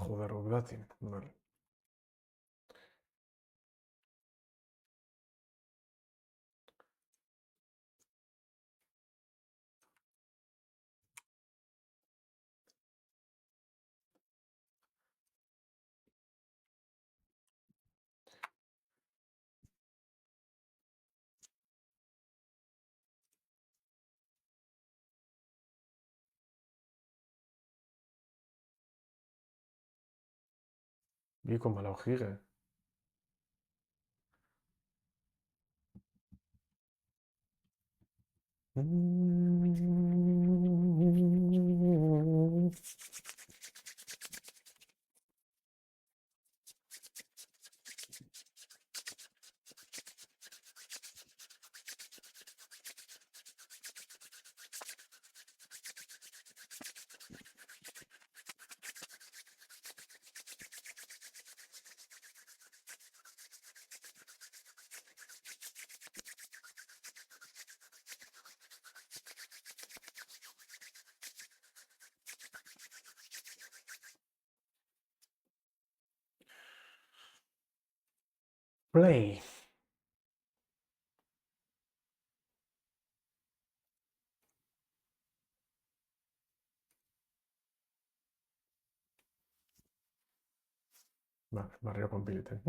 Joder, Obdatin. Vale. Vi con mala hojige. Play. Vale, Mario con Piliten.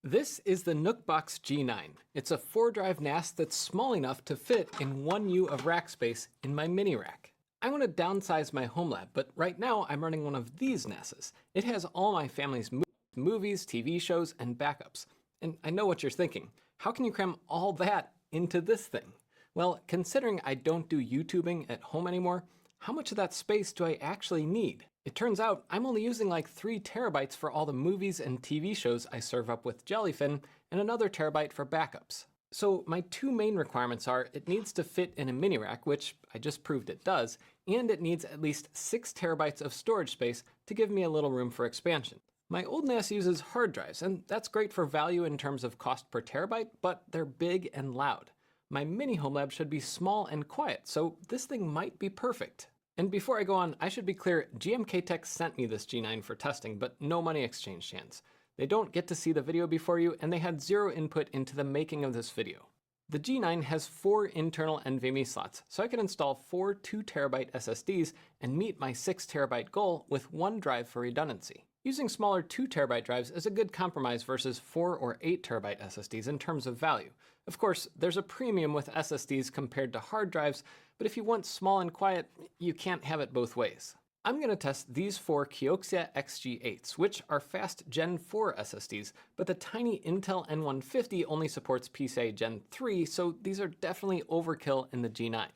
This is the Nookbox G9. It's a 4-drive NAS that's small enough to fit in 1U of rack space in my mini rack. I want to downsize my home lab, but right now I'm running one of these NASes. It has all my family's movies, TV shows, and backups. And I know what you're thinking. How can you cram all that into this thing? Well, considering I don't do YouTubing at home anymore, how much of that space do I actually need? It turns out I'm only using like 3 terabytes for all the movies and TV shows I serve up with Jellyfin, and another terabyte for backups. So my 2 main requirements are it needs to fit in a mini rack, which I just proved it does, and it needs at least 6 terabytes of storage space to give me a little room for expansion. My old NAS uses hard drives, and that's great for value in terms of cost per terabyte, but they're big and loud. My mini home lab should be small and quiet, so this thing might be perfect. And before I go on, I should be clear, GMK Tech sent me this G9 for testing, but no money exchanged hands. They don't get to see the video before you, and they had 0 input into the making of this video. The G9 has 4 internal NVMe slots, so I can install 4 2TB SSDs and meet my 6TB goal with 1 drive for redundancy. Using smaller 2TB drives is a good compromise versus 4 or 8TB SSDs in terms of value. Of course, there's a premium with SSDs compared to hard drives, but if you want small and quiet, you can't have it both ways. I'm going to test these 4 Kioxia XG8s, which are fast Gen 4 SSDs, but the tiny Intel N150 only supports PCIe Gen 3, so these are definitely overkill in the G9.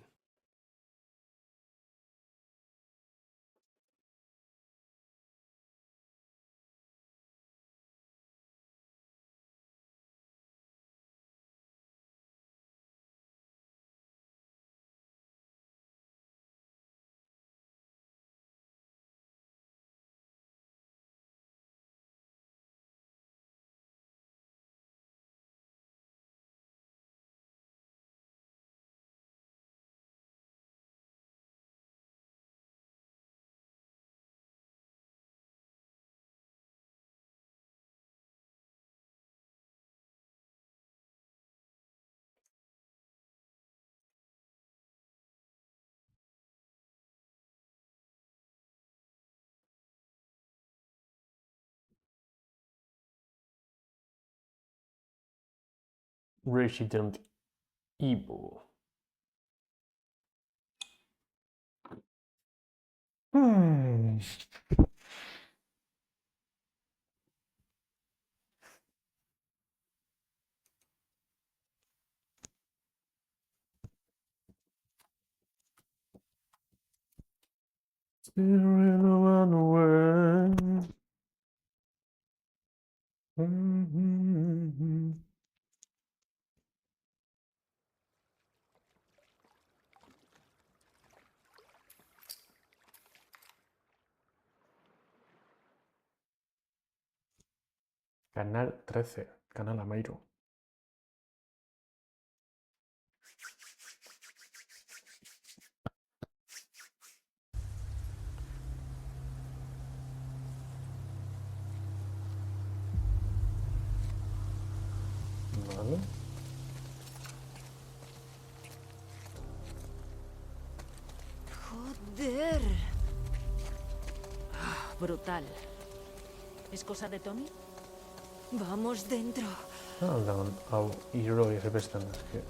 Resident Evil. Hmm. Still run away. Canal 13, Canal Amairo. Vale. Joder. Brutal. ¿Es cosa de Tommy? Vamos dentro. Dan au hirurogei FPS eske.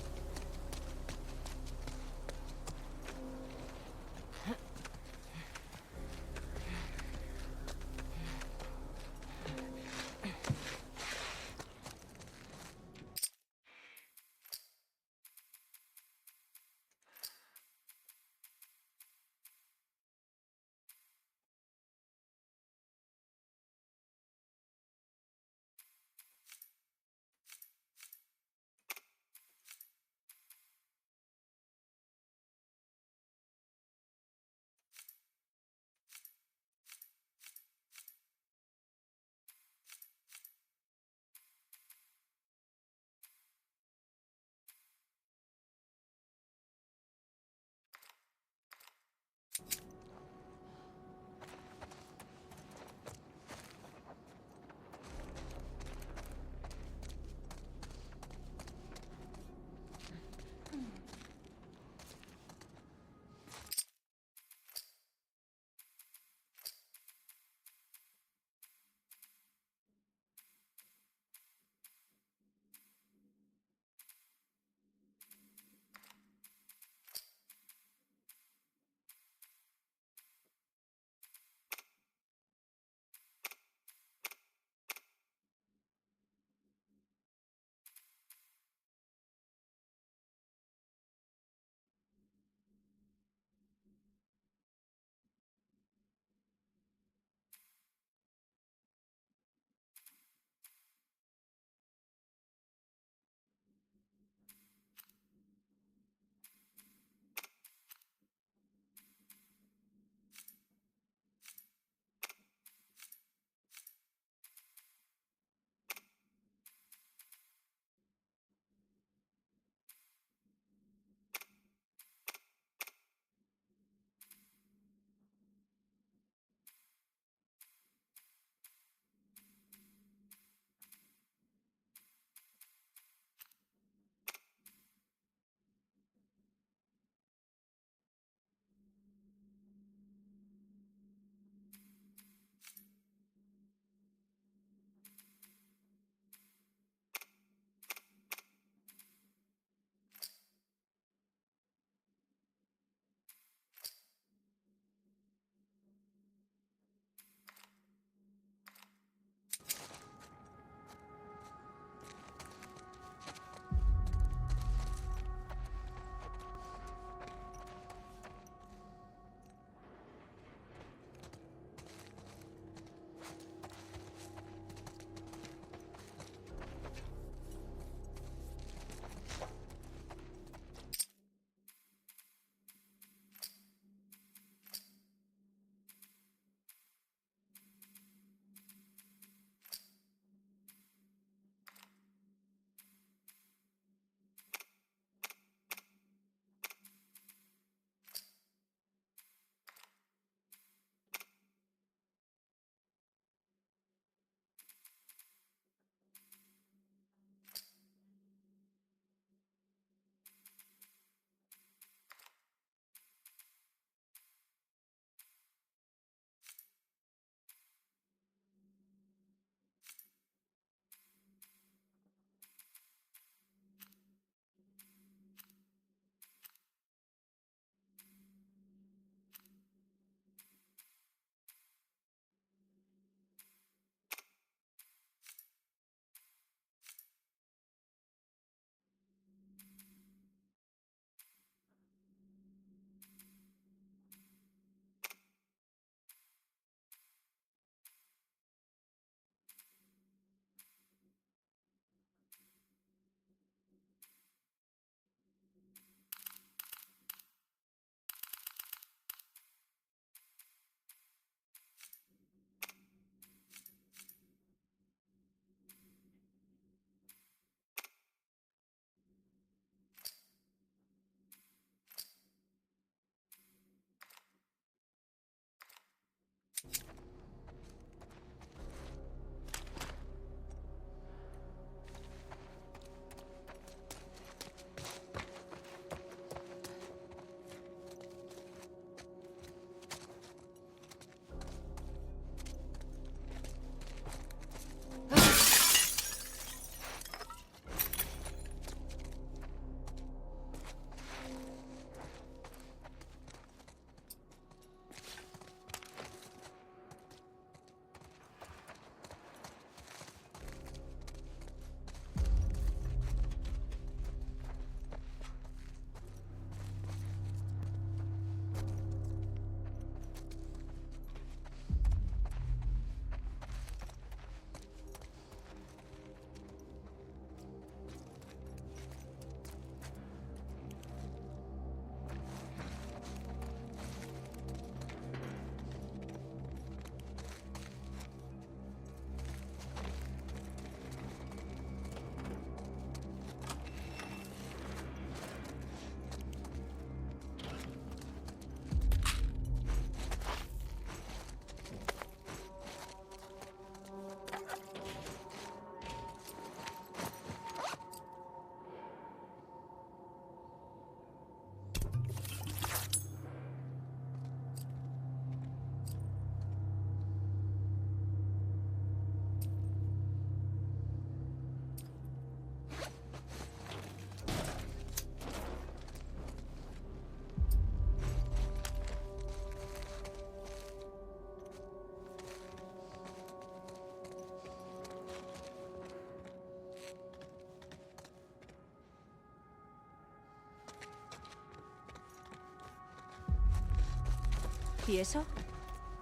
¿Y eso?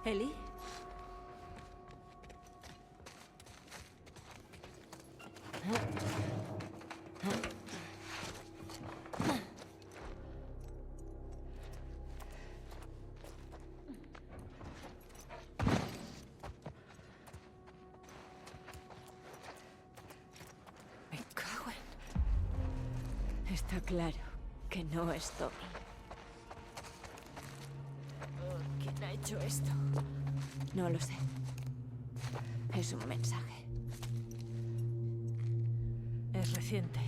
¿Eli? Me cago en... Está claro que no es Tommy. ¿Quién ha hecho esto? No lo sé. Es un mensaje. Es reciente.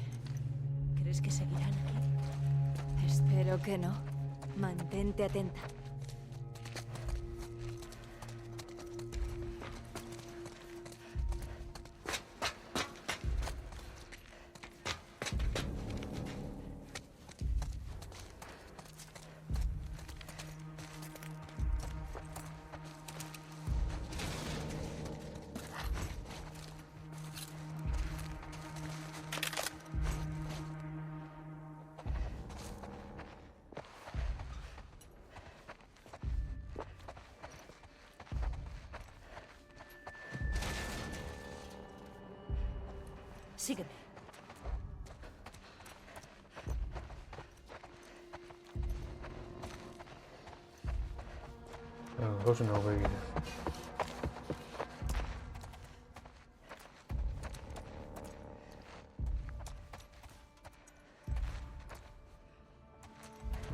¿Crees que seguirán aquí? Espero que no. Mantente atenta. Sígueme. Dos no voy a ir.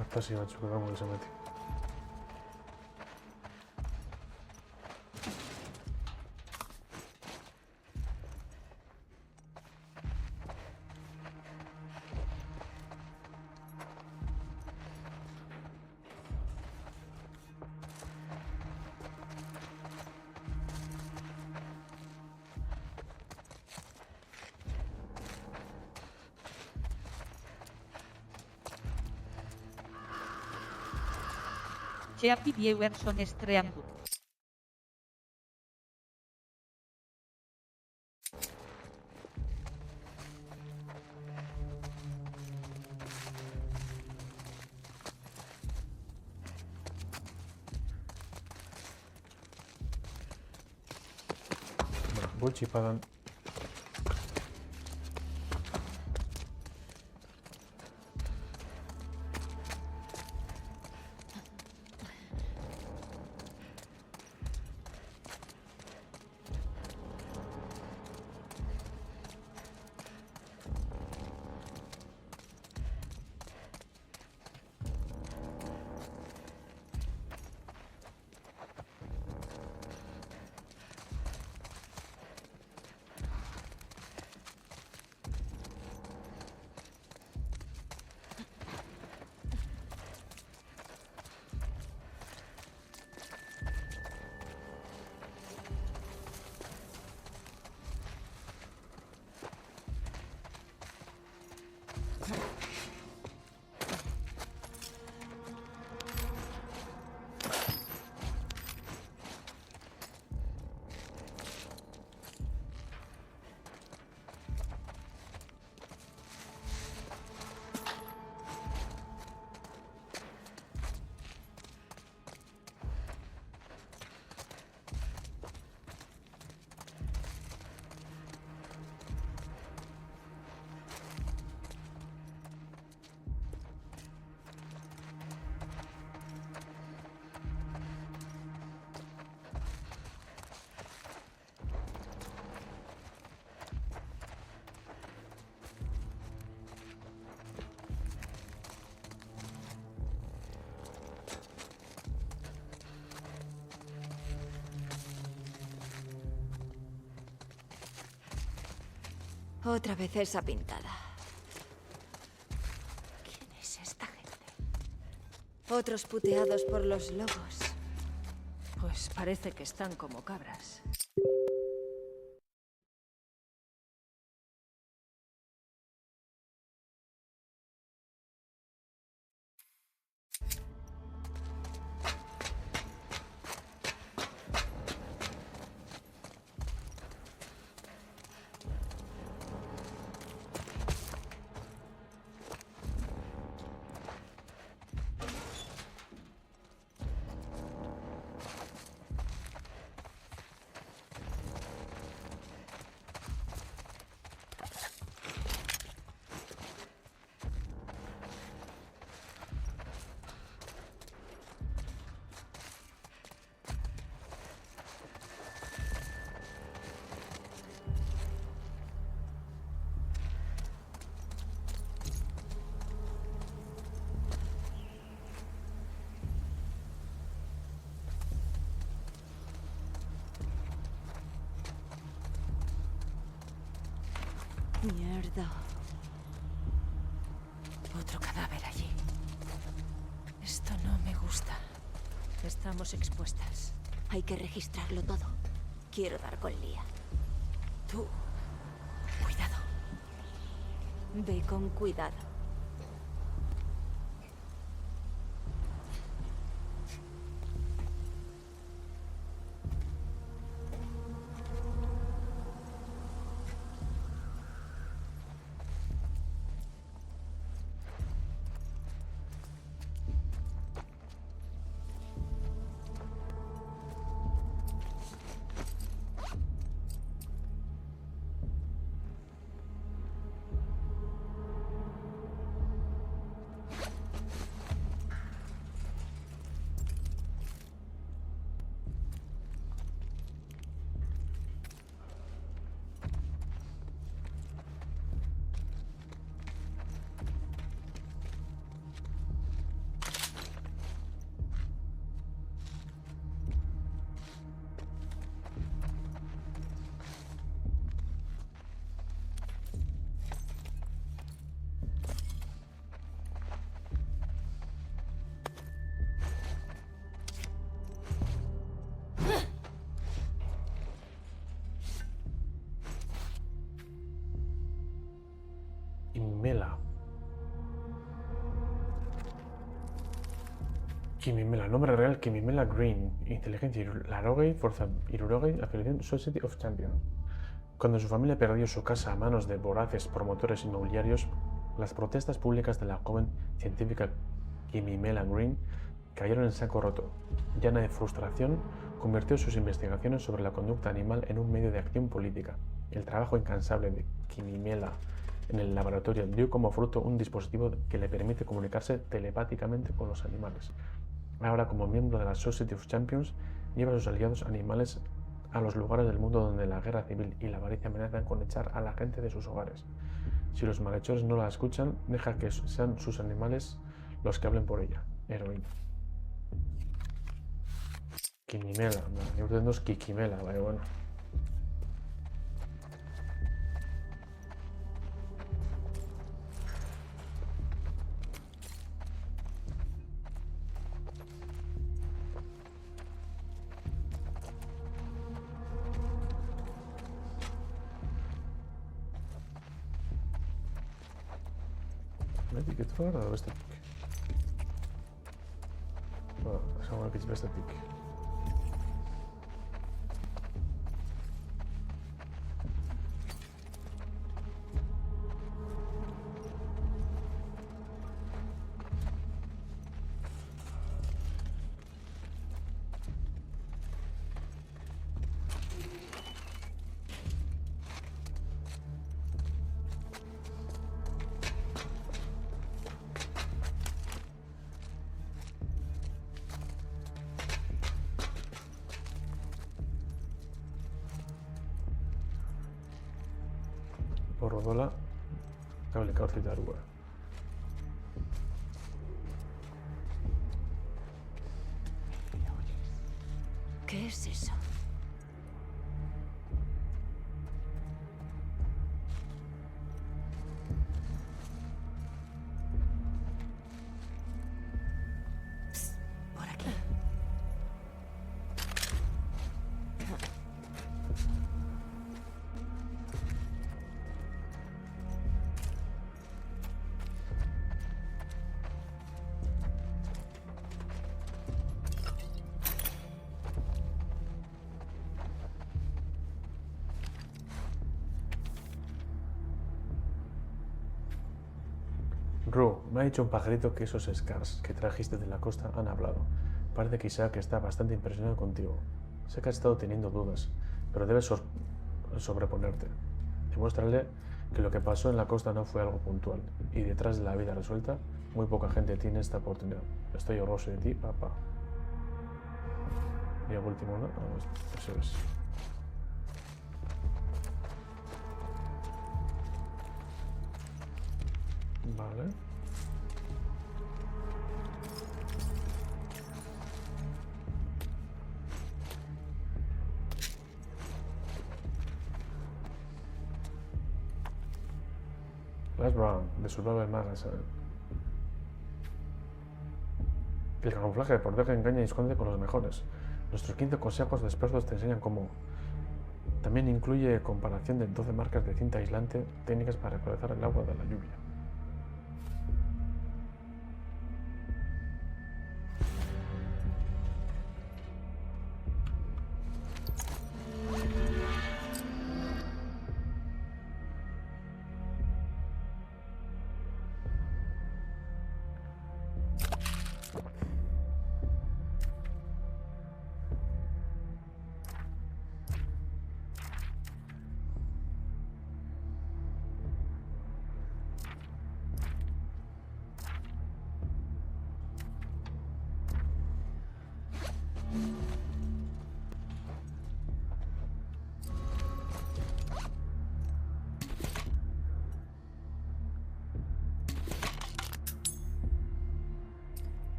Hasta si macho, que vamos que se mete. Cheapy Viewerson Streamwood. Bueno, Buchi padan. Otra vez esa pintada. ¿Quién es esta gente? Otros puteados por los lobos. Pues parece que están como cabras. Mierda. Otro cadáver allí. Esto no me gusta. Estamos expuestas. Hay que registrarlo todo. Quiero dar con Lia. Tú, cuidado. Ve con cuidado. Quimimela. Quimimela, nombre real Quimimela Green. Inteligencia Larogate, Fuerza Irurogate, afiliación Society of Champions. Cuando su familia perdió su casa a manos de voraces promotores inmobiliarios, las protestas públicas de la joven científica Quimimela Green cayeron en saco roto. Llena de frustración, convirtió sus investigaciones sobre la conducta animal en un medio de acción política. El trabajo incansable de Quimimela en el laboratorio dio como fruto un dispositivo que le permite comunicarse telepáticamente con los animales. Ahora, como miembro de la Society of Champions, lleva a sus aliados animales a los lugares del mundo donde la guerra civil y la avaricia amenazan con echar a la gente de sus hogares. Si los malhechores no la escuchan, deja que sean sus animales los que hablen por ella. Heroína. Quimimela, no, yo entiendo es Kikimela, vale, bueno. Etiket var da bestetik. Sama iets bestetik. Borrodola, cable caurcitarua. ¿Qué es eso? Psst, por aquí. Ru, me ha dicho un pajarito que esos Scars que trajiste de la costa han hablado. Parece que Isaac está bastante impresionado contigo. Sé que has estado teniendo dudas, pero debes sobreponerte. Demuéstrale que lo que pasó en la costa no fue algo puntual, y detrás de la vida resuelta, muy poca gente tiene esta oportunidad. Estoy orgulloso de ti, papá. Y el último, ¿no? Eso es. Vale. Flash Brown, de Survival Magazine. El camuflaje protege, engaña y esconde con los mejores. Nuestros 15 consejos de expertos te enseñan cómo. También incluye comparación de 12 marcas de cinta aislante, técnicas para recolectar el agua de la lluvia.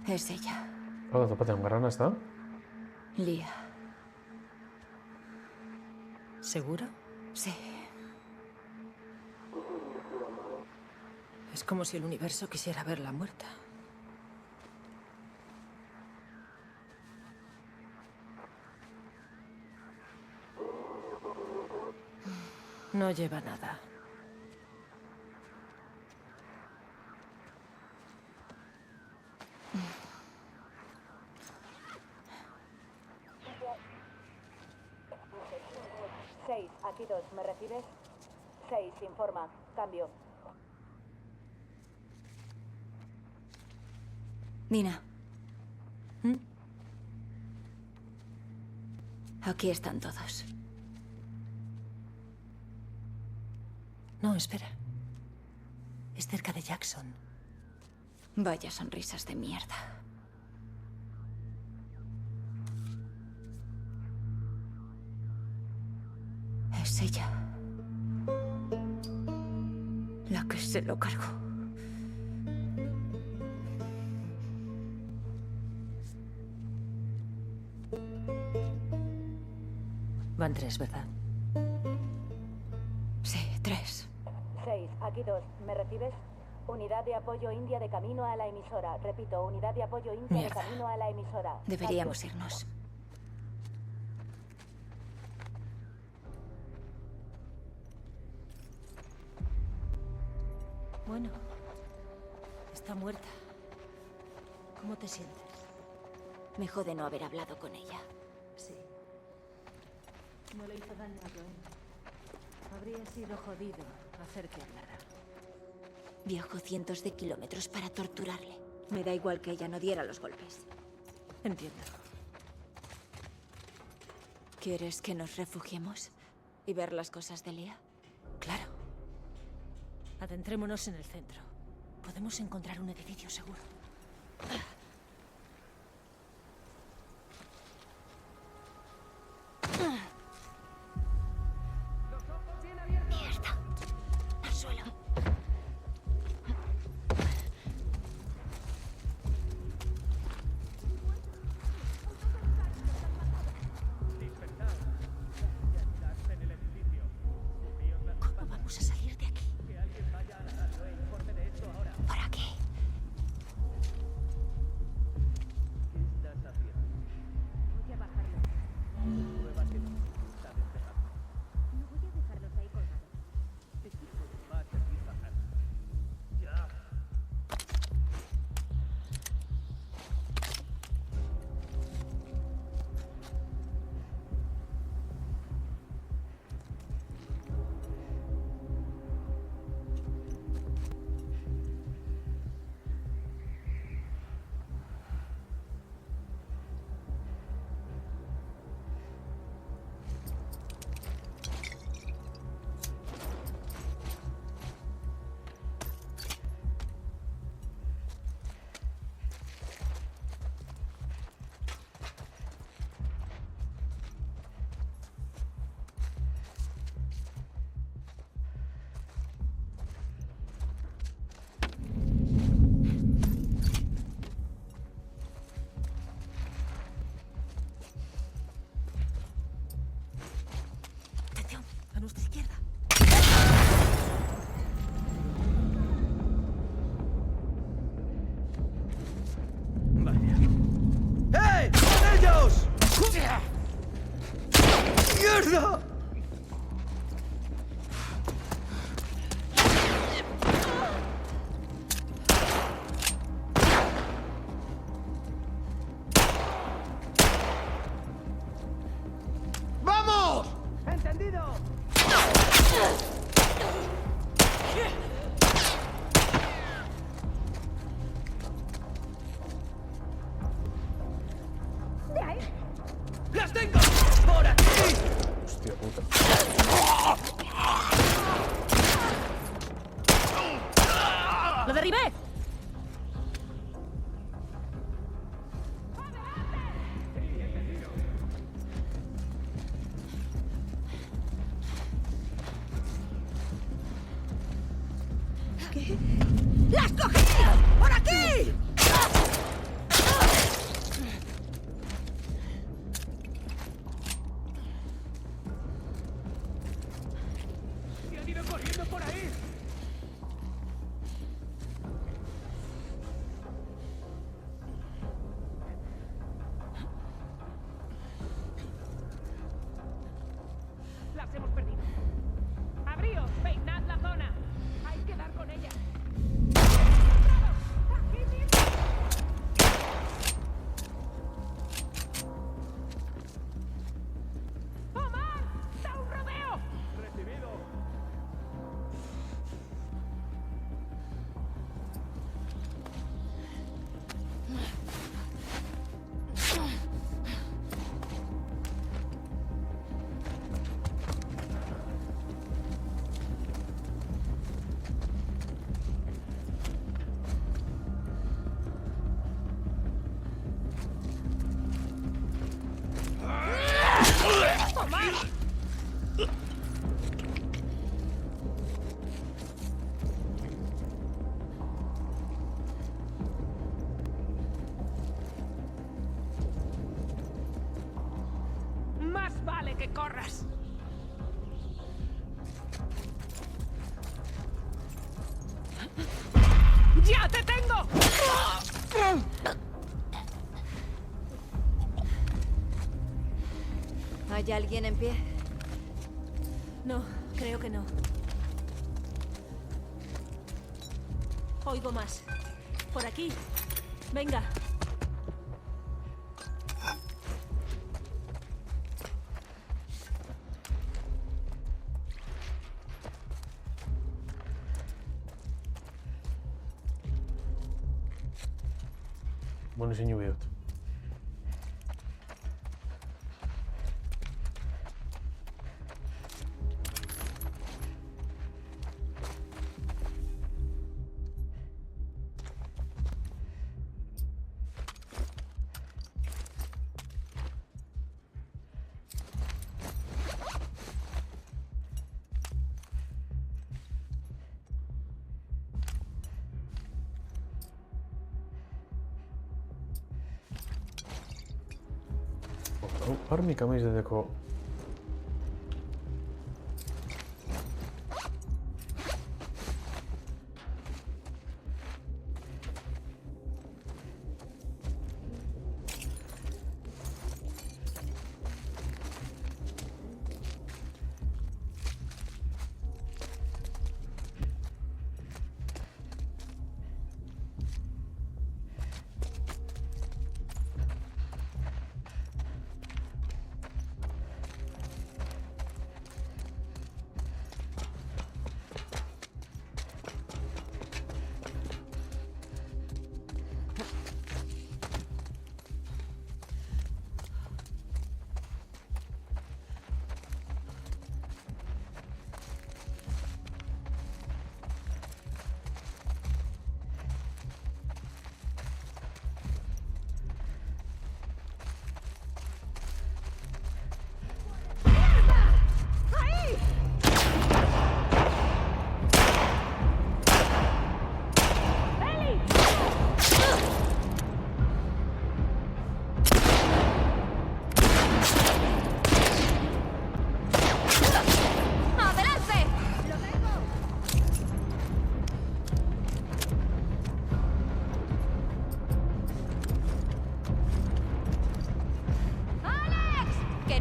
Es ella. Hola, Zapata, ¿en Garrana está? Lia. ¿Seguro? Sí. Es como si el universo quisiera verla muerta. No lleva nada. Aquí 2, ¿me recibes? 6, informa. Cambio. Nina. Aquí están todos. No, espera. Es cerca de Jackson. Vaya sonrisas de mierda. Es ella. La que se lo cargó. Van 3, ¿verdad? Sí, 3. 6, aquí 2, ¿me recibes? Unidad de apoyo india de camino a la emisora. Repito, unidad de apoyo india Mierda. de camino a la emisora. Deberíamos Cambio. irnos. Bueno, está muerta. ¿Cómo te sientes? Me jode no haber hablado con ella. Sí. No le hizo daño a Joel. Habría sido jodido hacer que hablara. Viajó cientos de kilómetros para torturarle. Me da igual que ella no diera los golpes. Entiendo. ¿Quieres que nos refugiemos y ver las cosas de Lia? Claro. Adentrémonos en el centro. Podemos encontrar un edificio seguro. Mierda. Al suelo. ¿Cómo vamos a salir de aquí? ¿Por aquí? Hostia puta. ¡Lo derribé! ¿Qué? ¡Las cogí! ¡Por aquí! Las hemos perdido. ¡Abríos! ¡Peinad la zona! ¡Hay que dar con ella! ¡Aquí mismo! ¡Omar! ¡Da un rodeo! ¡Recibido! ¡Más vale que corras! ¡Ya te tengo! ¿Hay alguien en pie? No, creo que no. Oigo más. Por aquí. Venga. Buenísimo video. Par mi camisa de deco.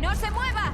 ¡No se mueva!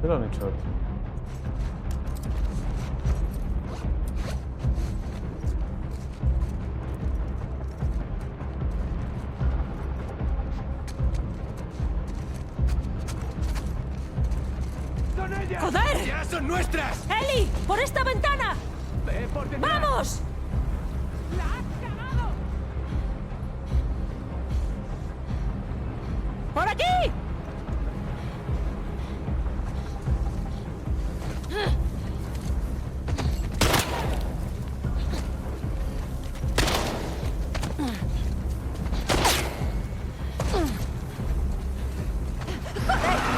¿Qué lo han hecho? ¡Joder! ¡Ya son nuestras! ¡Eli! ¡Por esta ventana! ¡Ve por detrás! ¡Vamos! ¡La has cagado! ¡Por aquí!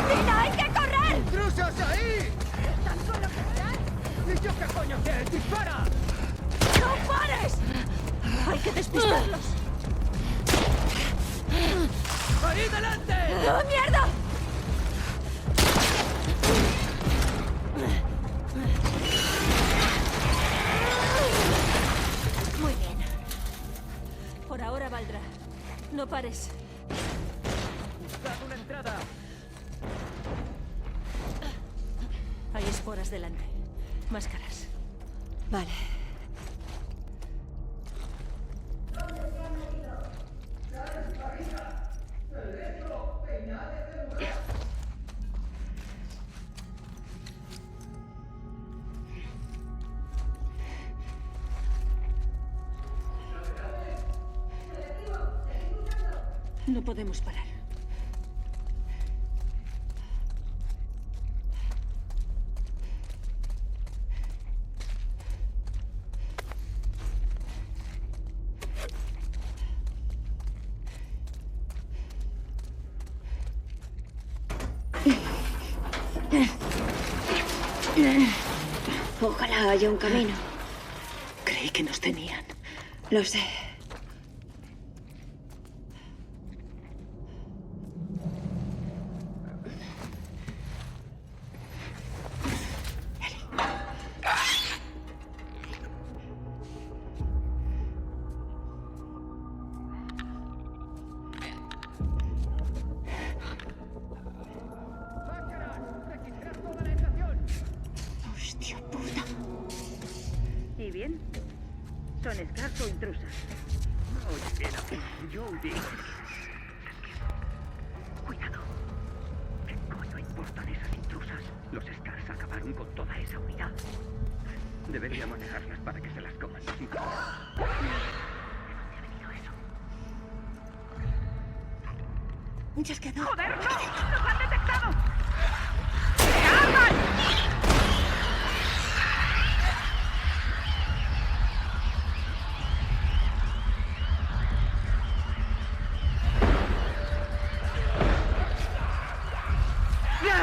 ¡Nina, hay que correr! ¡Intrusos ahí! ¿Están con lo que están? ¿Y yo qué coño quieres? ¡Dispara! ¡No pares! Hay que despistarlos. ¡Ahí delante! ¡Oh, mierda! Muy bien. Por ahora valdrá. No pares. ¡Buscad una entrada! Hay esporas delante. Máscaras. Vale. No podemos parar. Ojalá haya un camino. Creí que nos tenían. Lo sé. Hostia puta. ¿Y bien? ¿Son Scars o intrusas? Oye, bien, Jodie. Cuidado. ¿Qué coño importan esas intrusas? Los Scars acabaron con toda esa unidad. Deberíamos dejarlas para que se las coman los intrusos. ¿De dónde ha venido eso? Chasqueador. ¡Joder, no! ¡Nos han detectado!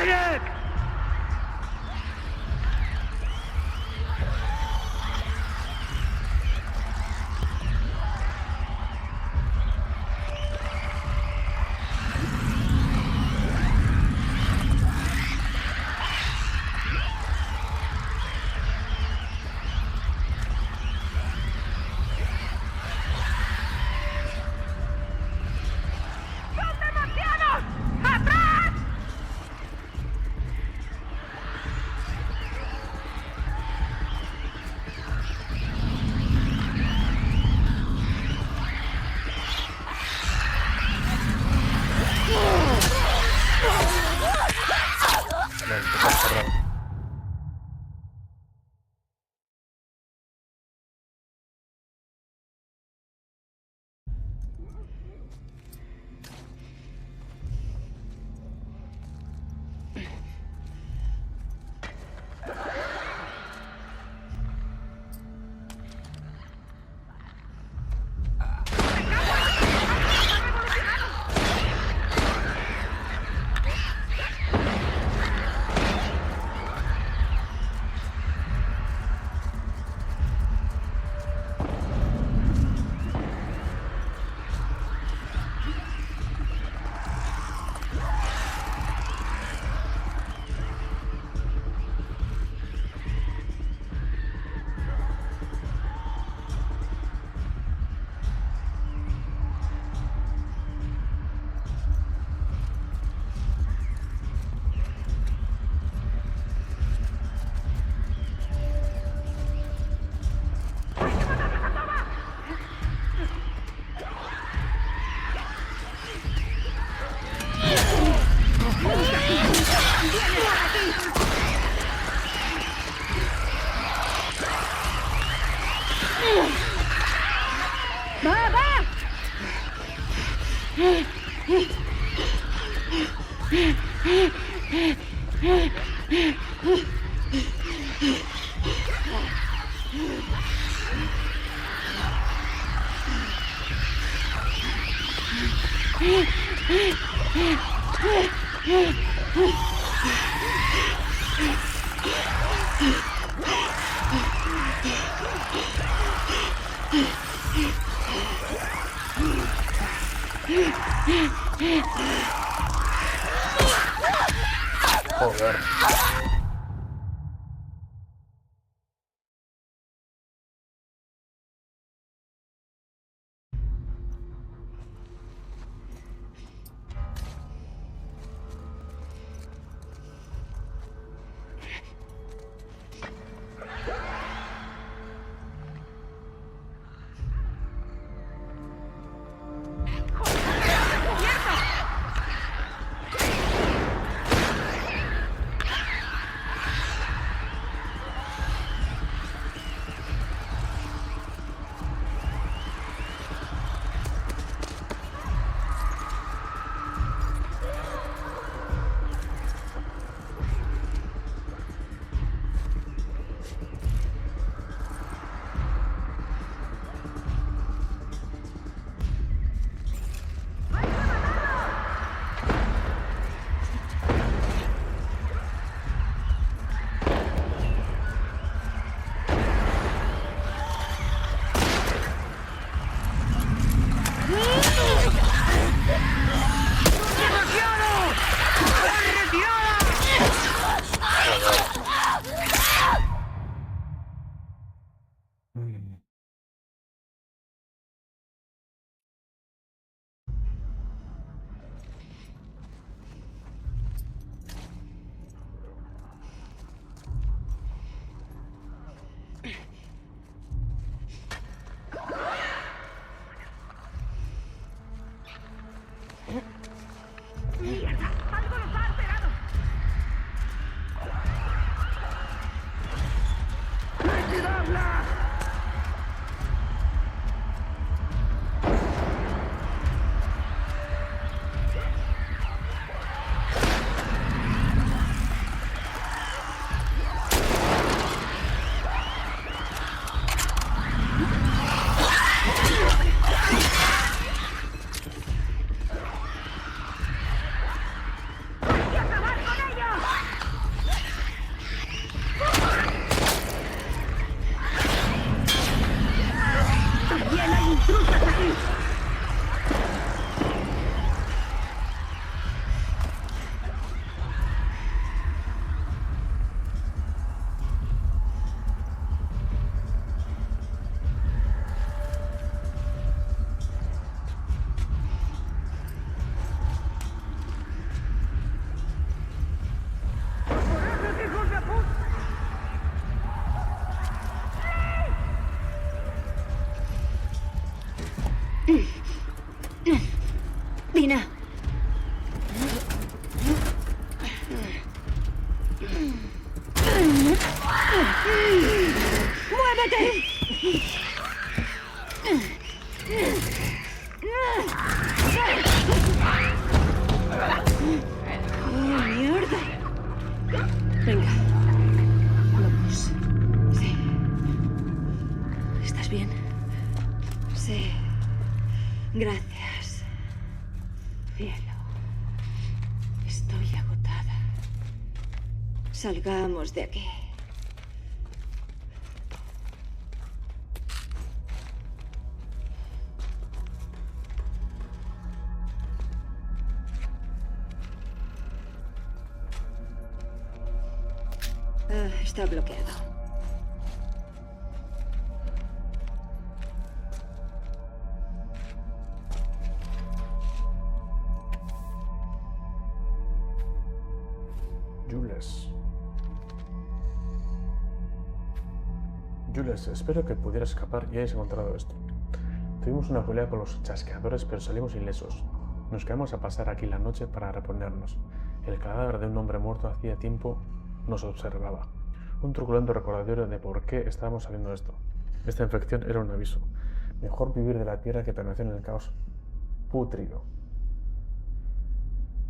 ¡Derek! Joder. ¡Mierda! ¡Algo los ha alterado! ¡Liquidarla! Dina. ¡Muévete! ¡Oh, mierda! Venga. Vamos. Sí. ¿Estás bien? Sí. Gracias. Cielo. Estoy agotada. Salgamos de aquí. Está bloqueado. Jules, espero que pudieras escapar y hayas encontrado esto. Tuvimos una pelea con los chasqueadores, pero salimos ilesos. Nos quedamos a pasar aquí la noche para reponernos. El cadáver de un hombre muerto hacía tiempo nos observaba. Un truculento recordatorio de por qué estábamos haciendo esto. Esta infección era un aviso. Mejor vivir de la tierra que permanecer en el caos pútrido.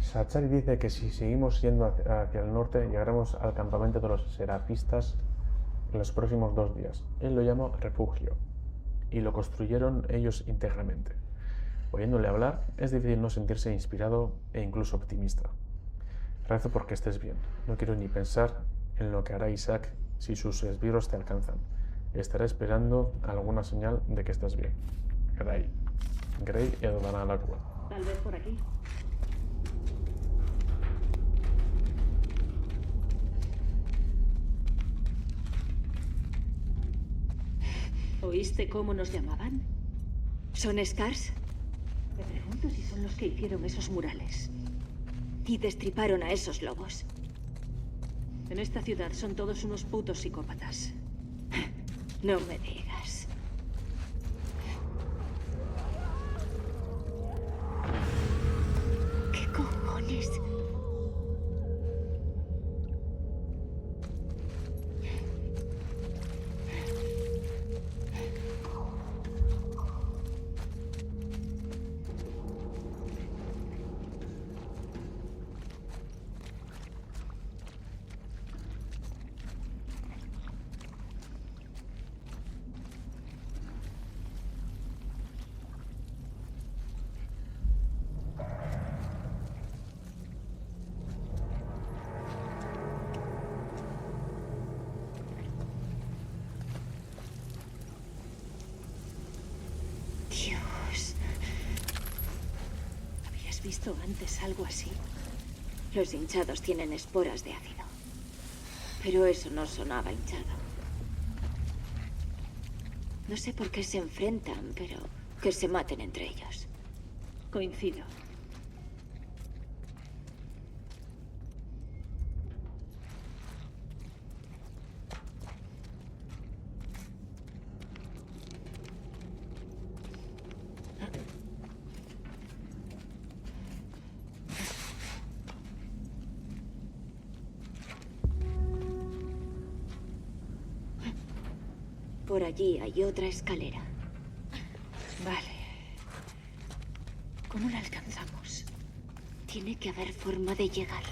Sachari dice que si seguimos yendo hacia el norte llegaremos al campamento de los serapistas en los próximos 2 días. Él lo llama refugio y lo construyeron ellos íntegramente. Oyéndole hablar es difícil no sentirse inspirado e incluso optimista. Rezo porque estés bien. No quiero ni pensar en lo que hará Isaac si sus esbirros te alcanzan. Estaré esperando alguna señal de que estás bien. Gray. Gray Edvan a la Cuba. Tal vez por aquí. ¿Oíste cómo nos llamaban? ¿Son Scars? Me pregunto si son los que hicieron esos murales. Y destriparon a esos lobos. En esta ciudad son todos unos putos psicópatas. No me digas. ¿Qué cojones? Dios. ¿Habías visto antes algo así? Los hinchados tienen esporas de ácido. Pero eso no sonaba hinchado. No sé por qué se enfrentan, pero que se maten entre ellos. Coincido. Por allí hay otra escalera. Vale. ¿Cómo la alcanzamos? Tiene que haber forma de llegar.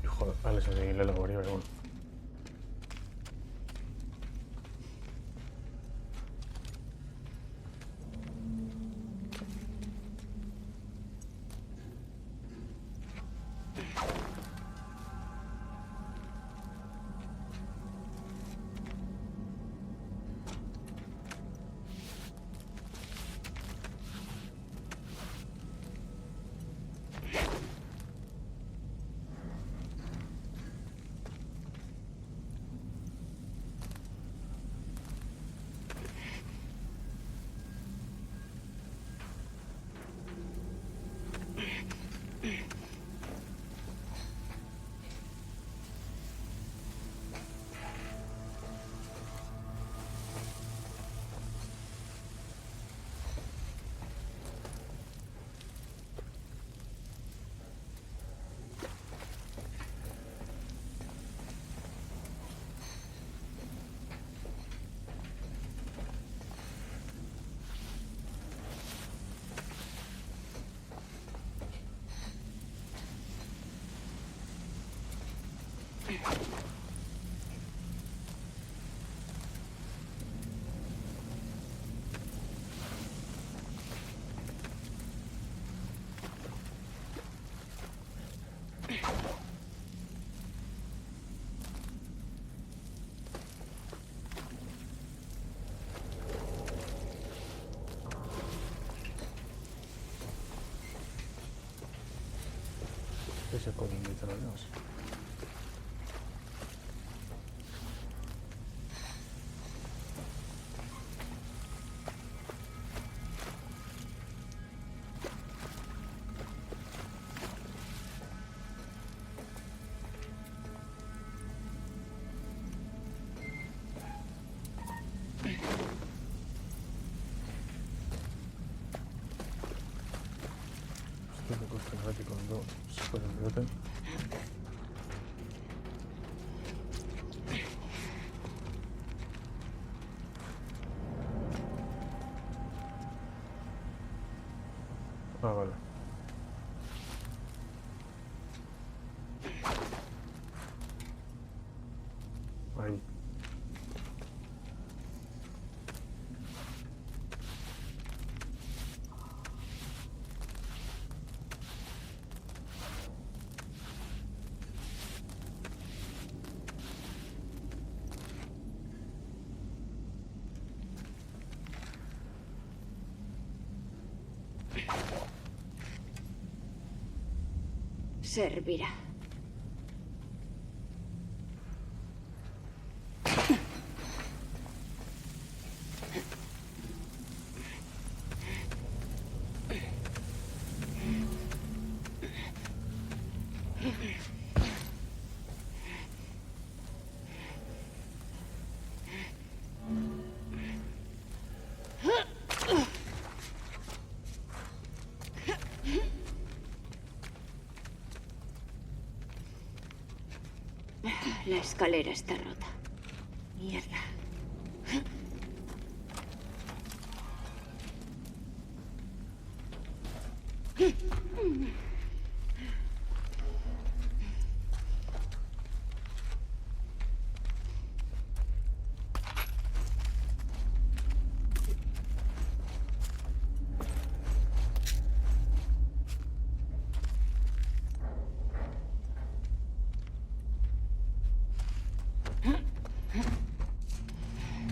Pues, joder, vale, se le elaboraría, pero bueno. Ese coño invita a los demás. Esto me cuesta gratis con dos. Se puede enviarte. Ah, vale. Ahí. Servirá. La escalera está rota. Mierda.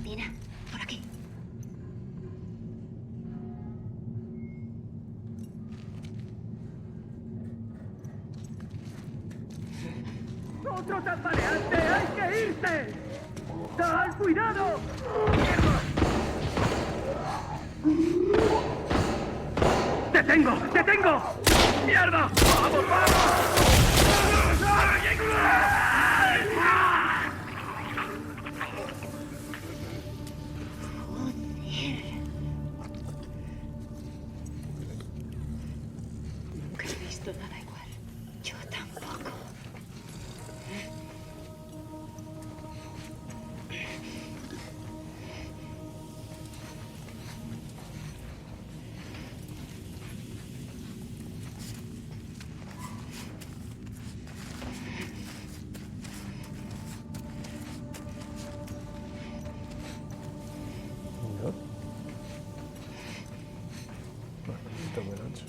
Dina, por aquí. ¡Otro tambaleante! ¡Hay que irse! ¡Tal, cuidado! ¡Detengo! ¡Detengo! ¡Mierda! ¡Vamos, vamos! Nunca he visto nada igual. Yo tampoco. Mira. Bueno, está muy ancho.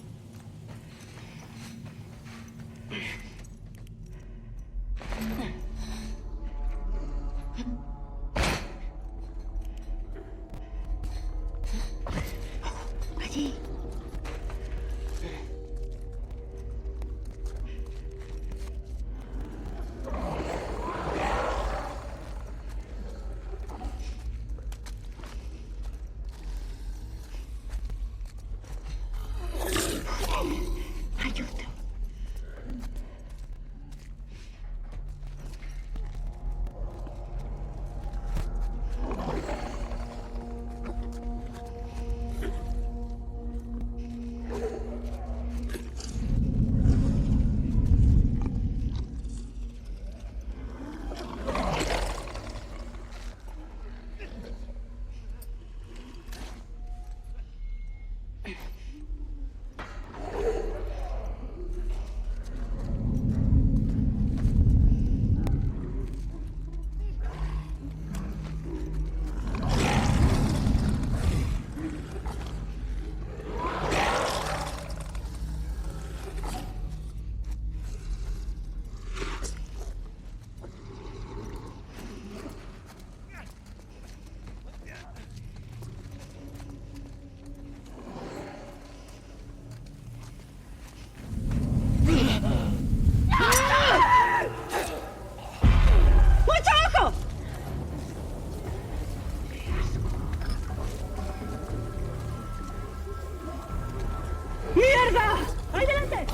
¡Ahí delante!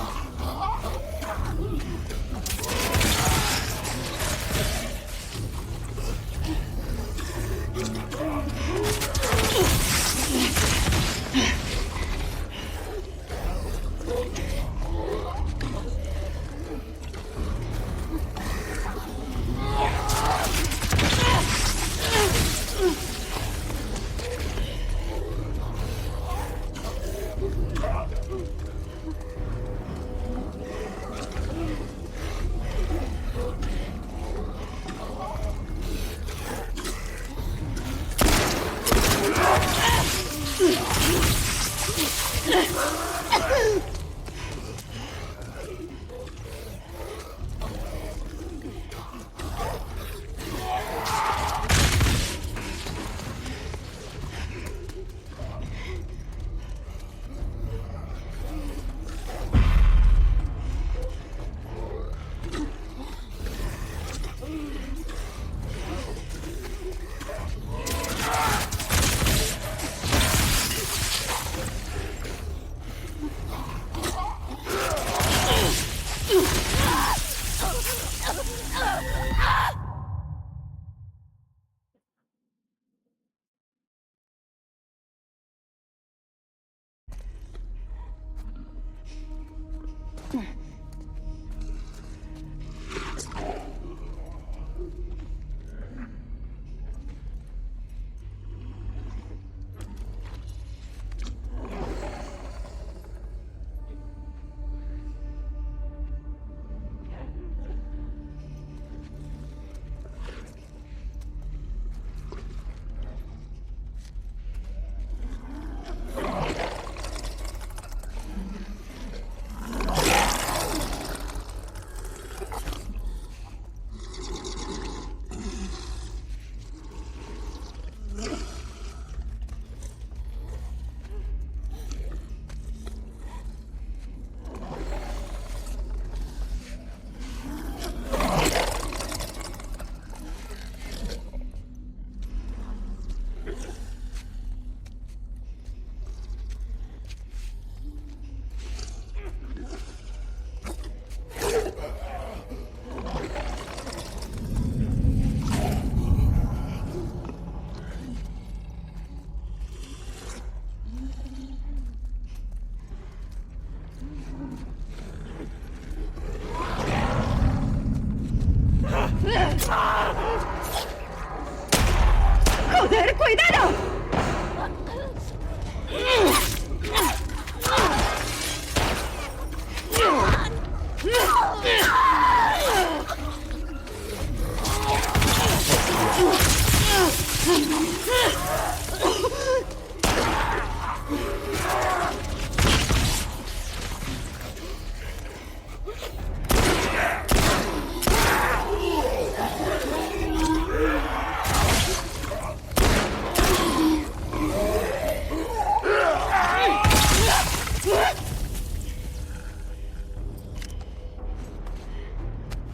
¡Joder, cuidado!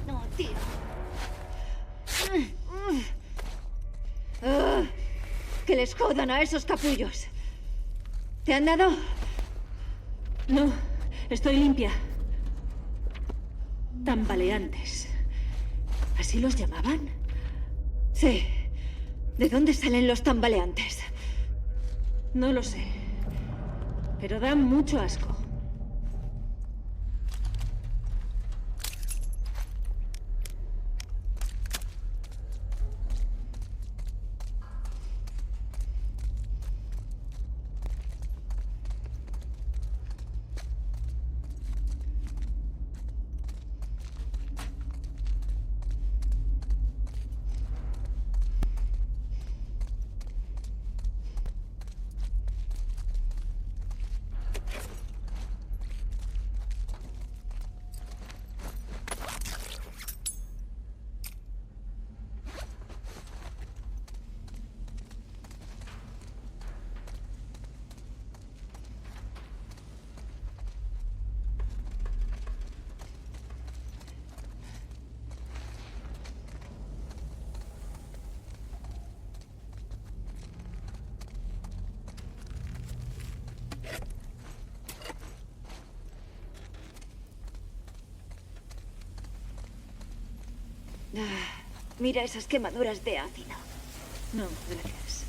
No, tío. Que les jodan a esos capullos. ¿Te han dado? No, estoy limpia. Tambaleantes. ¿Así los llamaban? Sí. ¿De dónde salen los tambaleantes? No lo sé. Pero dan mucho asco. Mira esas quemaduras de ácido. No, gracias.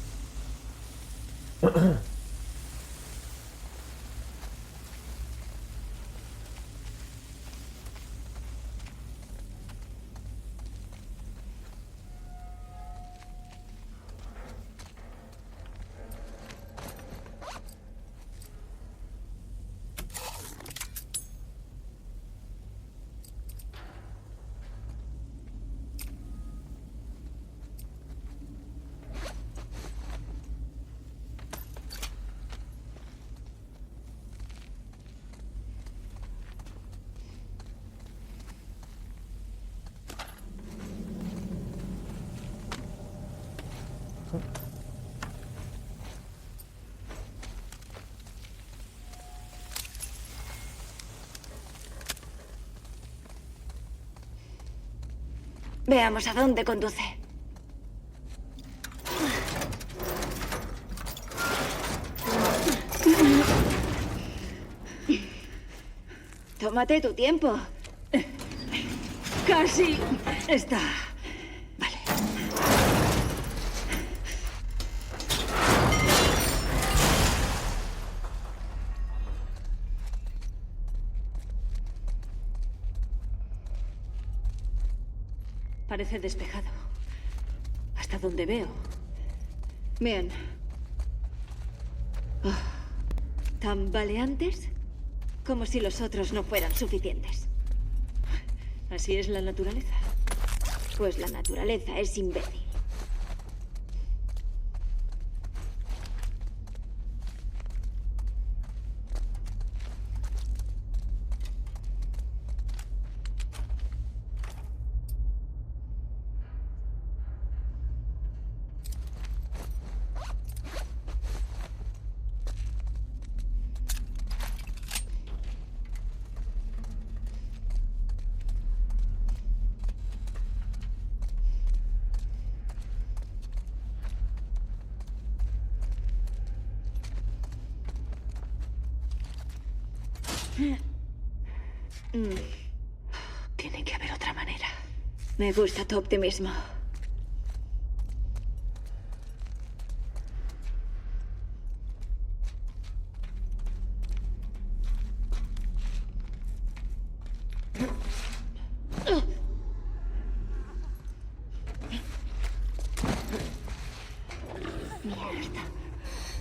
Veamos a dónde conduce. Tómate tu tiempo. Casi está. Vale. Parece despejado. Hasta donde veo. Bien. Oh. ¿Tambaleantes? Como si los otros no fueran suficientes. ¿Así es la naturaleza? Pues la naturaleza es imbécil. Tiene que haber otra manera. Me gusta tu optimismo. Mierda.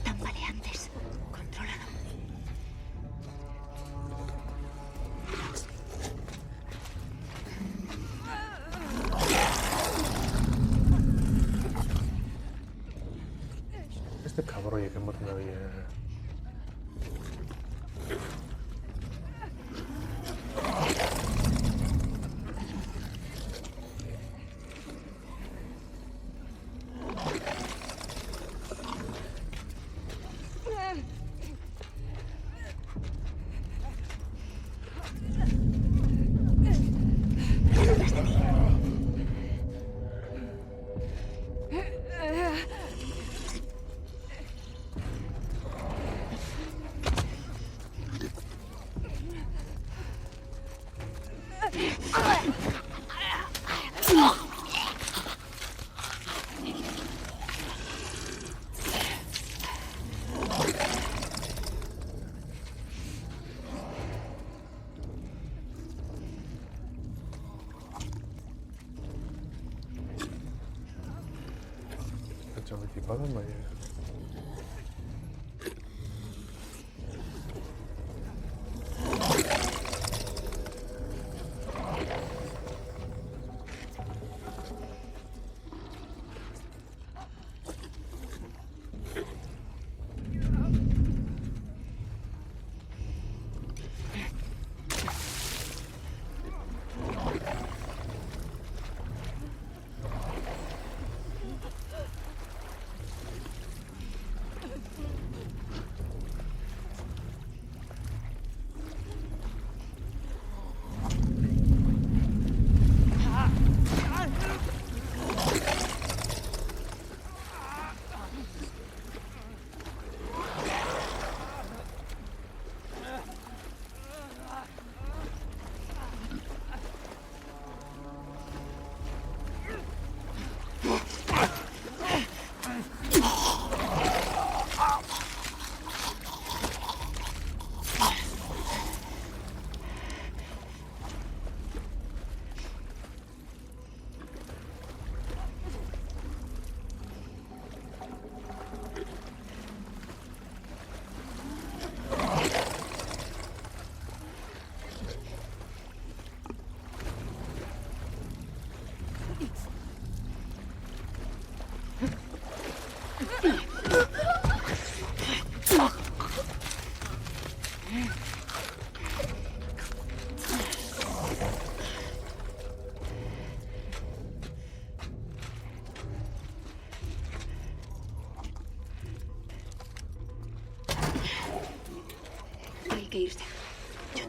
Tambaleantes. Contrólalo. Este cabrón que hemos tenido bien. Zombificado en mayor.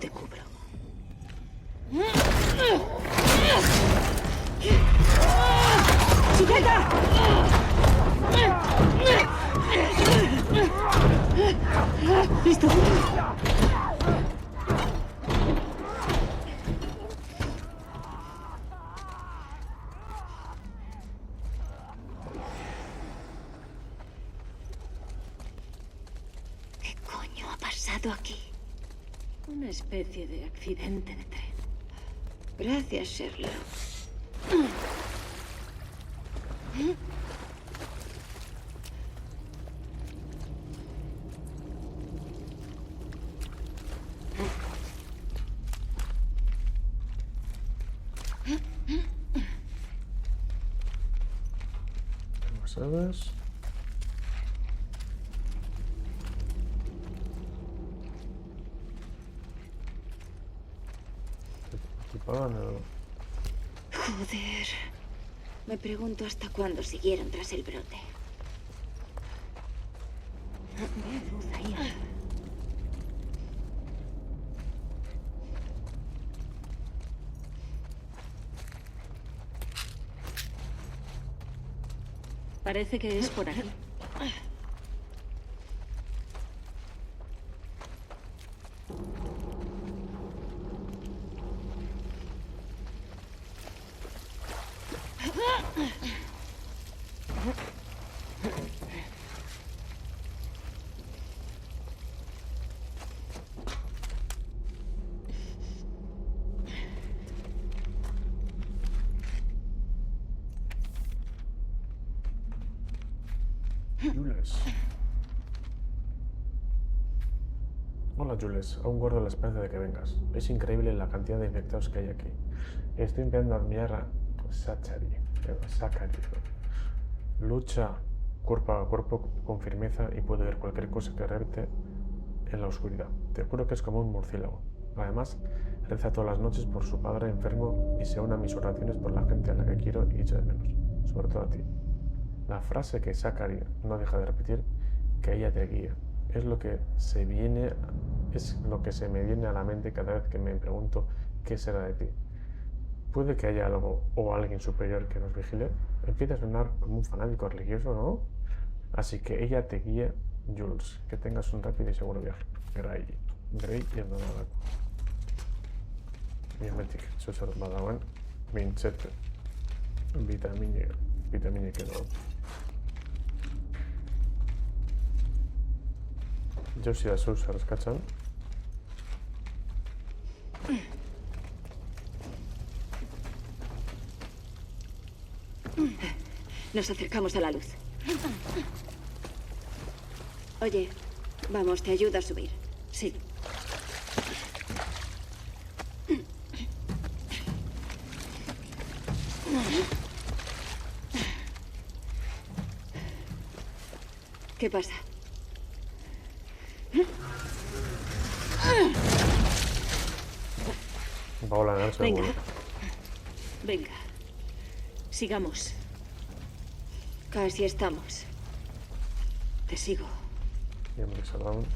te cubro. ¡Sujeta! ¡Listo! ¿Qué coño ha pasado aquí? Una especie de accidente de tren. Gracias, Sherlock. ¿Sabes? Joder. Me pregunto hasta cuándo siguieron tras el brote. Ve luz ahí. Parece que es por aquí. Jules. Hola Jules, aún guardo la esperanza de que vengas. Es increíble la cantidad de infectados que hay aquí. Estoy empezando a admirar a Zachary. Lucha cuerpo a cuerpo con firmeza y puede ver cualquier cosa que reverte en la oscuridad. Te juro que es como un murciélago. Además, reza todas las noches por su padre enfermo y se une a mis oraciones por la gente a la que quiero y echo de menos. Sobre todo a ti. La frase que Zachary no deja de repetir, que ella te guía, es lo que se me viene a la mente cada vez que me pregunto qué será de ti. Puede que haya algo o alguien superior que nos vigile. Empieza a sonar como un fanático religioso, ¿no? Así que ella te guía, Jules. Que tengas un rápido y seguro viaje. Grey y abandonada. Mimetic, Susar Badawan, Vincent, Vitamine que no. Josie a Susar, ¿cachan? Nos acercamos a la luz. Oye, vamos, te ayudo a subir. Sí. ¿Qué pasa? Va a volar, venga. Venga. Sigamos. Casi estamos. Te sigo. Bien, me salvaron.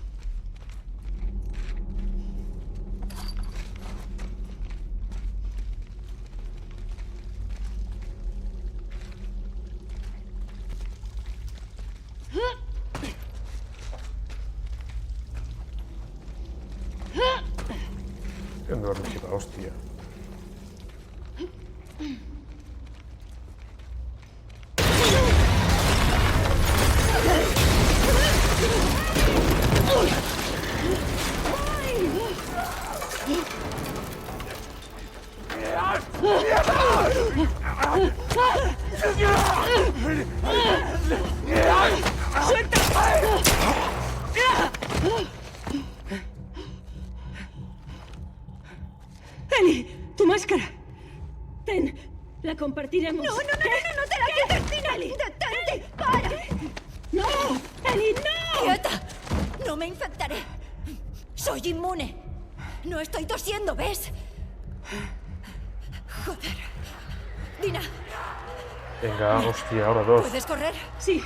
Qué enorme, hostia. Ellie, tu máscara. Ten, la compartiremos. No te la quites, Tina. ¡Detente! ¡Para! ¡No! ¡Ellie, no! ¡Quieta! ¡No me infectaré! ¡Soy inmune! No estoy tosiendo, ¿ves? Joder. Dina. Venga, hostia, ahora dos. ¿Puedes correr? Sí,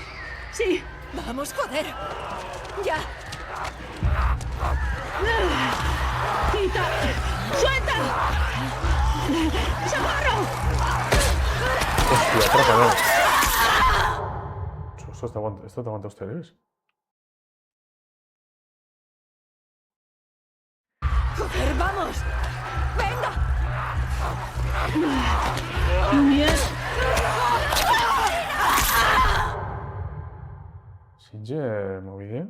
sí. Vamos, joder. Ya. ¡Quita! ¡Suelta! ¡Socorro! Hostia, troca, no. Esto te aguanta ustedes. ¡Joder, vamos! ¡Venga! ¡Mierda! Shinji, movidé.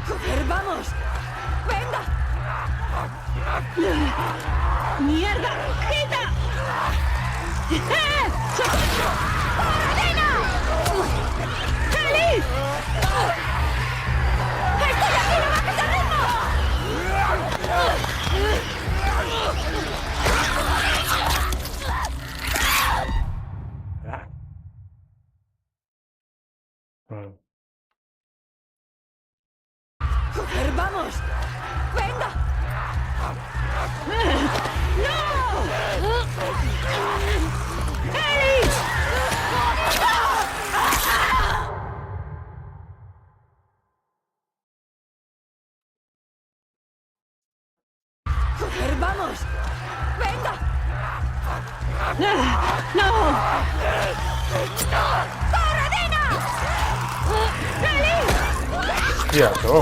¡Joder, vamos! ¡Venga! ¡Mierda! ¡Quita! ¡Paradena! ¡Eli! ¡Estoy aquí! ¡No bajes el ritmo! Ah. Vale. ¡Joder, vamos! ¡Venga! ¡Joder, vamos! ¡Venga! ¡No! ¡Paradena! Hostia, no.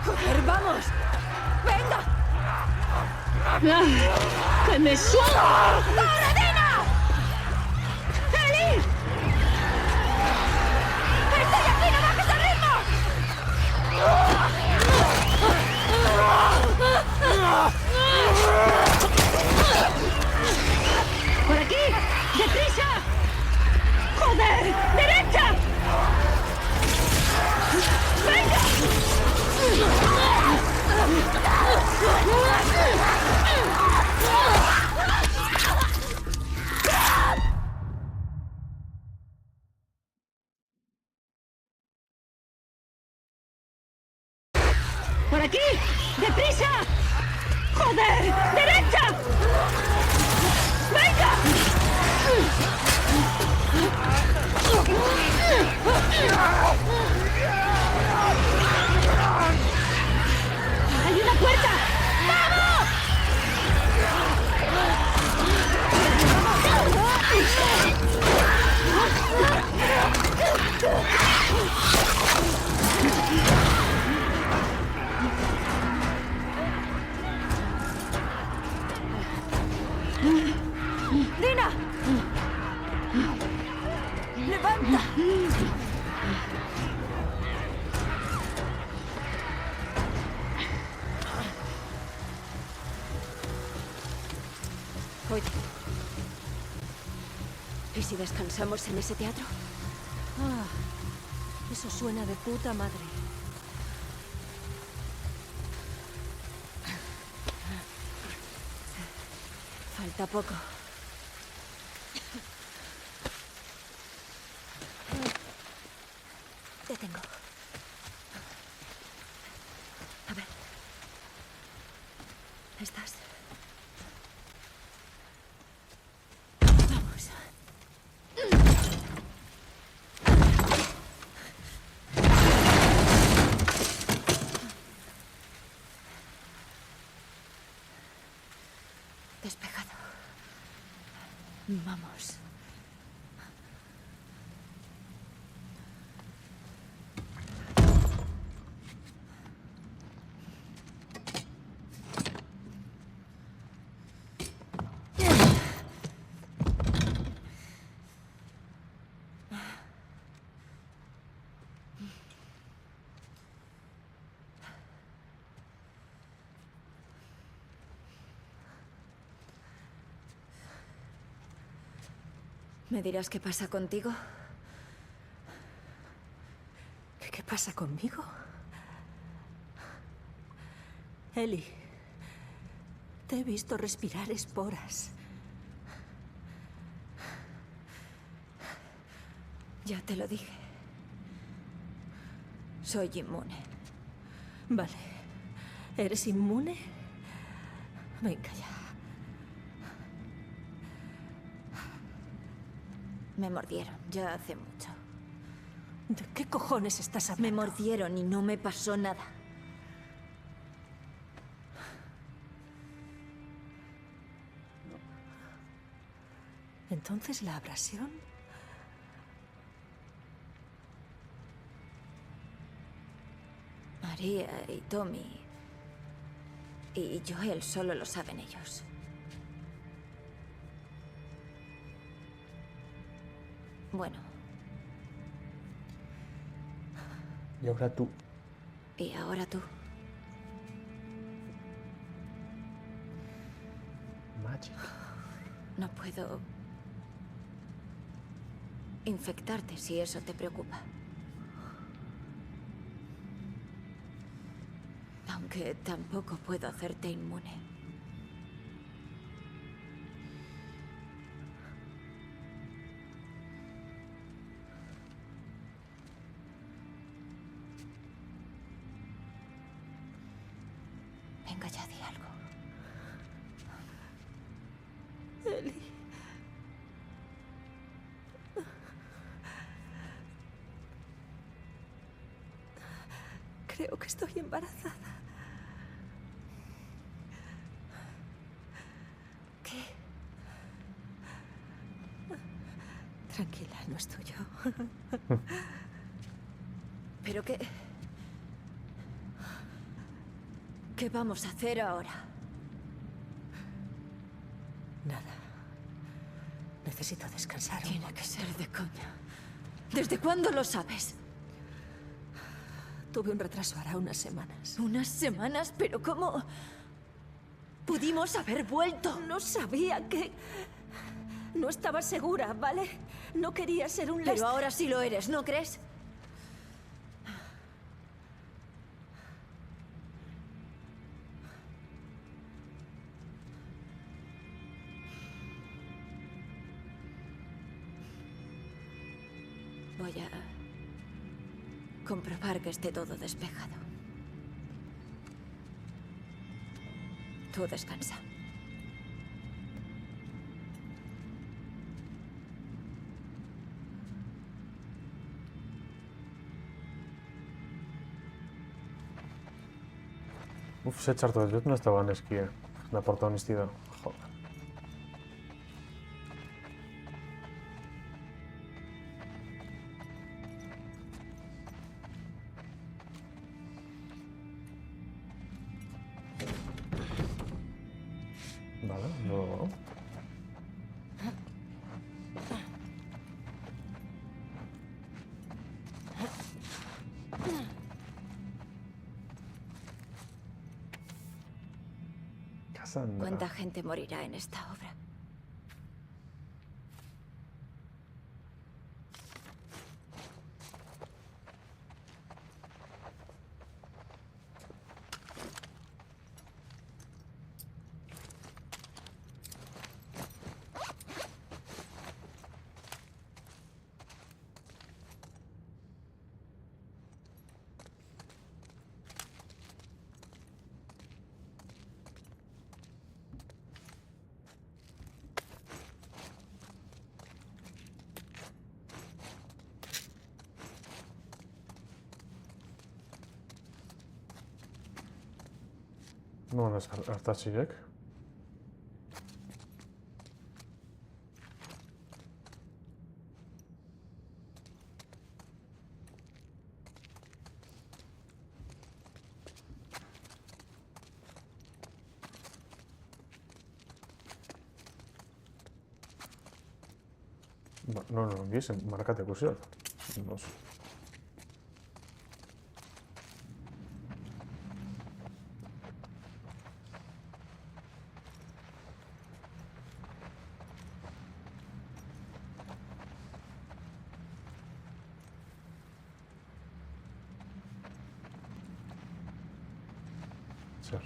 ¡Joder, vamos! ¡Venga! ¡Que me suba! ¡Paradena! ¡Eli! ¡Estoy aquí! ¡No bajes el ritmo! ¡Por aquí! ¡Deprisa! ¡Joder! ¡Derecha! ¡Venga! ¡Por aquí! ¡Deprisa! ¡Joder! ¡Derecha! ¡Venga! ¡Hay una puerta! ¡Vamos! ¡Dina! ¡Levanta! Oye, ¿y si descansamos en ese teatro? Ah, eso suena de puta madre. Falta poco. Te tengo. A ver. ¿Estás? Vamos. Despejado. Vamos. ¿Me dirás qué pasa contigo? ¿Qué pasa conmigo? Eli, te he visto respirar esporas. Ya te lo dije. Soy inmune. Vale. ¿Eres inmune? Venga ya. Me mordieron, ya hace mucho. ¿De qué cojones estás hablando? Me mordieron y no me pasó nada. ¿Entonces la abrasión? María y Tommy y Joel solo lo saben ellos. Bueno. Y ahora tú. Y ahora tú. Magic. No puedo infectarte si eso te preocupa. Aunque tampoco puedo hacerte inmune. Venga, ya di algo. Eli. Creo que estoy embarazada. ¿Qué? Tranquila, no es tuyo. ¿Pero qué? ¿Qué vamos a hacer ahora? Nada. Necesito descansar. Tiene que ser de coña. ¿Desde cuándo lo sabes? Tuve un retraso hará unas semanas. ¿Unas semanas? ¿Pero cómo? Pudimos haber vuelto. No sabía que... No estaba segura, ¿vale? No quería ser un Pero ahora sí lo eres, ¿no crees? Voy a comprobar que esté todo despejado. Tú descansa. Uf, se certă de nu stava neschie. Na porta onestidad. Joder. Vale, no. Cassandra. ¿Cuánta gente morirá en esta obra? No nas artačík. No, biesen, markate kusiot. Nos.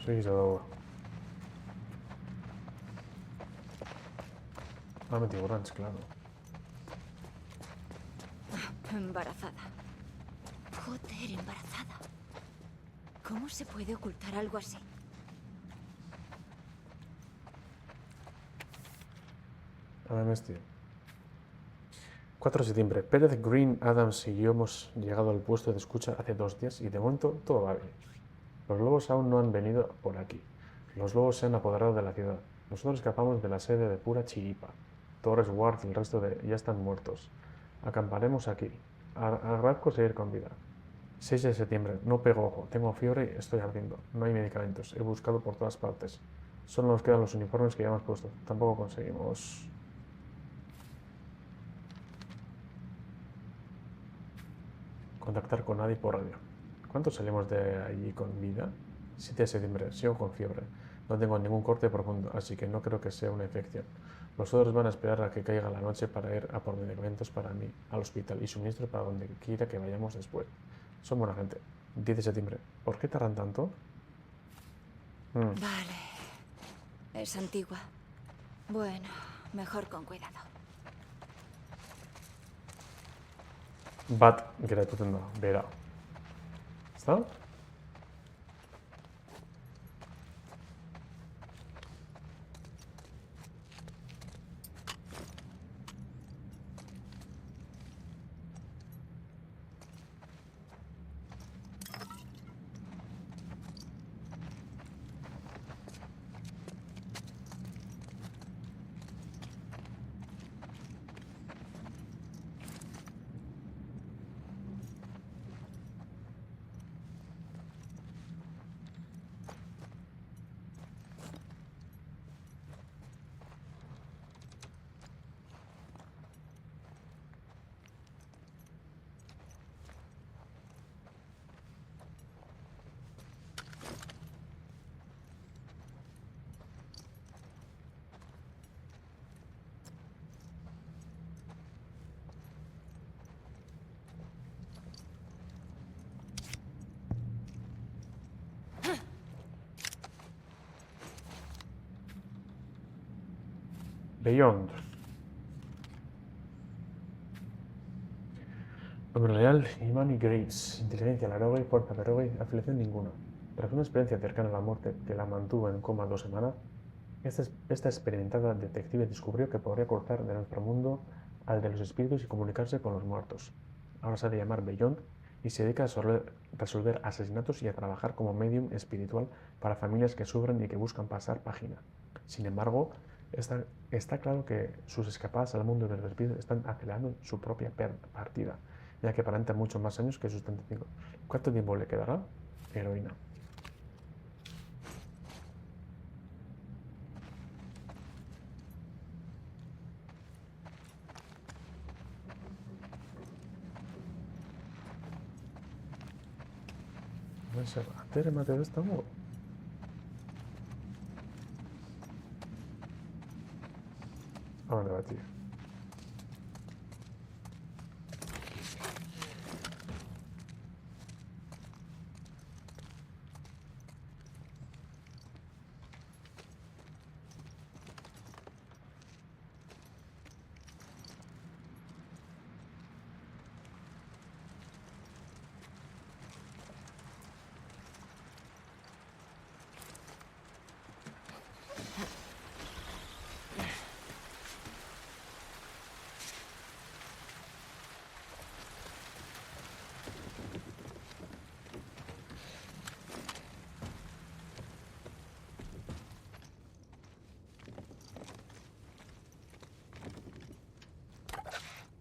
Sí, se dago. Metido grans, claro. Embarazada. Joder, embarazada. ¿Cómo se puede ocultar algo así? A ver, tío. 4 de septiembre. Pérez, Green, Adams y yo hemos llegado al puesto de escucha hace 2 días y de momento todo va bien. Los lobos aún no han venido por aquí. Los lobos se han apoderado de la ciudad. Nosotros escapamos de la sede de pura chiripa. Torres, Ward y el resto ya están muertos. Acamparemos aquí. Agradezco seguir con vida. 6 de septiembre. No pego ojo. Tengo fiebre y estoy ardiendo. No hay medicamentos. He buscado por todas partes. Solo nos quedan los uniformes que ya hemos puesto. Tampoco conseguimos... contactar con nadie por radio. ¿Cuánto salimos de allí con vida? 7 de septiembre. Sigo con fiebre. No tengo ningún corte profundo, así que no creo que sea una infección. Los otros van a esperar a que caiga la noche para ir a por medicamentos para mí al hospital y suministros para donde quiera que vayamos después. Son buena gente. 10 de septiembre. ¿Por qué tardan tanto? Vale. Es antigua. Bueno, mejor con cuidado. Bat gratuito verá. ¿Está? Beyond. Nombre real, Imani Grace. Inteligencia, Larogue, fuerza, Larogue, afiliación ninguna. Tras una experiencia cercana a la muerte que la mantuvo en coma 2 semanas, esta experimentada detective descubrió que podría cruzar de nuestro mundo al de los espíritus y comunicarse con los muertos. Ahora se ha de llamar Beyond y se dedica a resolver asesinatos y a trabajar como medium espiritual para familias que sufren y que buscan pasar página. Sin embargo, está claro que sus escapadas al mundo de los espíritus están acelerando su propia partida, ya que aparenta mucho más años que sus 35. ¿Cuánto tiempo le quedará? Heroína. ¿No se va a hacer mate de esta modo? ¿A dónde va, tío?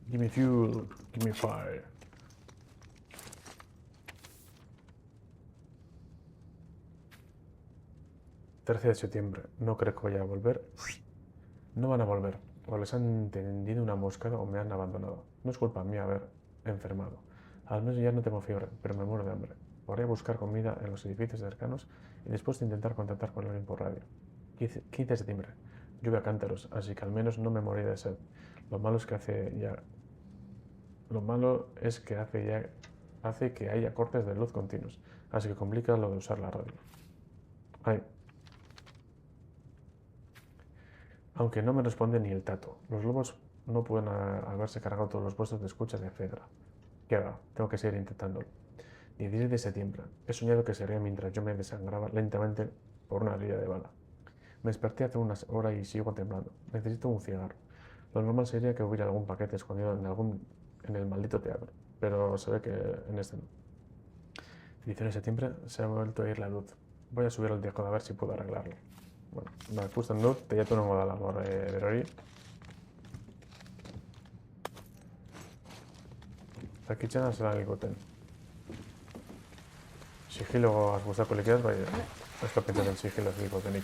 Give me fuel, give me fire. ...13 de septiembre. No creo que vaya a volver. No van a volver. O les han tendido una moscada o me han abandonado. No es culpa mía haber enfermado. Al menos ya no tengo fiebre, pero me muero de hambre. Podría buscar comida en los edificios cercanos y después de intentar contactar con alguien por radio. 15 de septiembre. Lluvia a cántaros, así que al menos no me moriré de sed. Lo malo es que hace que haya cortes de luz continuos, así que complica lo de usar la radio. Ay. Aunque no me responde ni el tato. Los lobos no pueden haberse cargado todos los puestos de escucha de Fedra. ¿Qué va? Tengo que seguir intentándolo. 16 de septiembre. He soñado que se reía mientras yo me desangraba lentamente por una herida de bala. Me desperté hace unas horas y sigo temblando. Necesito un cigarro. Lo normal sería que hubiera algún paquete escondido en el maldito teatro, pero se ve que en este no. 19 de septiembre se ha vuelto a ir la luz. Voy a subir al disco a ver si puedo arreglarlo. Bueno, me ikusten dut, teiatu nengo dala berori. Zakitzena zelan hilkoten. Sigiloaz gustako likiaz, bai, ez da pentsatzen sigiloaz hilkotenik.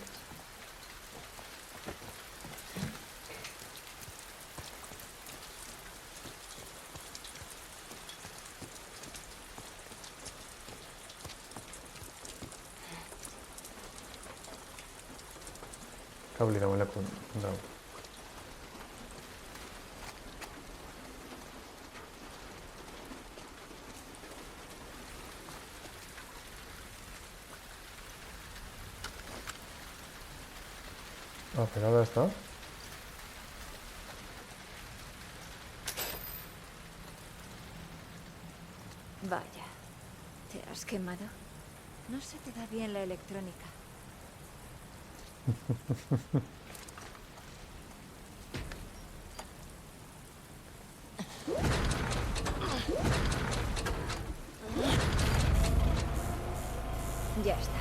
Kabli dagoelako dago. Ah, pero ahora está. Vaya, ¿te has quemado? No se te da bien la electrónica. Ya está.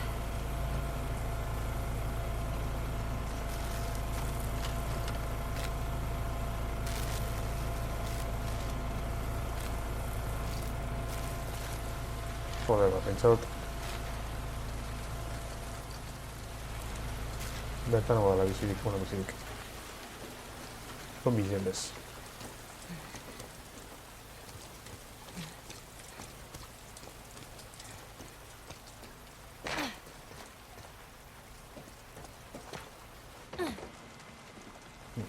Joder, ba, pentsatu. Bertan hau da bizirik, bueno, bizirik. Con billetes.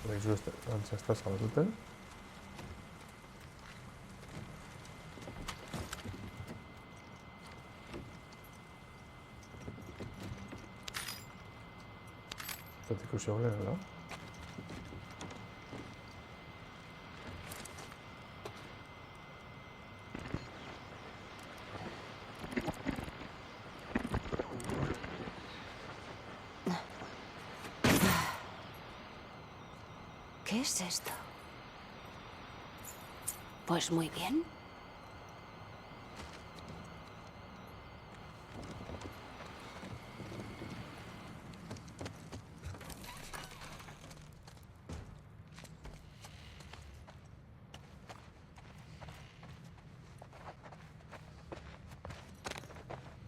Baizu ez da zabatuten. Eta ikusi hau lehen, da? ¿Qué es esto? Pues muy bien.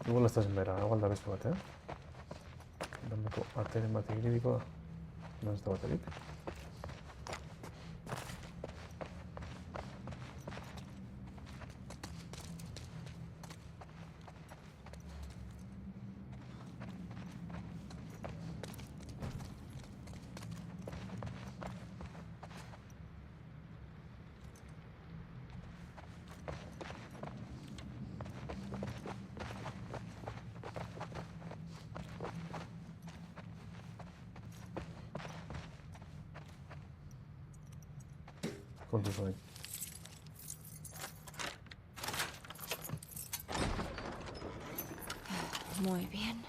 Igual estás en bera, igual da beste bat, Dameko ateren bat iridikoa. Non ez da baterik. Kontuz orain. Muy bien.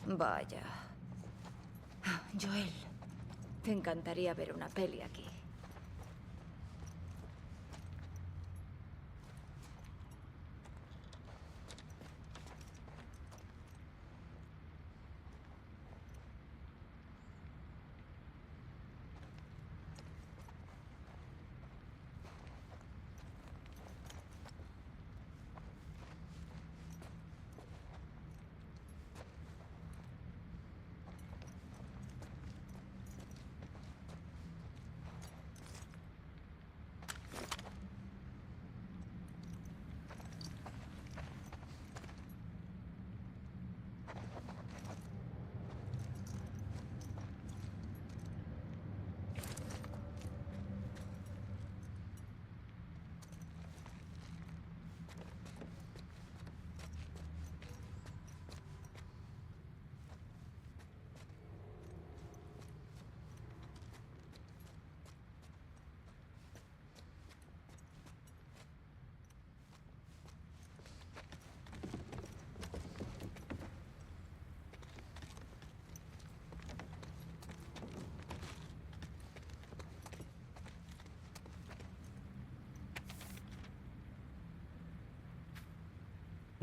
Vaya. Joel, te encantaría ver una peli aquí.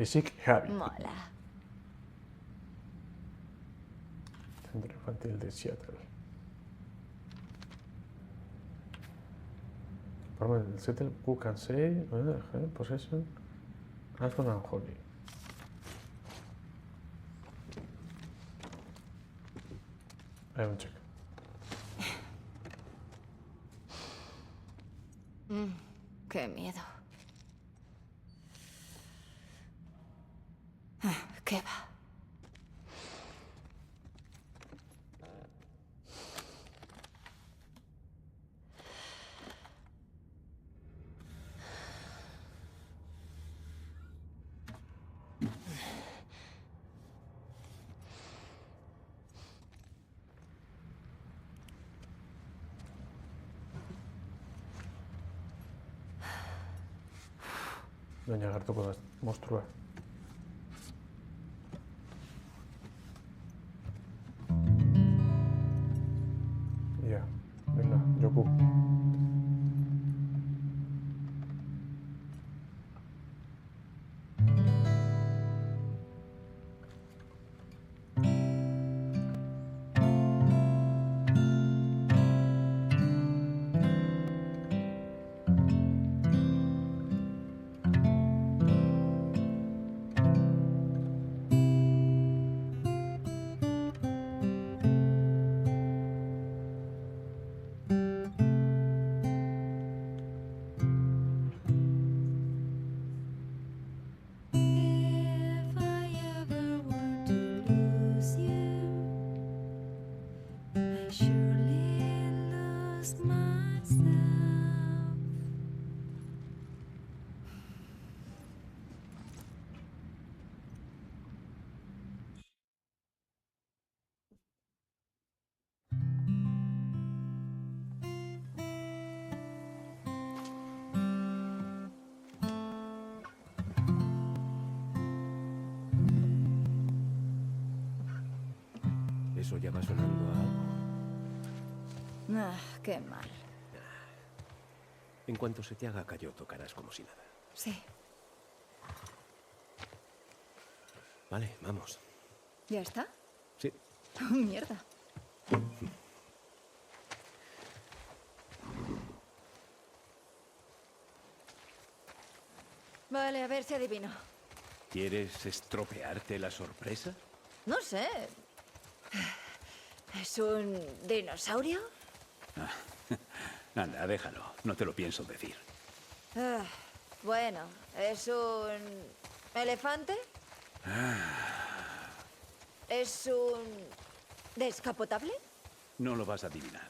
Basic Heavy. Mola. Centro infantil de Seattle. Programa del Seattle Cook and Say, Possession, Aston and Hockey. Hay un check. Qué miedo. ¿Qué va? Doña Garto con las monstruas. Ya, venga, Yoku. ¿Eso ya va sonando a algo? Qué mal. En cuanto se te haga callo, tocarás como si nada. Sí. Vale, vamos. ¿Ya está? Sí. Oh, mierda. Vale, a ver si adivino. ¿Quieres estropearte la sorpresa? No sé. ¿Es un dinosaurio? Anda, déjalo. No te lo pienso decir. Bueno, ¿es un elefante? ¿Es un descapotable? No lo vas a adivinar.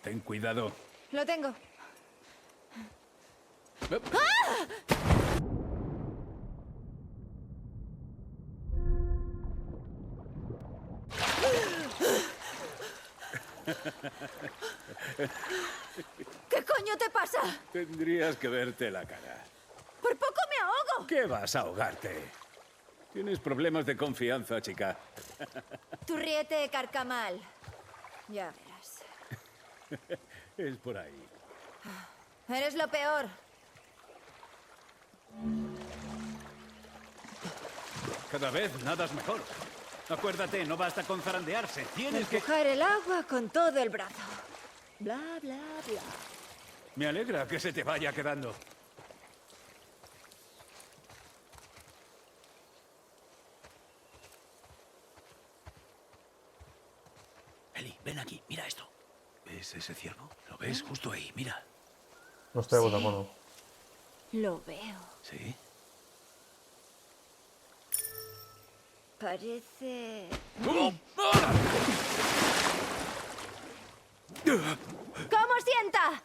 Ten cuidado. Lo tengo. ¿Qué coño te pasa? Tendrías que verte la cara. ¡Por poco me ahogo! ¿Qué vas a ahogarte? Tienes problemas de confianza, chica. Tu riete carcamal. Ya verás. Es por ahí. Eres lo peor. Cada vez nadas mejor. Acuérdate, no basta con zarandearse. Tienes que... Empujar el agua con todo el brazo. Bla, bla, bla. Me alegra que se te vaya quedando. Eli, ven aquí, mira esto. ¿Ves ese ciervo? ¿Lo ves? Justo ahí, mira. No estoy de acuerdo. Lo veo. ¿Sí? Parece... ¡Oh! ¿Cómo sienta?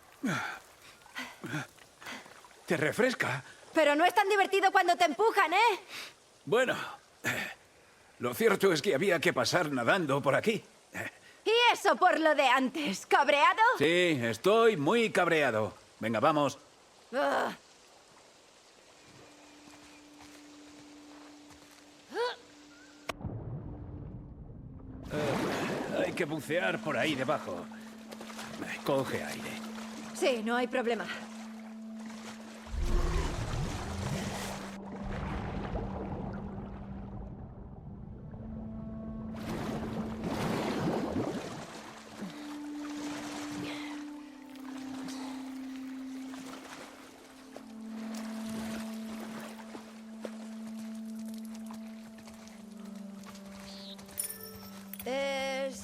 ¿Te refresca? Pero no es tan divertido cuando te empujan, ¿eh? Bueno, lo cierto es que había que pasar nadando por aquí. ¿Y eso por lo de antes? ¿Cabreado? Sí, estoy muy cabreado. Venga, vamos. Hay que bucear por ahí debajo. Coge aire. Sí, no hay problema. Es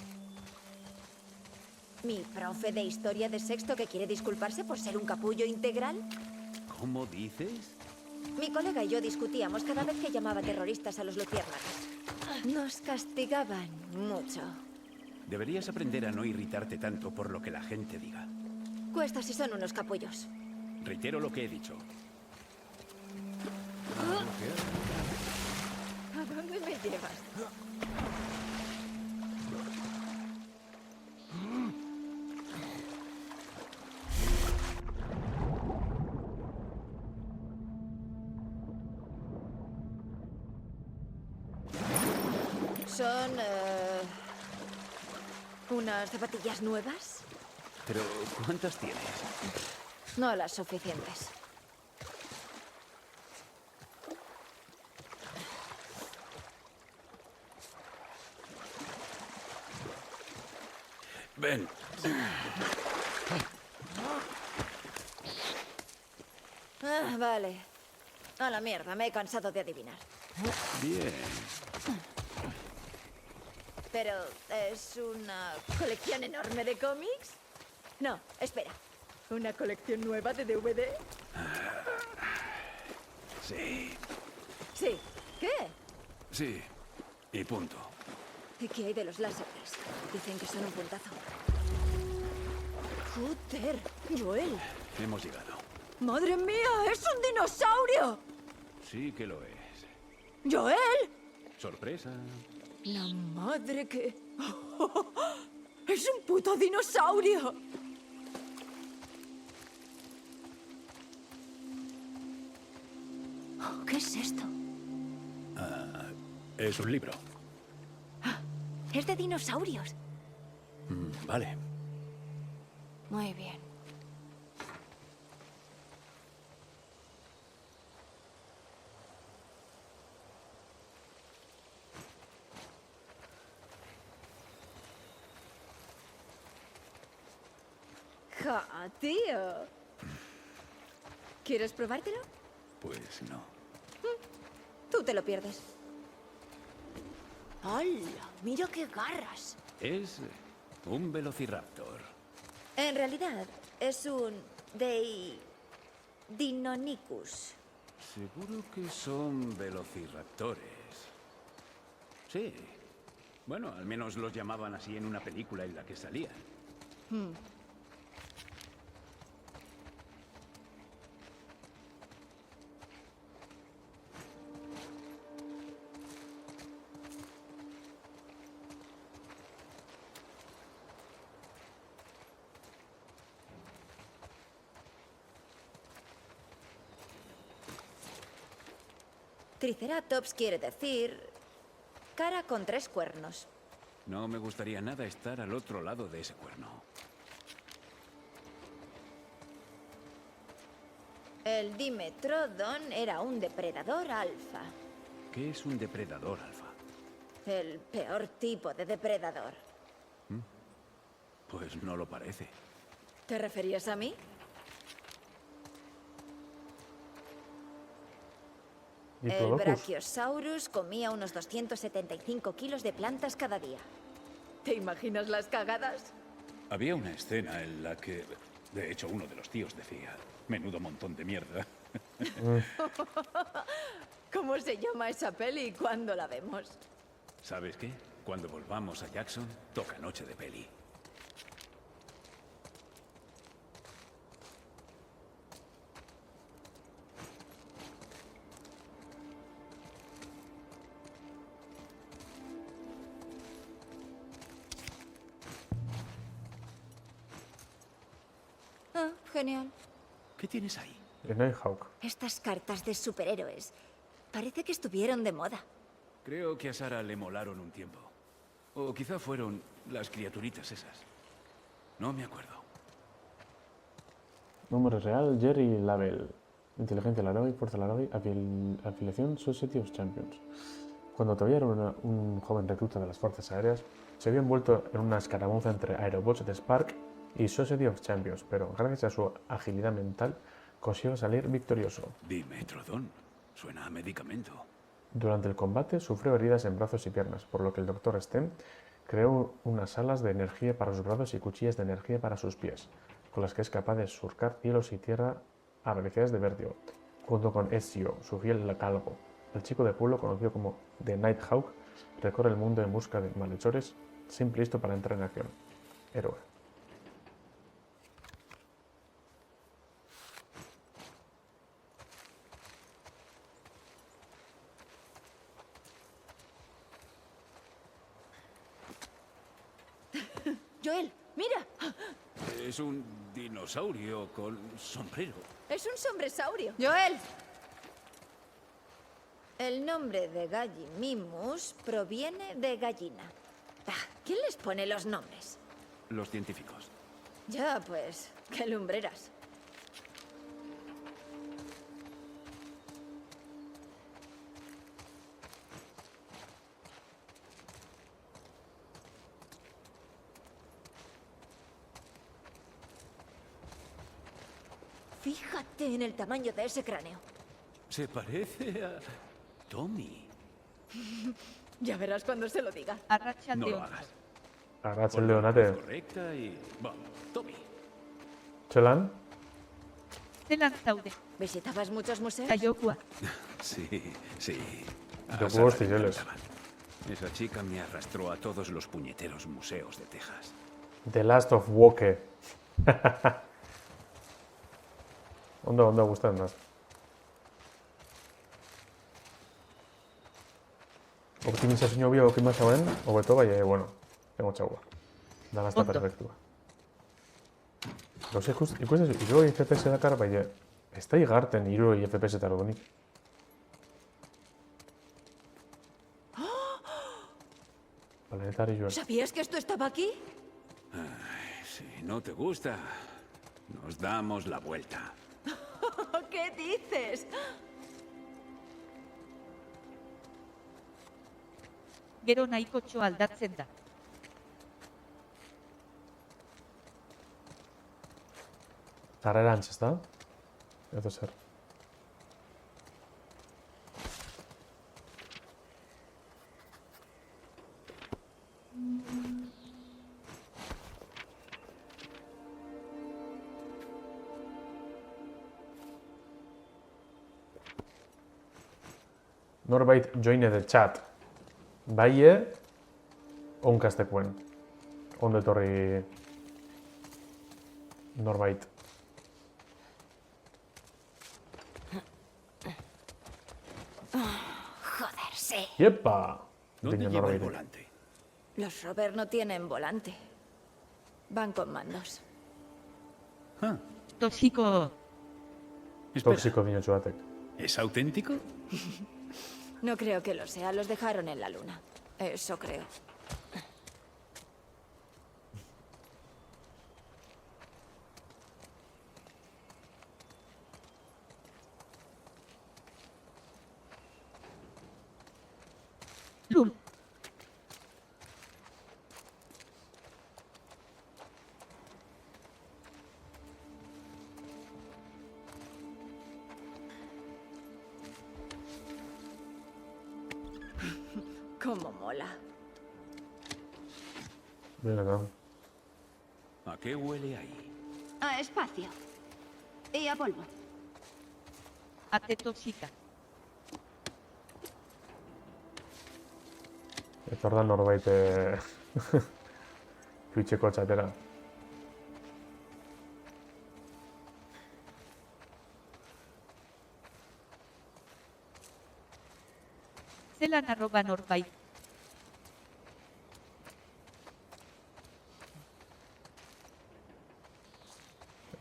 mi profe de historia de sexto que quiere disculparse por ser un capullo integral. ¿Cómo dices? Mi colega y yo discutíamos cada vez que llamaba terroristas a los luciérnagas. Nos castigaban mucho. Deberías aprender a no irritarte tanto por lo que la gente diga. Cuesta si son unos capullos. Reitero lo que he dicho. ¿A dónde me llevas? Son unas zapatillas nuevas. Pero, ¿cuántas tienes? No las suficientes. Ven. Ah, vale. A la mierda, me he cansado de adivinar. Bien. Pero, ¿es una colección enorme de cómics? No, espera. ¿Una colección nueva de DVD? Sí. Sí. ¿Qué? Sí. Y punto. ¿Y qué hay de los láseres? Dicen que son un puntazo. ¡Joder! ¡Joel! Hemos llegado. ¡Madre mía! ¡Es un dinosaurio! Sí que lo es. ¡Joel! Sorpresa. La madre que... ¡Es un puto dinosaurio! ¿Qué es esto? Es un libro. Es de dinosaurios. Vale. Muy bien. ¡Ja, tío! ¿Quieres probártelo? Pues no. Tú te lo pierdes. ¡Hala! ¡Mira qué garras! Es un velociraptor. En realidad, es un... Deinonychus. Seguro que son velociraptores. Sí. Bueno, al menos los llamaban así en una película en la que salían. Triceratops quiere decir... cara con 3 cuernos. No me gustaría nada estar al otro lado de ese cuerno. El Dimetrodon era un depredador alfa. ¿Qué es un depredador alfa? El peor tipo de depredador. Pues no lo parece. ¿Te referías a mí? El Diplodocus. Brachiosaurus comía unos 275 kilos de plantas cada día. ¿Te imaginas las cagadas? Había una escena en la que, de hecho, uno de los tíos decía, menudo montón de mierda. ¿Cómo se llama esa peli y cuándo la vemos? ¿Sabes qué? Cuando volvamos a Jackson, toca noche de peli. Ah, genial. ¿Qué tienes ahí? El Nighthawk. Estas cartas de superhéroes parece que estuvieron de moda. Creo que a Sara le molaron un tiempo. O quizá fueron las criaturitas esas. No me acuerdo. Nombre real, Jerry Lavelle. Inteligencia Larogi, Fuerza Larogi, afiliación Society of Champions. Cuando todavía era un joven recluta de las Fuerzas Aéreas, se había envuelto en una escaramuza entre aerobots de Spark y Society of Champions, pero gracias a su agilidad mental consiguió salir victorioso. Dime, Trodón, suena a medicamento. Durante el combate sufrió heridas en brazos y piernas, por lo que el Dr. Stem creó unas alas de energía para sus brazos y cuchillas de energía para sus pies, con las que es capaz de surcar cielos y tierra a velocidades de vértigo, junto con Ezio, su fiel calvo. El chico de pueblo, conocido como The Nighthawk, recorre el mundo en busca de malhechores, siempre listo para entrar en acción. Héroe. Joel, mira. Es un dinosaurio con sombrero. Es un sombresaurio. Joel. El nombre de Gallimimus proviene de gallina. ¿Quién les pone los nombres? Los científicos. Ya, pues, qué lumbreras. Fíjate en el tamaño de ese cráneo. Se parece a Tommy. Ya verás cuando se lo diga. Arracha No el lo león. hagas. Agacha el Pon la leonate. cruz correcta y... Vamos, Tommy. Chelan. Zelan zaude. ¿Visitabas muchos museos? Kaiokua. Sí, sí. Yo A puedo Sara le tireles. encantaban. Esa chica me arrastró a todos los puñeteros museos de Texas. The Last of Woke. Onda gustan más. Optimizazio bio optimizazioen, hobeto bai, bueno, emotxagoa. Dana ez da Ondo. perfektua. Gauza ikusten hirurogei FPS dakar, bai, ez da igarten hirurogei FPS eta ordunik. Planetario. ¿Sabías que esto estaba aquí? Si no te gusta, nos damos la vuelta. ¿Qué dices? Gero nahikotxo aldatzen da. Sarrerantz, ez da? Edo zer. Norbait joine the chat. Baie, onkastekuen. Ondo etorri norbait. Joder, sí. ¡Yepa! ¿Dónde Diño lleva el norbait. volante? Los Rover no tienen volante. Van con mandos. Ah, Toxiko. espera, Tóxico diño txuatek. ¿es auténtico? No creo que lo sea. Los dejaron en la luna. Eso creo. Lul. Cómo mola. Venga, ¿A qué huele ahí? A espacio. Y a polvo. Ate toxika. etor da norbait Twitcheko txatera. Zelan arroba norbait.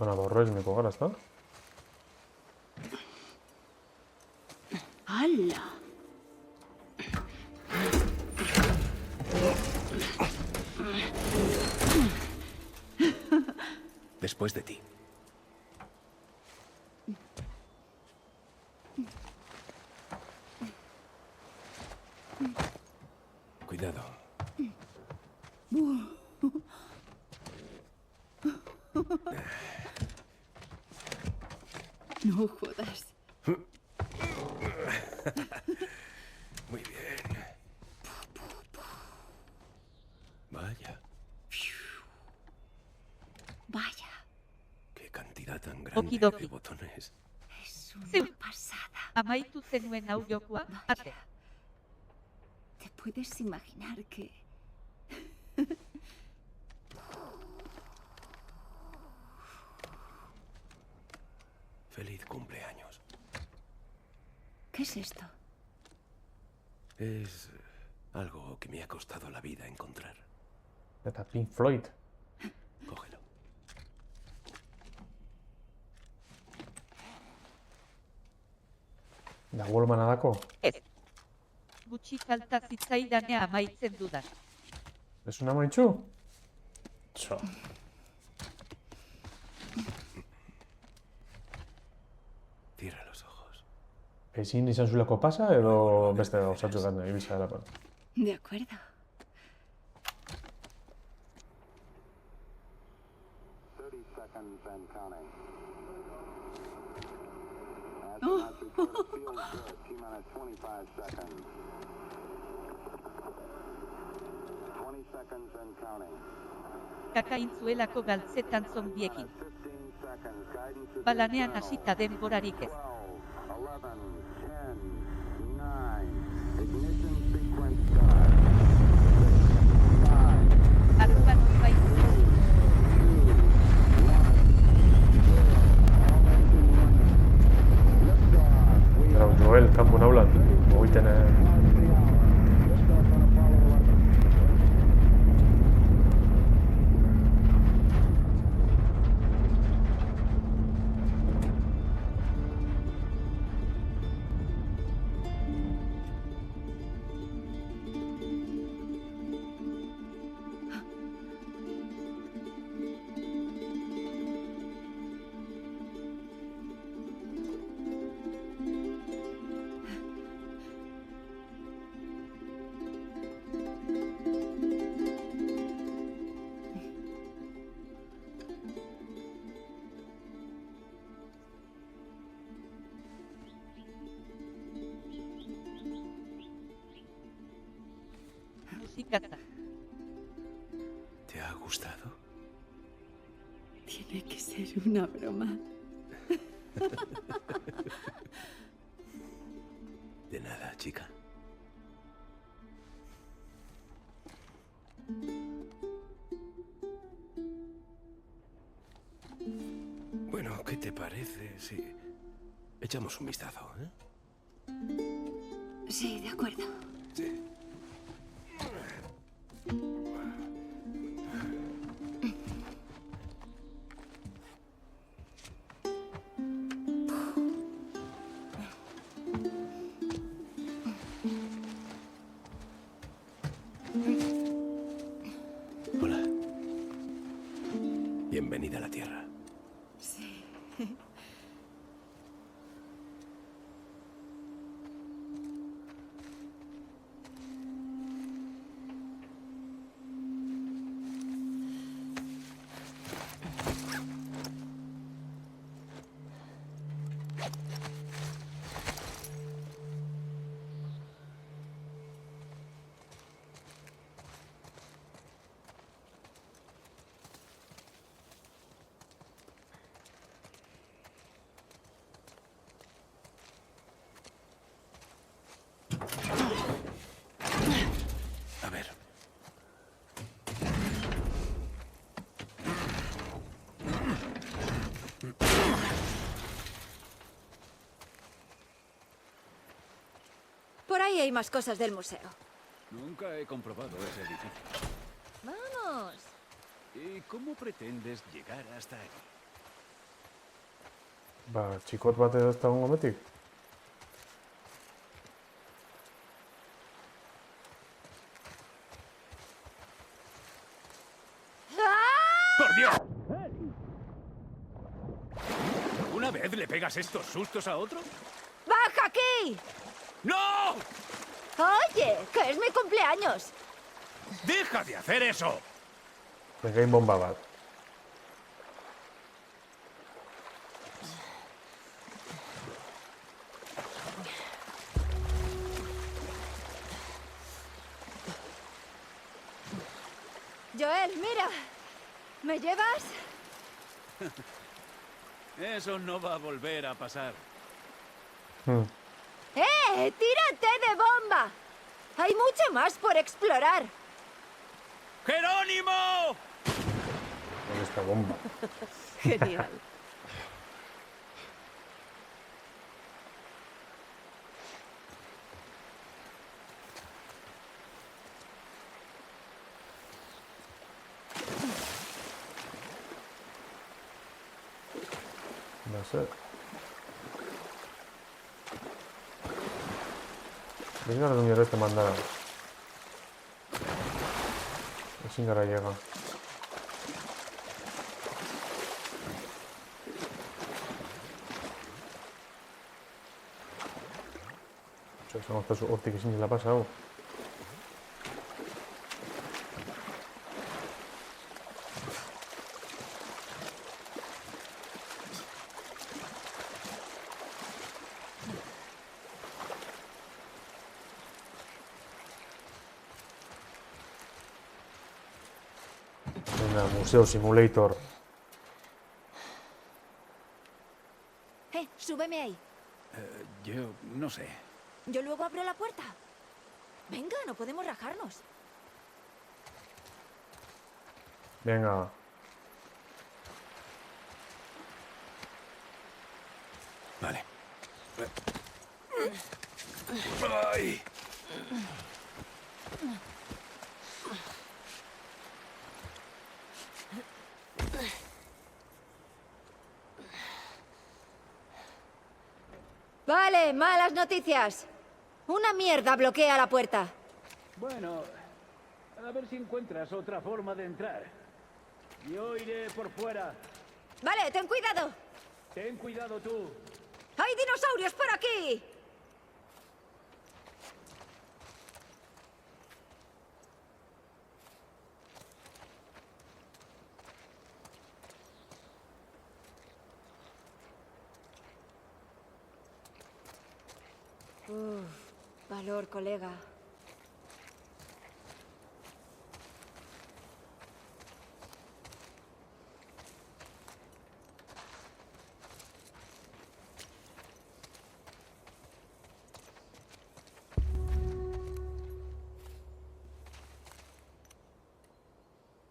Ona, borroesmeko gara, ezta? ¡Hala! Después de ti. No jodas. Muy bien. Vaya. Vaya. Qué cantidad tan grande Okidoki. de botones. Es una Zeu. pasada. Amaitu zenuen hau jokoa, ate. ¿Te puedes imaginar que... Feliz cumpleaños. ¿Qué es esto? Es algo que me ha costado la vida encontrar. Eta Pink Floyd. Cógelo. Da Wallmana dako. Ez. Gutxi falta zitzaidanea amaitzen dudan. ¿Es una Maichu? Txo. Cierra los ojos. Ezin izan zuleko pasa edo beste gauzatxo gana ibisa dela. De acuerdo. Kakaintzuelako galtzetan zombiekin. Balanean hasita denborarik ez. Arruban bai. Pero Joel, kanpo naulan. Mogiten... Musikata. ¿Te ha gustado? Tiene que ser una broma. De nada, chica. Bueno, ¿qué te parece si echamos un vistazo, Sí, de acuerdo. Sí. Hola. Bienvenida a la Tierra. Sí. A ver. Por ahí hay más cosas del museo. Nunca he comprobado ese edificio. ¡Vamos! ¿Y cómo pretendes llegar hasta ahí? Ba, txikot bat edo ez da gongo betik. ¡Por Dios! ¿Una vez le pegas estos sustos a otro? ¡Baja aquí! ¡No! Oye, que es mi cumpleaños. ¡Deja de hacer eso! Begain bomba bat. Joel, mira. ¿Me llevas? Eso no va a volver a pasar. ¡Tírate de bomba! Hay mucho más por explorar. ¡Jerónimo! Con esta bomba. Genial. No sé. Venga, no me te mandara. Así que ahora llega. Se nota su hostia que sí le ha pasado. Venga, Museo Simulator. Súbeme ahí. Yo no sé. Yo luego abro la puerta. Venga, no podemos rajarnos. Venga. Vale. Ay. Vale, malas noticias. Una mierda bloquea la puerta. Bueno, a ver si encuentras otra forma de entrar. Yo iré por fuera. Vale, ten cuidado. Ten cuidado tú. ¡Hay dinosaurios por aquí! Valor, colega.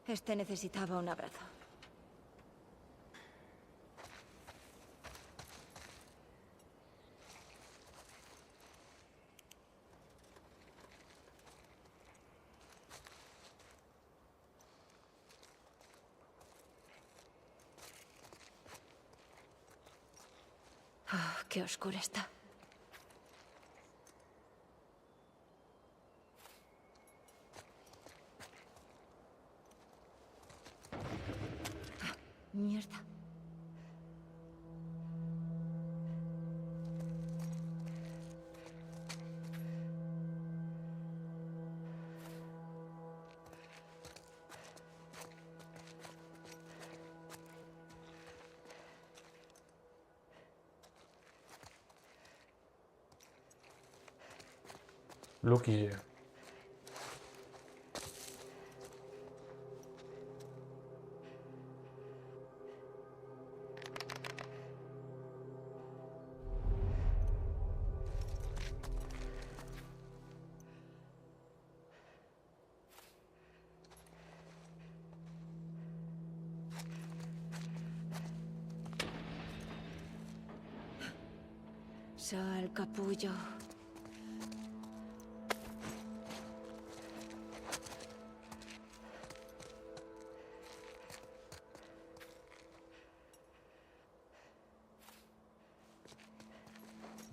Este necesitaba un abrazo. Qué oscuro está. Mierda. Lucky. Sal, capullo.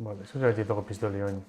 Vale, eso es el con pistolión.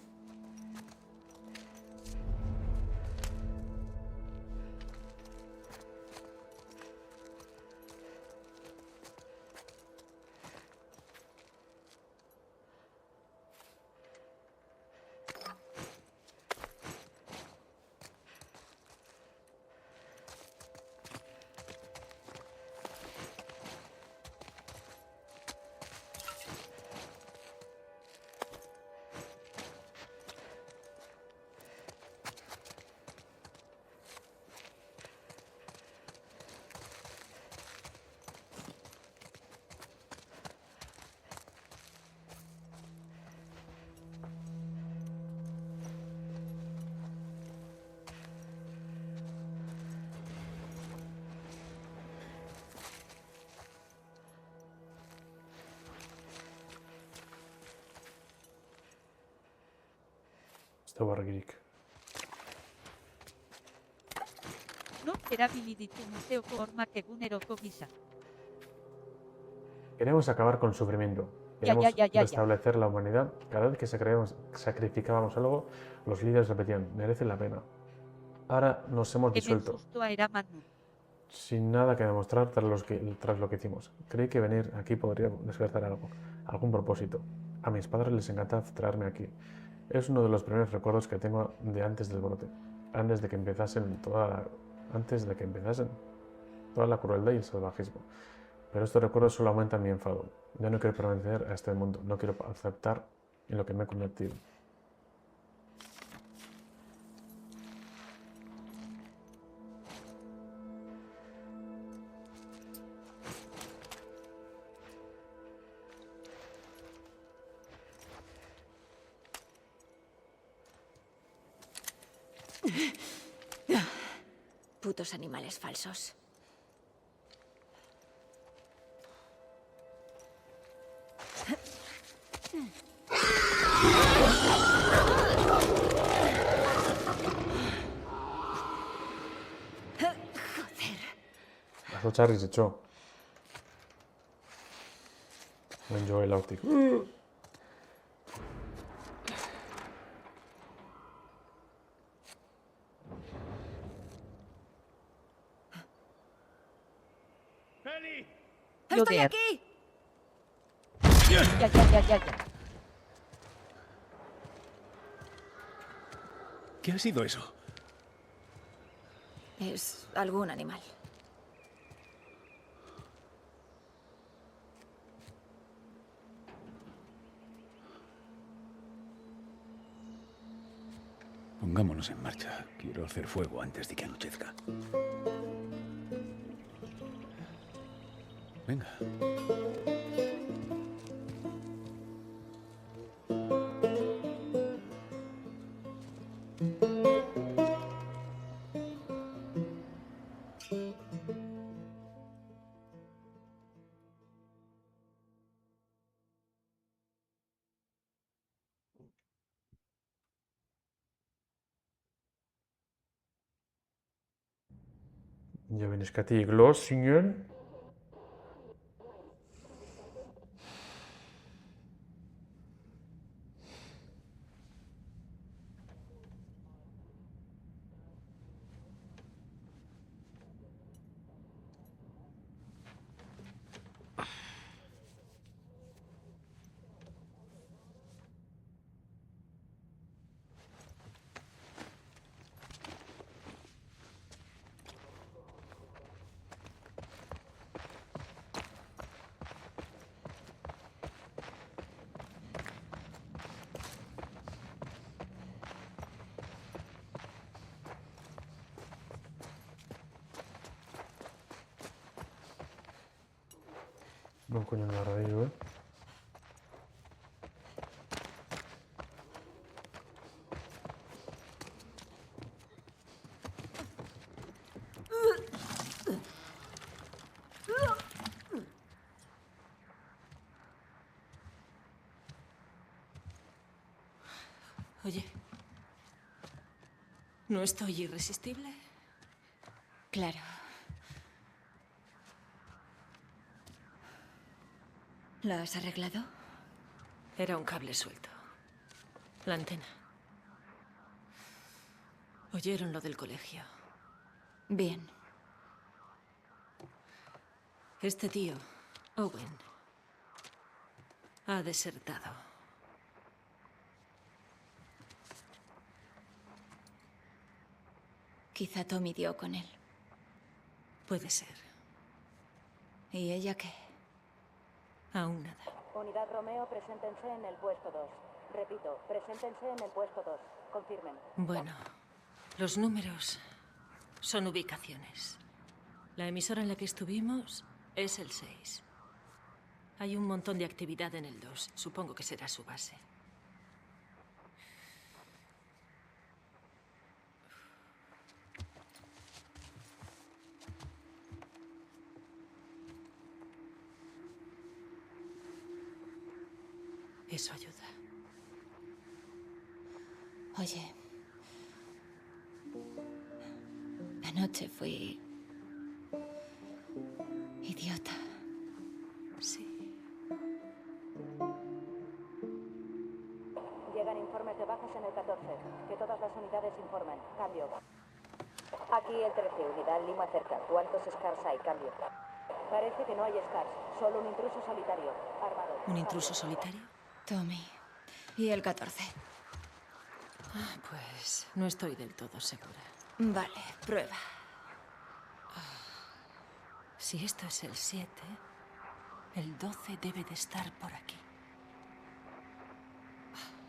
Zobargirik. No erabiliditu museoko hormak eguneroko gisa. Queremos acabar con el sufrimiento. Ya, Queremos ya. restablecer la humanidad. Cada vez que sacrificábamos algo, los líderes repetían, merece la pena. Ahora nos hemos Hemen disuelto, sustoa eraman. sin nada que demostrar tras lo que hicimos. Creí que venir aquí podría despertar algún propósito. A mis padres les encanta traerme aquí. Es uno de los primeros recuerdos que tengo de antes del brote, antes de que empezasen toda la crueldad y el salvajismo. Pero estos recuerdos solo aumentan mi enfado. Ya no quiero pertenecer a este mundo, no quiero aceptar en lo que me he convertido. Putos animales falsos. Eso Charlie se echó. Enjoy el Arctic. ¡Estoy Joder. aquí! Ya. ¿Qué ha sido eso? Es algún animal. Pongámonos en marcha. Quiero hacer fuego antes de que anochezca. Venga. Ja bin ich gerade los singen. No coño en la radio, ¿eh? Oye, ¿no estoy irresistible? Claro. ¿Lo has arreglado? Era un cable suelto. La antena. Oyeron lo del colegio. Bien. Este tío, Owen, ha desertado. Quizá Tommy dio con él. Puede ser. ¿Y ella qué? Aún nada. Unidad Romeo, preséntense en el puesto 2. Repito, preséntense en el puesto 2. Confirmen. Bueno, los números son ubicaciones. La emisora en la que estuvimos es el 6. Hay un montón de actividad en el 2. Supongo que será su base. Eso ayuda. Oye, anoche fui idiota. Sí. Llegan informes de bajas en el 14. Que todas las unidades informen. Cambio. Aquí el 13, unidad Lima cerca. ¿Cuántos Scars hay? Cambio. Parece que no hay Scars. Solo un intruso solitario. Armado. ¿Un intruso solitario? Tommy. Y el 14. Pues no estoy del todo segura. Vale, prueba. Si esto es el 7, el 12 debe de estar por aquí.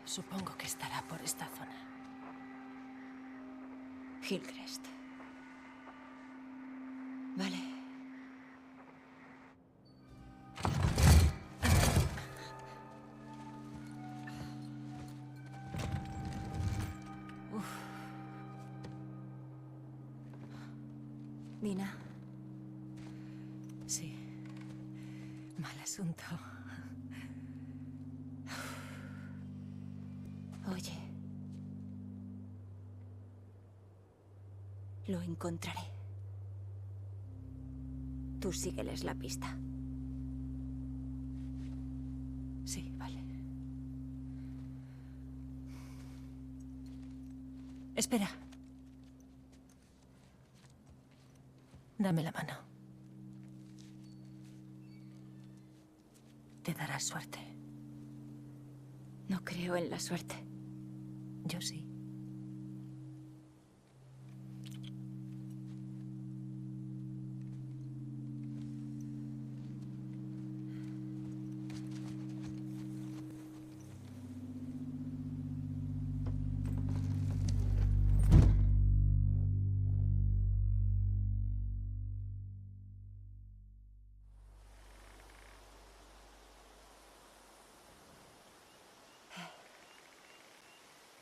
Supongo que estará por esta zona. Hillcrest. Vale. Dina. Sí. Mal asunto. Oye. Lo encontraré. Tú sígueles la pista. Sí, vale. Espera. Dame la mano. Te darás suerte. No creo en la suerte. Yo sí.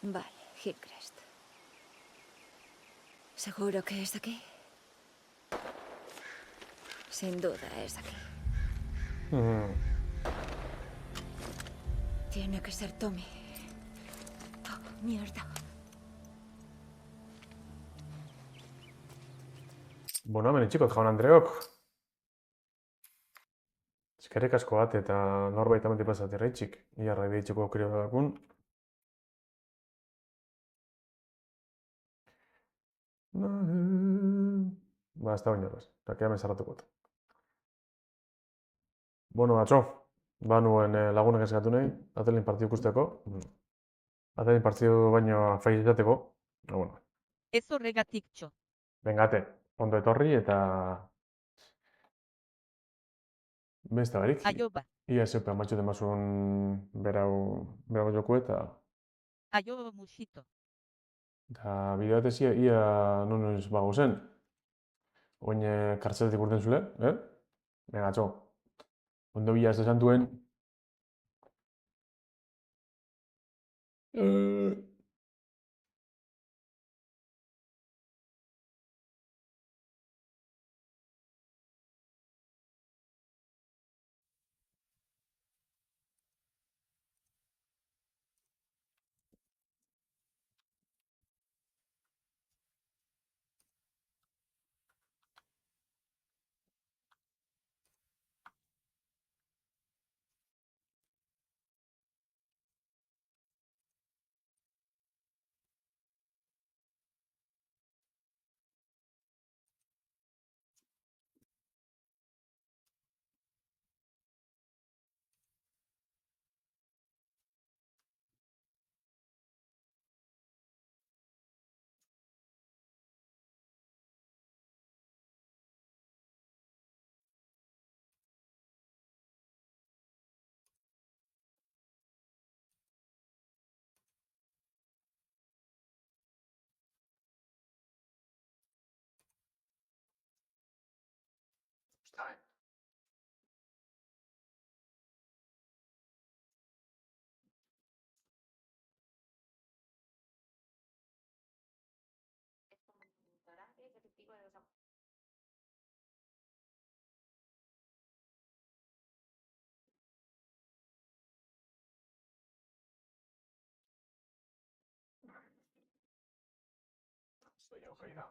Vale, Hillcrest. ¿Seguro que es aquí? Sin duda es aquí. Tiene que ser Tommy. Oh, mierda. Bueno, hemen itxiko, jaun Andreok. Eskerrik asko bat eta norbait amentik pasat erraitxik. Ia raide itxiko aukera dakun. Ba, ez da baino erraz. Takia mezarratuko. Bueno, atxo. Ba nuen lagunak eskatu nahi, atelin partidu ikusteko. Atelin partidu baino faiz izateko. Bueno, Ez horregatik txo. bengate, ondo etorri eta... Beste barik. Aio ba. Ia zepe amatxo demazun berau joku eta... Aio musito. Eta bideatezia ia non noiz bago zen. Oin kartzeletik urten zule, eh? Venga, atxo. Ondo bila ez desan duen. Está bien. Tío, caída.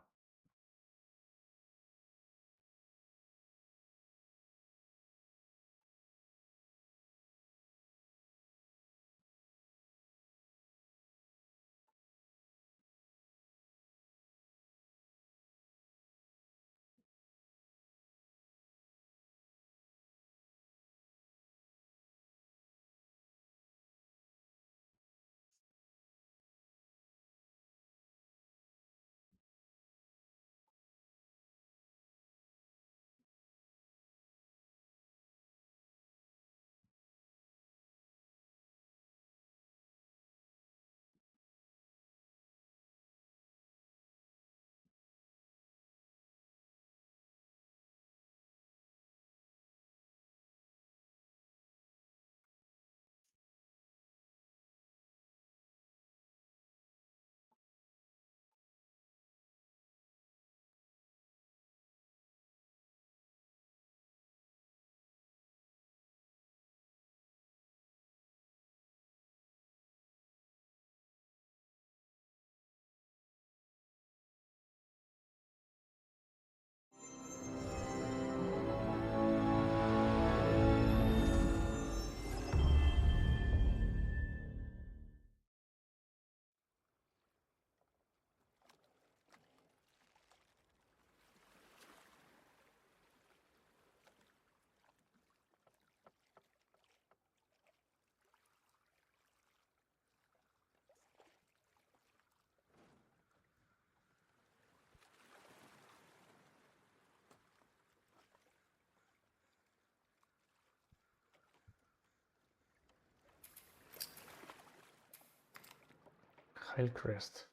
Hillcrest.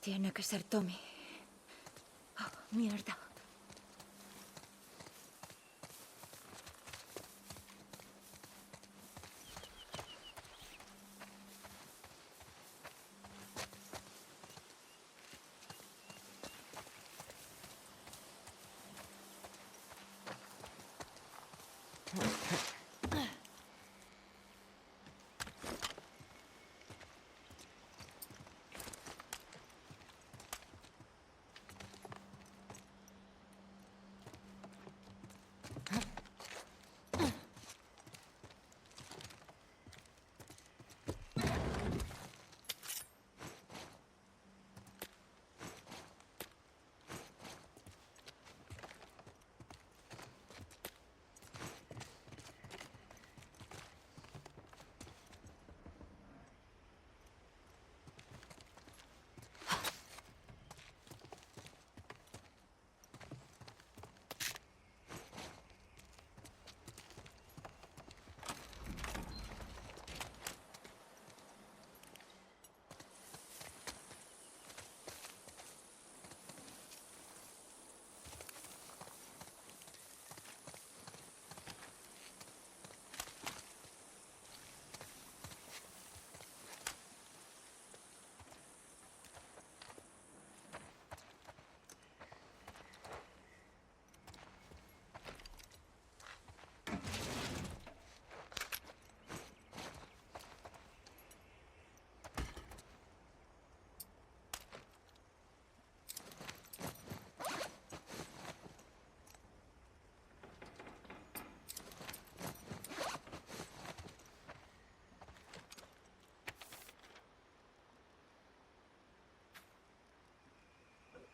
Tiene que ser Tommy. Oh, mierda.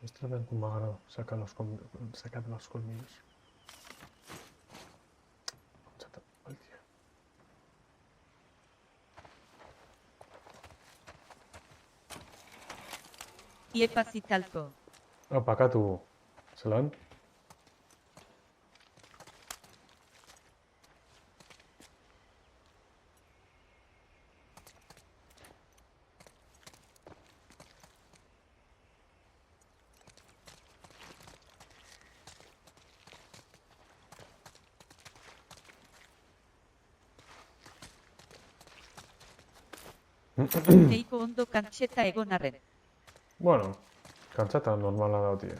Esto es un magro. Saca los colmillos. Chata, mal, tío. Iepas y talco. Opa, acá tú. Salón. Eiko ondo kantxeta egon arren. Bueno, Kantzata normala dautie.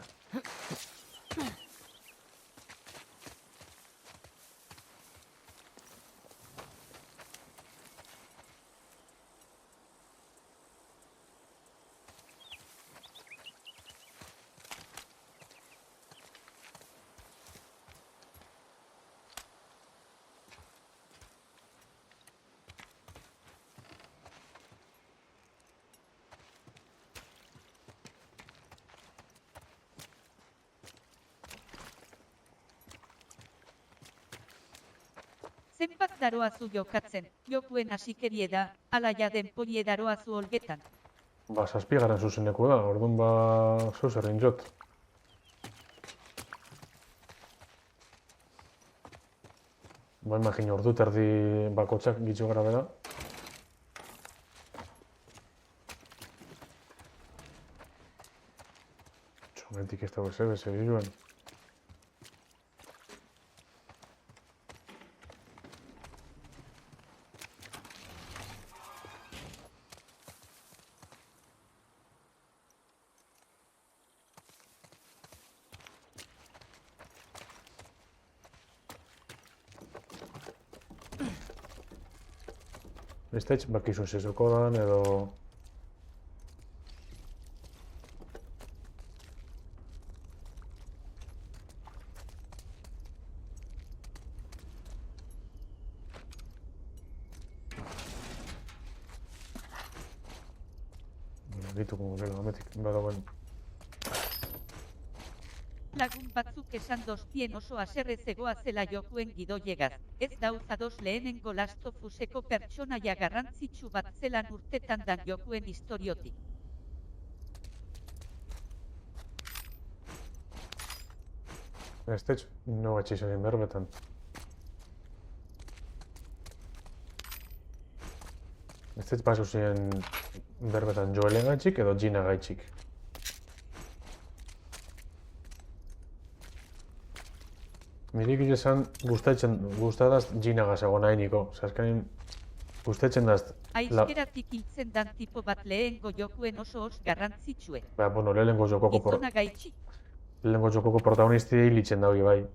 Zenbat daroazu jokatzen, jokuen hasikerie da, ala ja denporie daroazu olgetan. Ba, 7. zuzeneko da, orduan ba, zozer jot. Ba, imagino, ordu terdi bakotxak gitxo gara bera. Txometik ez dago zebe, joan. Estaitz bakizu zezoko dan edo... Dituko gero, ametik badagoen. Lagun batzuk esan doztien oso haserre zegoazela jokuen gidoiegaz. Ez dauzadoz lehenengo Last of Useko pertsonaia garrantzitsu bat zelan urtetan dan jokuen historiotik. Estaitz no batxizen berbetan. Estaitz basu ziren berbetan Joelen gaitxik edo Gina gaitxik. Mirik izan gustadaz Ginagaz egon nahi niko. Azkenin gustatzen daz... Aizkeratik hiltzen dan tipo bat lehengo jokuen oso garrantzitsue. Ba, bueno, lehengo Gizona gaitxik. Lehengo jokoko protagonisti hilitzen dago bai.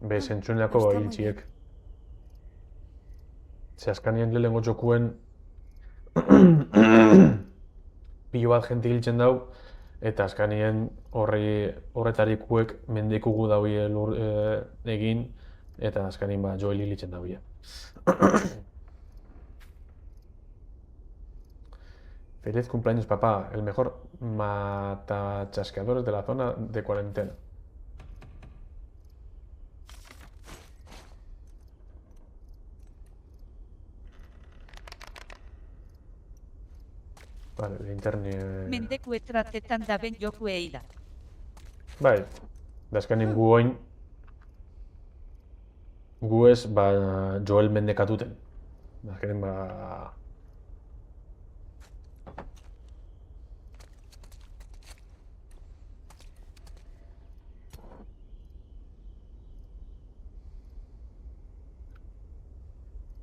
Be, zentzuneako bai hiltziek. Ze azkanien lehengo jokuen... Pilo bat jenti hiltzen dago. Eta azkanien horretarikuek mendekugu dauie egin, eta azkanien ba Joel hilitzen dauie. Feliz cumpleaños, papá. El mejor matachasqueadores de la zona de cuarentena. Vale, linterni... Mendeku etratetan da ben jokuei da. Bai, da azkenin gu oin... Gu ez, ba, Joel mendekatuten. Da azkenin, ba...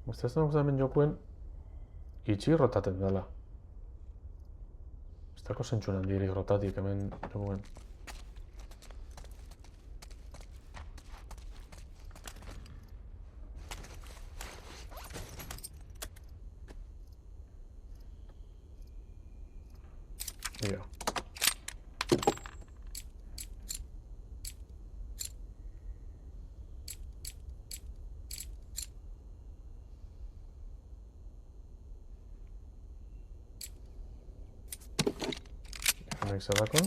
Gustatzen hemen jokuen... Itxi rotaten dela. Ez dako zentxun handiri rotatik hemen jokuen. Ja. Honek zelako.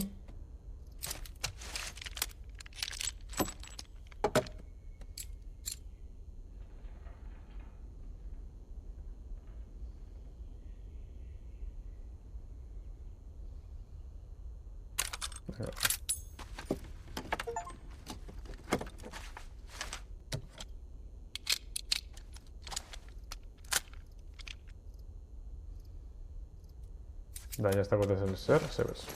Da, ya está cortes el ser, se ves.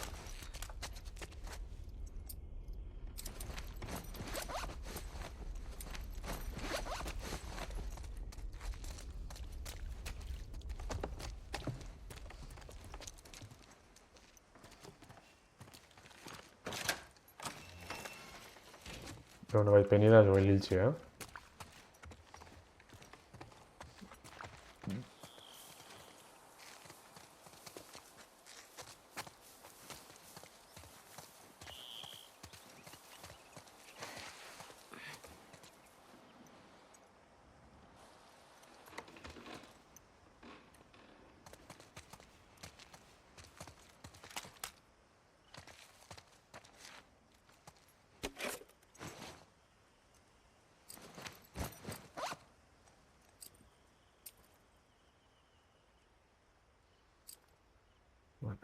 nobait penida ez goi liltxea.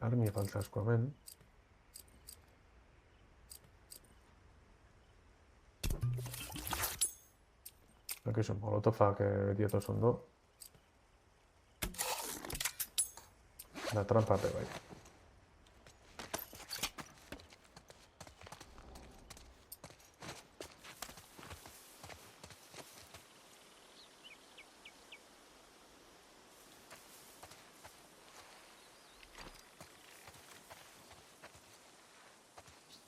Armi falta asko hemen. Akizu, molotofak beti etoz ondo. Da trampa be bai.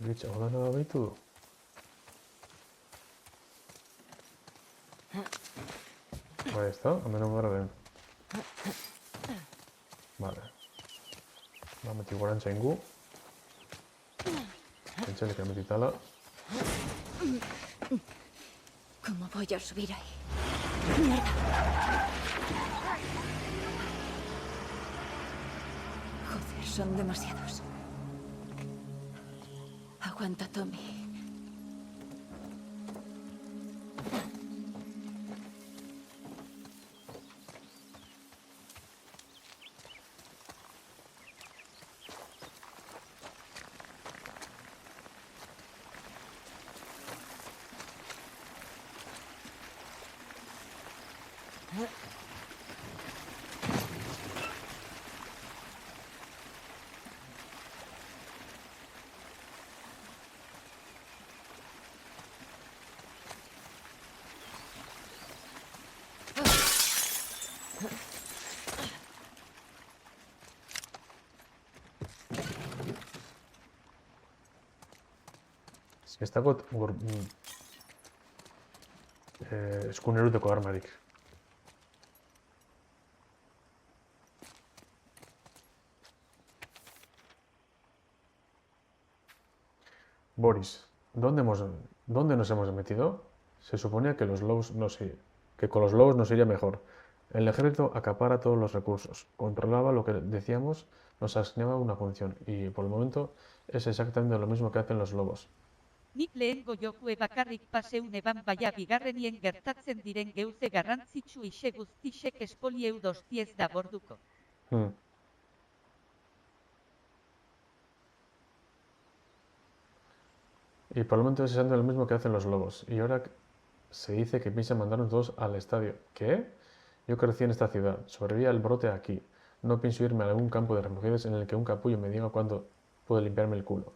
Bitxa, hola nada baitu du. Ahí está, hemen egon den. Vale. Metik gorantza ingu. Pentsarik emetitala. ¿Cómo voy a subir ahí? ¡Mierda! Joder, son demasiados. Aguanta, Tommy. Ez dago eskuneruteko armarik. Boris, ¿dónde nos hemos metido? Se suponía que con los lobos nos iría mejor. El ejército acapara todos los recursos, controlaba lo que decíamos, nos asignaba una función, y por el momento es exactamente lo mismo que hacen los lobos. Nik lehengo jokue bakarrik paseuneban baina bigarrenien gertatzen diren geuze garrantzitsu ise guztisek espolieu dostiez da borduko. Y por el momento es exactamente lo mismo que hacen los lobos. Y ahora se dice que piensan mandarnos todos al estadio. ¿Qué? Yo crecí en esta ciudad. Sobrevivía el brote aquí. No pienso irme a algún campo de refugiados en el que un capullo me diga cuándo puedo limpiarme el culo.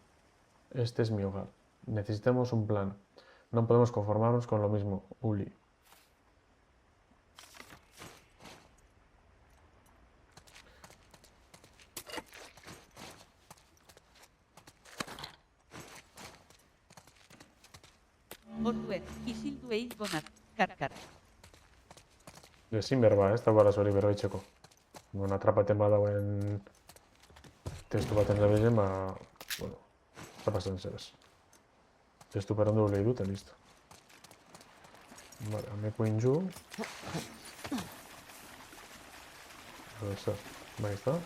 Este es mi hogar. Necesitamos un plan. No podemos conformarnos con lo mismo, Uli. Orduen, isildu egingo nat, karkar. Ezin berba, ez da bara zori berbaitzeko. Bueno, atrapaten badauen testu baten lebezen, bueno, atrapatzen zebez. Testu perandu lehi dute, listo. Vale, ameko inju. Zer, bai, ez da.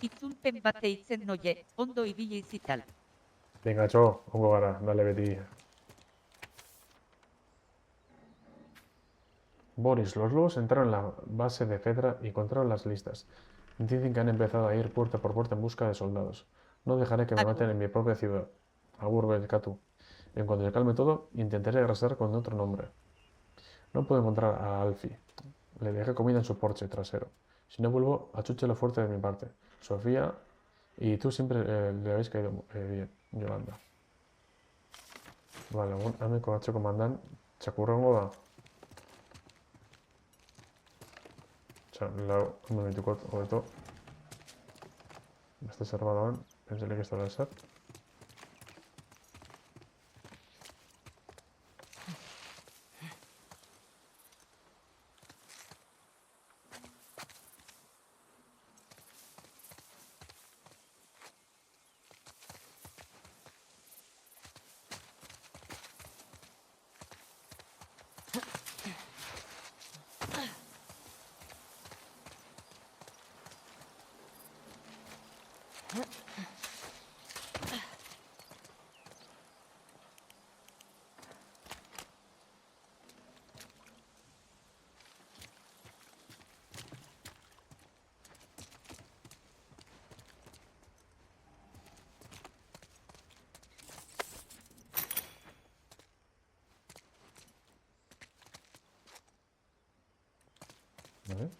Itzulpen bat eitzen noie, ondo ibili zital. Venga, txo, ongo gara, dale beti. Boris, los lobos entraron en la base de Fedra y encontraron las listas. Dicen que han empezado a ir puerta por puerta en busca de soldados. No dejaré que me maten en mi propia ciudad. Agur, Belkatu. En cuanto se calme todo, intentaré regresar con otro nombre. No puedo encontrar a Alfie. Le dejé comida en su porche trasero. Si no vuelvo, achúchelo fuerte de mi parte. Sofía y tú siempre le habéis caído bien, Yolanda. Vale, ame kogatxo komandan txakurrongo da. Lau, momentukot hobeto. Beste zerbait dagoen, pentselik ez dela ezer. Vale.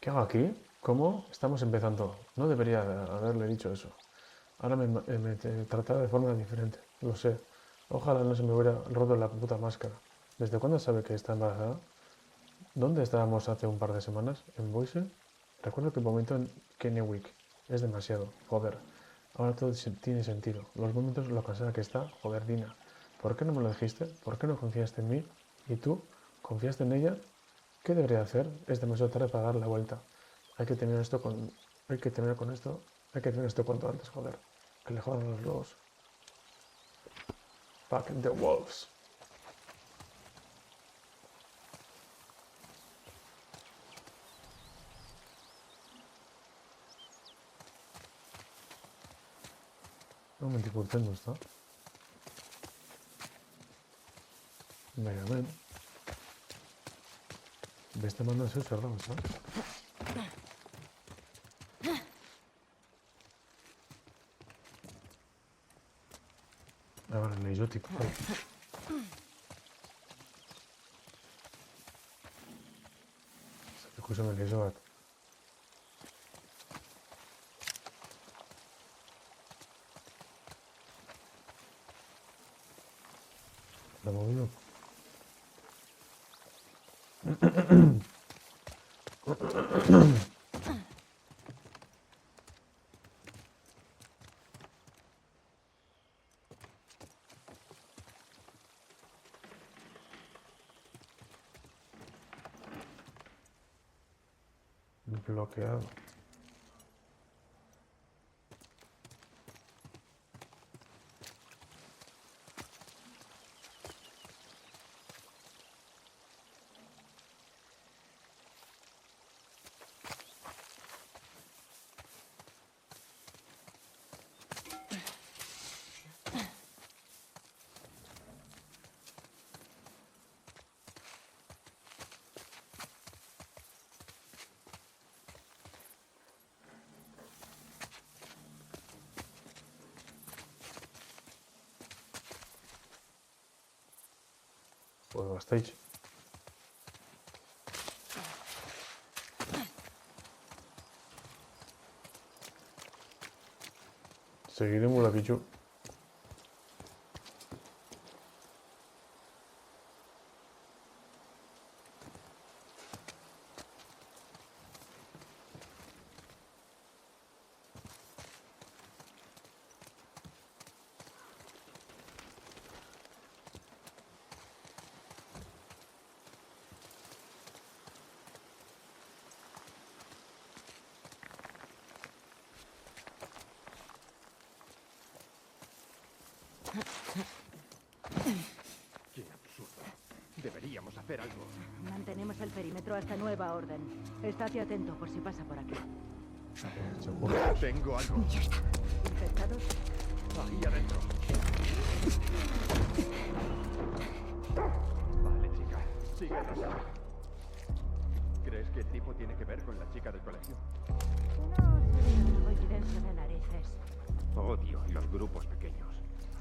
¿Qué hago aquí? ¿Cómo? Estamos empezando. No debería haberle dicho eso. Ahora me tratará de forma diferente. Lo sé. Ojalá no se me hubiera roto la puta máscara. ¿Desde cuándo sabe que está embarazada? ¿Dónde estábamos hace un par de semanas? ¿En Boise? Recuerdo que el momento en Kennewick. Es demasiado. Joder. Ahora todo tiene sentido. Los momentos, lo cansada que está. Joder, Dina. ¿Por qué no me lo dijiste? ¿Por qué no confiaste en mí? ¿Y tú? ¿Confiaste en ella? ¿Qué debería hacer? Es demasiado tarde para dar la vuelta. Hay que terminar esto con... Hay que terminar con esto. Hay que terminar esto cuanto antes, joder. Que le jodan los lobos. Fuck the wolves. Un momentico, ¿no está? Mega Man. Beste mandan zeu zer da, ez da? Vale, leizotik. Ikusten leizo bat. Da movido. Bloqueado. Pues bastáis. Seguiremos la pichu. hacer algo. Mantenemos el perímetro hasta nueva orden. Estate atento por si pasa por aquí. Tengo algo. ¿Infectados? Ahí adentro. Vale, chica. Sigue el rastro. ¿Crees que el tipo tiene que ver con la chica del colegio? No sería una coincidencia de narices. Odio los grupos pequeños.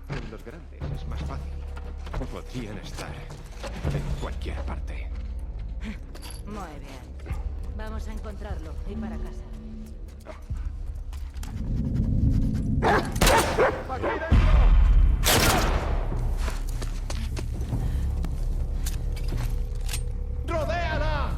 En los grandes es más fácil. Podrían estar en cualquier parte. Muy bien. Vamos a encontrarlo y para casa. ¡Aquí dentro! ¡Rodéala!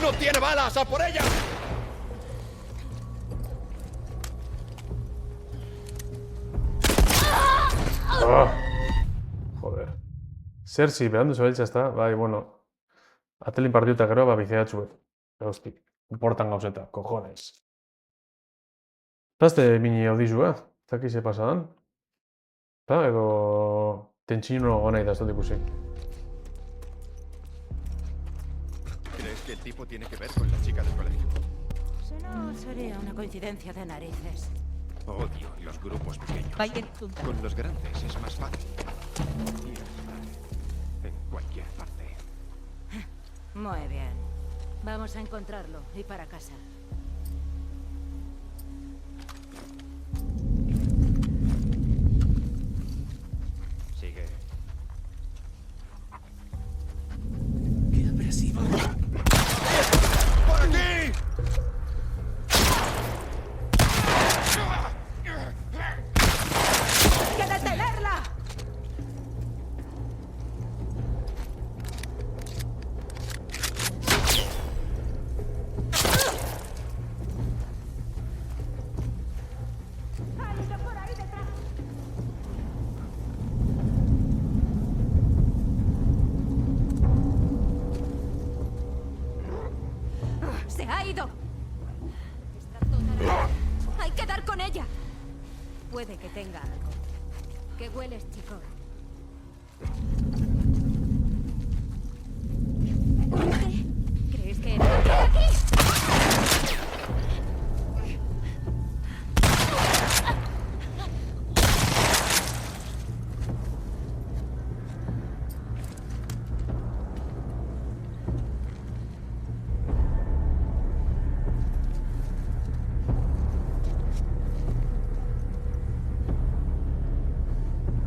¡No tiene balas! ¡A por ella! Joder. Cersei, berandu zabiltza ezta? Bai, bueno. Atelin partiduta gero, bizia atzuet. Hosti, importan gauzeta, cojones. Zazte mini audizu, Zaki ze pasadan. Ta, edo... Tentsino gona idaztot ikusi. ¿Crees que el tipo tiene que ver con la chica del colegio? Si no, sería una coincidencia de narices. Odio los grupos pequeños. Vayan juntas. Con los grandes es más fácil. Y estar en cualquier parte. Muy bien. Vamos a encontrarlo y para casa. Sigue. ¡Qué agresivo! ¡Por aquí! ¡Hay que detenerla! ¡Ha ido por ahí detrás! ¡Se ha ido! Está toda... ¡Hay que dar con ella! Puede que tenga algo. ¿Qué hueles, chico? ¿Qué? ¿Crees que era aquí?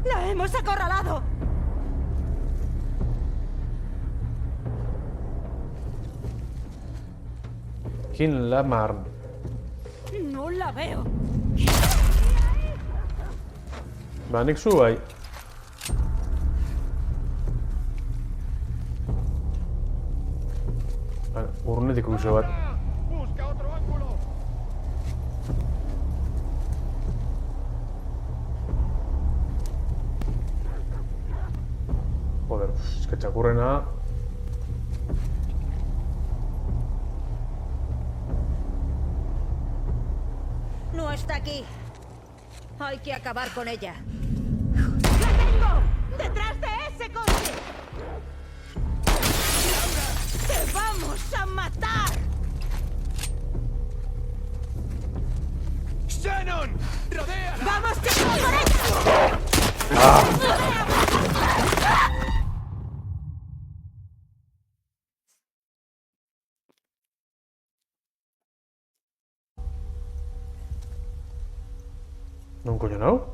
¡La hemos acorralado! Kin Lamar. No la veo. Ba, nik zu bai. Ba, urrunetik uso bat. ¡Busca otro ángulo! Joder, es que txakurrena... No está aquí. Hay que acabar con ella. ¡La tengo! ¡Detrás de ese coche! ¡Te vamos a matar! ¡Shannon! ¡Rodéala! ¡Vamos, que por ella! Non coño nau?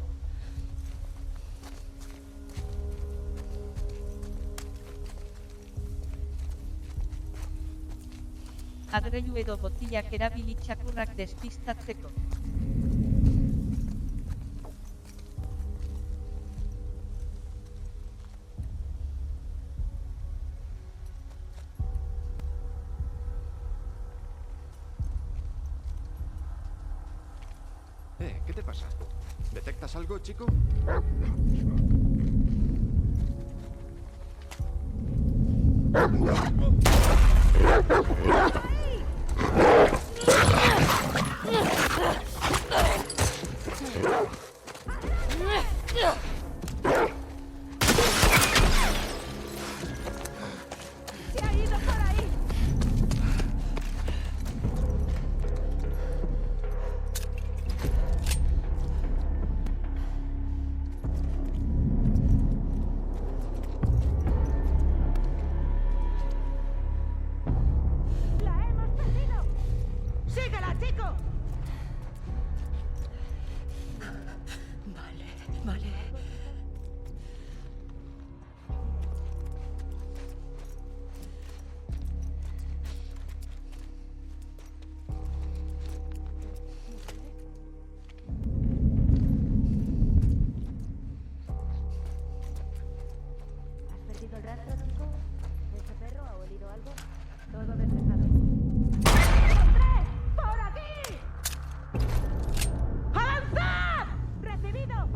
Agreilu edo botilak erabili txakurrak despistatzeko. pasa? ¿Detectas algo, chico? ¡Se ha ido por ahí! ¡La hemos perdido! ¡Síguela, chico! Vale. ¿Has perdido el rastro, chico? ¿Ese perro ha olido algo? Todo despejado. ¡Por aquí! ¡Avanzad! ¡Recibido!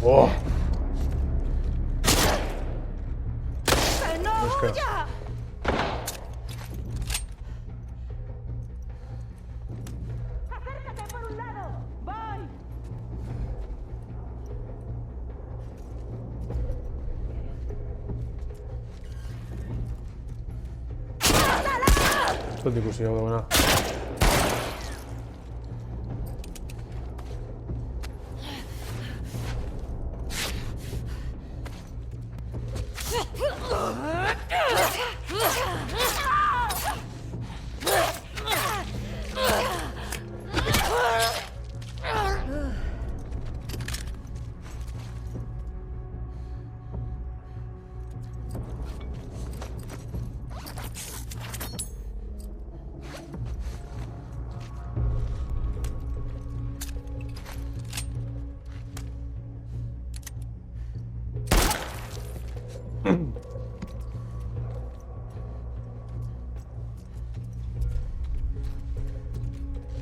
¡Oh! ¡Que no Es que- huya! ¡Acércate por un lado! ¡Voy! Esto es discusión de buena.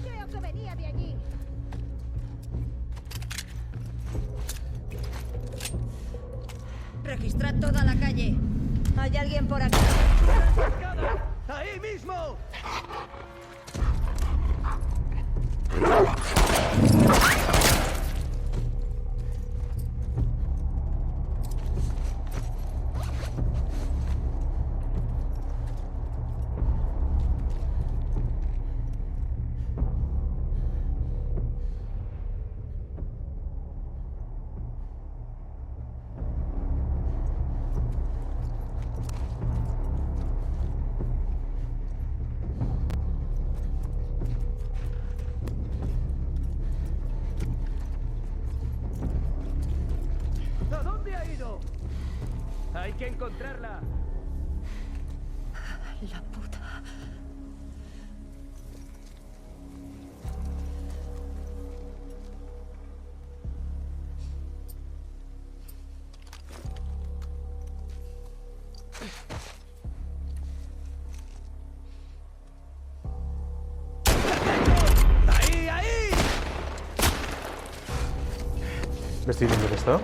Creo que venía de allí. Registrad toda la calle. ¿Hay alguien por aquí? ¡Ahí mismo! ¿A dónde ha ido? Hay que encontrarla. La puta. ¡Ahí, ahí! ¿Me estoy viendo que está?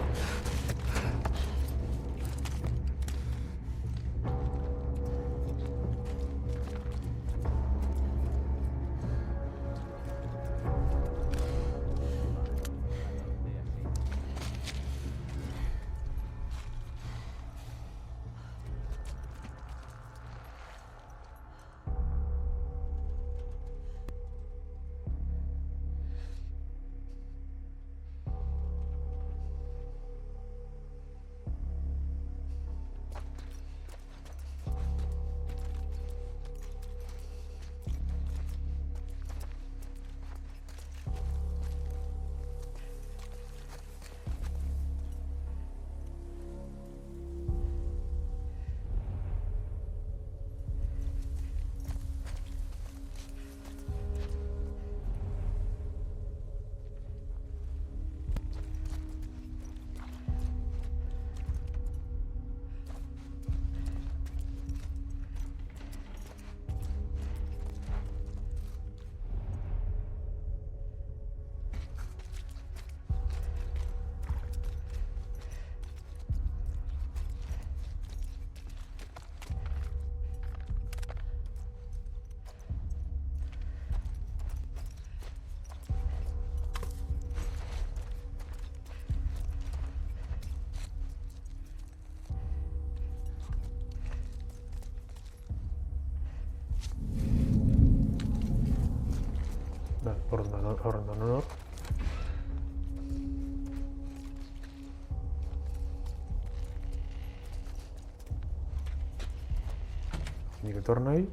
Thorn Honor. Ni que torna ahí.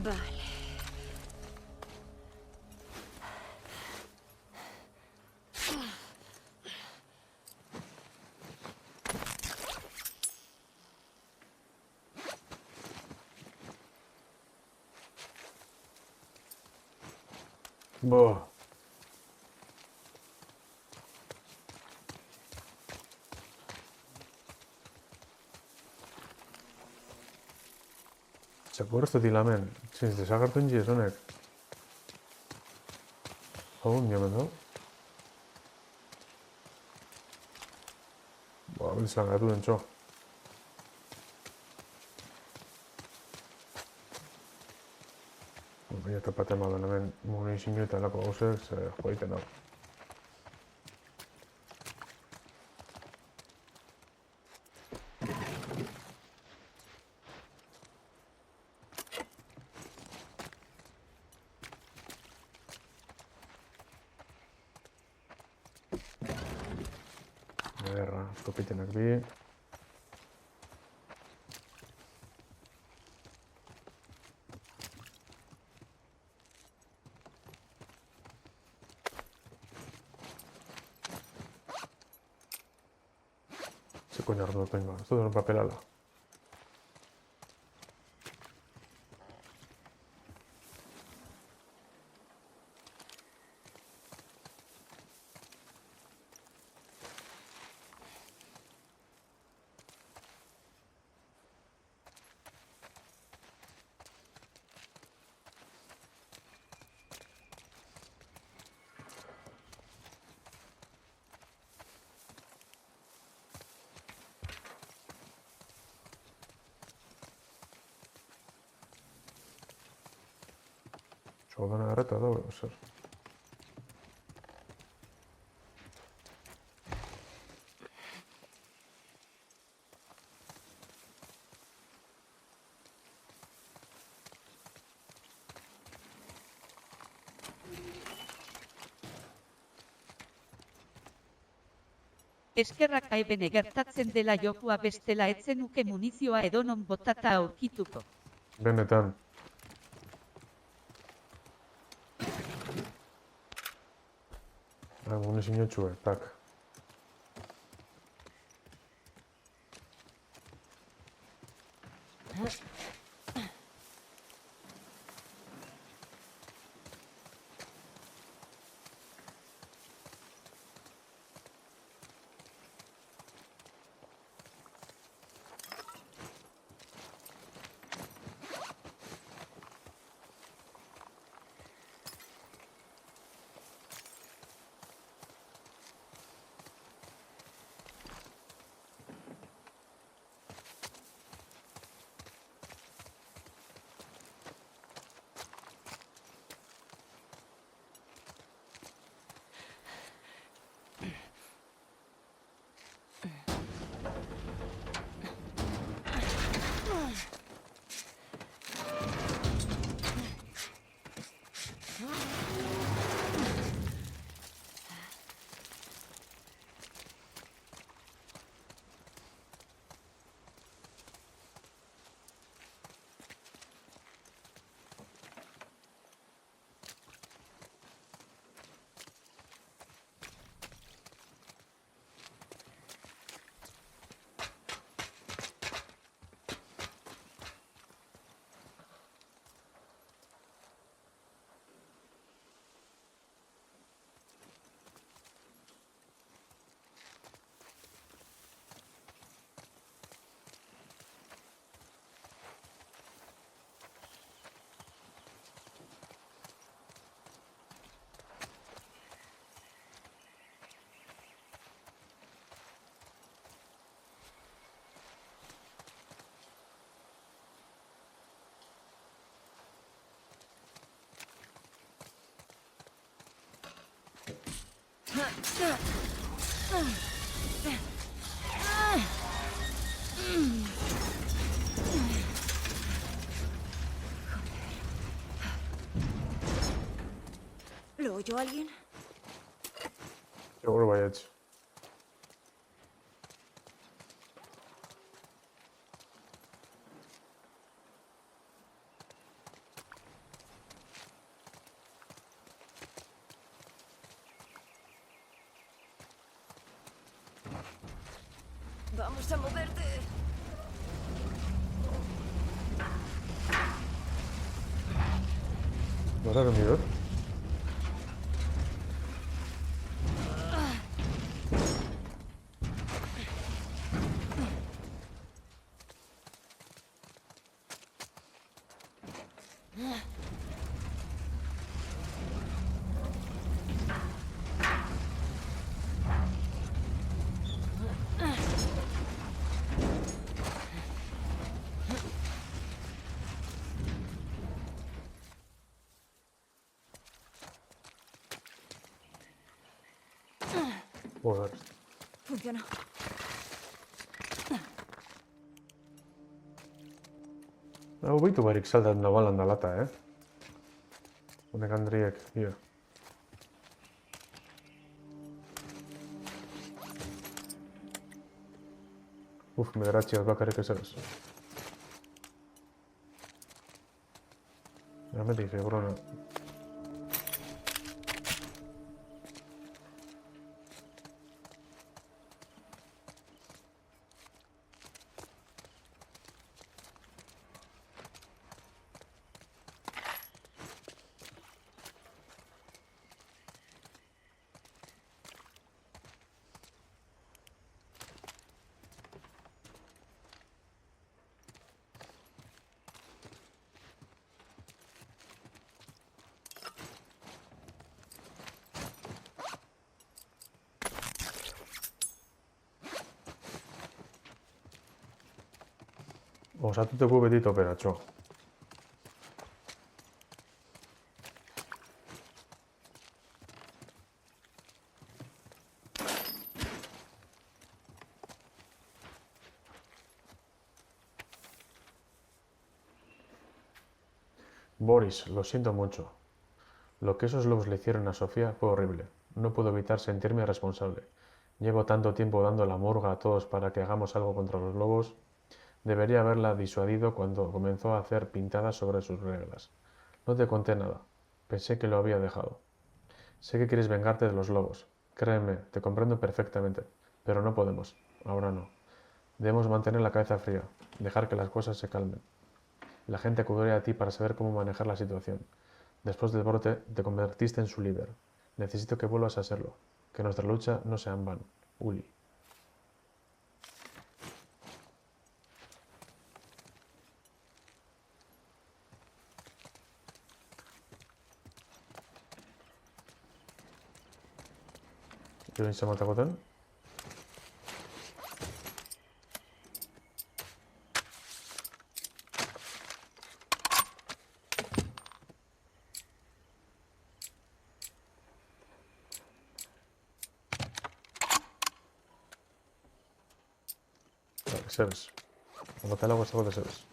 Vale. Buah. Txakurreztutik lamen, txinz desagertu ingi ez honek. Hau, niomen da. Biltzan gatu den txo. Baina tapaten baden hemen munizio eta lako gauzek, joaiten hau. Ederra, topitenak bi. Se coño ardo tengo, esto es un papel ala. Soldana garreta da, zer. Eskerrak aibene gertatzen dela jokua bestela etzenuke munizioa edonon botata aurkituko. Benetan. Munizio txue, tak. ¿Lo oyó alguien? Seguro vaya hecho. Vamos a moverte. ¿No era dormidor? Joder. Funcionó. Hau behitu barik saltat nabalan da lata, Honek Andriek, ia. Bederatziak bakarrik ez ez. Hemetik, brona. Osatuteko beti toperatxo. Boris, lo siento mucho. Lo que esos lobos le hicieron a Sofía fue horrible. No puedo evitar sentirme responsable. Llevo tanto tiempo dando la murga a todos para que hagamos algo contra los lobos. Debería haberla disuadido cuando comenzó a hacer pintadas sobre sus reglas. No te conté nada. Pensé que lo había dejado. Sé que quieres vengarte de los lobos. Créeme, te comprendo perfectamente. Pero no podemos. Ahora no. Debemos mantener la cabeza fría. Dejar que las cosas se calmen. La gente acudiría a ti para saber cómo manejar la situación. Después del brote, te convertiste en su líder. Necesito que vuelvas a serlo. Que nuestra lucha no sea en vano. Uli. Join zamatakotan. Sebes. Amatalago ez dago de Sebes.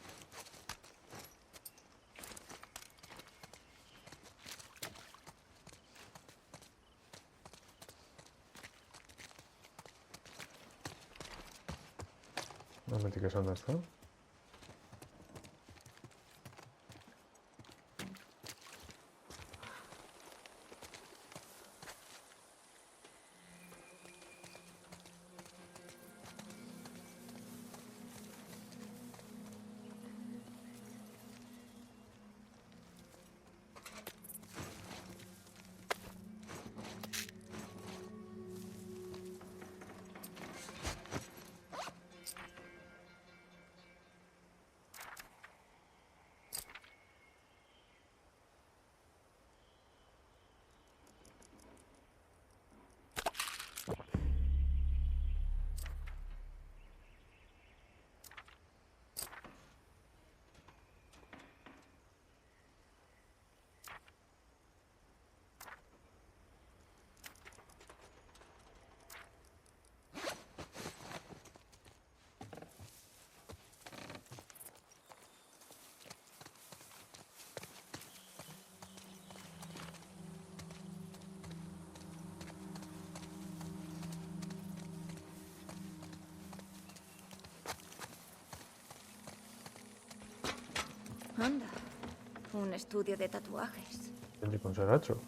Hemetik esan da, ezta? Anda. Un estudio de tatuajes. El de Conseracho.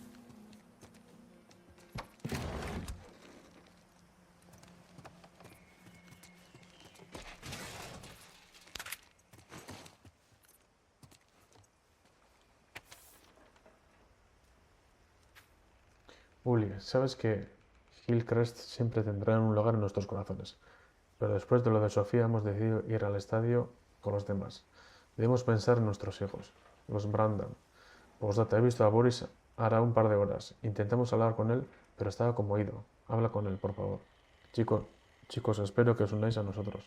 Uli, sabes que Hillcrest siempre tendrá un lugar en nuestros corazones, pero después de lo de Sofía hemos decidido ir al estadio con los demás. Debemos pensar en nuestros hijos, los Brandon. Postdata, he visto a Boris hará un par de horas. Intentamos hablar con él, pero estaba como ido. Habla con él, por favor. Chicos, espero que os unáis a nosotros.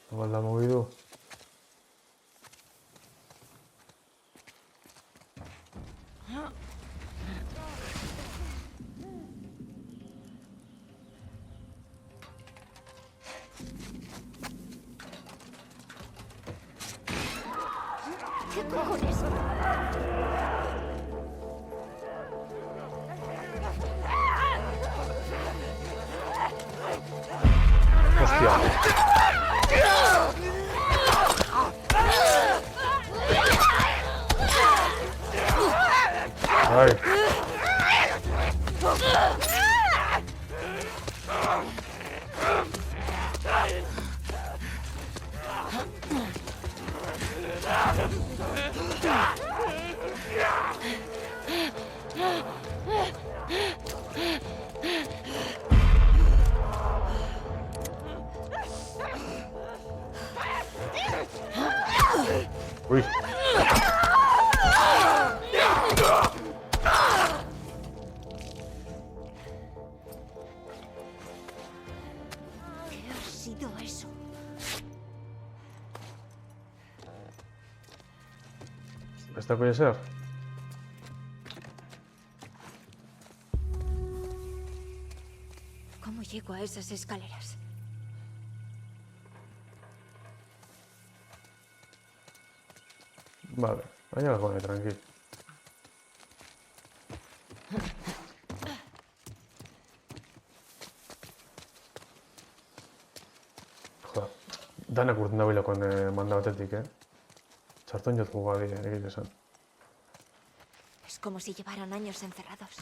¿Cómo la ha movido? ¿Qué cojones? ¡Ay! Uy. ¿Qué ha sido eso? ¿Esta puede ser? ¿Cómo llego a esas escaleras? Vale, hay algo de tranquilo. Joder, dana kurtunda bilakon manda batetik, Txarton jot gugadia, egia esan. Es como si llevaran años encerrados.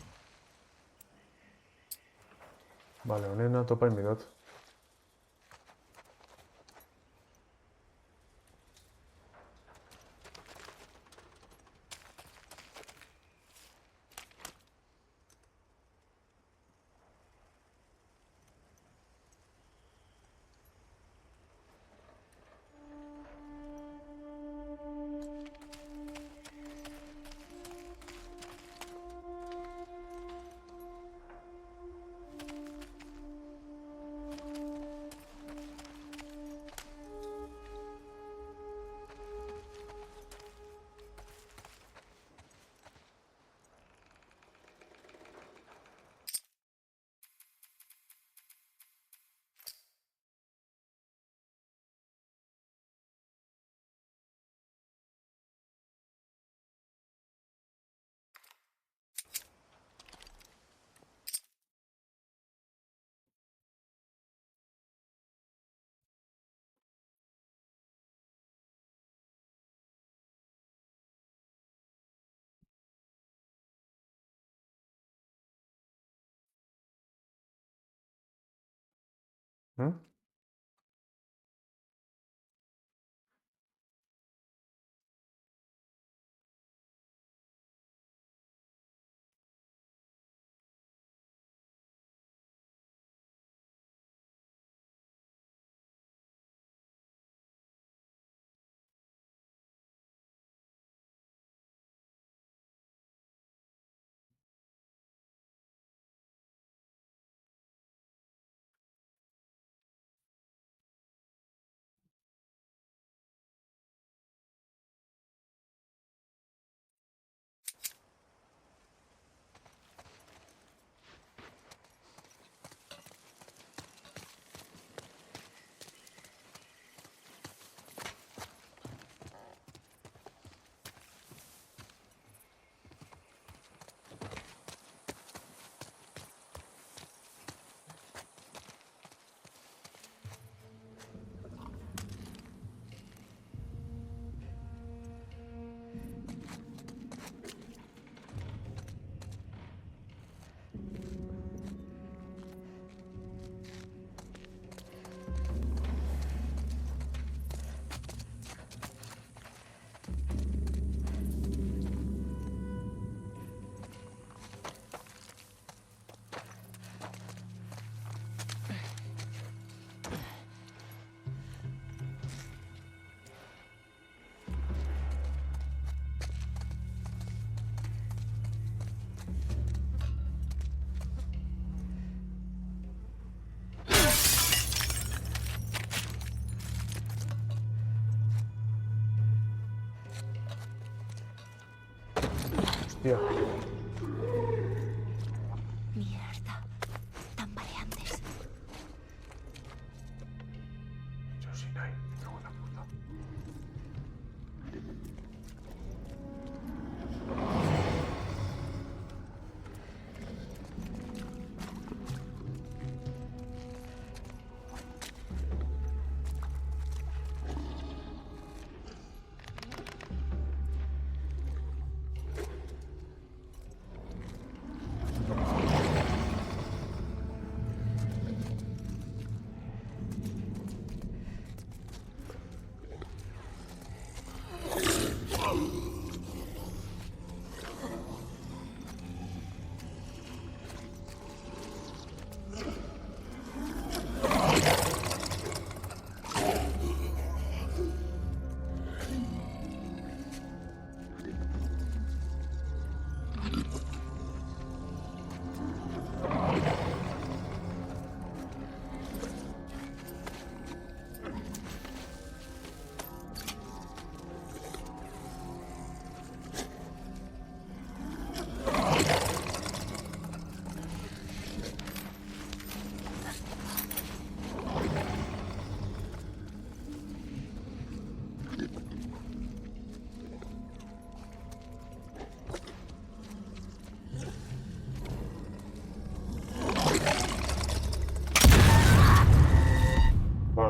Vale, honena topain bidot. ¿Mm? Hostia. Mierda. Tambaleantes. Yosinai, me cago en la puta.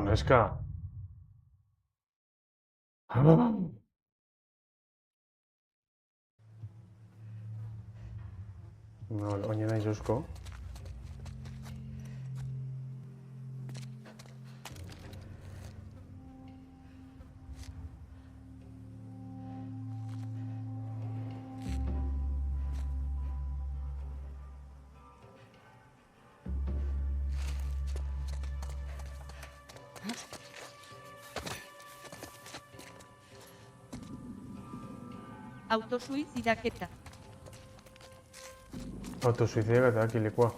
Neska. No, oinena izuzko. Autosuizidaketa. Autosuizidaketa dakilekua.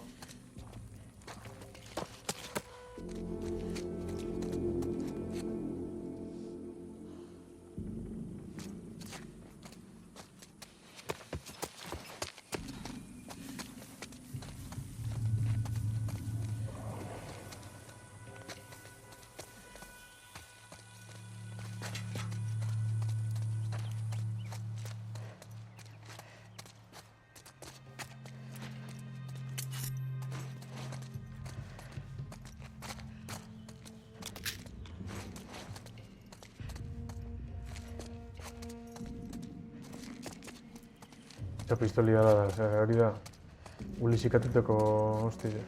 Eta pistoli da, hori da. Ulizikateteko hostia.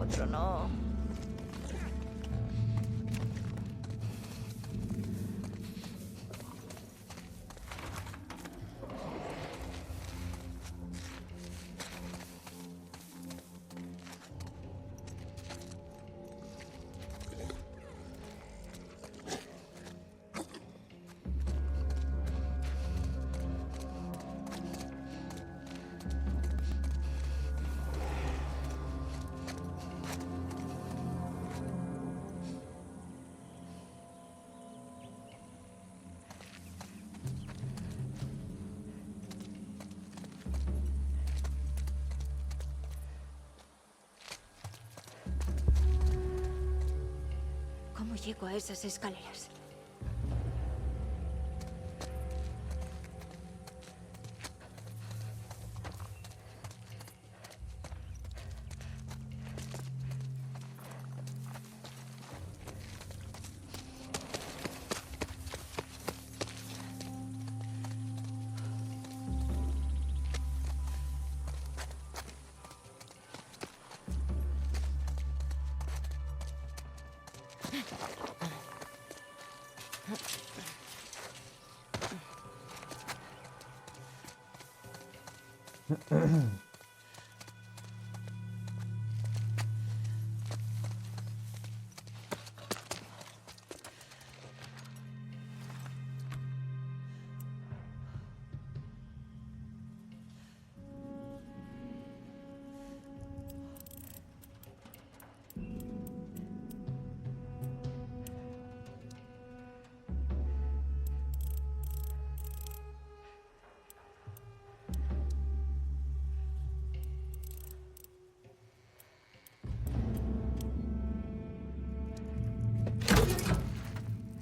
Otro no. llego a esas escaleras?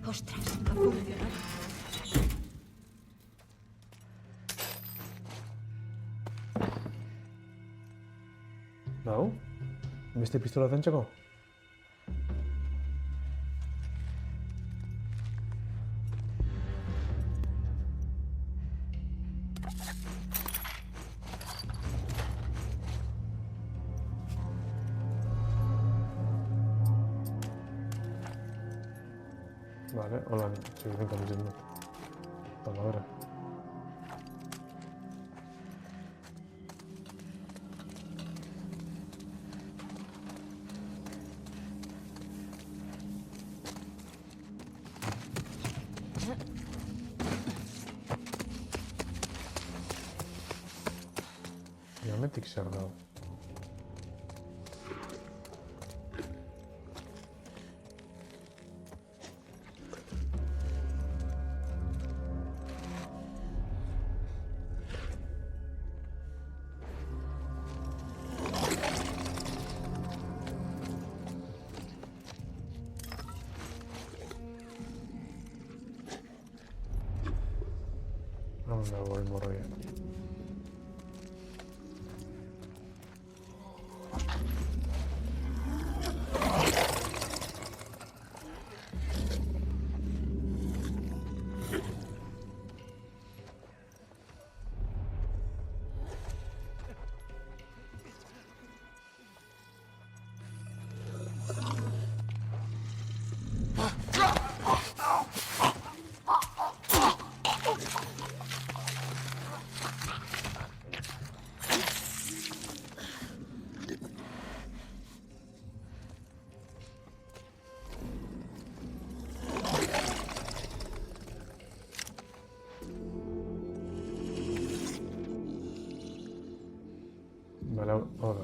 Ostras, ha funcionado. Hau? Beste pistola zentzeko? Vale, hola, seguimos caminando. Vamos a ver. Realmente que se ha dado. Vamos a ver el morro ya. Vale, ahora.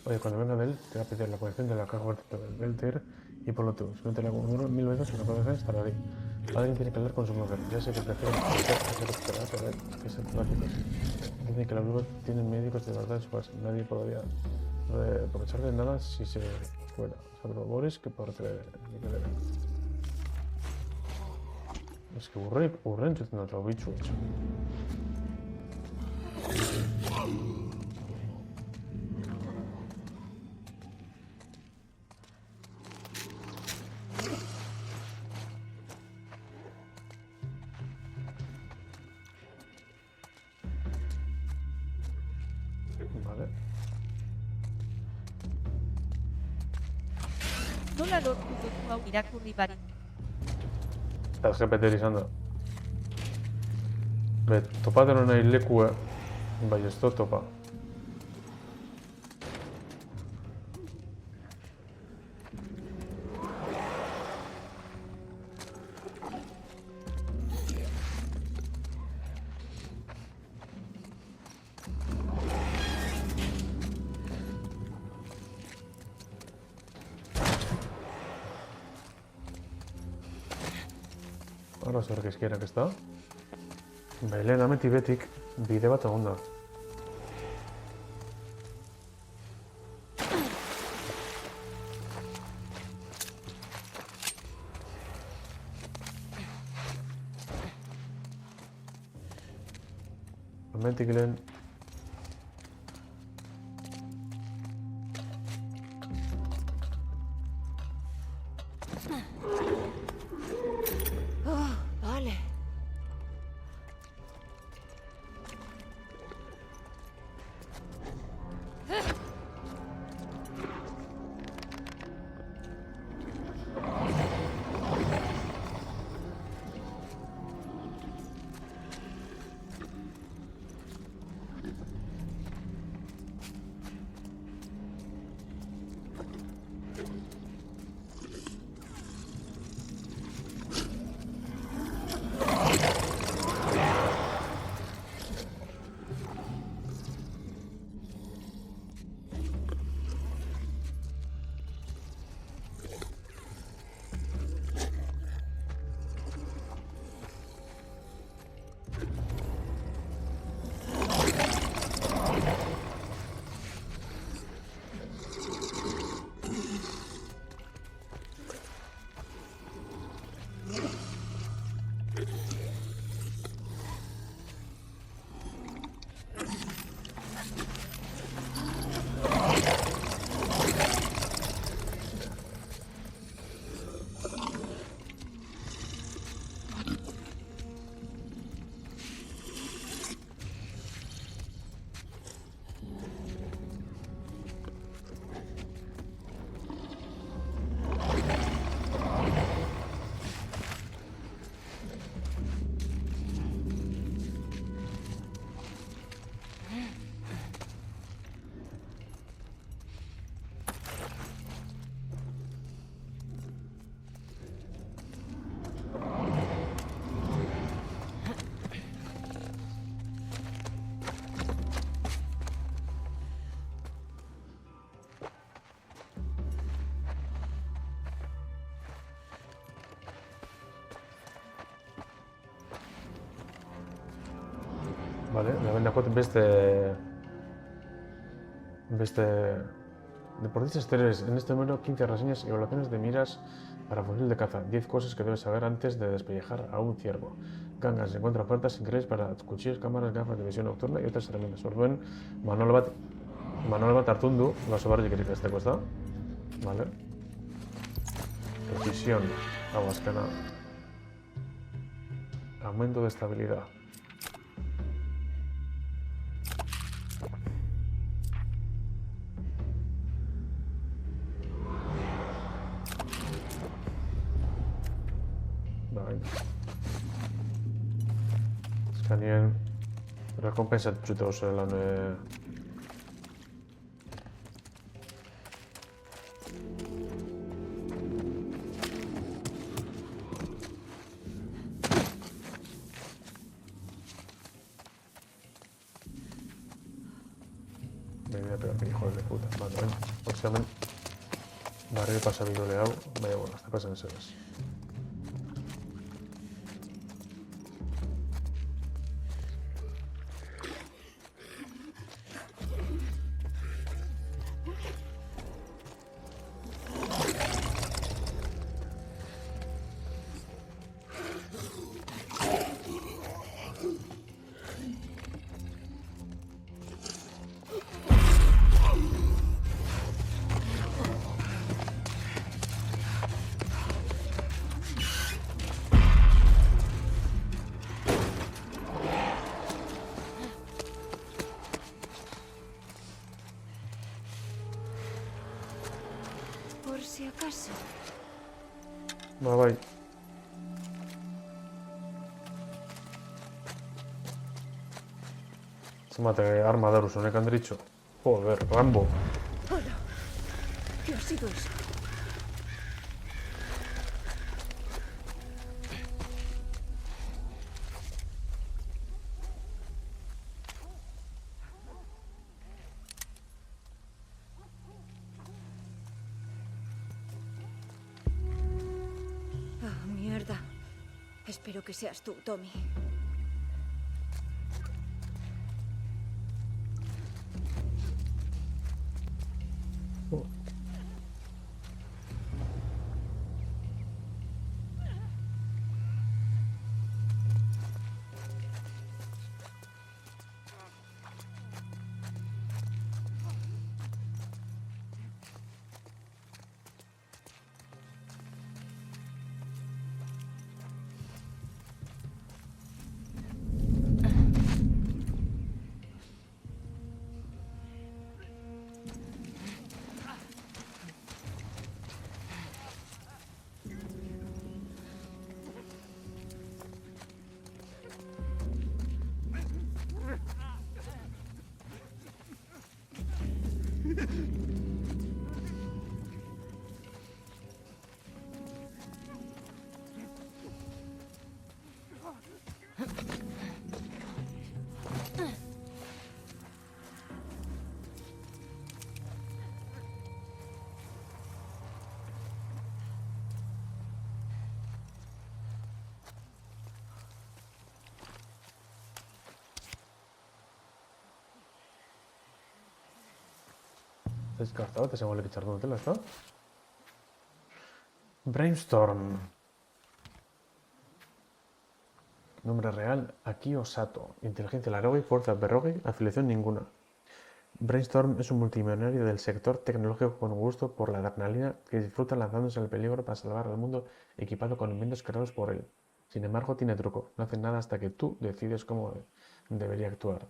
Oye, cuando venga de él, te va a pedir la colección de la caja fuerte del Belter y por lo tú. Si no te la compro 1000 veces, si no puedes hacer, estará ahí. Alguien tiene que hablar con su mujer. Ya sé que prefiero hacer que ser trágicos. Dicen que las brujas tienen médicos de verdad en su casa. Nadie podría aprovechar de nada si se fuera. Salvo Boris, que por creer. Es que urren zuten otro bicho hecho. Vale. Nola lortu duzu hau irakurri barik. Estás repetirizando. Ve, topaten nahi lekua, bai ez dut topa. Ahora zer gezkierak ez da? Lehen ameti betik bide bat egon da. Romantic Glen. Oh, vale. Vale, la venda deportistas exteriores. En este número 15 reseñas y evaluaciones de miras para fusil de caza. 10 cosas que debes saber antes de despellejar a un ciervo. Gangas, se encuentra ofertas increíbles para cuchillos, cámaras, gafas de visión nocturna y otras herramientas. Orduen manual bat hartundu, oso barrik ikasteko, ezta? Vale. Precisión, aguascana. Aumento de estabilidad. Scanien recompensat bzuta lan me voy a pegar que hijos de puta. Vale, ven. Próximamente barrio pasa videoleado. Vaya bueno, hasta pasan esas. Por si acaso. Bai. Zenbat arma daruz honek handritxo. Joder, Rambo. Hola. ¿Qué ha sido eso? Oh, mierda. Espero que seas tú, Tommy. Descartado, te se vuelve a echar donde tela, ¿está? Brainstorm. Nombre real, Akio Sato. Inteligencia Larogi, fuerza Berrogi, afiliación ninguna. Brainstorm es un multimillonario del sector tecnológico con gusto por la adrenalina que disfruta lanzándose al peligro para salvar al mundo equipado con inventos creados por él. Sin embargo, tiene truco. No hace nada hasta que tú decides cómo debería actuar.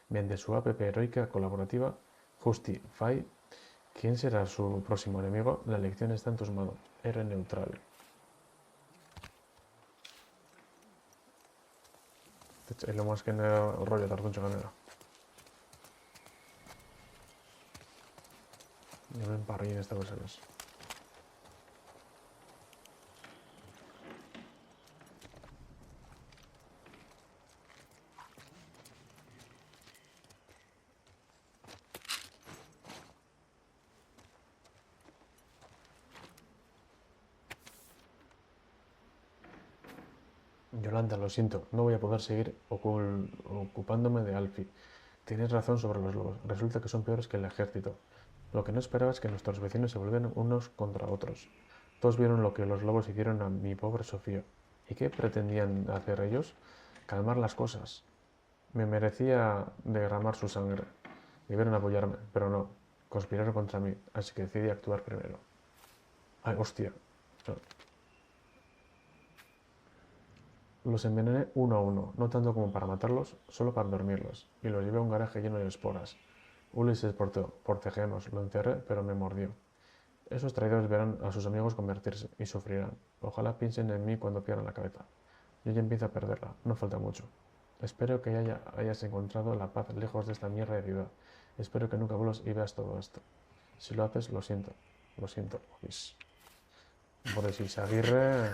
Mediante su app heroica colaborativa, Justify, ¿quién será su próximo enemigo? La elección está en tus manos. Héroe neutral. Es lo más que no rollo tartuncho canela. Yo me emparrillé en estas cosas. Yolanda, lo siento, no voy a poder seguir ocupándome de Alfie. Tienes razón sobre los lobos. Resulta que son peores que el ejército. Lo que no esperaba es que nuestros vecinos se volvieran unos contra otros. Todos vieron lo que los lobos hicieron a mi pobre Sofía. ¿Y qué pretendían hacer ellos? Calmar las cosas. Me merecía derramar su sangre. Debieron apoyarme, pero no. Conspiraron contra mí, así que decidí actuar primero. Ay, hostia. Los envenené uno a uno, no tanto como para matarlos, solo para dormirlos, y los llevé a un garaje lleno de esporas. Uli se exportó, forcejeamos, lo encerré, pero me mordió. Esos traidores verán a sus amigos convertirse, y sufrirán. Ojalá piensen en mí cuando pierdan la cabeza. Yo ya empiezo a perderla, no falta mucho. Espero que hayas encontrado la paz lejos de esta mierda de ciudad. Espero que nunca vuelvas y veas todo esto. Si lo haces, lo siento. Lo siento, Luis. Boris Aguirre...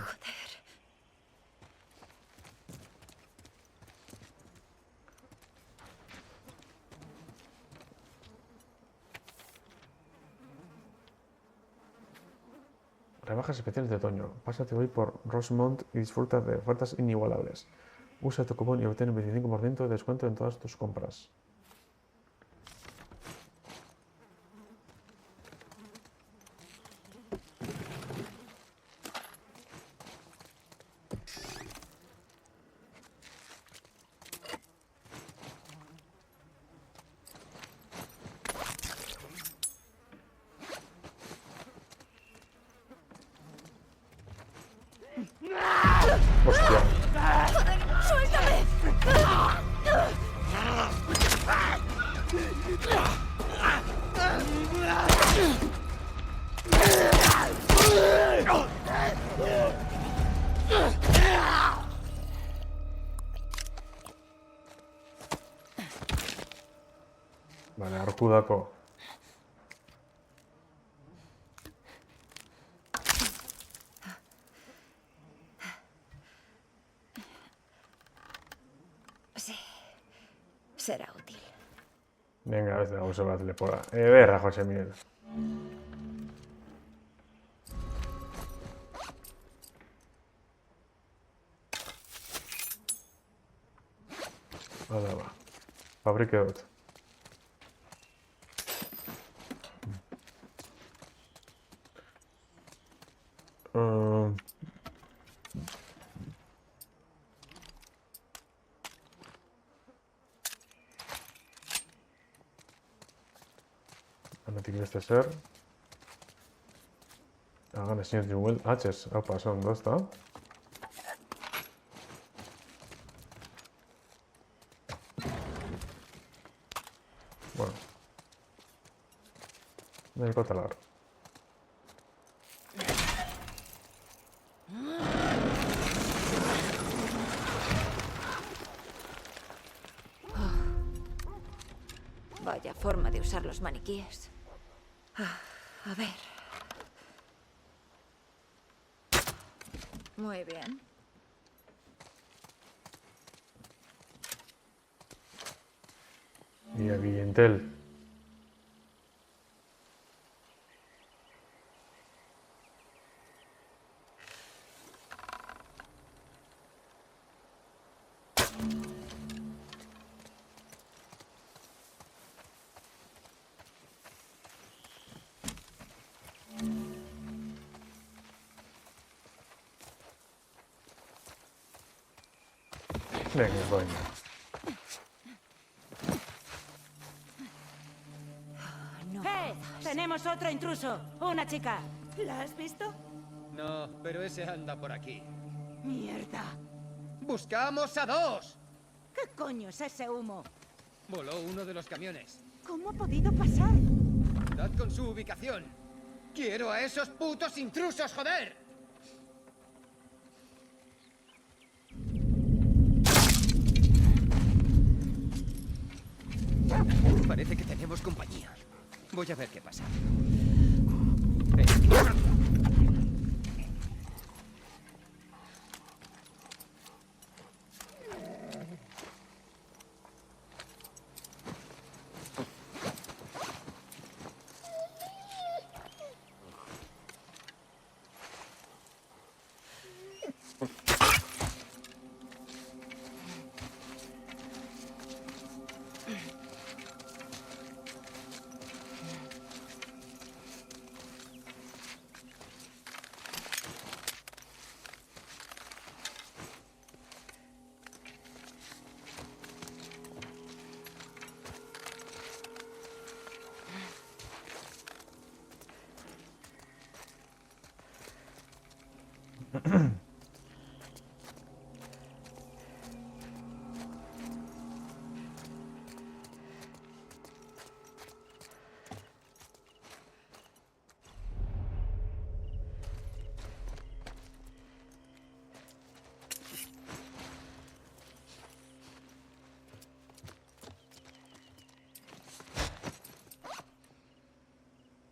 Rebajas especiales de otoño. Pásate hoy por Rosemont y disfruta de ofertas inigualables. Usa tu cupón y obtén un 25% de descuento en todas tus compras. Hostia. ¡Suéltame! Vale, Arkudako. Sí, será útil. Venga, a ver si vamos a darle por ahí. Ver a José Miguel. Allà va. Fabrica tot. Ara tinc este ser. Hagan senyors Jewel. Haches. Opa, són dos, està? Bueno. No hay que talar. Vaya forma de usar los maniquíes. A ver. Muy bien. Y aquí Intel. Venga, coño. ¡Eh! Tenemos otro intruso. Una chica. ¿La has visto? No, pero ese anda por aquí. Mierda. ¡Buscamos a dos! ¿Qué coño es ese humo? Voló uno de los camiones. ¿Cómo ha podido pasar? Dad con su ubicación. ¡Quiero a esos putos intrusos, joder! Parece que tenemos compañía. Voy a ver qué pasa.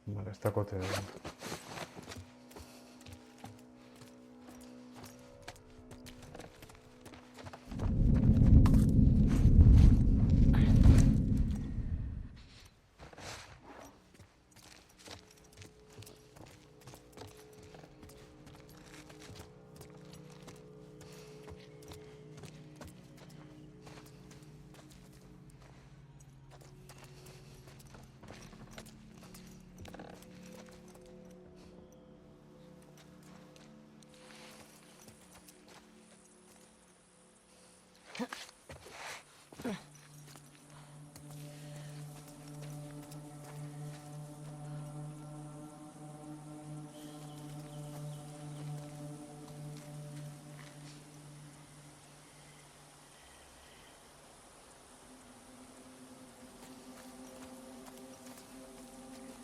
Vale, está coteado.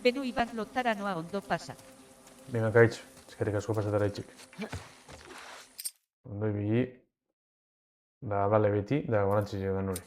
Benu iban lotara noa ondo pasa. Venga, kaitz. Eskerrik asko pasatara itxik. Ondo ibili. Da bale beti, da gorantzi da nori.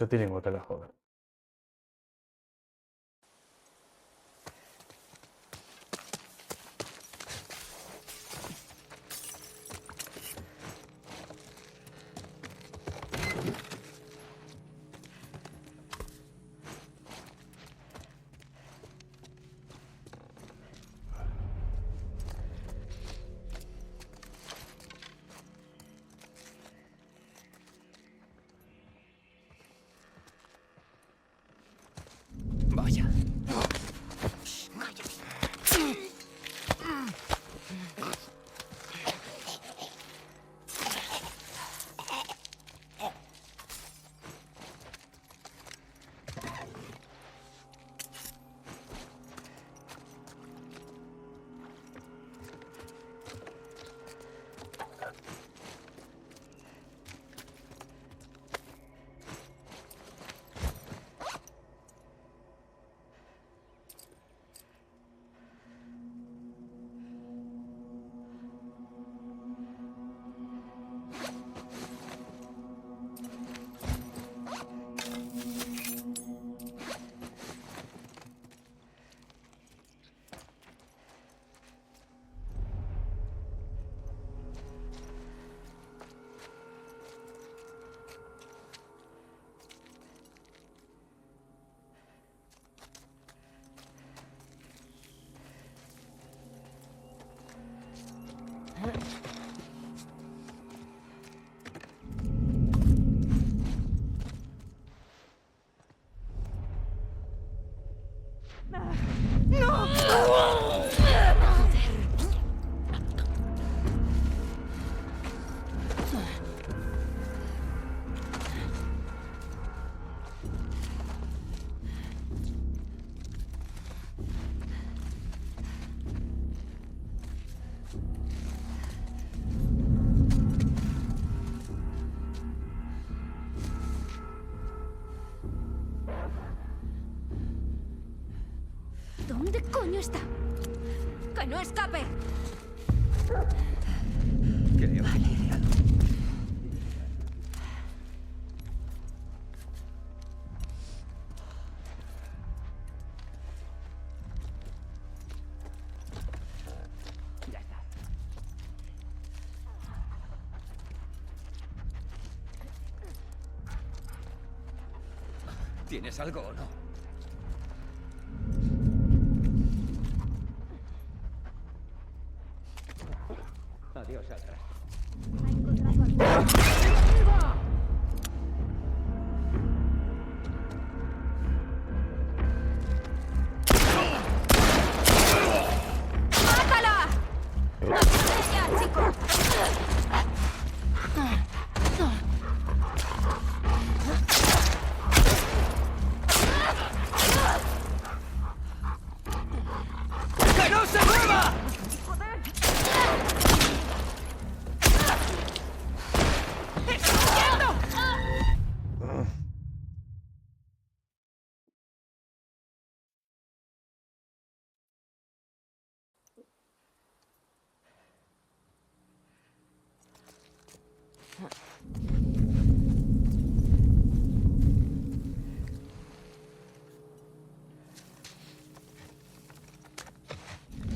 Se tiene igual que la joda. Vaya. ¿Dónde coño está? ¡Que no escape! Ya está. ¿Tienes algo o no? Adiós, atrás. ¡Mátala! ¡Ya, chico! ¡Que no se mueva!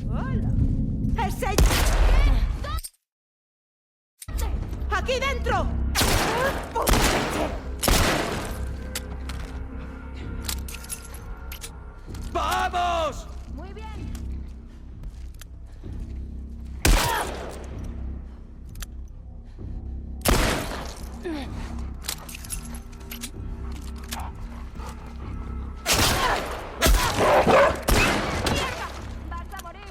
¡Hola! ¡Ese! ¡Aquí dentro! ¡Vamos! Muy bien. ¡Vas a morir!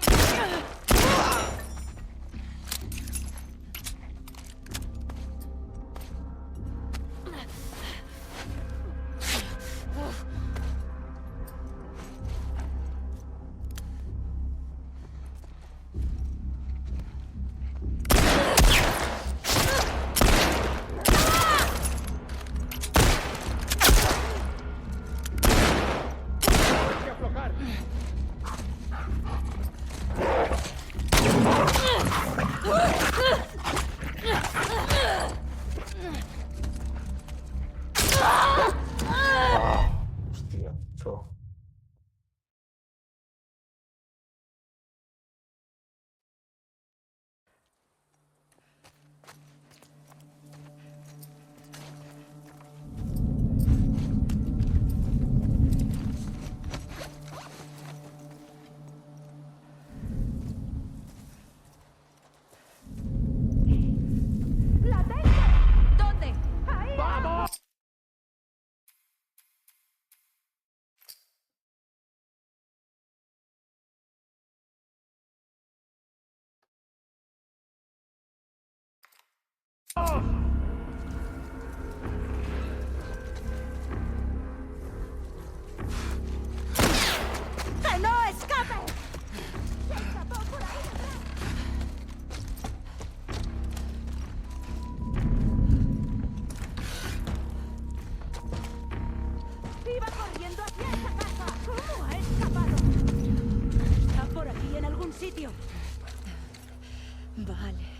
Fuego. ¡La tengo! ¿Dónde? ¡Ahí! ¡Vamos! ¡Que no escape! ¡Se escapó por ahí detrás! ¡Iba corriendo hacia esa casa! ¿Cómo ha escapado? Está por aquí en algún sitio. Vale.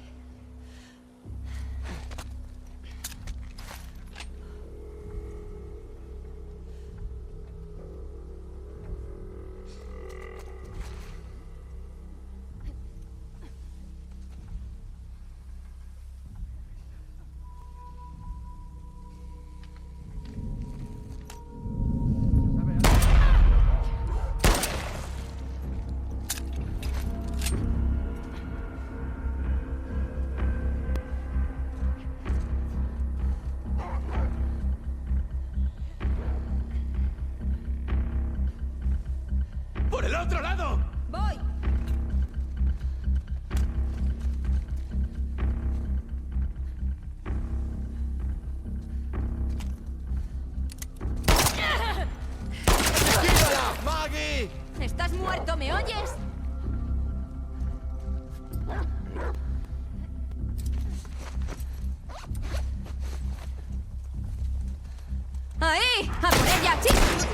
¡Por el otro lado! ¡Voy! ¡Esquívala, Maggie! ¡Estás muerto! ¿Me oyes? ¡Ahí! ¡A por ella, chicos!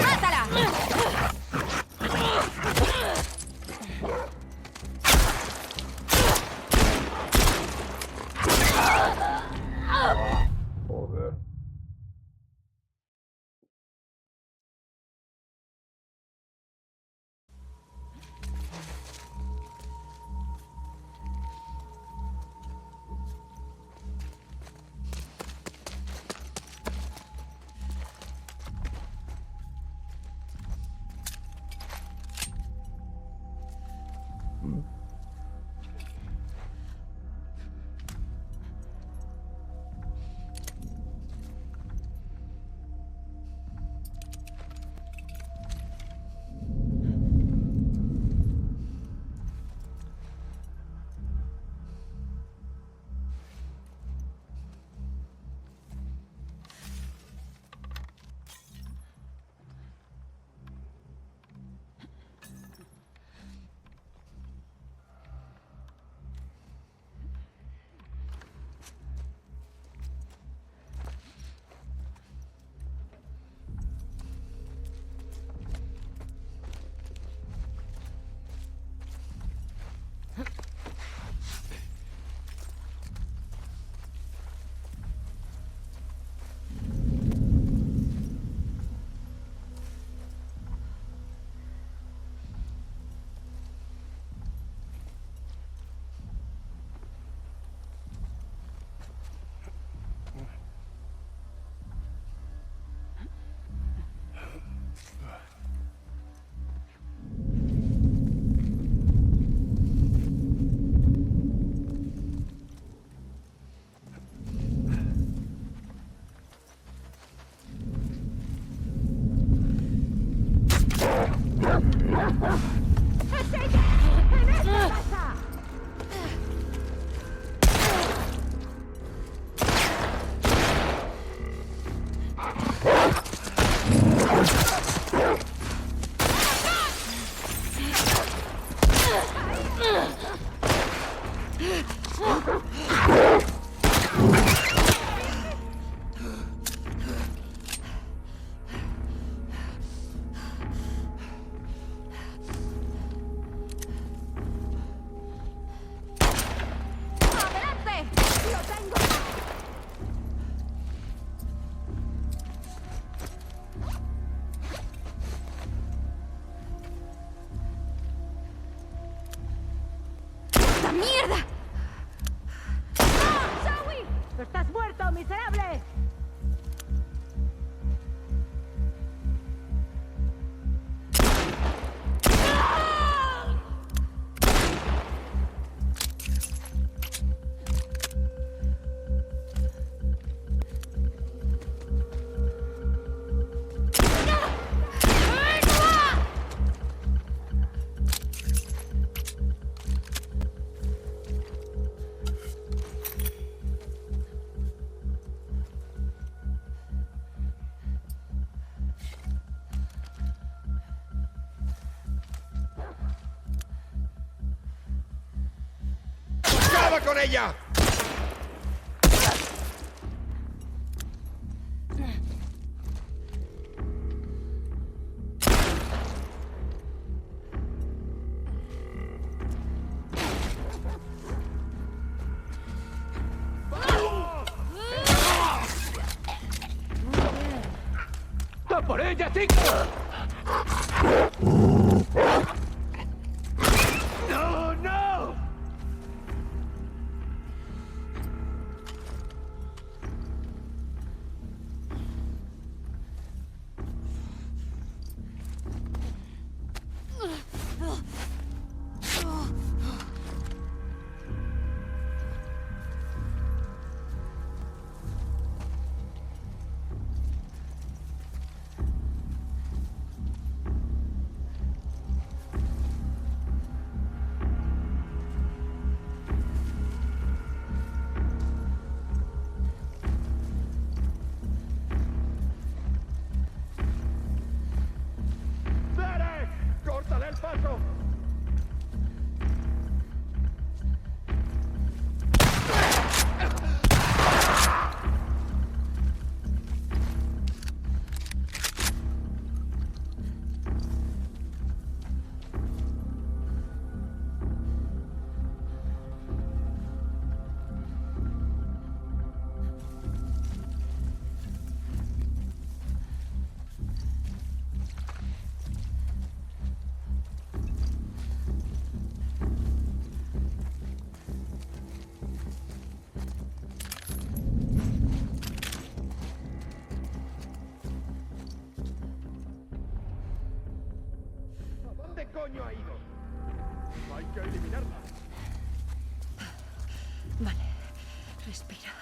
¡Mátala! Joder. ¡Es ella! ¡En esa casa! ¡Acaba con ella! ¡Va por ella, chico! ¡No, no! ¡Derek! ¡Córtale el paso! ¿A dónde coño ha ido? Hay que eliminarla. Vale, respira.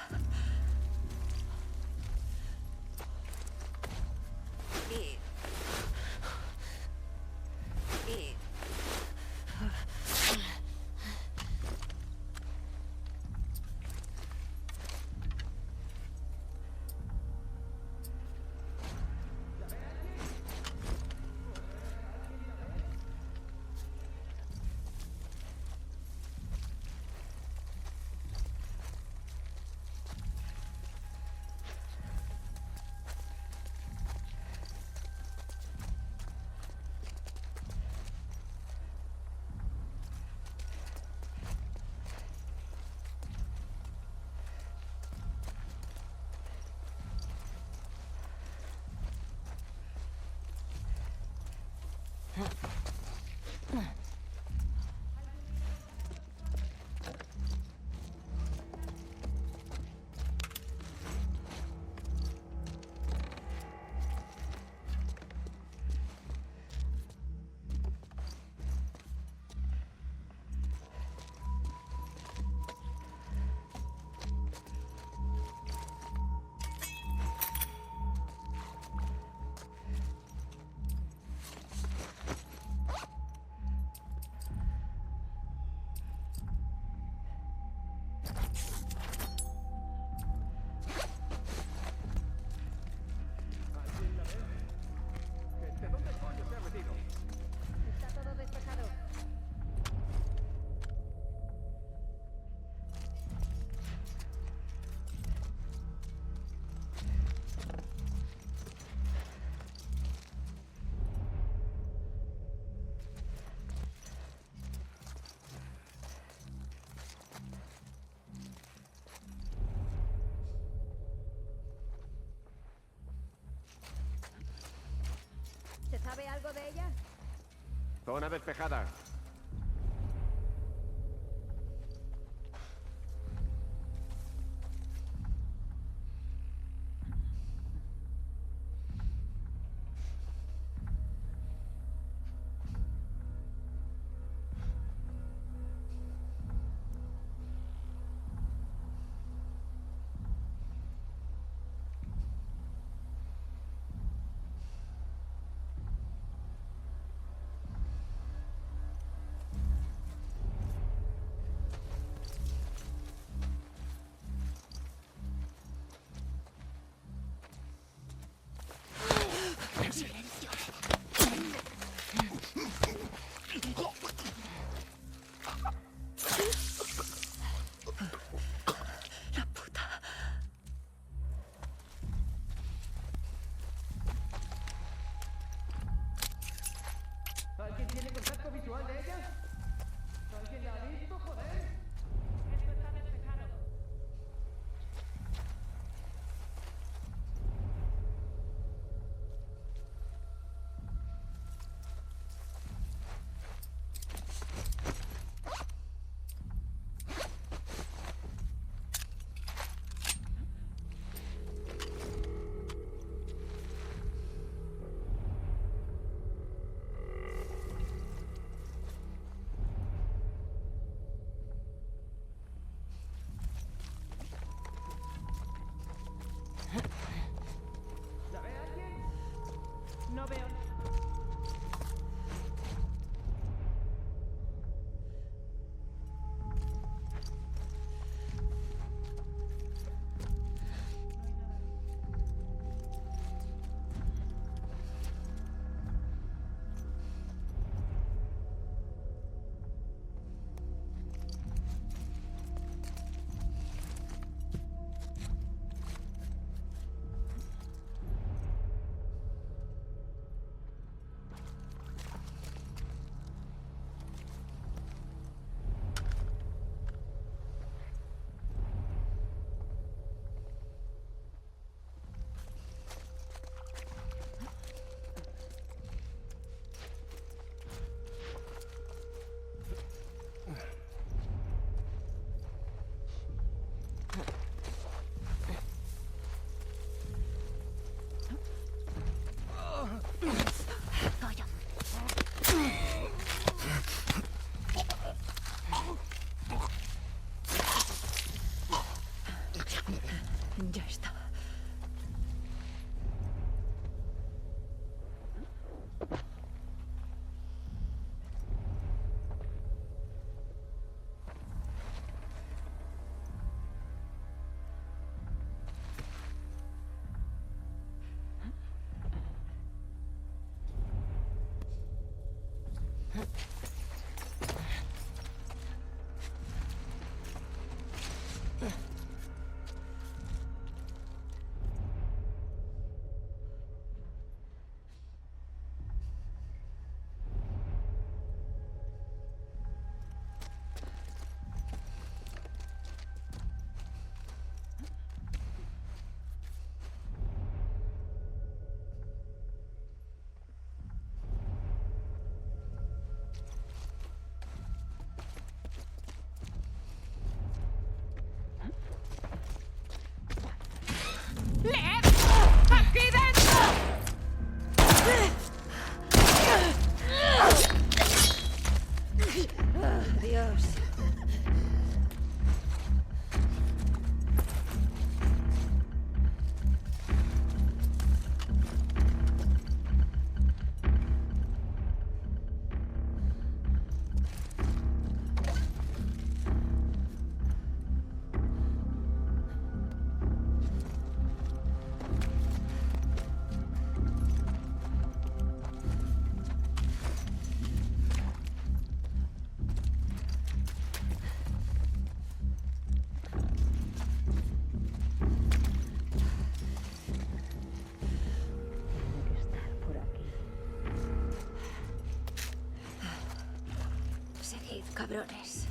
¿De dónde coño se ha metido? Está todo despejado. ¿Se sabe algo de ella? Zona despejada. Cabrones.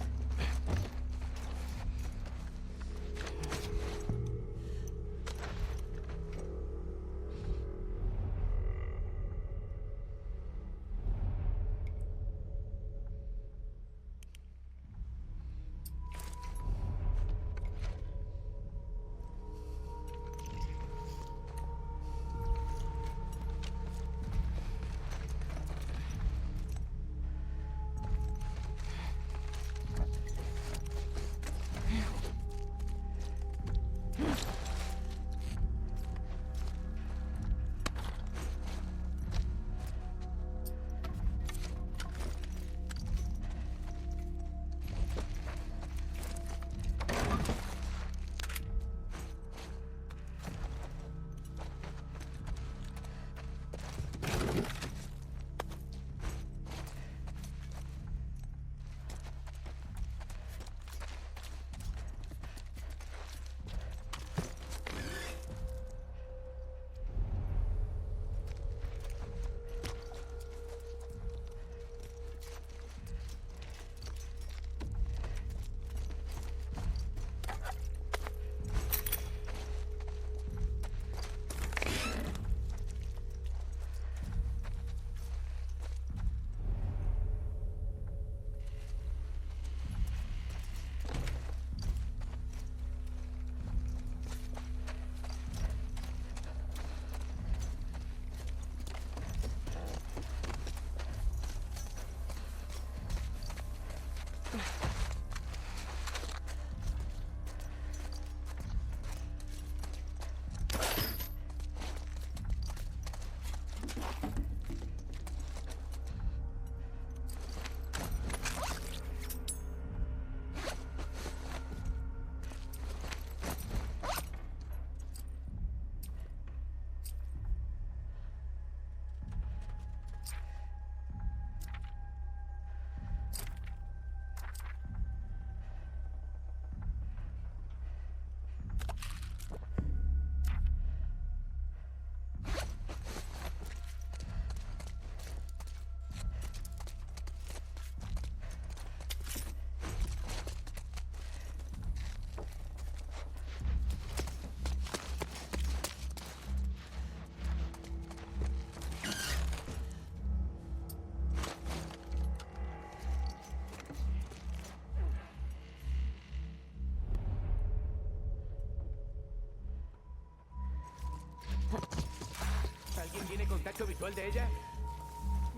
¿Alguien tiene contacto visual de ella?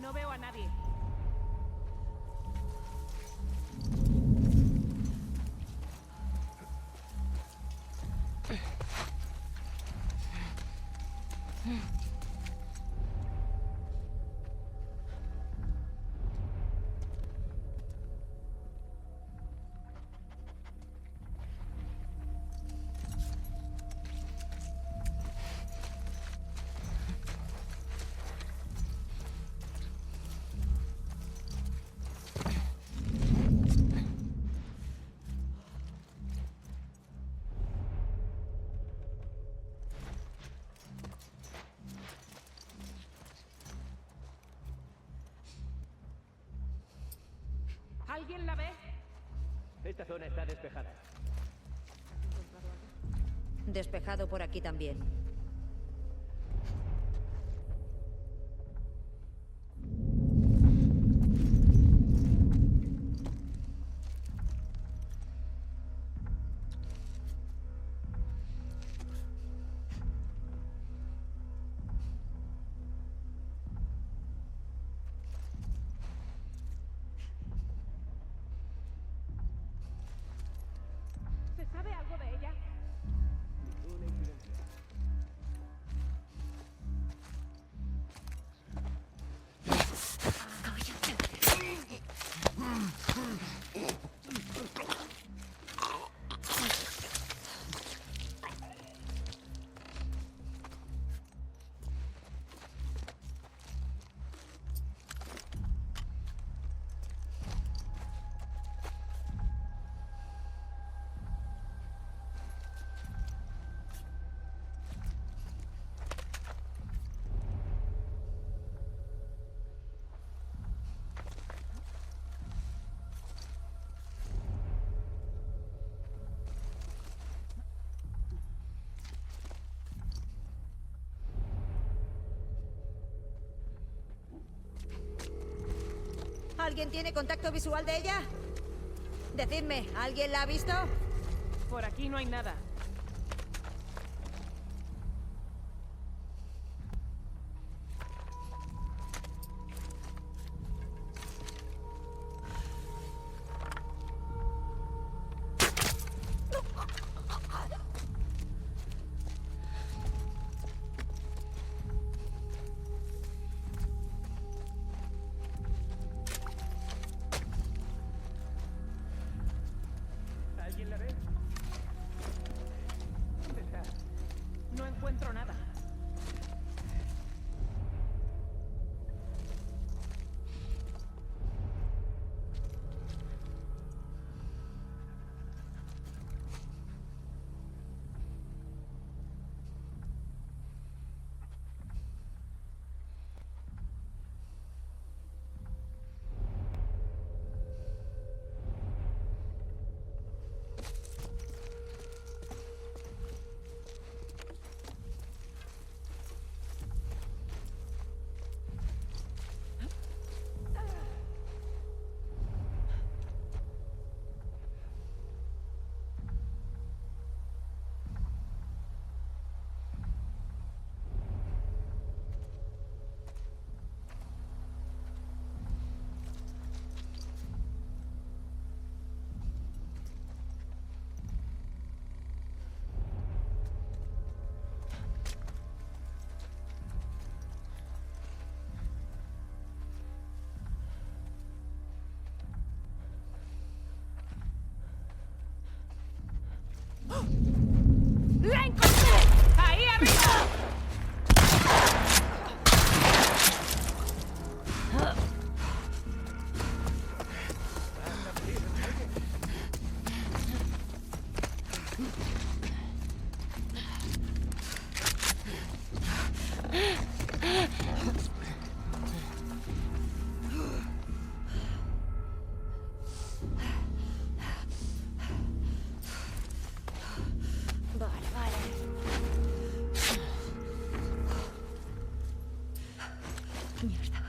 No veo a nadie. ¿Alguien la ve? Esta zona está despejada. Despejado por aquí también. ¿Se sabe algo de ella? ¿Alguien tiene contacto visual de ella? Decidme, ¿alguien la ha visto? Por aquí no hay nada. ¿Alguien la ve? ¿Dónde está? No encuentro nada. ¡La encontré! ¡Ahí arriba! Vale, vale. Mierda.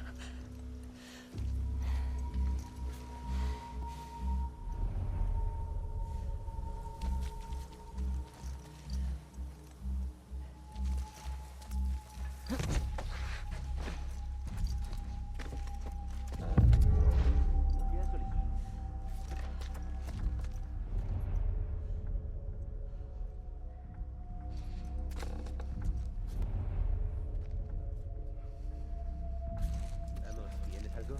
Vamos, ¿tienes algo?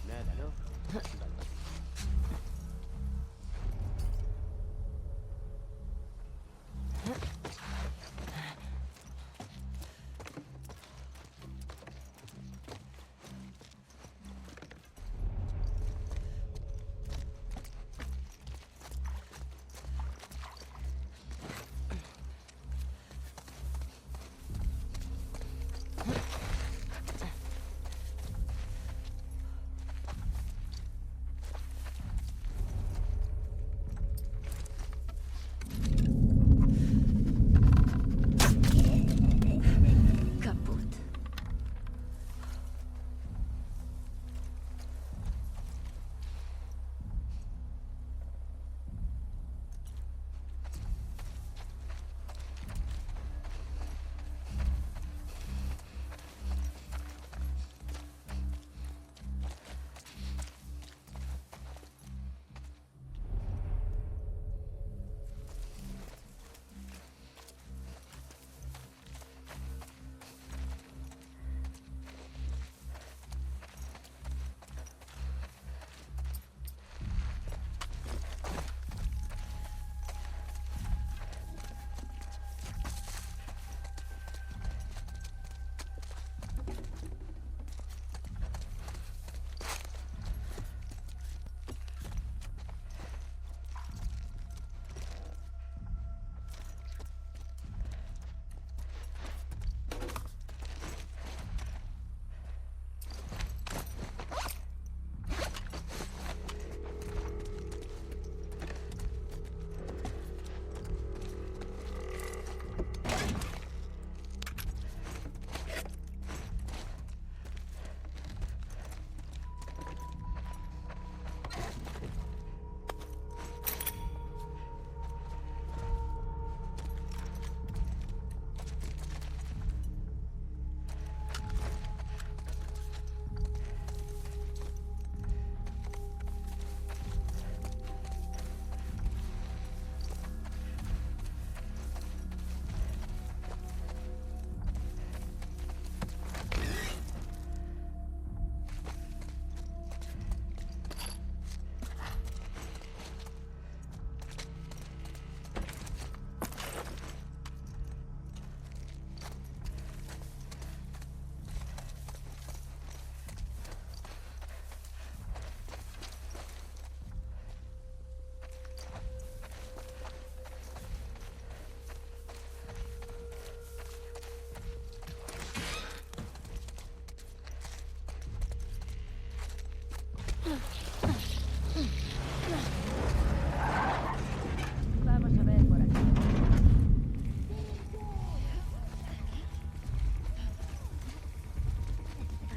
Nada, ¿no? Vale.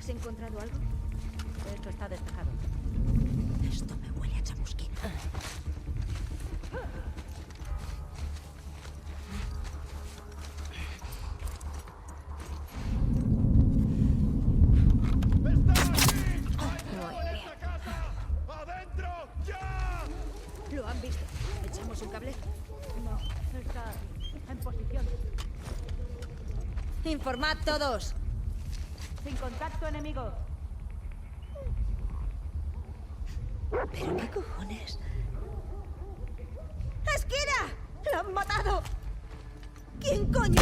¿Has encontrado algo? Esto está despejado. Esto me huele a chamusquina. ¡Adentro! ¡Ya! ¿Lo han visto? ¿Echamos un cable? No, está en posición. ¡Informad todos! Sin contacto enemigo. ¿Pero qué cojones? ¡Esquira! ¡Lo han matado! ¿Quién coño?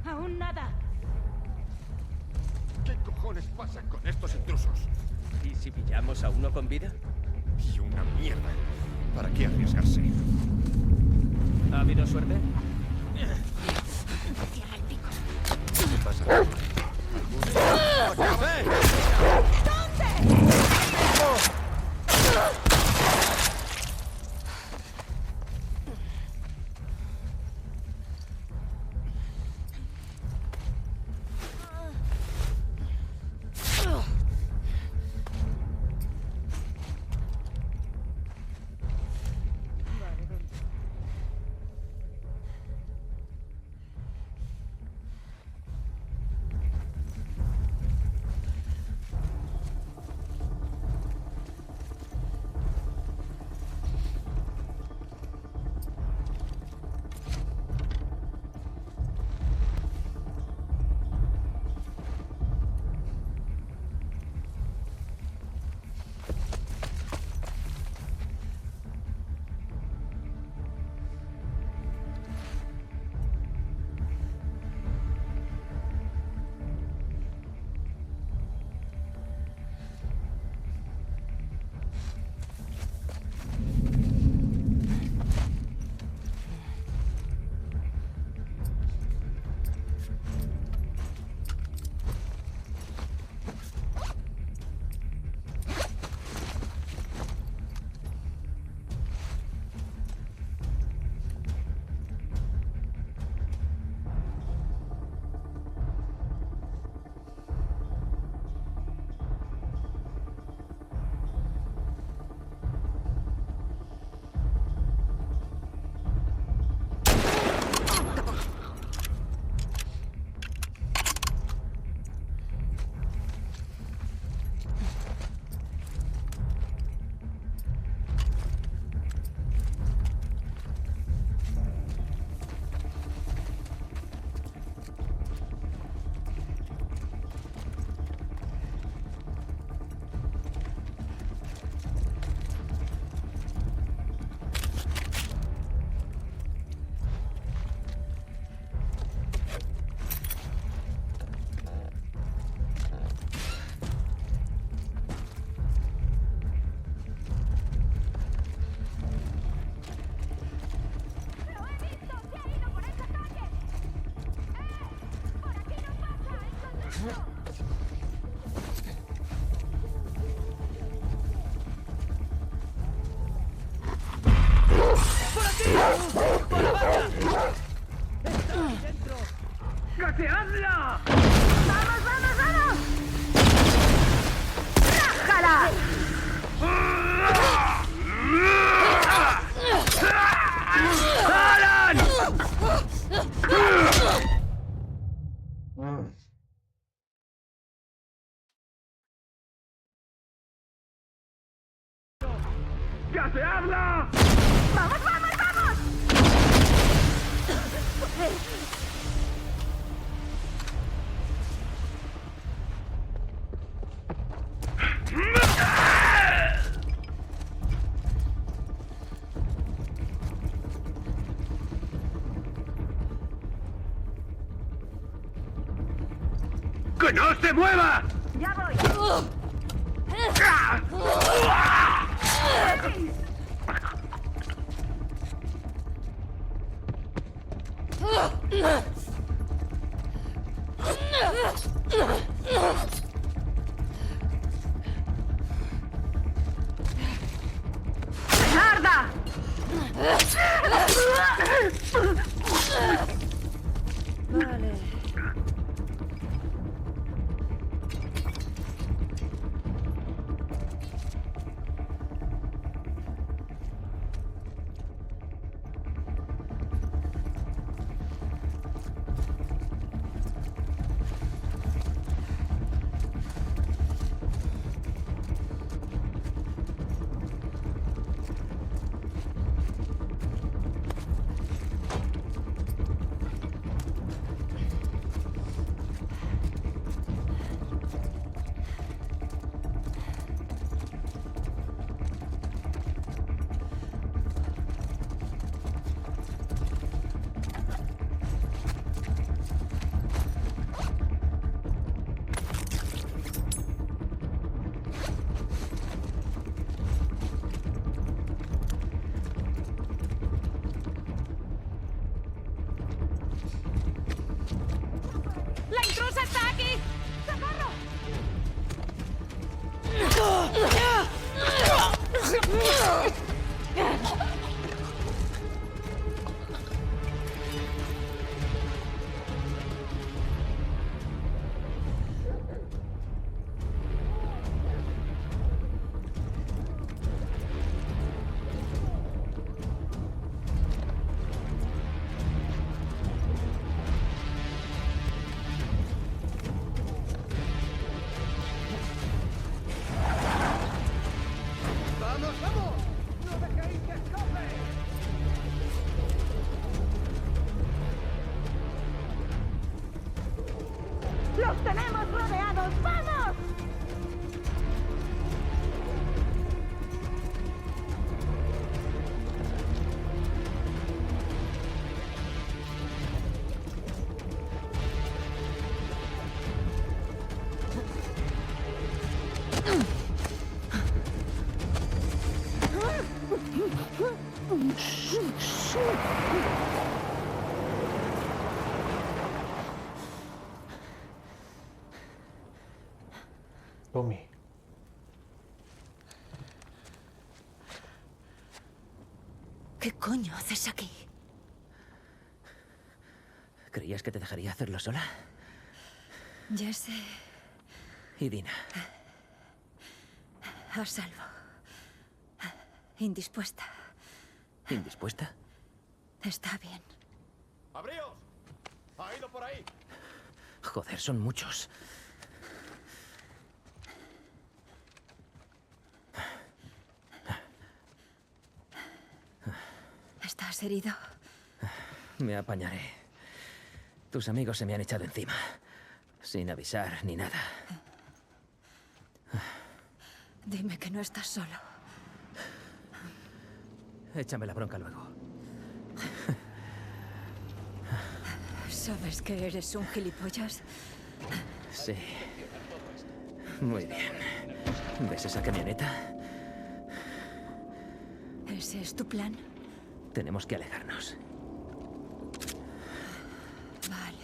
Aún nada. ¿Qué cojones pasa con estos intrusos? ¿Y si pillamos a uno con vida? Y una mierda. ¿Para qué arriesgarse? ¿Ha habido suerte? Cierra el pico. ¿Qué pasa? ¡Acabe! ¡Por aquí! ¡Por la banda! ¡Está ahí dentro! ¡Gateadla! ¡Vamos, vamos, vamos! ¡Rájala! ¡Alan! ¡Gateadla! ¡Vamos, vamos, vamos! ¡Que no se mueva! ¡Ya voy! ¡Arda! Vale. ¡La intrusa está aquí! ¡Socorro! ¡Vamos, vamos! ¡No dejéis que escape! ¡Los tenemos rodeados! ¡Vamos! Tommy. ¿Qué coño haces aquí? ¿Creías que te dejaría hacerlo sola? Ya sé. Y Dina. A salvo. Indispuesta. ¿Indispuesta? Está bien. ¡Abríos! ¡Ha ido por ahí! Joder, son muchos. ¿Estás herido? Me apañaré. Tus amigos se me han echado encima. Sin avisar ni nada. Dime que no estás solo. Échame la bronca luego. ¿Sabes que eres un gilipollas? Sí. Muy bien. ¿Ves esa camioneta? ¿Ese es tu plan? Tenemos que alejarnos. Vale.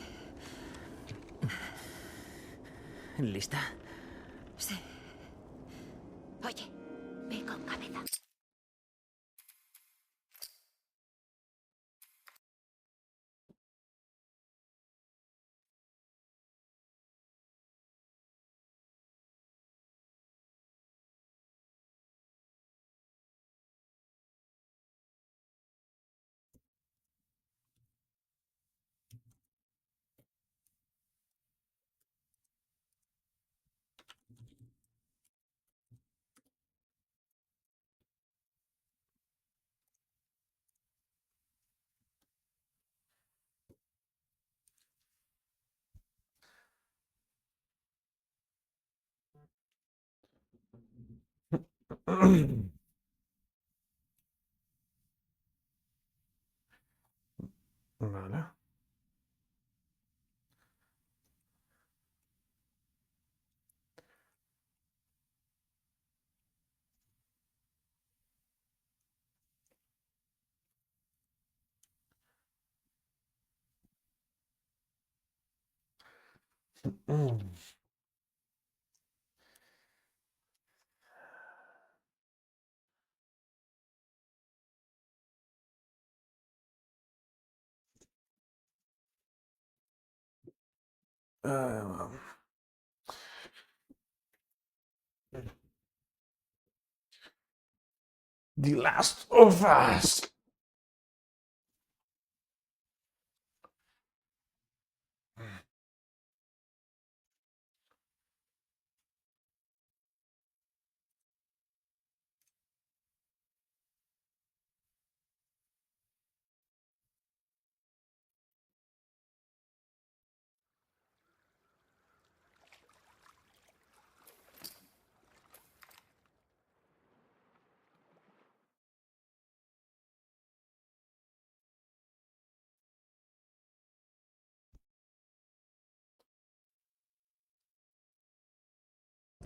¿Lista? Sí. Oye, ve con cabeza. Vale. Uh, The Last of Us.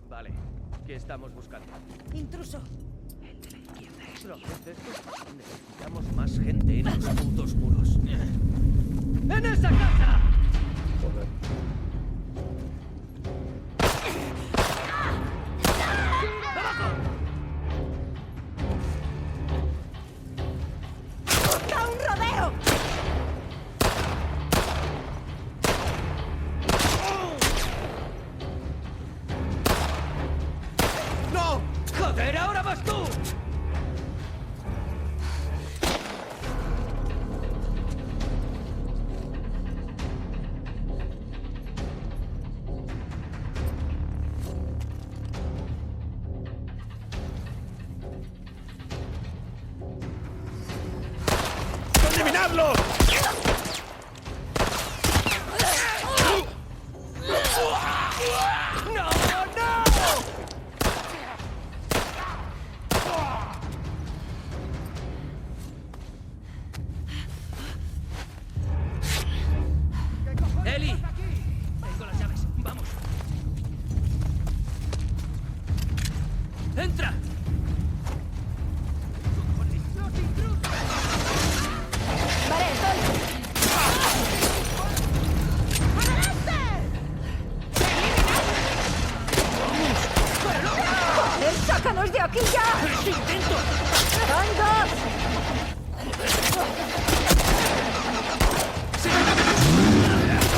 Vale, ¿qué estamos buscando? Intruso. El de la izquierda es mío. Necesitamos más gente en esos putos muros. ¡En esa casa! Joder. ¡Da un rodeo! ¡No! ¡Joder, ahora vas tú! ¡Eliminadlo! ¡No, no! ¡Eli! Tengo las llaves. ¡Vamos! ¡Entra! Vale, estoy. ¡Joder, sácanos de aquí ya! ¡Intento! ¡Van dos!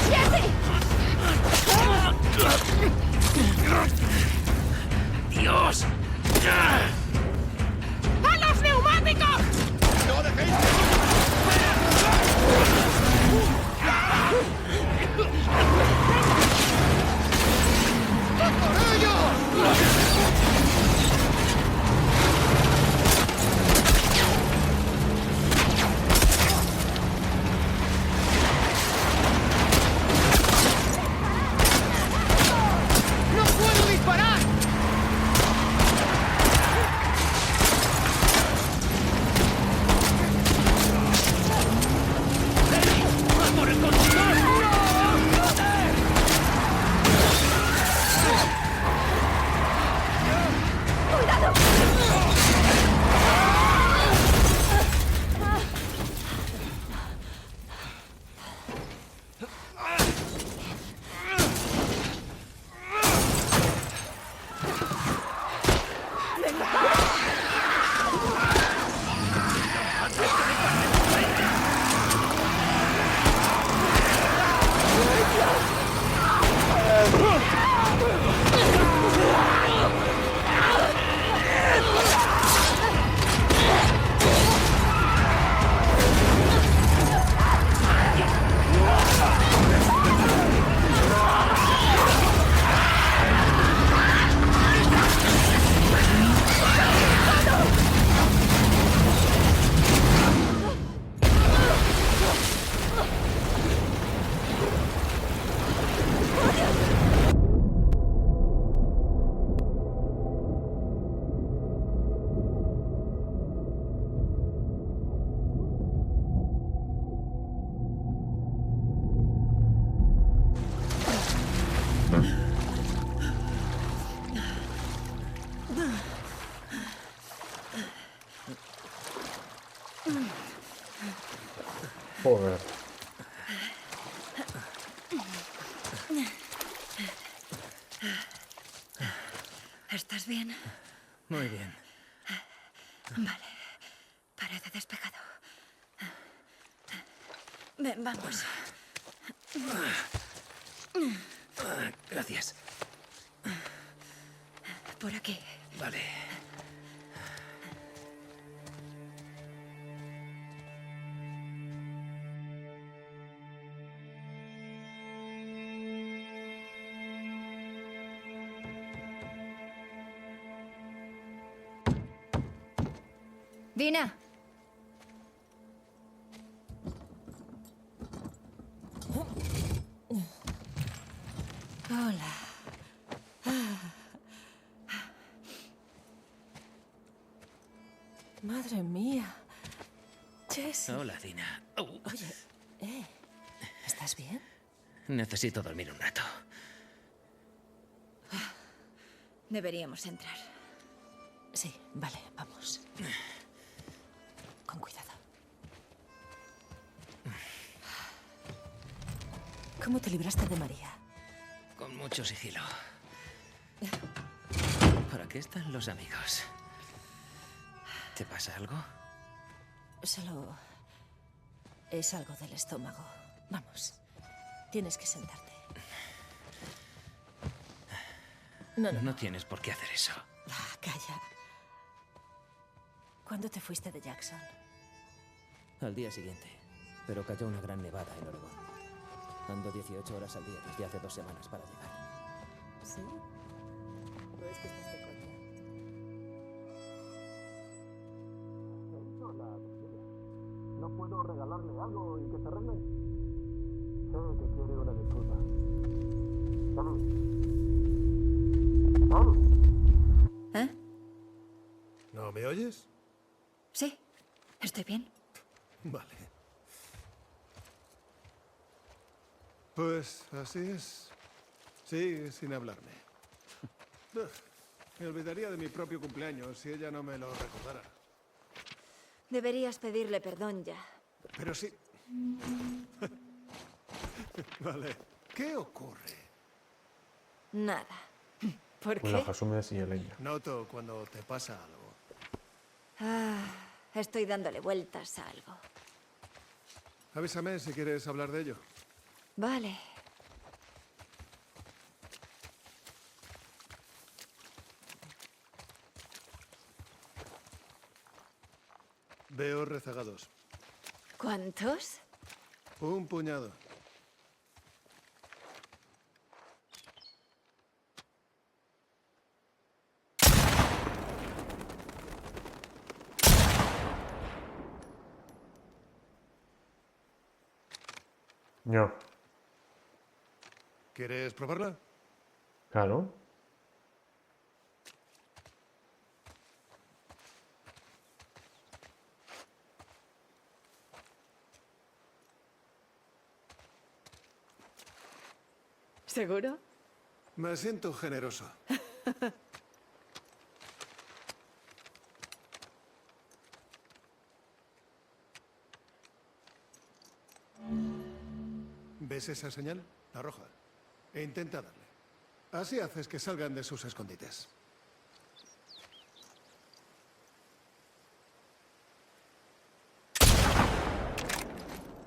¡Jesse! ¡Dios! ¡A los neumáticos! ¡No dejéis! ¡No puedo disparar! Joder. ¿Estás bien? Muy bien. Vale. Parece despejado. Ven, vamos. Gracias. Por aquí. Vale. Dina. Hola. Madre mía. Jessie. Hola, Dina. Oye, ¿estás bien? Necesito dormir un rato. Deberíamos entrar. Sí, vale, vamos. Con cuidado. ¿Cómo te libraste de María? Con mucho sigilo. ¿Para qué están los amigos? ¿Te pasa algo? Solo es algo del estómago. Vamos, tienes que sentarte. No tienes por qué hacer eso. Ah, calla. ¿Cuándo te fuiste de Jackson? Al día siguiente. Pero cayó una gran nevada en Oregón. Ando 18 horas al día desde hace 2 semanas para llegar. ¿Sí? ¿O es que estás de coña? ¿No puedo regalarle algo y que se arregle? Sé que quiere una disculpa. ¿Eh? ¿No me oyes? Sí, estoy bien. Vale. Pues así es. Sigue sin hablarme. Me olvidaría de mi propio cumpleaños si ella no me lo recordara. Deberías pedirle perdón ya. Pero sí. Vale. ¿Qué ocurre? Nada. ¿Por Con qué? las hojas húmedas y el leña. Noto cuando te pasa algo. Ah, estoy dándole vueltas a algo. Avísame si quieres hablar de ello. Vale. Veo rezagados. ¿Cuántos? Un puñado. No. ¿Quieres probarla? Claro. ¿Seguro? Me siento generoso. ¿Ves esa señal? La roja. E intenta darle. Así haces que salgan de sus escondites.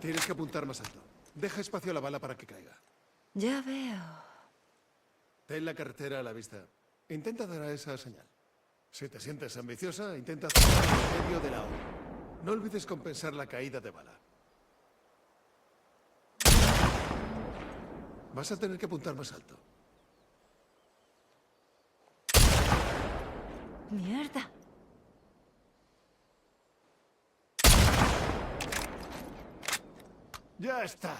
Tienes que apuntar más alto. Deja espacio a la bala para que caiga. Ya veo. Ten la carretera a la vista. Intenta dar a esa señal. Si te sientes ambiciosa, intenta hacerla en medio de la O. No olvides compensar la caída de bala. Vas a tener que apuntar más alto. Mierda. ¡Ya está!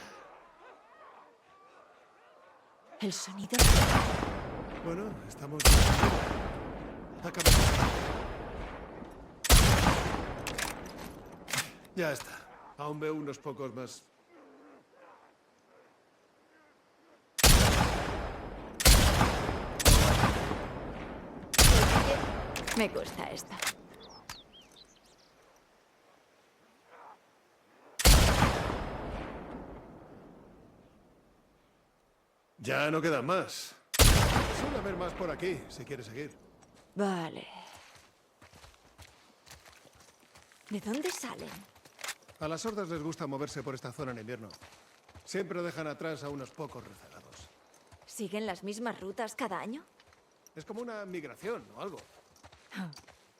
El sonido. Bueno, estamos... Ya está. Aún veo unos pocos más. Me gusta esta. Ya no quedan más. Suele haber más por aquí, si quieres seguir. Vale. ¿De dónde salen? A las hordas les gusta moverse por esta zona en invierno. Siempre dejan atrás a unos pocos rezagados. ¿Siguen las mismas rutas cada año? Es como una migración o algo.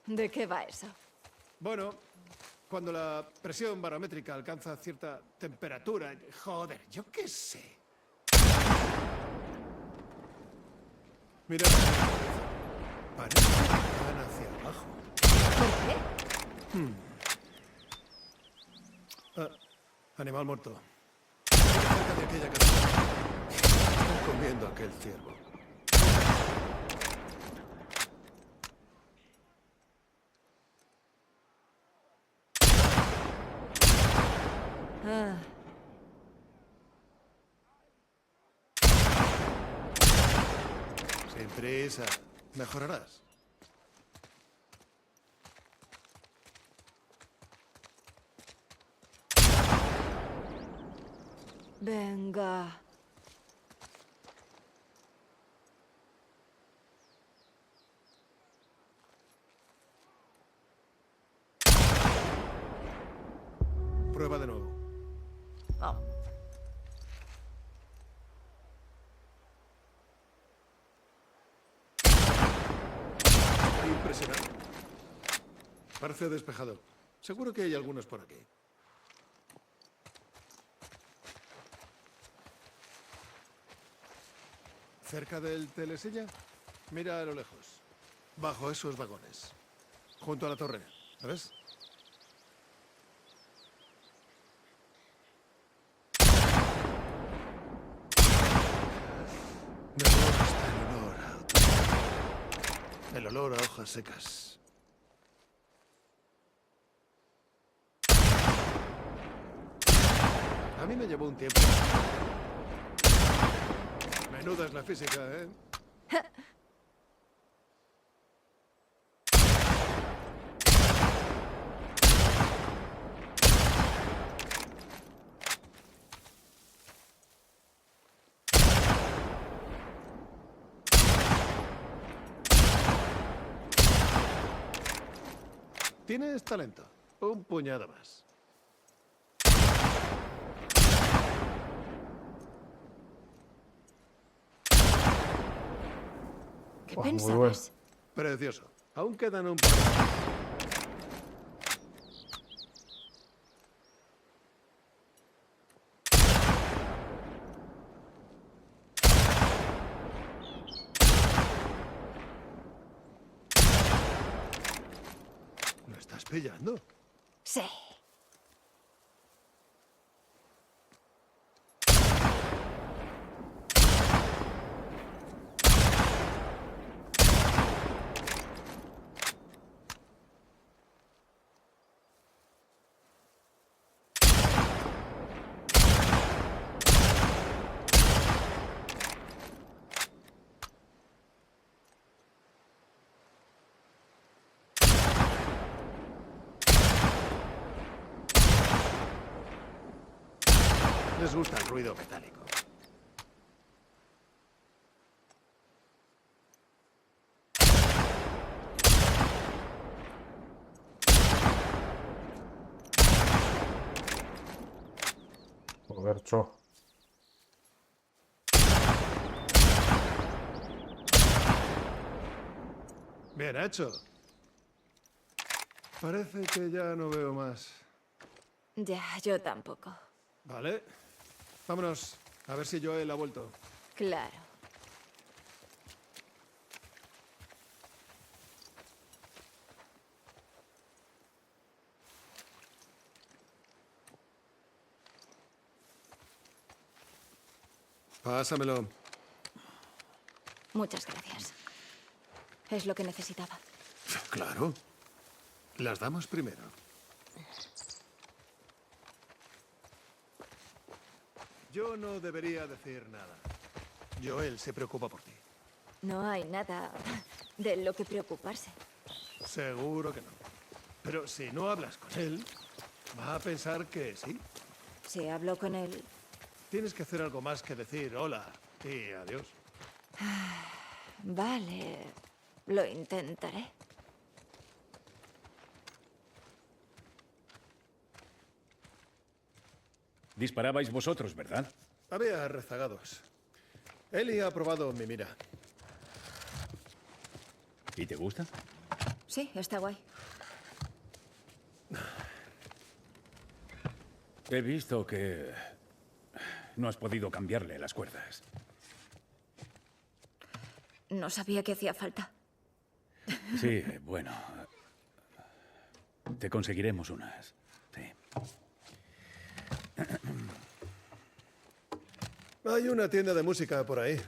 ¿De qué va eso? Bueno, cuando la presión barométrica alcanza cierta temperatura... Joder, yo qué sé. Mira, parece que van hacia abajo. ¿Por qué? Animal muerto. Cerca de aquella casa. Están comiendo aquel ciervo. Ah. Sin prisa. Mejorarás. Venga. Prueba de nuevo. Oh. Impresionante. Parece despejado. Seguro que hay algunos por aquí. Cerca del telesilla, mira a lo lejos. Bajo esos vagones. Junto a la torre. ¿Ves? Me gusta el olor a otoño. El olor a hojas secas. A mí me llevó un tiempo. Menuda es la física, ¿eh? Tienes talento. Un puñado más. ¿Qué pensabas? Precioso. Aún quedan un par. ¿Lo estás pillando? Sí. Les gusta el ruido metálico. Joder, cho. Bien hecho. Parece que ya no veo más. Ya, yo tampoco. Vale. Vámonos. A ver si Joel ha vuelto. Claro. Pásamelo. Muchas gracias. Es lo que necesitaba. Claro. Las damos primero. Yo no debería decir nada. Joel se preocupa por ti. No hay nada de lo que preocuparse. Seguro que no. Pero si no hablas con él, va a pensar que sí. Si hablo con él... Tienes que hacer algo más que decir hola Y adiós. Vale, lo intentaré. Disparabais vosotros, ¿verdad? Había rezagados. Eli ha probado mi mira. ¿Y te gusta? Sí, está guay. He visto que no has podido cambiarle las cuerdas. No sabía que hacía falta. Sí, bueno. Te conseguiremos unas. Sí. Hay una tienda de música por ahí.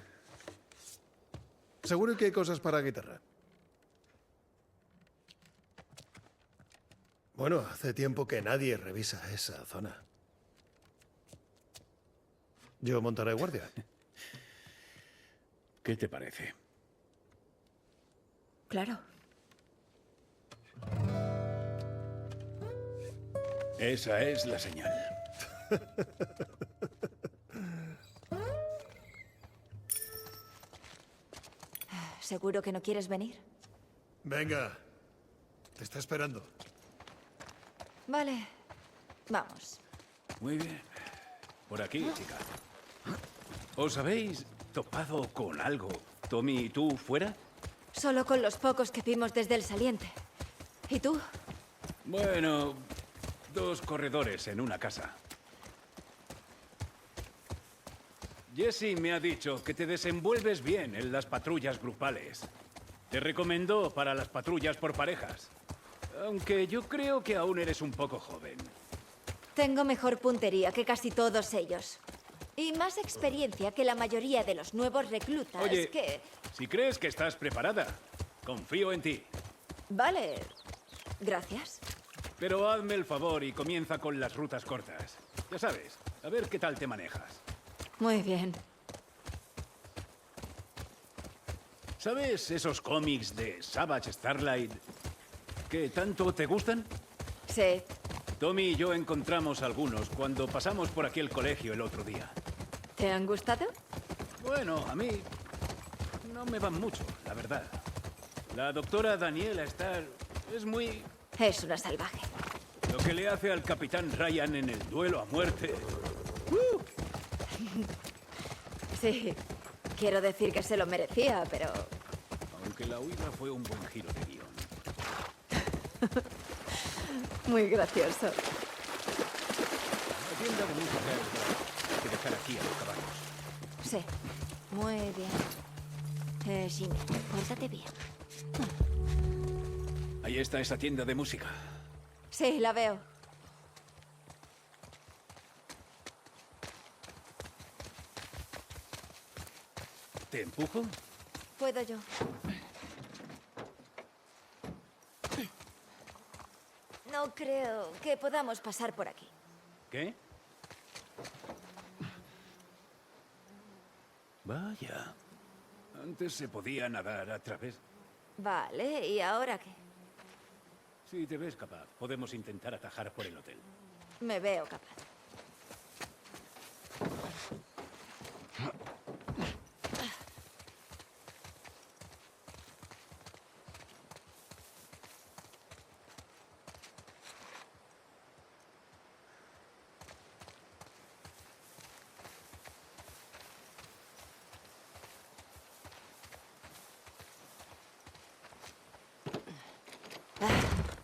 Seguro que hay cosas para guitarra. Bueno, hace tiempo que nadie revisa esa zona. Yo montaré guardia. ¿Qué te parece? Claro. Esa es la señal. ¿Seguro que no quieres venir? Venga, te está esperando. Vale, vamos. Muy bien. Por aquí, chica. ¿Os habéis topado con algo? ¿Tommy y tú fuera? Solo con los pocos que vimos desde el saliente. ¿Y tú? Bueno, 2 corredores en una casa. Jesse me ha dicho que te desenvuelves bien en las patrullas grupales. Te recomendó para las patrullas por parejas. Aunque yo creo que aún eres un poco joven. Tengo mejor puntería que casi todos ellos. Y más experiencia que la mayoría de los nuevos reclutas. Oye, que... si crees que estás preparada, confío en ti. Vale. Gracias. Pero hazme el favor y comienza con las rutas cortas. Ya sabes, a ver qué tal te manejas. Muy bien. ¿Sabes esos cómics de Savage Starlight que tanto te gustan? Sí. Tommy y yo encontramos algunos cuando pasamos por aquí el colegio el otro día. ¿Te han gustado? Bueno, a mí no me van mucho, la verdad. La doctora Daniela Starr es muy... Es una salvaje. Lo que le hace al capitán Ryan en el duelo a muerte. Sí. Quiero decir que se lo merecía, pero... Aunque la huida fue un buen giro de guión. Muy gracioso. La tienda de música hay que dejar aquí a los caballos. Sí. Muy bien. Jimmy, pórtate bien. Ahí está esa tienda de música. Sí, la veo. ¿Te empujo? Puedo yo. No creo que podamos pasar por aquí. ¿Qué? Vaya. Antes se podía nadar a través. Vale, ¿y ahora qué? Si te ves capaz, podemos intentar atajar por el hotel. Me veo capaz.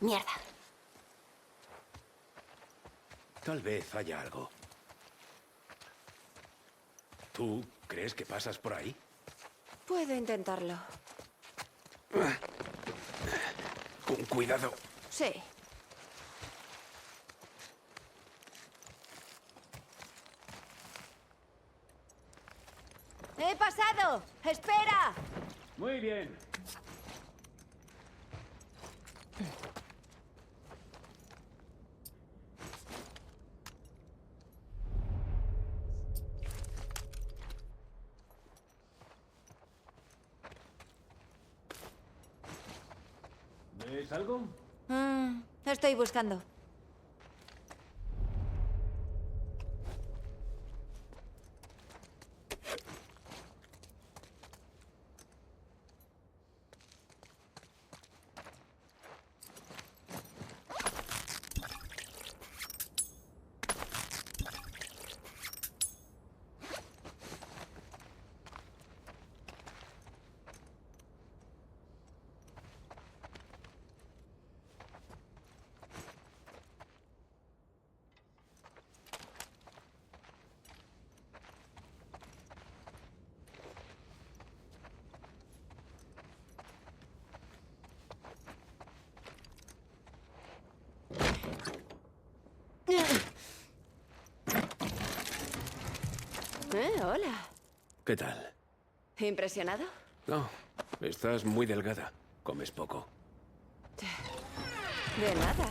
Mierda. Tal vez haya algo. ¿Tú crees que pasas por ahí? Puedo intentarlo. Con cuidado. Sí. ¡He pasado! ¡Espera! Muy bien. ¿Ves algo? Estoy buscando. Hola. ¿Qué tal? ¿Impresionado? No, estás muy delgada. Comes poco. De nada.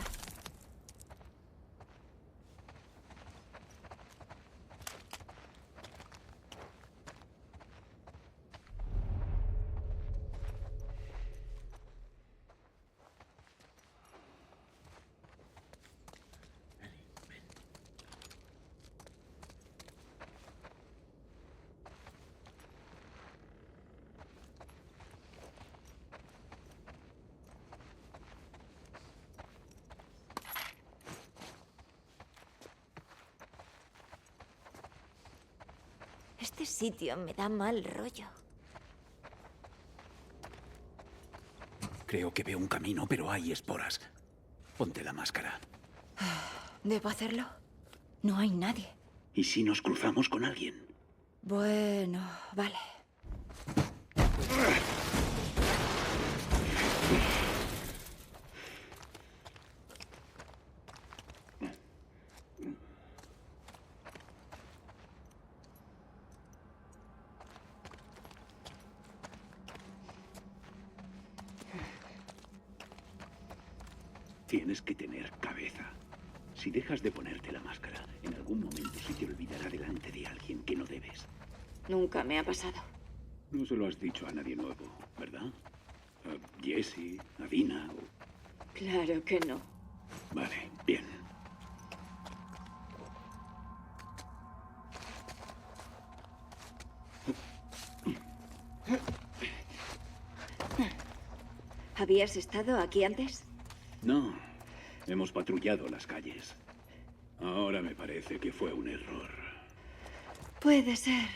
Este sitio me da mal rollo. Creo que veo un camino, pero hay esporas. Ponte la máscara. ¿Debo hacerlo? No hay nadie. ¿Y si nos cruzamos con alguien? Bueno, vale. Tienes que tener cabeza. Si dejas de ponerte la máscara, en algún momento se te olvidará delante de alguien que no debes. Nunca me ha pasado. No se lo has dicho a nadie nuevo, ¿verdad? A Jessie, a Dina o... Claro que no. Vale, bien. ¿Habías estado aquí antes? No, hemos patrullado las calles. Ahora me parece que fue un error. Puede ser.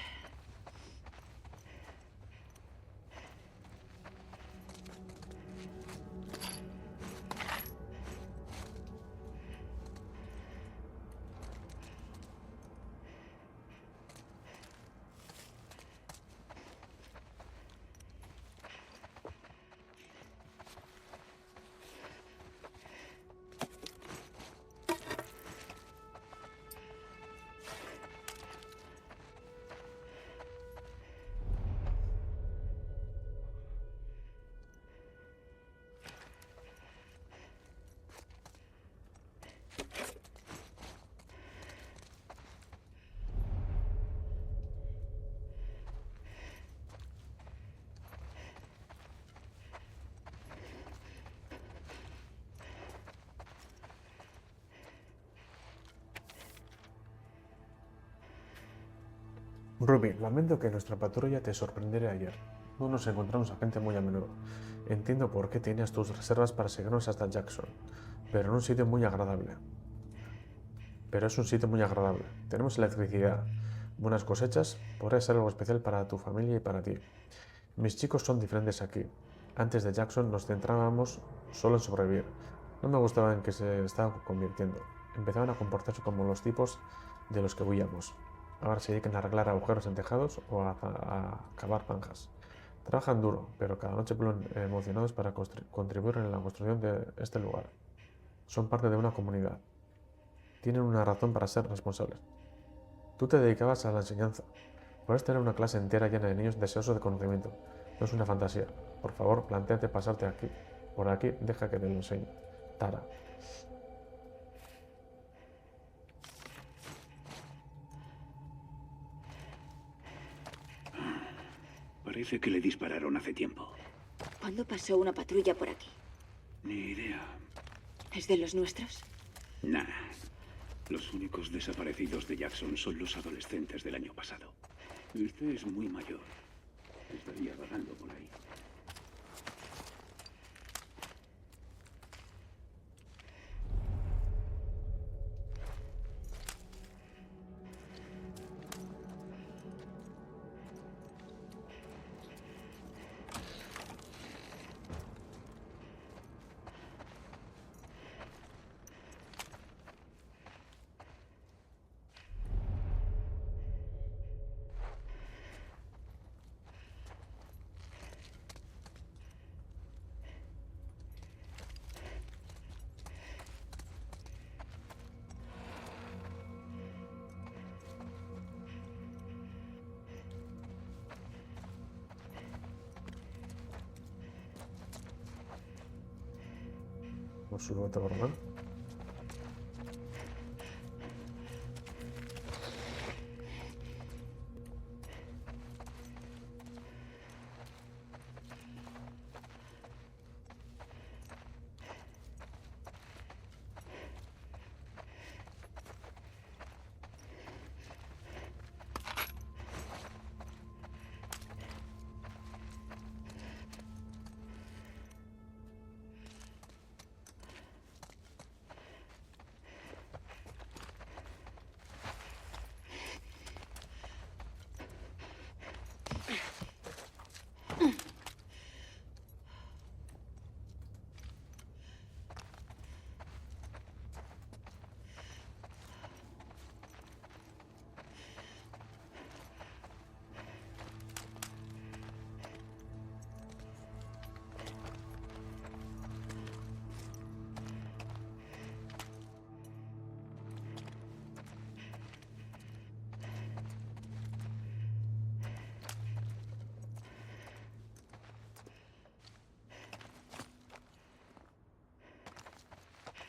Ruby, lamento que nuestra patrulla te sorprendiera ayer. No nos encontramos a gente muy a menudo. Entiendo por qué tenías tus reservas para seguirnos hasta Jackson, pero en un sitio muy agradable. Pero es un sitio muy agradable. Tenemos electricidad, buenas cosechas, podría ser algo especial para tu familia y para ti. Mis chicos son diferentes aquí. Antes de Jackson nos centrábamos solo en sobrevivir. No me gustaba en que se estaban convirtiendo. Empezaban a comportarse como los tipos de los que huíamos. Ahora se dedican a arreglar agujeros en tejados o a cavar zanjas. Trabajan duro, pero cada noche vuelven emocionados para contribuir en la construcción de este lugar. Son parte de una comunidad. Tienen una razón para ser responsables. Tú te dedicabas a la enseñanza. Puedes tener una clase entera llena de niños deseosos de conocimiento. No es una fantasía. Por favor, plantéate pasarte aquí. Por aquí, deja que te lo enseñe. Tara. Parece que le dispararon hace tiempo. ¿Cuándo pasó una patrulla por aquí? Ni idea. ¿Es de los nuestros? Nah. Los únicos desaparecidos de Jackson son los adolescentes del año pasado. Este es muy mayor. Estaría vagando por ahí. Por su bota normal.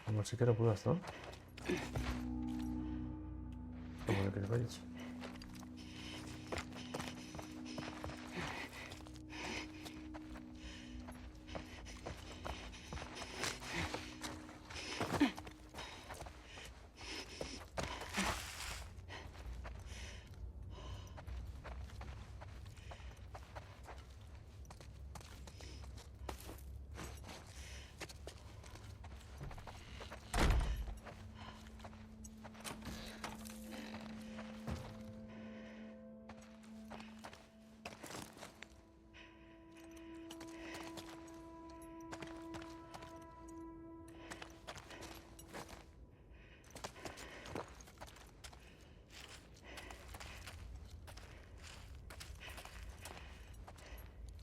Como siquiera puedas, ¿no? Como que te vayas.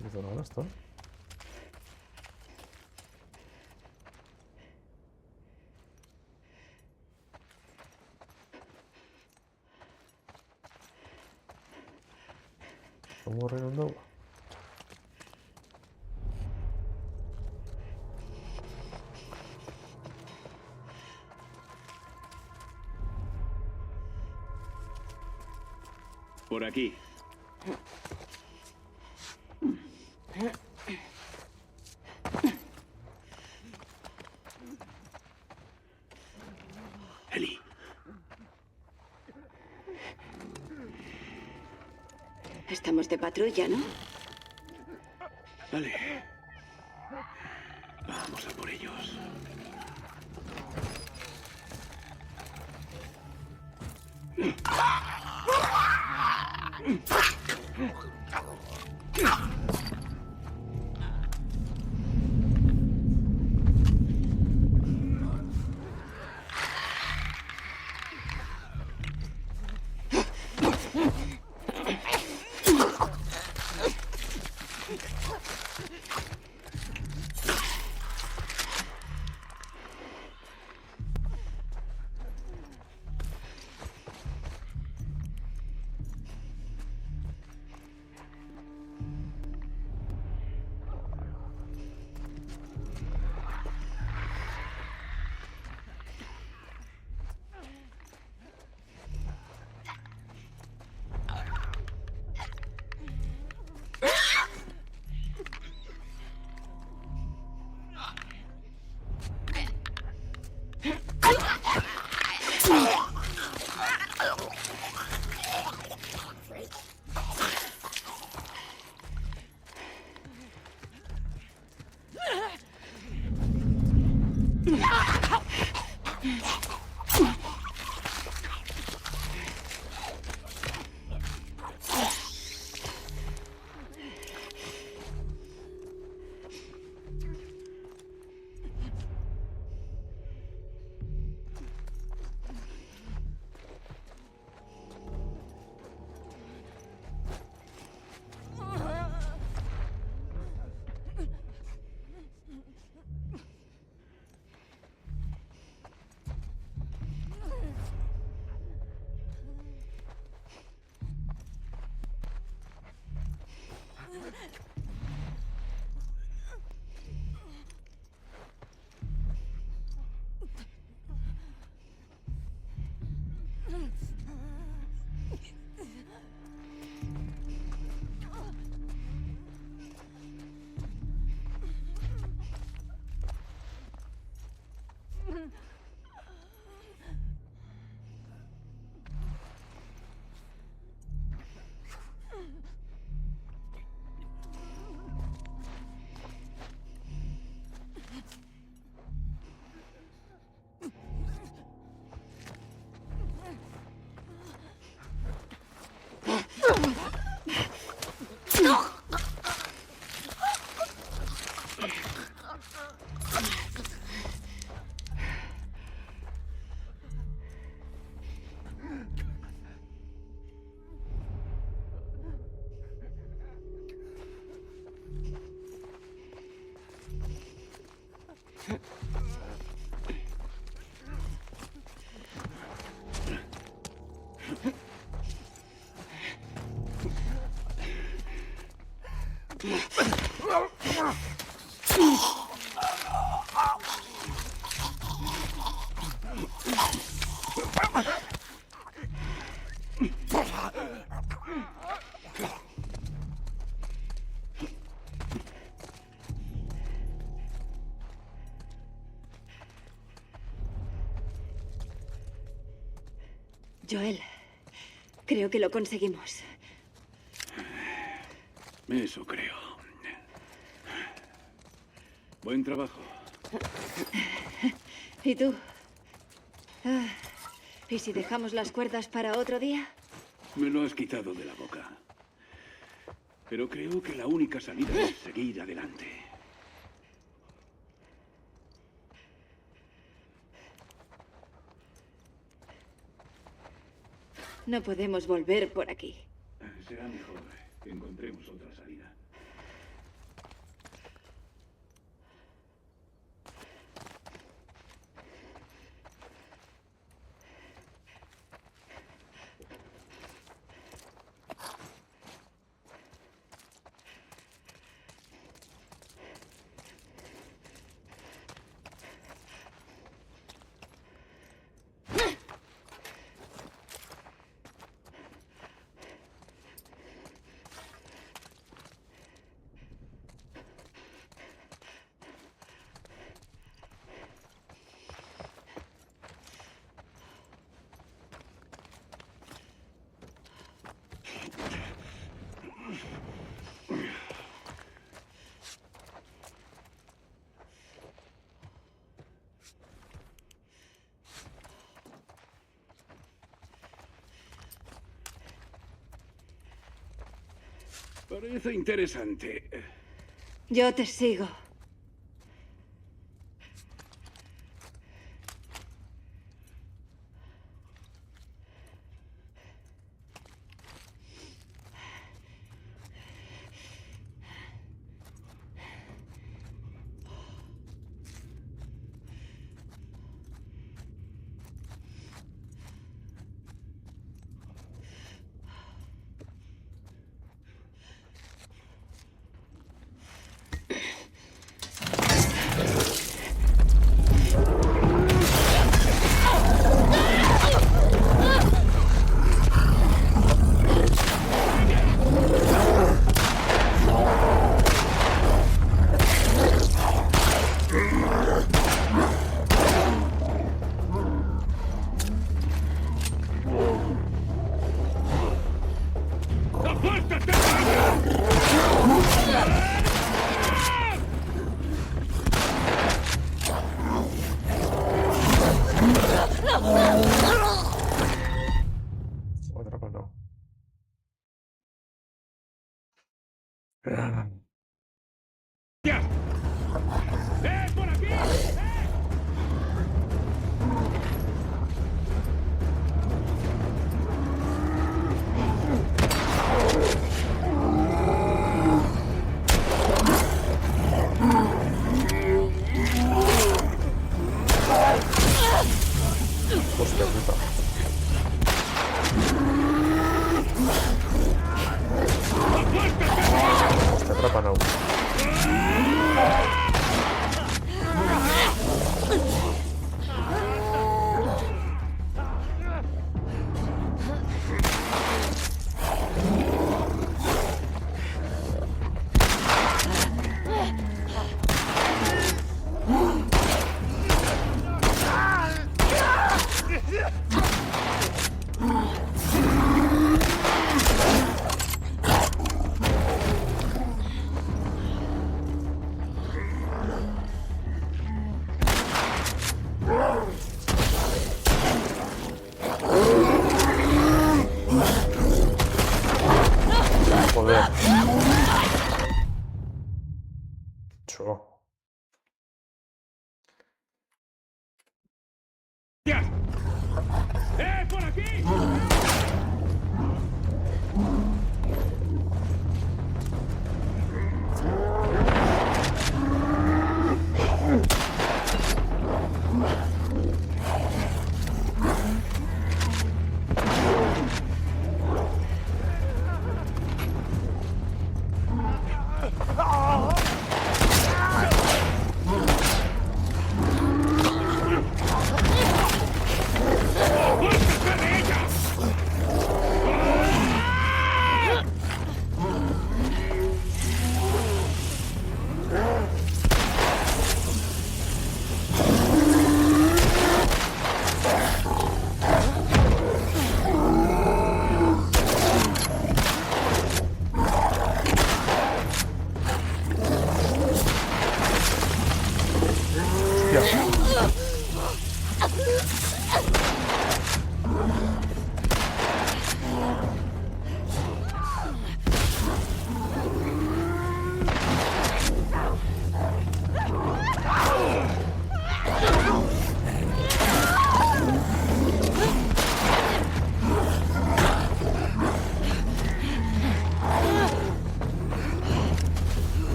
¿Qué te lo esto? ¿Cómo redondó? Por aquí. Eli. Estamos de patrulla, ¿no? Vale. Vamos a por ellos. Joel, creo que lo conseguimos. Eso creo. Buen trabajo. ¿Y tú? ¿Y si dejamos las cuerdas para otro día? Me lo has quitado de la boca. Pero creo que la única salida es seguir adelante. No podemos volver por aquí. Será mejor que encontremos otra salida. Parece interesante. Yo te sigo. Atrápalo. ¡Por aquí! Hostia puta. Hostia, atrápalo. Joder. Cho. ¡Por aquí!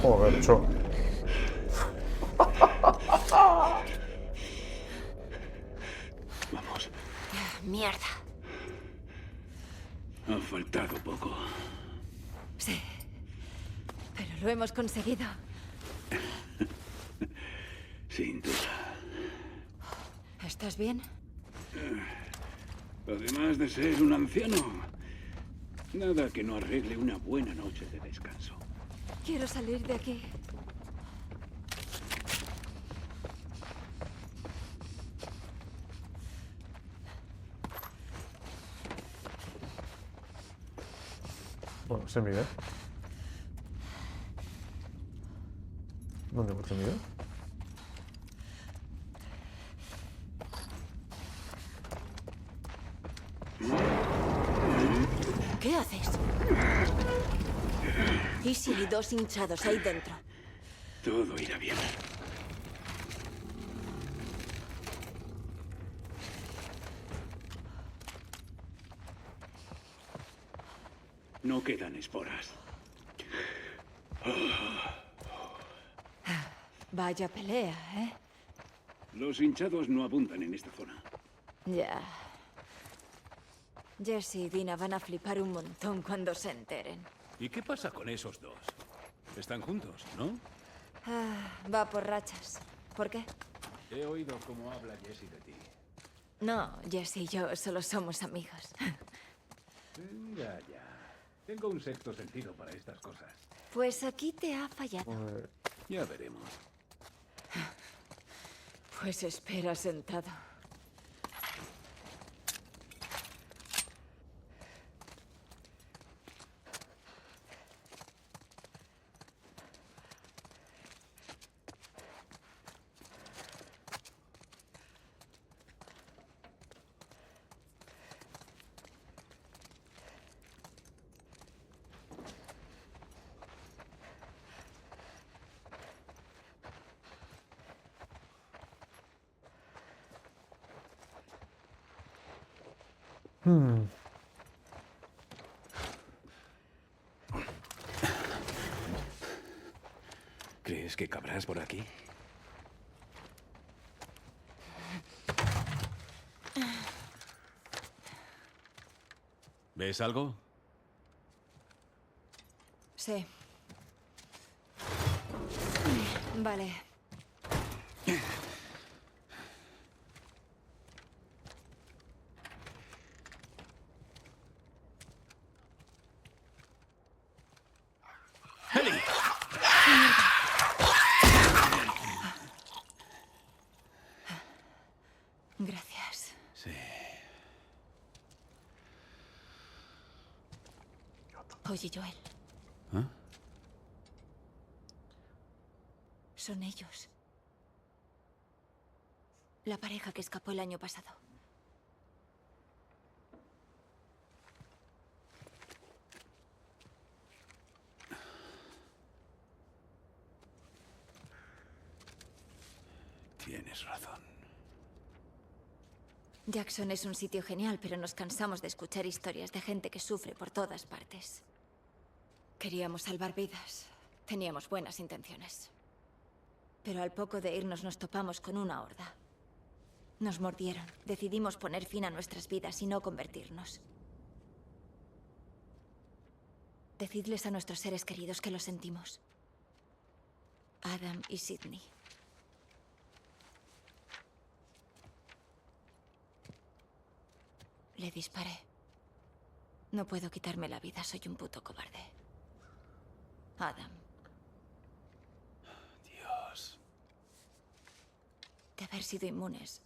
Joder, cho. Vamos. Mierda. Ha faltado poco. Sí. Pero lo hemos conseguido. Sin duda. ¿Estás bien? Además de ser un anciano, nada que no arregle una buena noche de descanso. Quiero salir de aquí. Bueno, se mira. ¿Dónde se mira? ¿Qué haces? ¿Y si hay dos hinchados ahí dentro? Todo irá bien. No quedan esporas. Vaya pelea, ¿eh? Los hinchados no abundan en esta zona. Ya. Jesse y Dina van a flipar un montón cuando se enteren. ¿Y qué pasa con esos dos? Están juntos, ¿no? Va por rachas. ¿Por qué? He oído cómo habla Jesse de ti. No, Jesse y yo solo somos amigos. Ya. Tengo un sexto sentido para estas cosas. Pues aquí te ha fallado. Ya veremos. Pues espera sentado. ¿Crees que cabrás por aquí? ¿Ves algo? Sí. Vale. Oye, Joel. ¿Ah? Son ellos. La pareja que escapó el año pasado. Tienes razón. Jackson es un sitio genial, pero nos cansamos de escuchar historias de gente que sufre por todas partes. Queríamos salvar vidas. Teníamos buenas intenciones. Pero al poco de irnos nos topamos con una horda. Nos mordieron. Decidimos poner fin a nuestras vidas y no convertirnos. Decidles a nuestros seres queridos que lo sentimos. Adam y Sidney. Le disparé. No puedo quitarme la vida, soy un puto cobarde. Adam. Dios. De haber sido inmunes.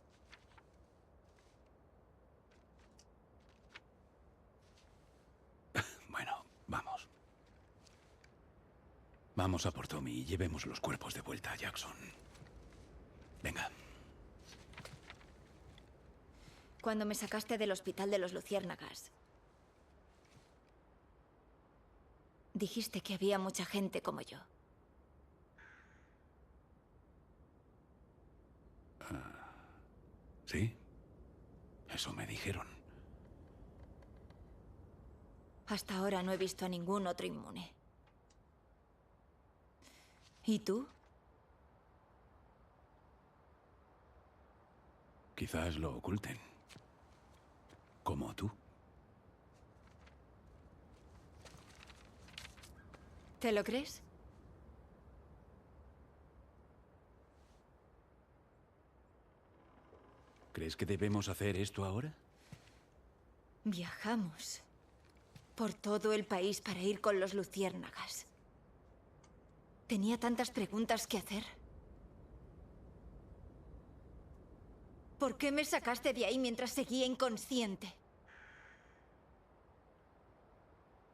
Bueno, vamos. Vamos a por Tommy y llevemos los cuerpos de vuelta a Jackson. Venga. Cuando me sacaste del hospital de los Luciérnagas, dijiste que había mucha gente como yo. ¿Sí? Eso me dijeron. Hasta ahora no he visto a ningún otro inmune. ¿Y tú? Quizás lo oculten. Como tú. ¿Te lo crees? ¿Crees que debemos hacer esto ahora? Viajamos por todo el país para ir con los Luciérnagas. Tenía tantas preguntas que hacer. ¿Por qué me sacaste de ahí mientras seguía inconsciente?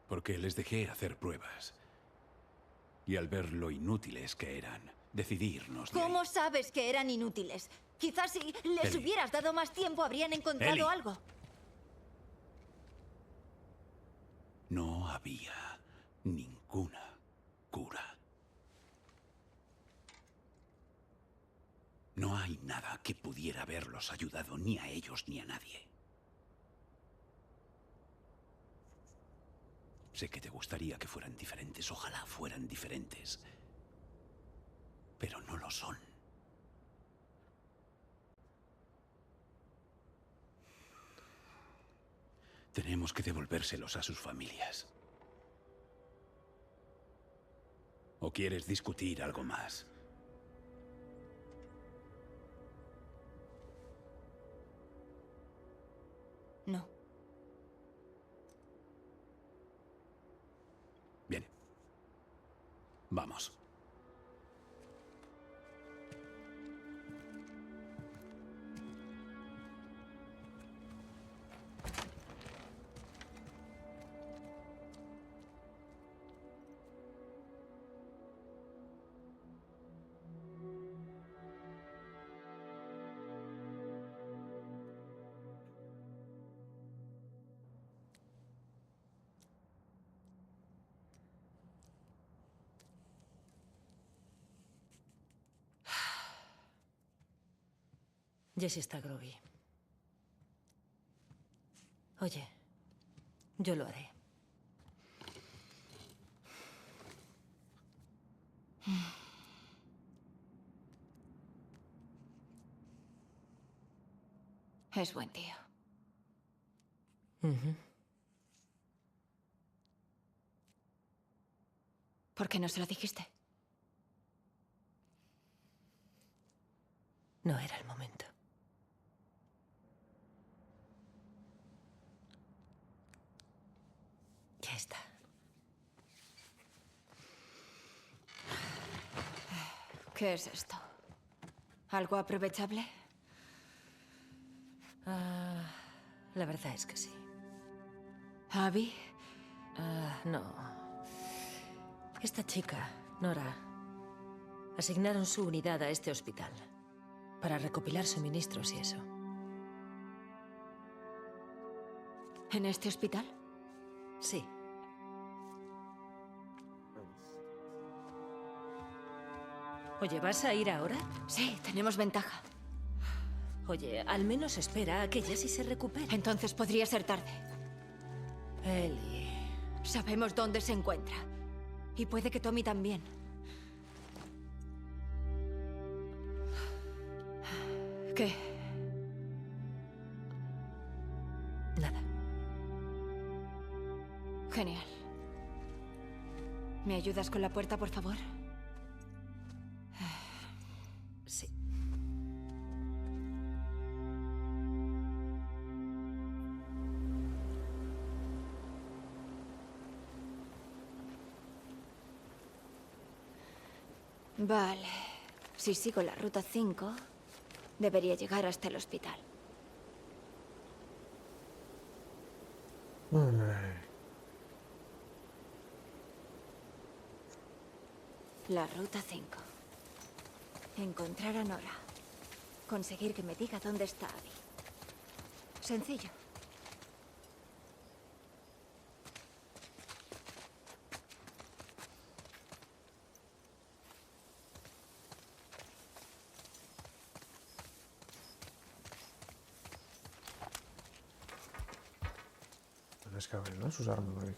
Porque les dejé hacer pruebas. Y al ver lo inútiles que eran, decidí irnos de ahí. ¿Cómo sabes que eran inútiles? Quizás si les Ellie. hubieras dado más tiempo habrían encontrado Ellie. algo. No había ninguna cura. No hay nada que pudiera haberlos ayudado ni a ellos ni a nadie. Sé que te gustaría que fueran diferentes, ojalá fueran diferentes. Pero no lo son. Tenemos que devolvérselos a sus familias. ¿O quieres discutir algo más? No. Bien. Vamos. Jessie está groggy. Oye, yo lo haré. Es buen tío. ¿Por qué no se lo dijiste? No era el momento. Ya está. ¿Qué es esto? ¿Algo aprovechable? La verdad es que sí. Abby, No. Esta chica, Nora, asignaron su unidad a este hospital para recopilar suministros y eso. ¿En este hospital? Sí. Oye, ¿vas a ir ahora? Sí, tenemos ventaja. Oye, al menos espera a que Jessie se recupere. Entonces podría ser tarde. Ellie. Sabemos dónde se encuentra. Y puede que Tommy también. ¿Qué? Nada. Genial. ¿Me ayudas con la puerta, por favor? Sí. Vale. Si sigo la ruta 5, debería llegar hasta el hospital. La ruta 5. Encontrar a Nora. Conseguir que me diga dónde está Abby. Sencillo. Tienes que abrir, ¿no? Sus armas, Rick.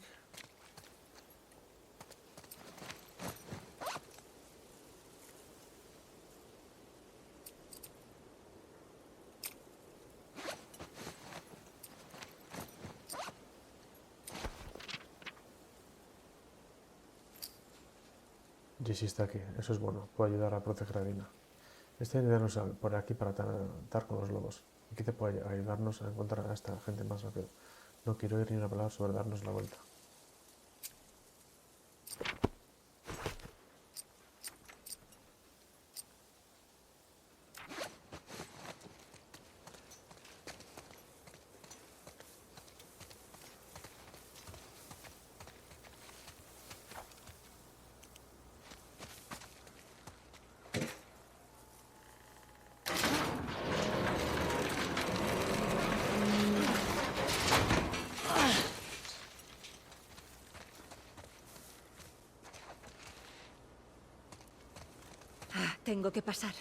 Jessie está aquí, eso es bueno, puede ayudar a proteger a Dina. Este ayudarnos por aquí para tratar con los lobos. Aquí te puede ayudarnos a encontrar a esta gente más rápido. No quiero oír ni una palabra sobre darnos la vuelta. Tengo que pasar.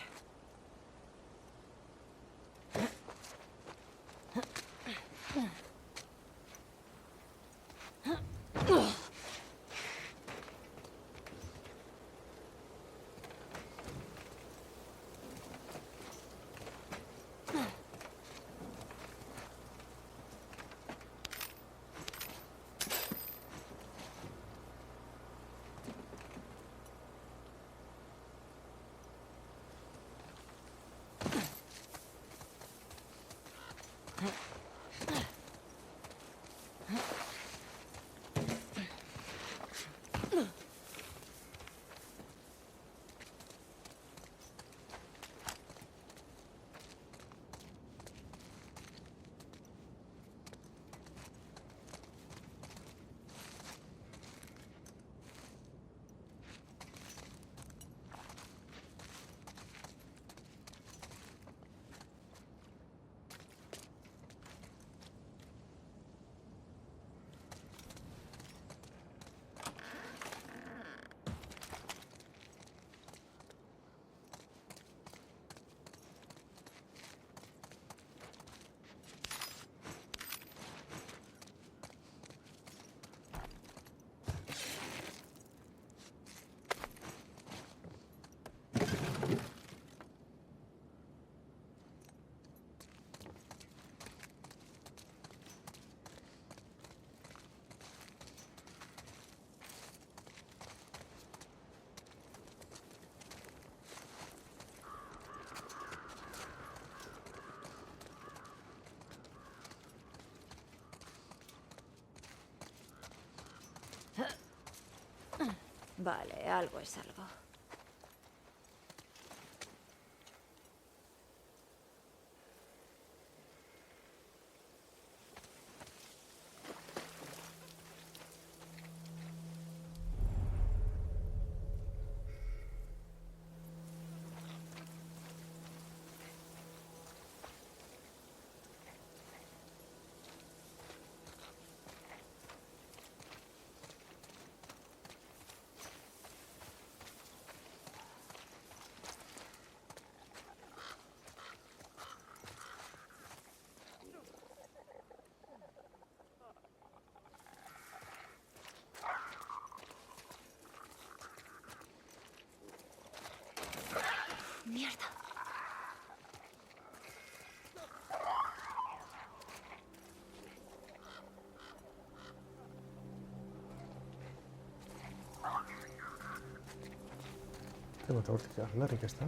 Vale, algo es algo. Mierda. Tengo otra última artillería que está.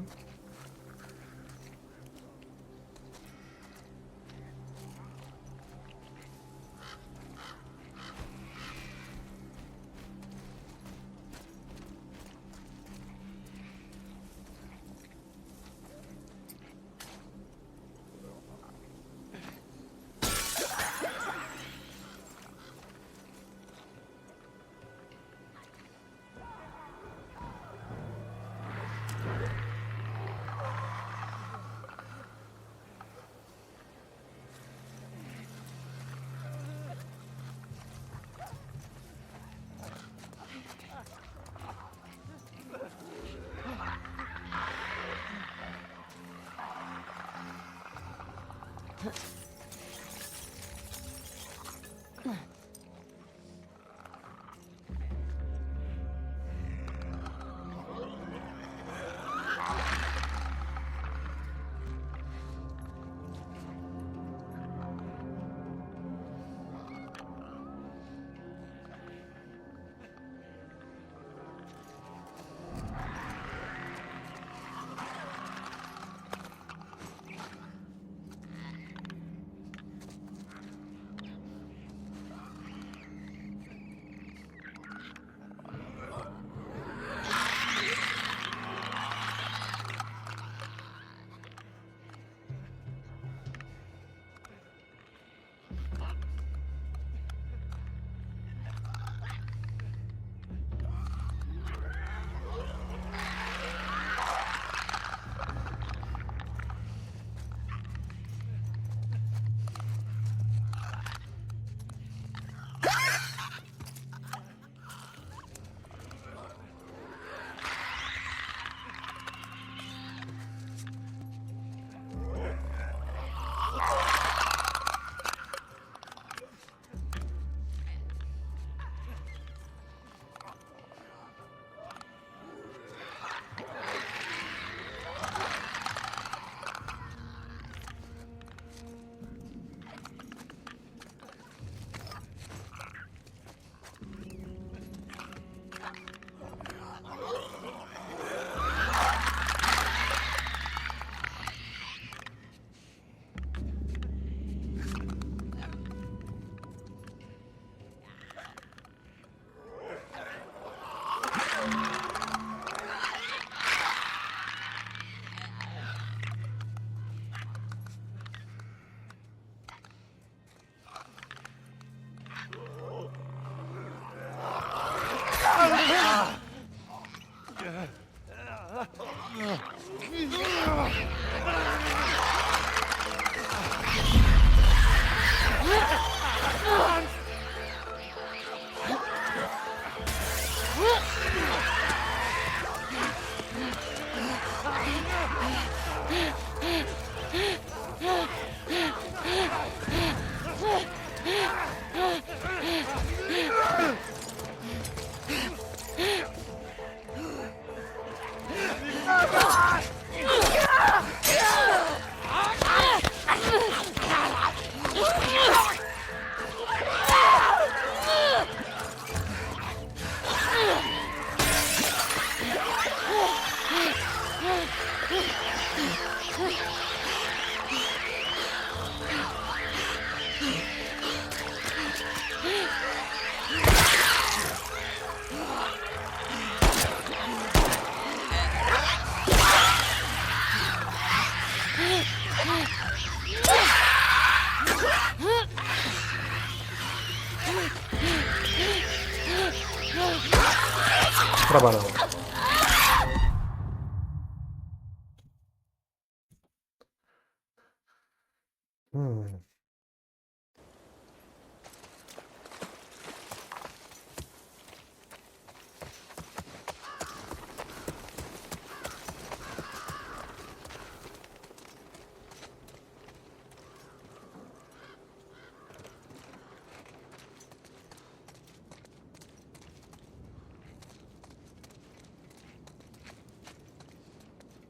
Preparado.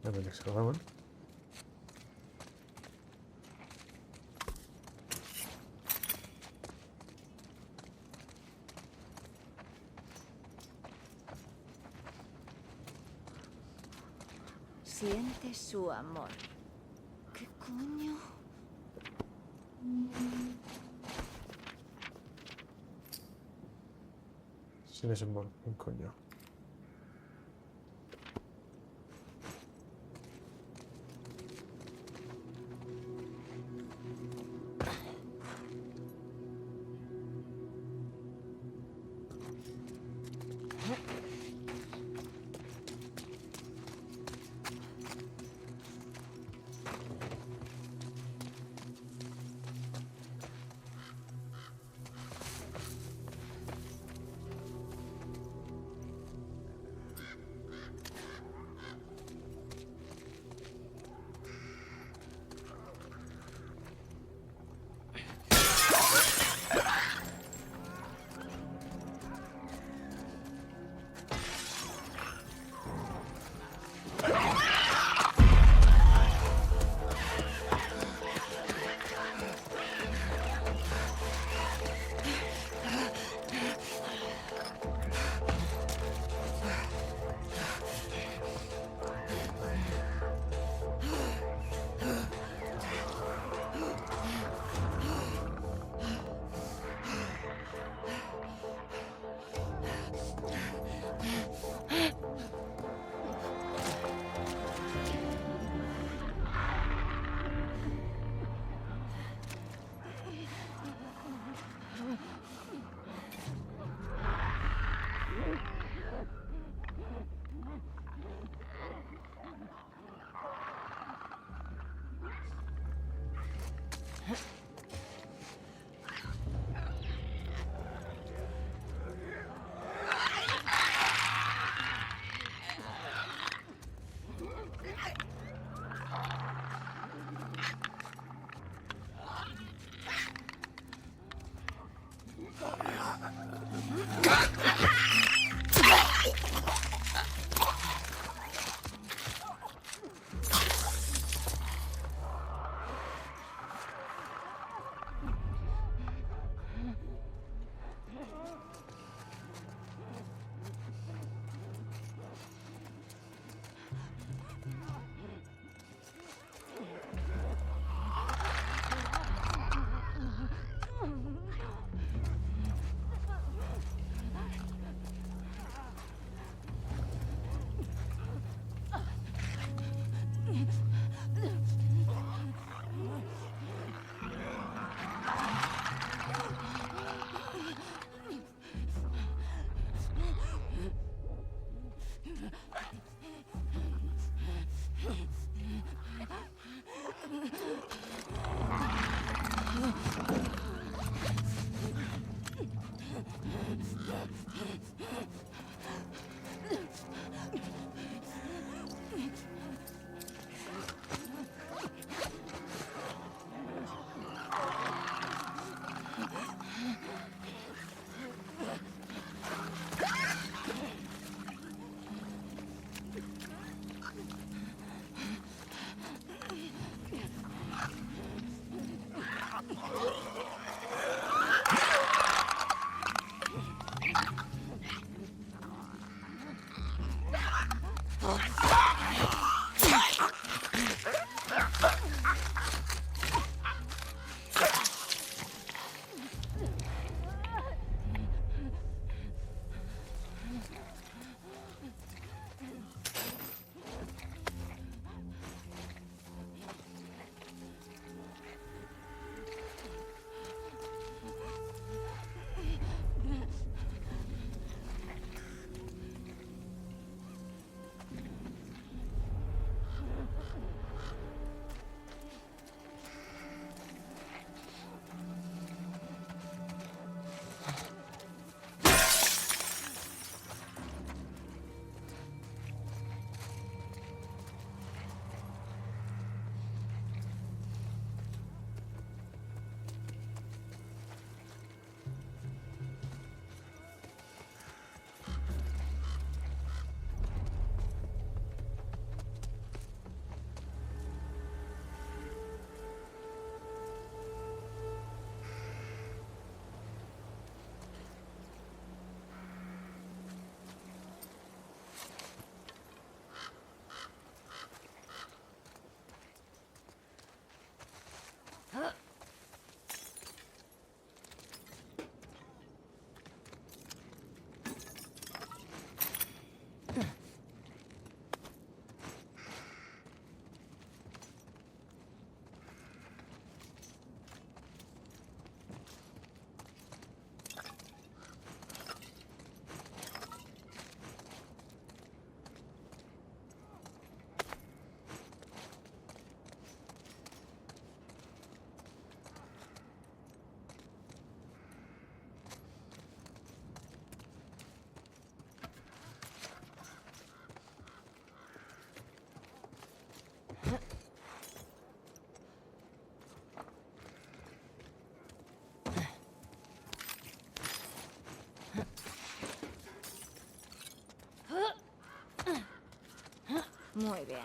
No me descargaban. Siente su amor. ¿Qué coño? Sin ese un coño. Muy bien.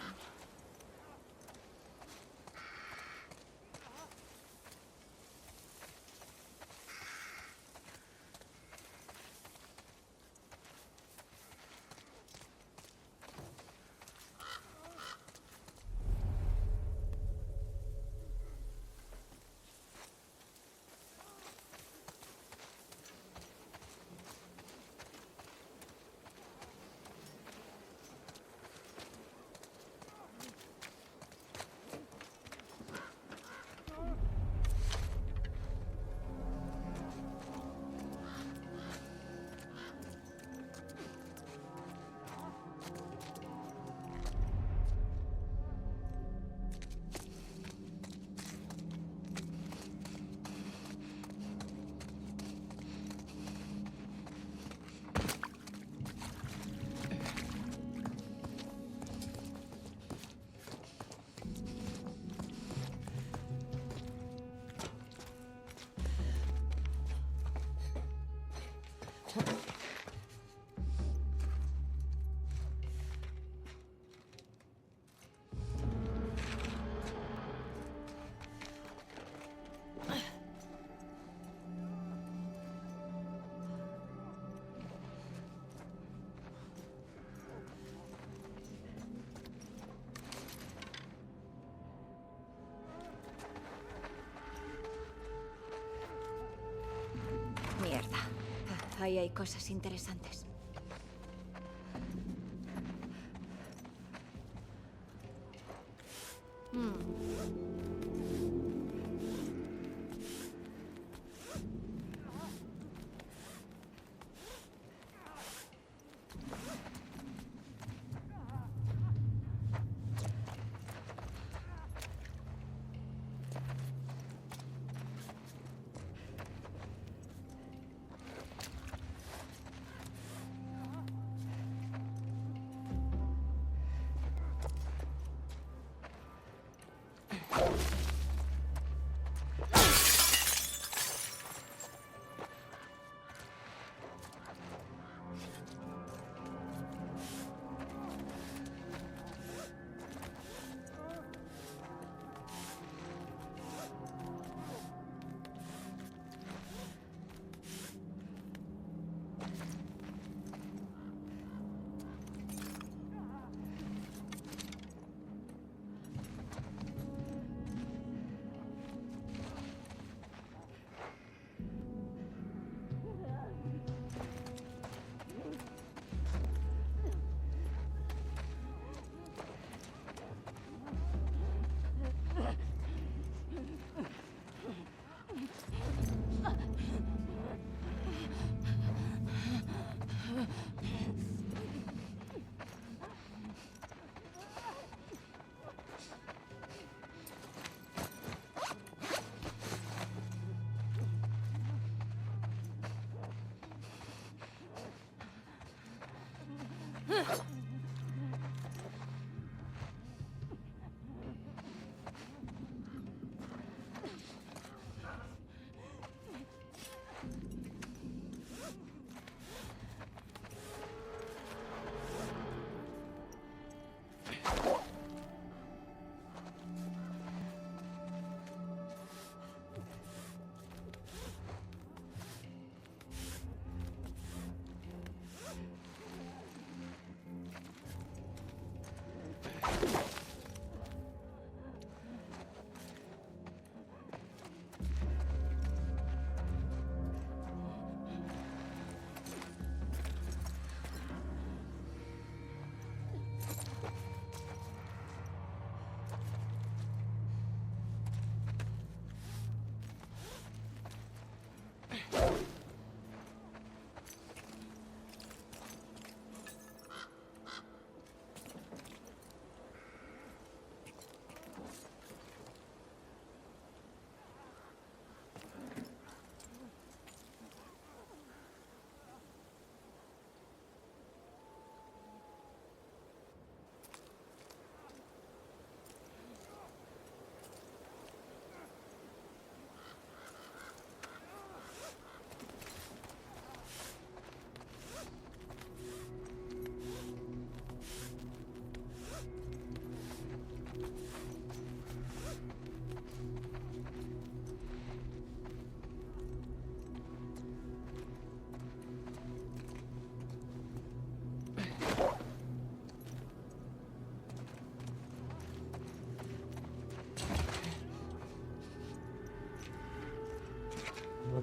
Mierda. Ahí hay cosas interesantes.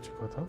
chicota.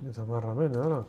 Si tamarra bene, allora.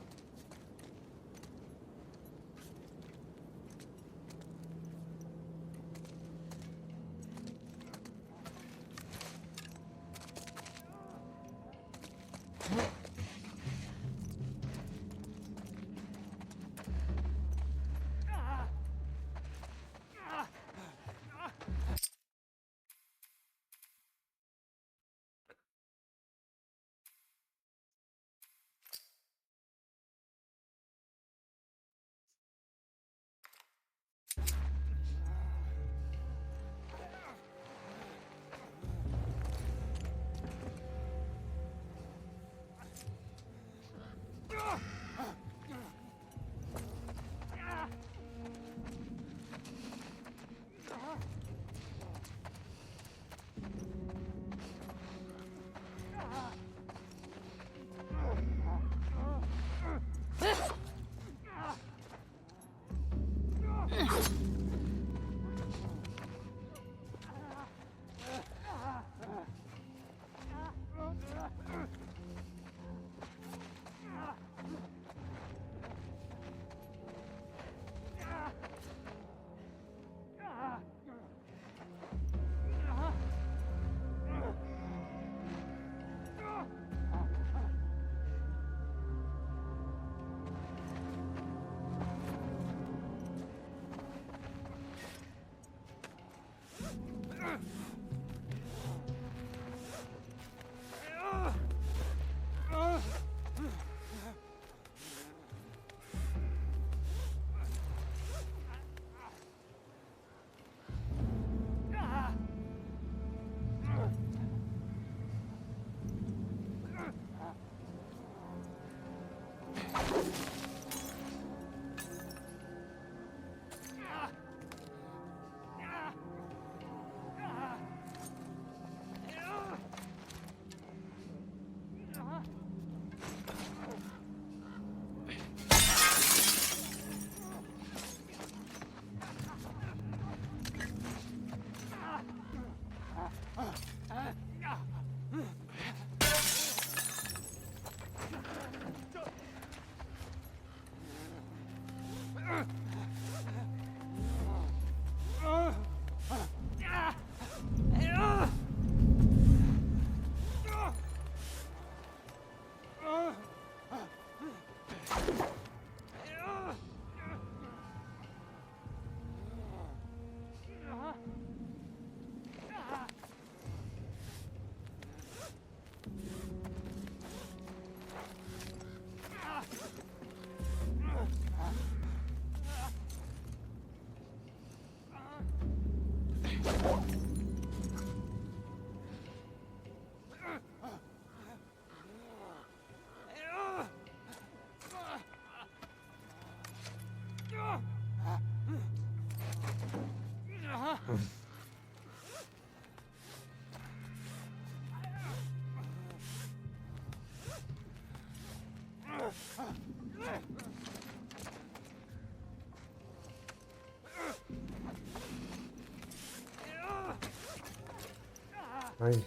Ahí.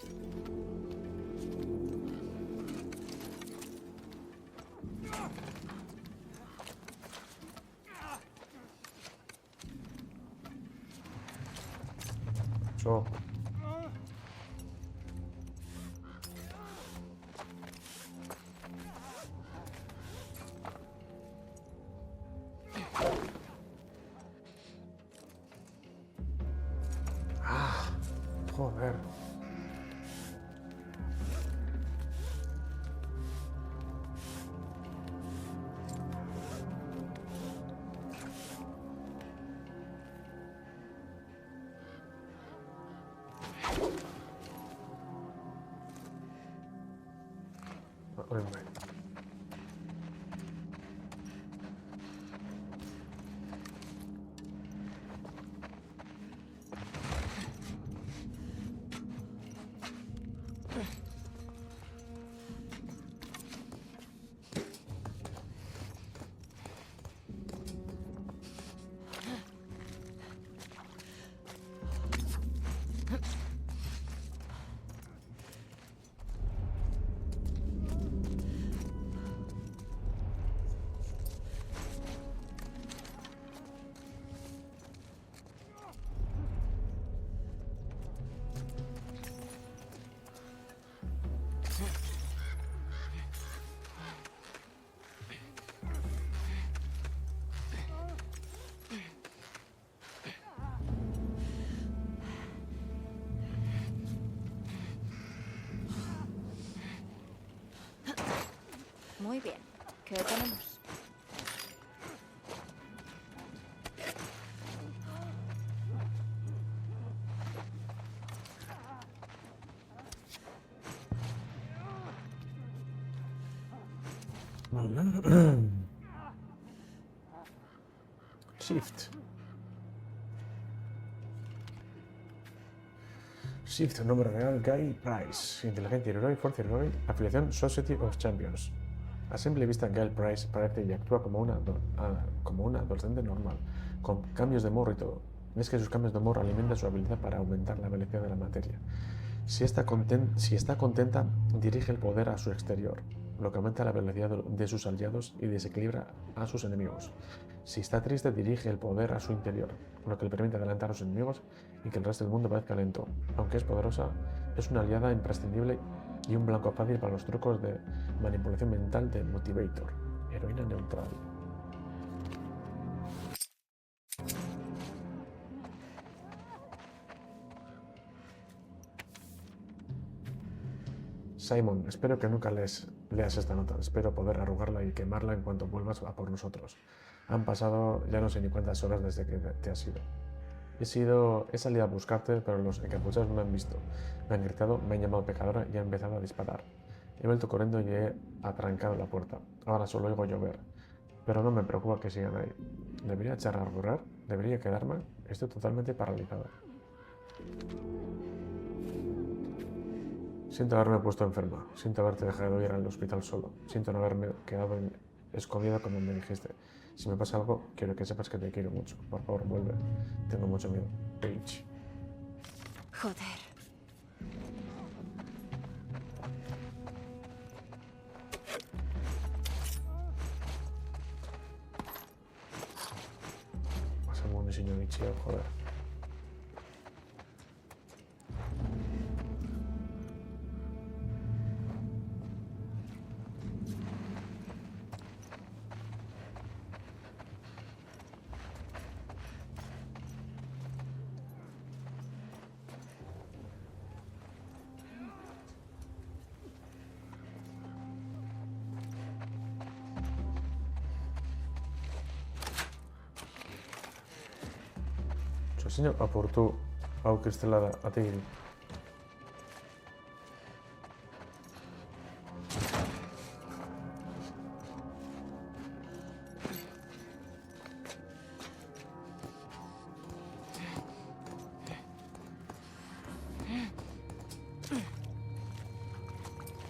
Eso. Joder. Hombre. Muy bien. ¿Qué tenemos? Shift. Shift, nombre real, Guy Price. Inteligencia Iruroi, Fuerza Iruroi, afiliación Society of Champions. A simple vista, Guy Price parece y actúa como una adolescente normal, con cambios de humor y todo. Es que sus cambios de humor alimentan su habilidad para aumentar la velocidad de la materia. Si está contenta, dirige el poder a su exterior, lo que aumenta la velocidad de sus aliados y desequilibra a sus enemigos. Si está triste, dirige el poder a su interior, lo que le permite adelantar a los enemigos y que el resto del mundo parezca lento. Aunque es poderosa, es una aliada imprescindible y un blanco fácil para los trucos de manipulación mental de Motivator. Heroína neutral. Simon, espero que nunca leas esta nota. Espero poder arrugarla y quemarla en cuanto vuelvas a por nosotros. Han pasado ya no sé ni cuántas horas desde que te has ido. He salido a buscarte, pero los encapuchados me han visto. Me han gritado, me han llamado pecadora y han empezado a disparar. He vuelto corriendo y he atrancado la puerta. Ahora solo oigo llover. Pero no me preocupa que sigan ahí. ¿Debería echar a correr? ¿Debería quedarme? Estoy totalmente paralizado. Siento haberme puesto enferma. Siento haberte dejado ir al hospital solo. Siento no haberme quedado escondida como me dijiste. Si me pasa algo, quiero que sepas que te quiero mucho. Por favor, vuelve. Tengo mucho miedo. Paige. Joder. Pasamos un diseño de chido, joder. Señor, aportó a cristalada a Tigri.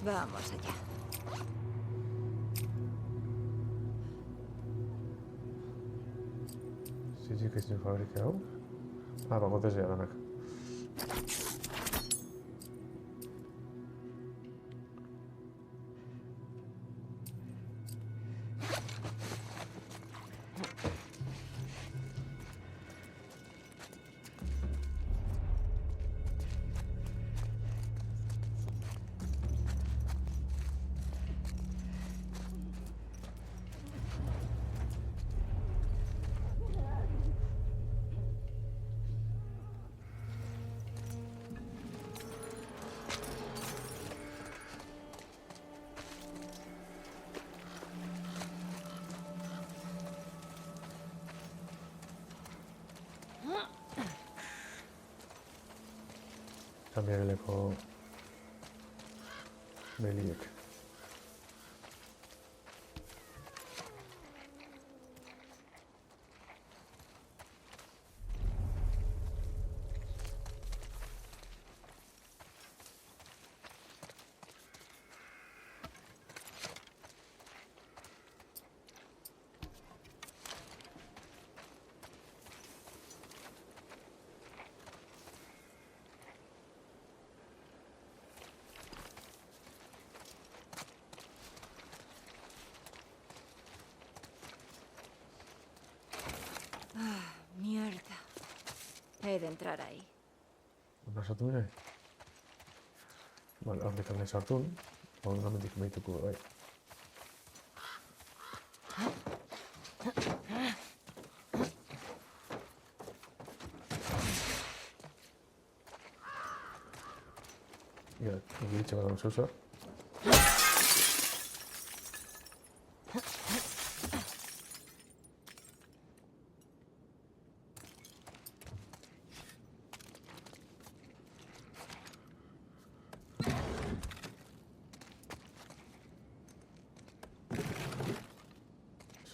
Vamos allá. Sí, que se fabricado. Pagotes ya, Danak. Cambiar el eco Beliek. Ah, mierda. He de entrar ahí. Una sartuna. Vale, aplicarle sartún. O una medicamento bai. Ja, ibilitxe bada zeuza.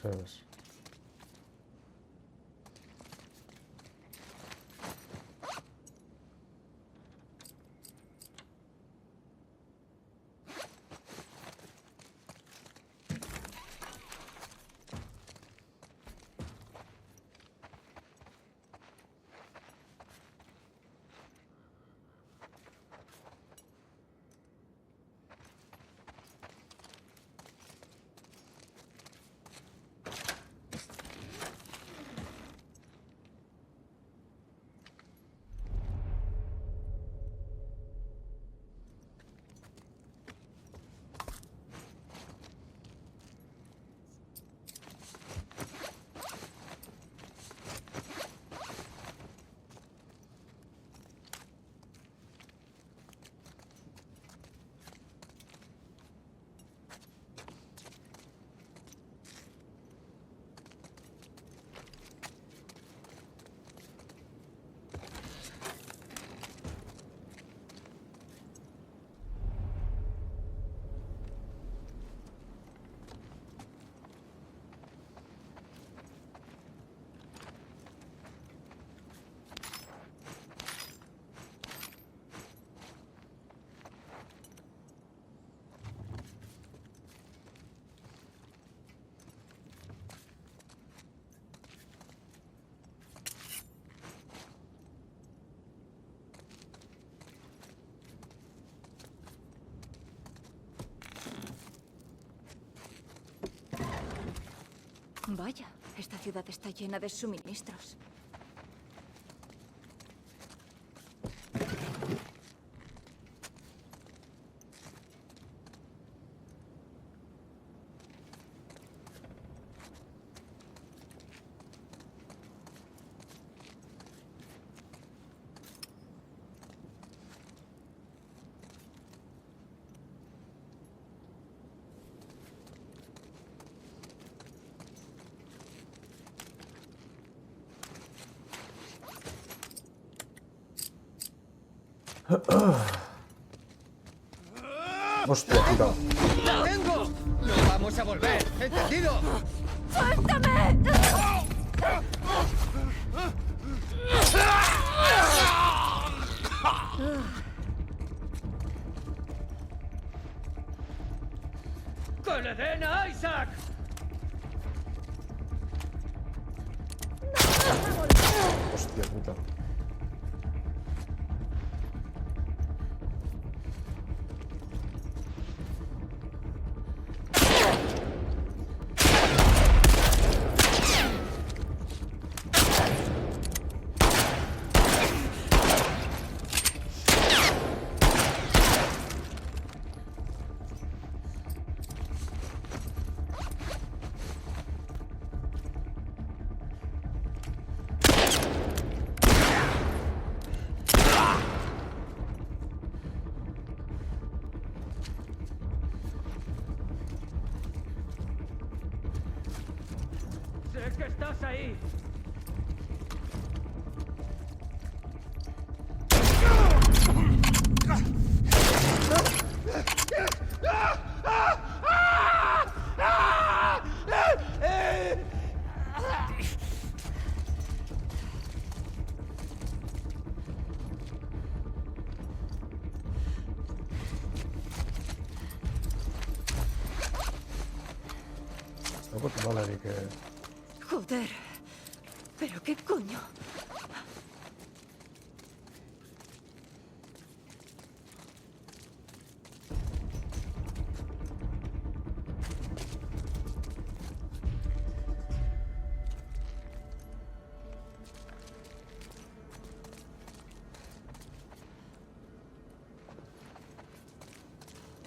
Sabes. Vaya, esta ciudad está llena de suministros. Hostia puta. ¡La tengo! ¡No vamos a volver! ¿Entendido? ¡Suéltame! ¡Que le den a Isaac! Hostia puta. ¡Sé que estás ahí! No, pues vale, que... Joder. ¿Pero qué coño?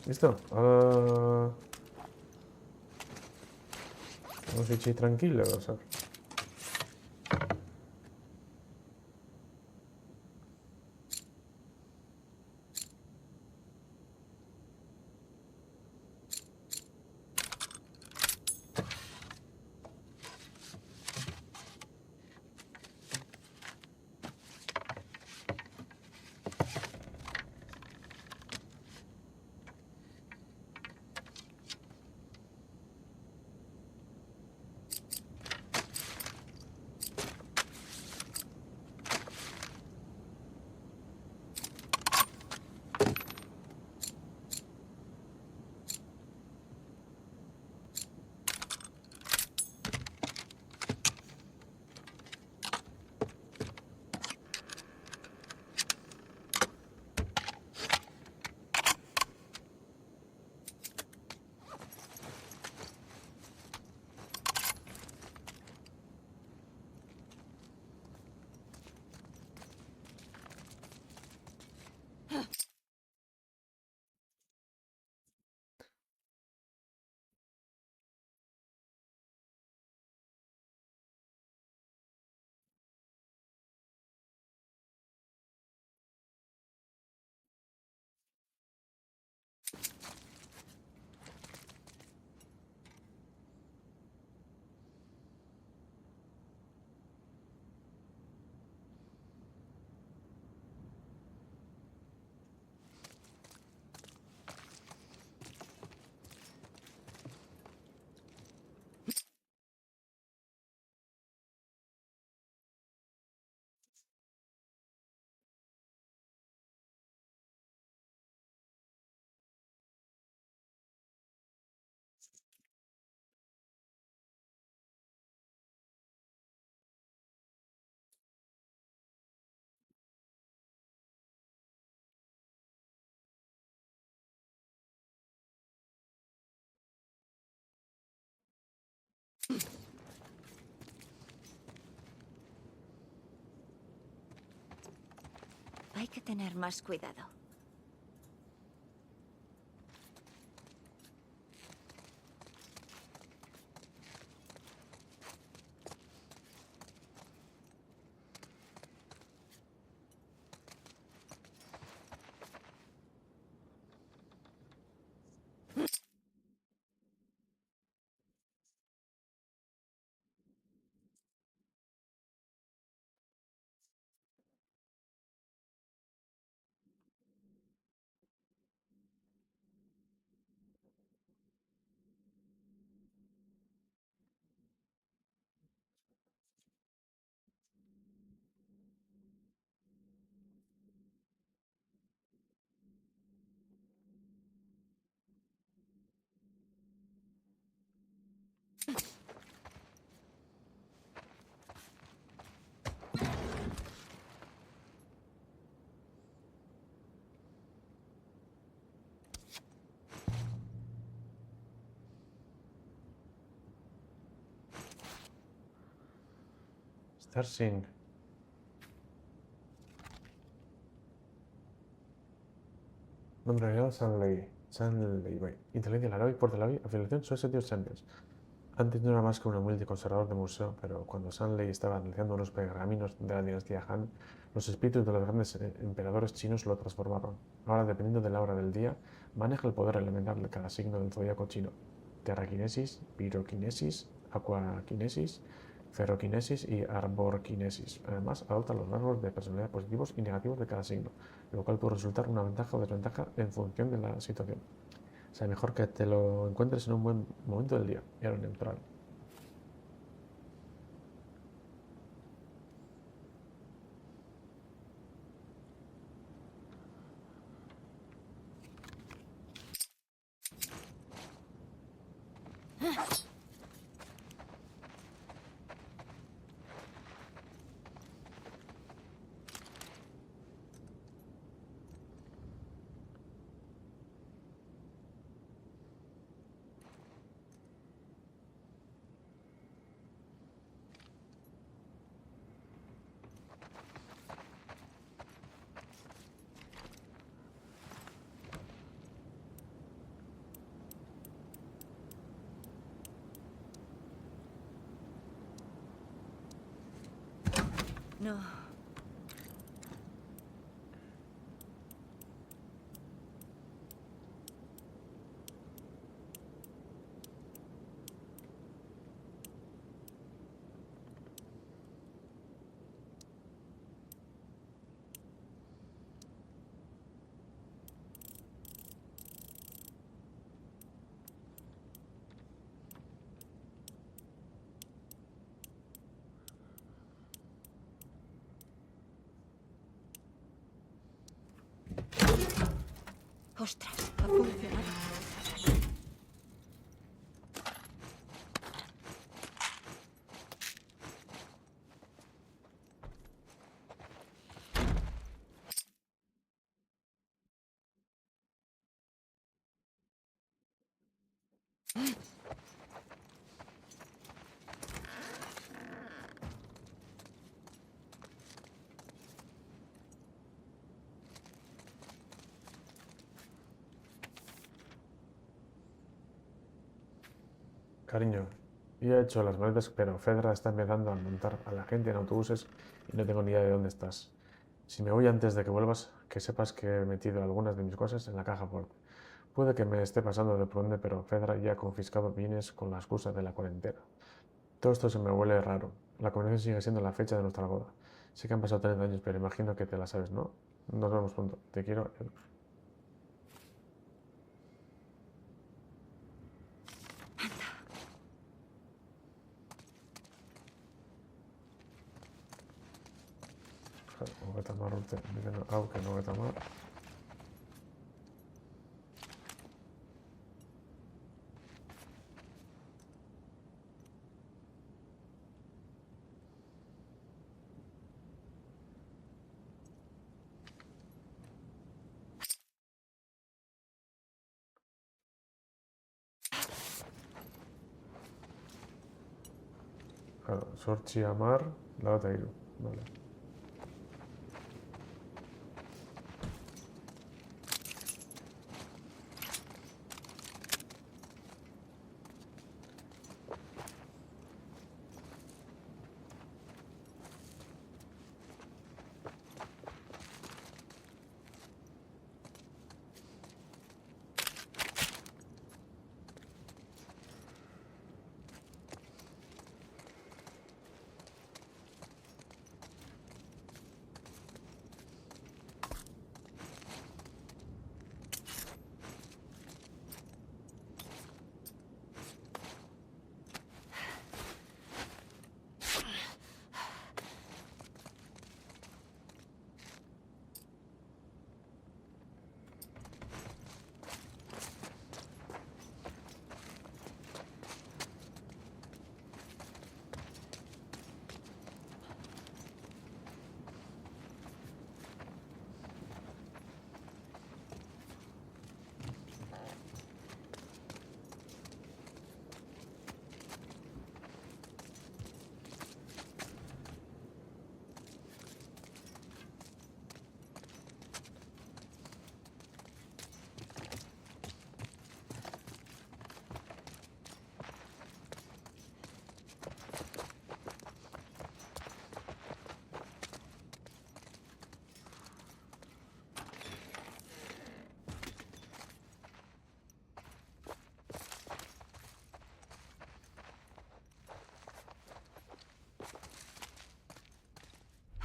¿Listo? Vamos a ir tranquilos, o sea. Hay que tener más cuidado. Starsing. Nombre real, Sunley. Sunley, Bay. Inteligencia Larabi, Portelabi, afiliación Society of Champions. Antes no era más que un humilde conservador de museo, pero cuando Sunley estaba analizando unos pergaminos de la dinastía Han, los espíritus de los grandes emperadores chinos lo transformaron. Ahora, dependiendo de la hora del día, maneja el poder elemental de cada signo del zodiaco chino. Terraquinesis, piroquinesis, aquaquinesis, ferroquinesis y arborquinesis. Además, adopta los rasgos de personalidad positivos y negativos de cada signo, lo cual puede resultar una ventaja o desventaja en función de la situación. O sea, mejor que te lo encuentres en un buen momento del día, y ahora neutral. No. Ostras, ha funcionado. Cariño, yo he hecho las maletas, pero Fedra está empezando a montar a la gente en autobuses y no tengo ni idea de dónde estás. Si me voy antes de que vuelvas, que sepas que he metido algunas de mis cosas en la caja fuerte. Puede que me esté pasando de prudente, pero Fedra ya ha confiscado bienes con la excusa de la cuarentena. Todo esto se me huele raro. La combinación sigue siendo la fecha de nuestra boda. Sé que han pasado 30 años, pero imagino que te la sabes, ¿no? Nos vemos pronto. Te quiero. Hogeita hamar urte, hau, hogeita hamar. Claro, Sorchi Amar, laurogeita hiru. Vale.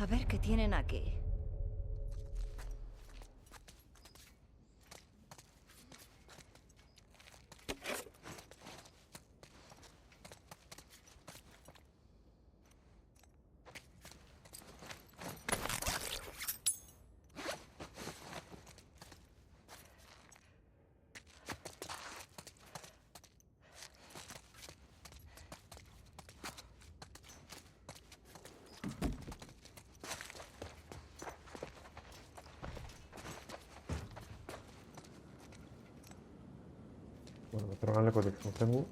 A ver qué tienen aquí. Bueno, pertsonaleko dizkutzen gu.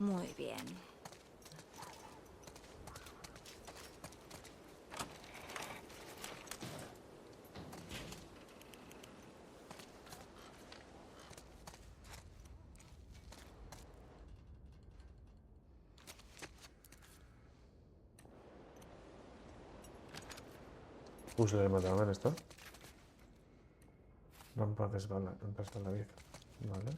Muy bien. Puzzle de mataban esto. Rampa resbaladiza. Vale.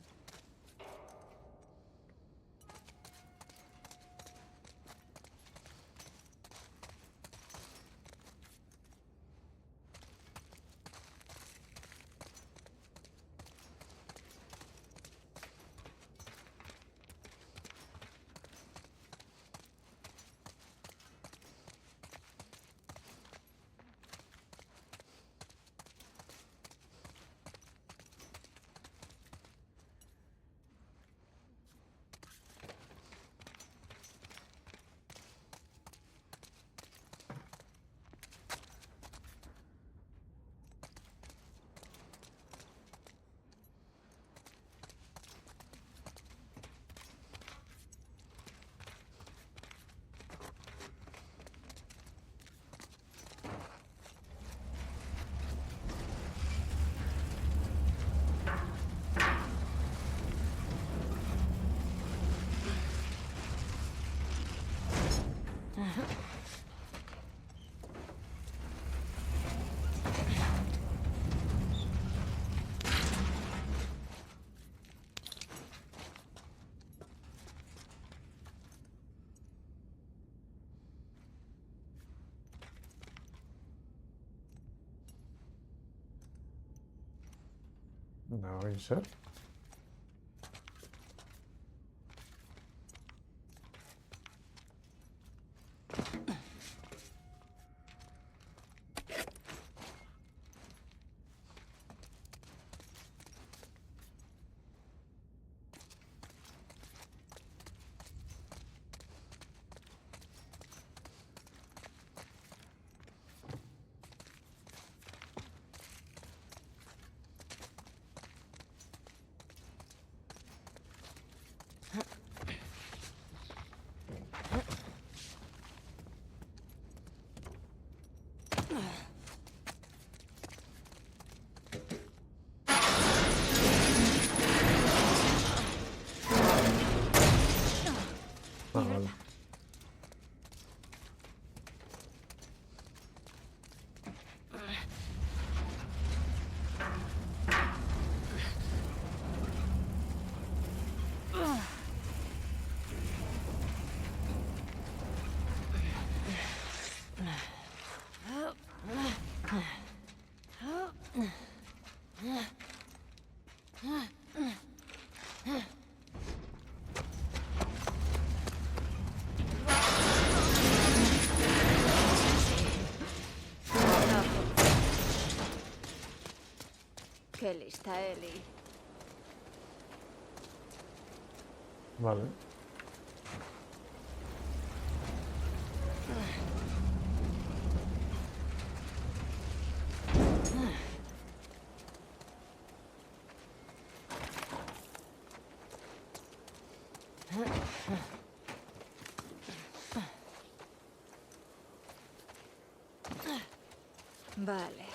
No, ser. Vale. Qué lista, Ellie. Vale. Vale.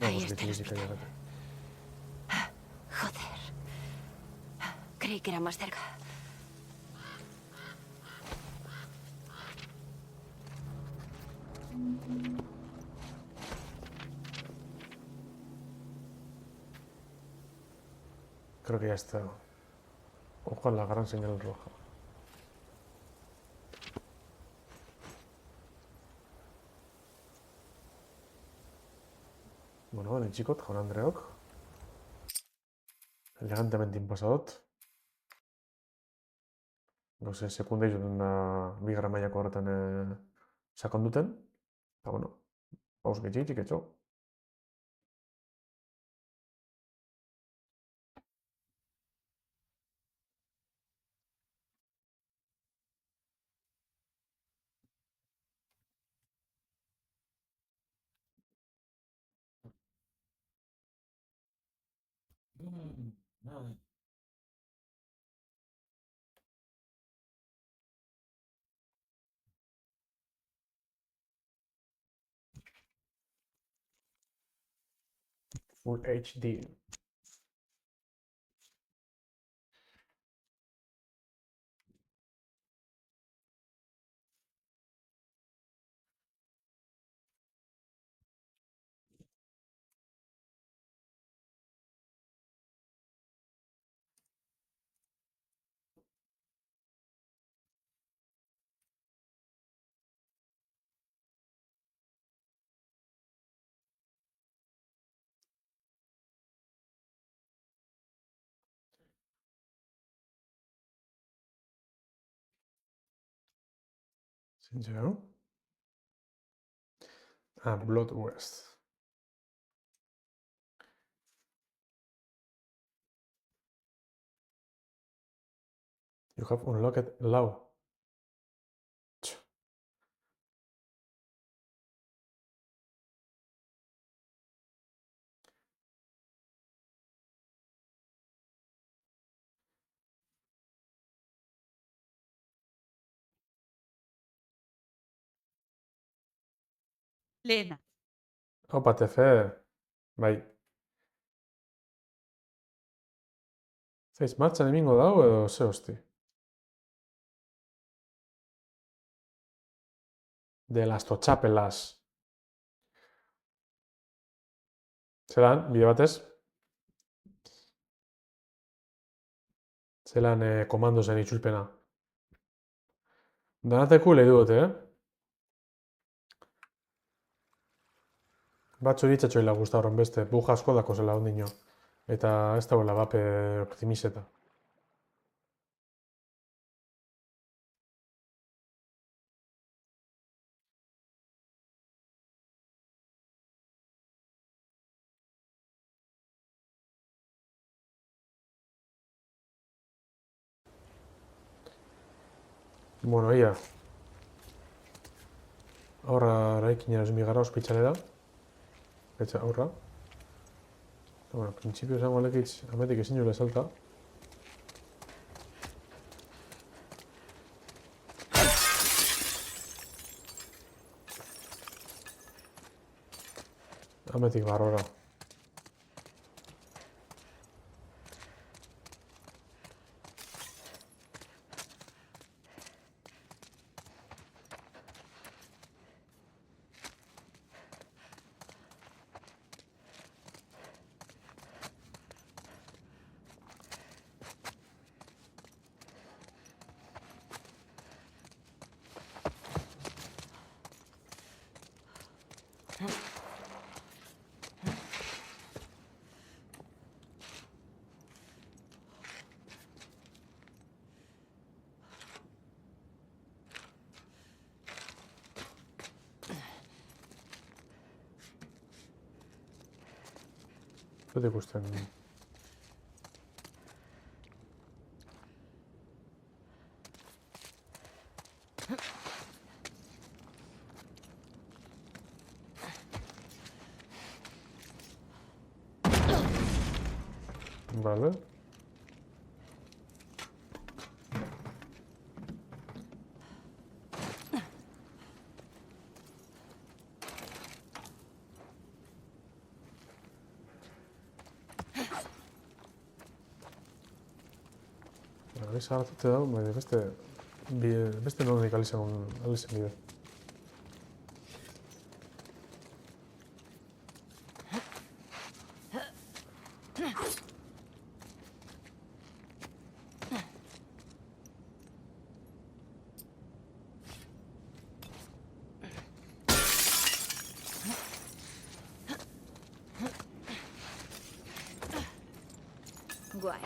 Ahí está el hospital. Joder. Creí que era más cerca. Creo que ya está. Ojo a la gran señal roja. Bueno, vale, txikot, jaun Andreok. Elegantemente inpasadot. Gauze, sekundaizu bigarren mailako horretan sakonduten. Eta, bueno, paus getxik, txiketxo. Full HD. Sinjeu? Ah, Blood West. You have unlocked Law. Lehena. Opa, tefe. Bai. Zaiz, martxan emingo dago edo ze hosti? De las totxapelas. Zelan, bide batez? Zelan komandozen itzulpena. Danateku lehi dut, Batzu ditzatxoila guzta horren beste, buja asko dako zela ondino. Eta ez dagoela bape optimizeta. Bueno, ia. Aurra eraikinera esmigara ospitxalera. Etxa, aurra. Bueno, prinsipio esango lekitz, ametik ezin jule salta. Ametik barrora. Zer ikusten? Vale. Esa hartute dago, beste nonik alizen bide. Guay.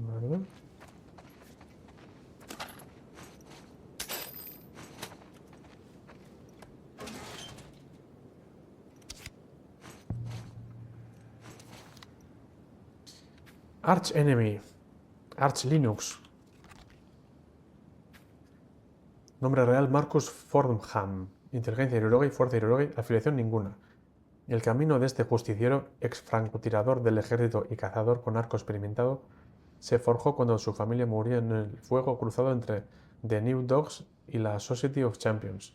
Vale. Arch Enemy. Arch Linux. Nombre real Marcus Fordham. Inteligencia Irurogi, fuerza Irurogi, afiliación ninguna. El camino de este justiciero, ex francotirador del ejército y cazador con arco experimentado, se forjó cuando su familia murió en el fuego cruzado entre The New Dogs y la Society of Champions.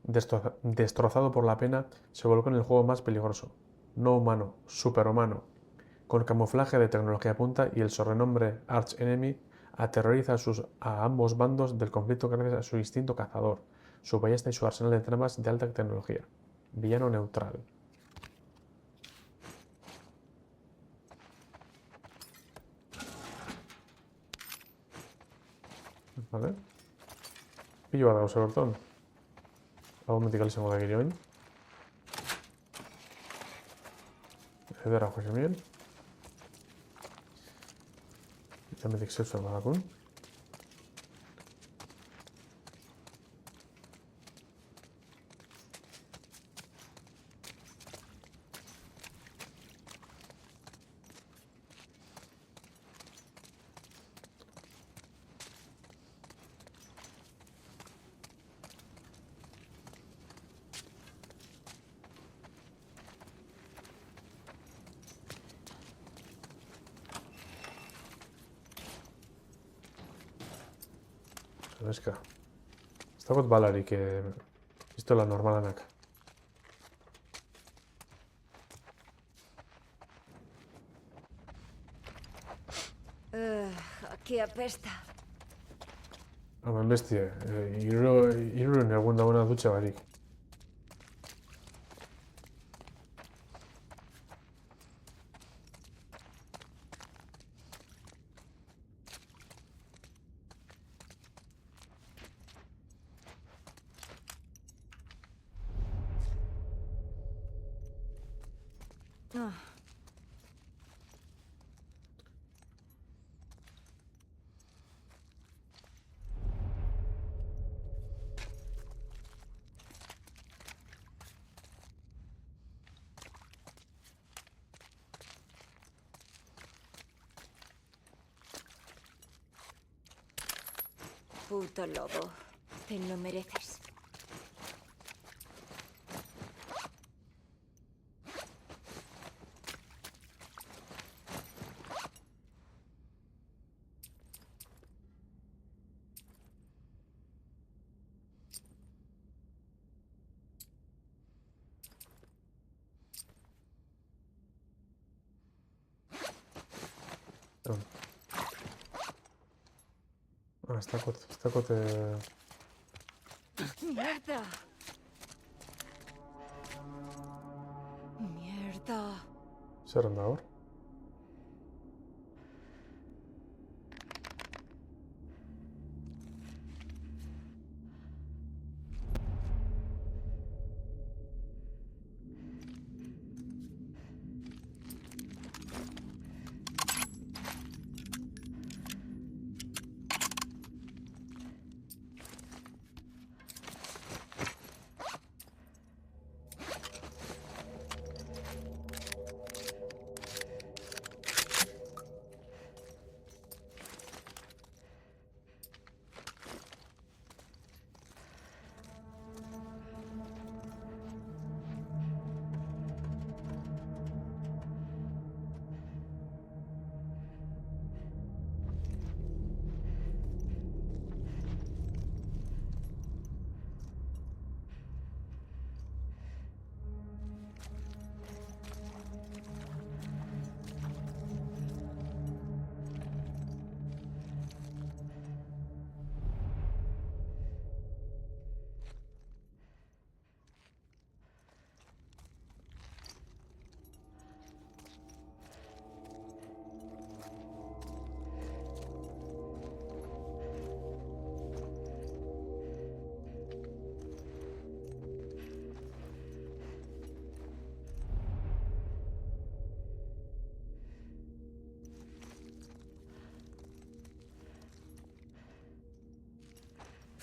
Destrozado por la pena, se volcó en el juego más peligroso, no humano, superhumano. Con camuflaje de tecnología punta y el sobrenombre Arch Enemy, aterroriza a ambos bandos del conflicto gracias a su instinto cazador, su ballesta y su arsenal de tramas de alta tecnología. Villano neutral. Vale. Pillo badago seberton. Hau metik izango da gero. Ederra joxe mien. Eta metik zeutzen badakun. Eska. Ez dagoet balarik pistola normalanak. Aquí apesta. Hemen bestie, hiruren egun dagoena dutxa barik. Puto lobo. Te lo mereces. Ez dakot... Mierda. Mierda. Zerren da hor?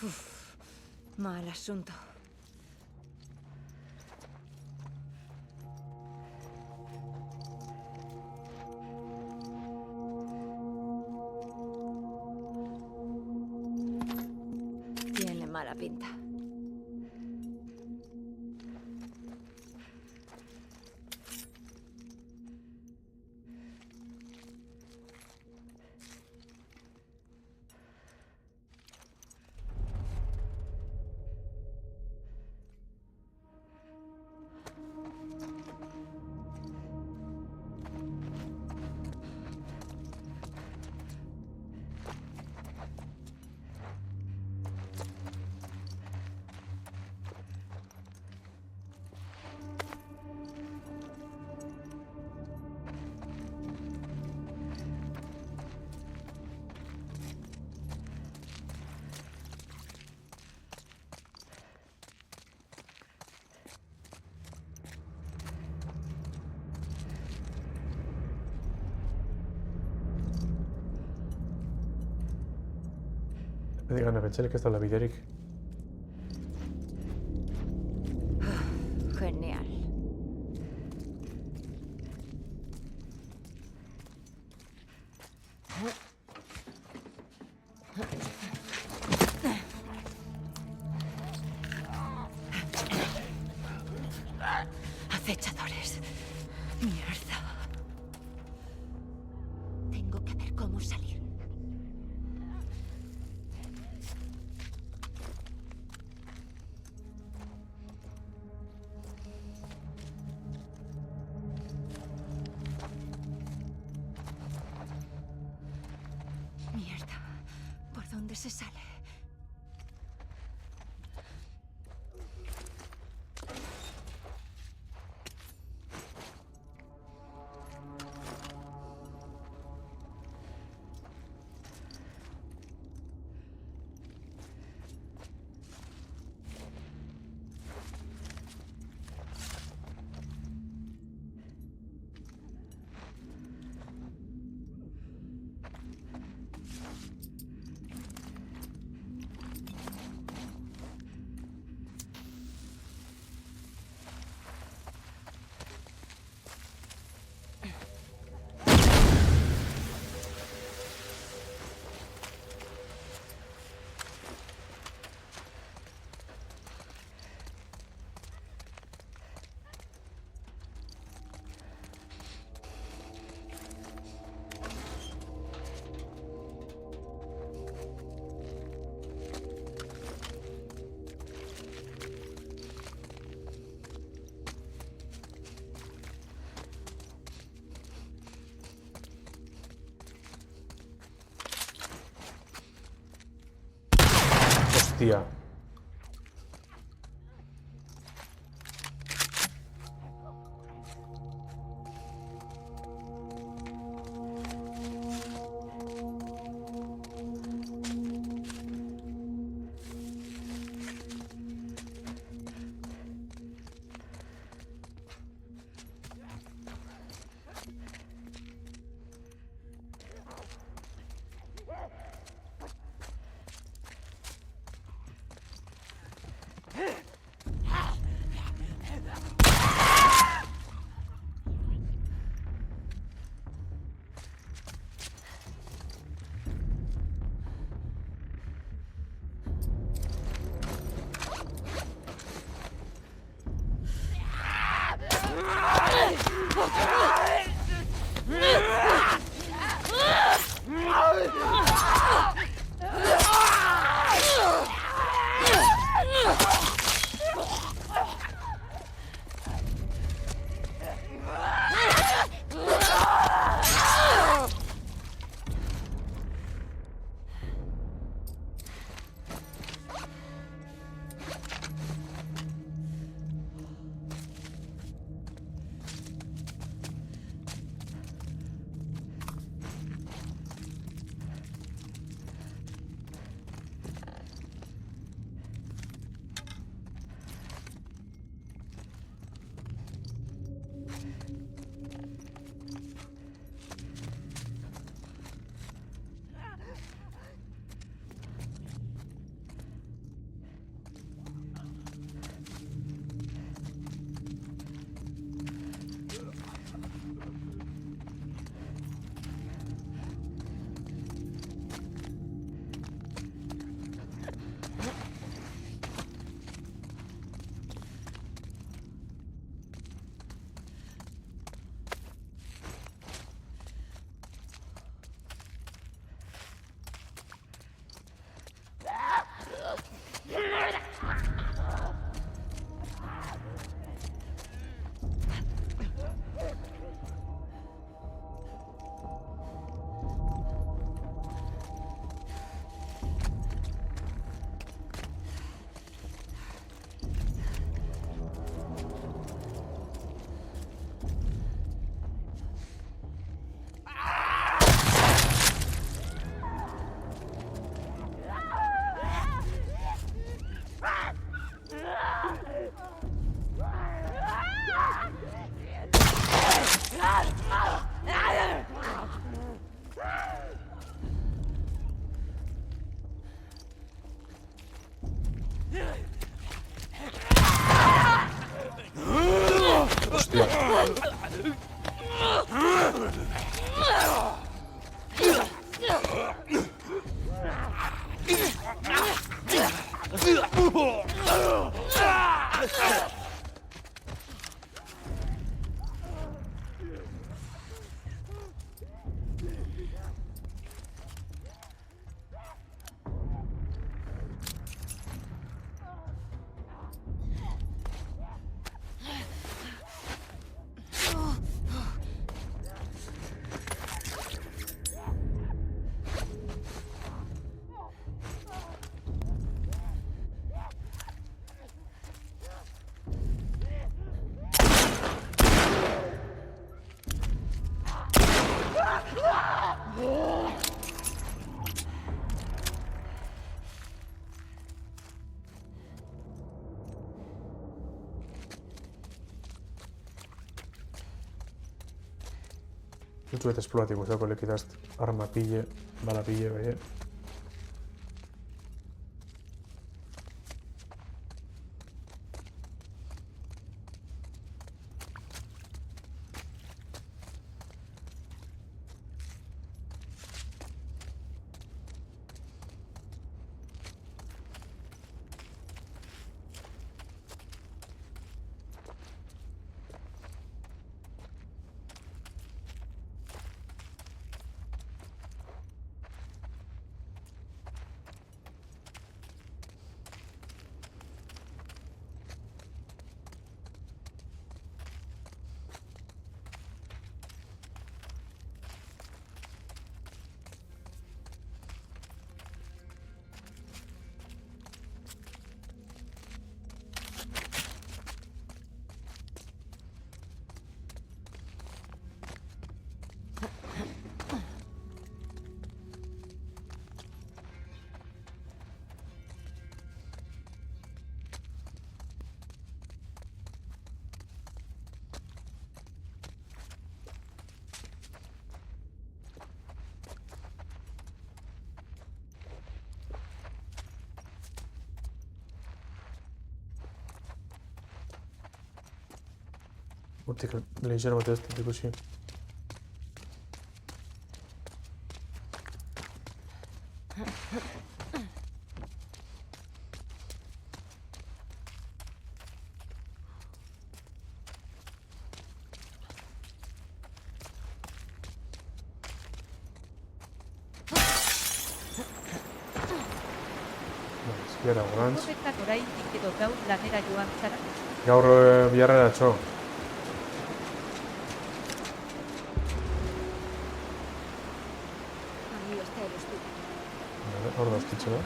Uf, mal asunto. Tiene mala mala pinta. Díganme, pensé que está la Videric. Genial. Acechadores. Mierda. Tengo que ver cómo salir. Mierda. ¿Por dónde se sale? Hostia. Zuet esploratik guztako lekitazт arma pille, bala pille, bai. Hortik leizera bat ez dut ikusi. Eskiara gorantz. Horretak oraindik edo gaur lanera joan zara. Gaur biharrera atxo. Ahí está el hospital. Hor da ostitxe da.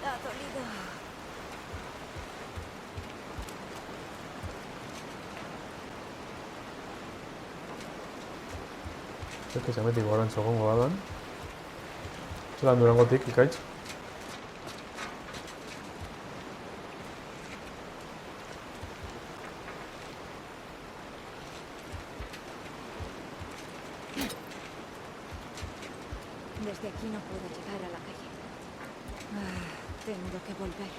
Ha dolido. Zerke zametik gorantz egongo badan. Zelan Durangotik, ikaitz? Desde aquí no puedo llegar a la calle. Tengo que volver.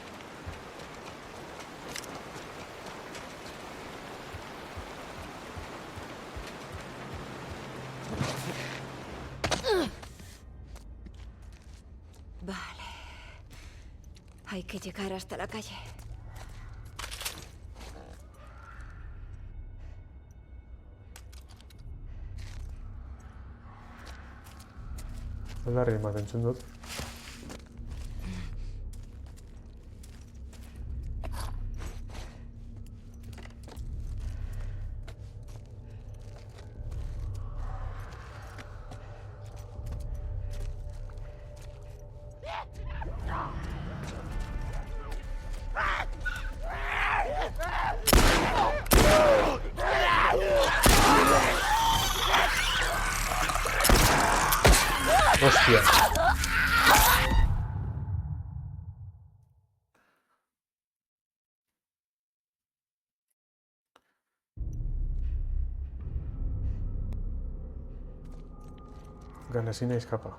Vale. Hay que llegar hasta la calle. Aldarri bat entzun dut. Hostia. Ganesina escapa.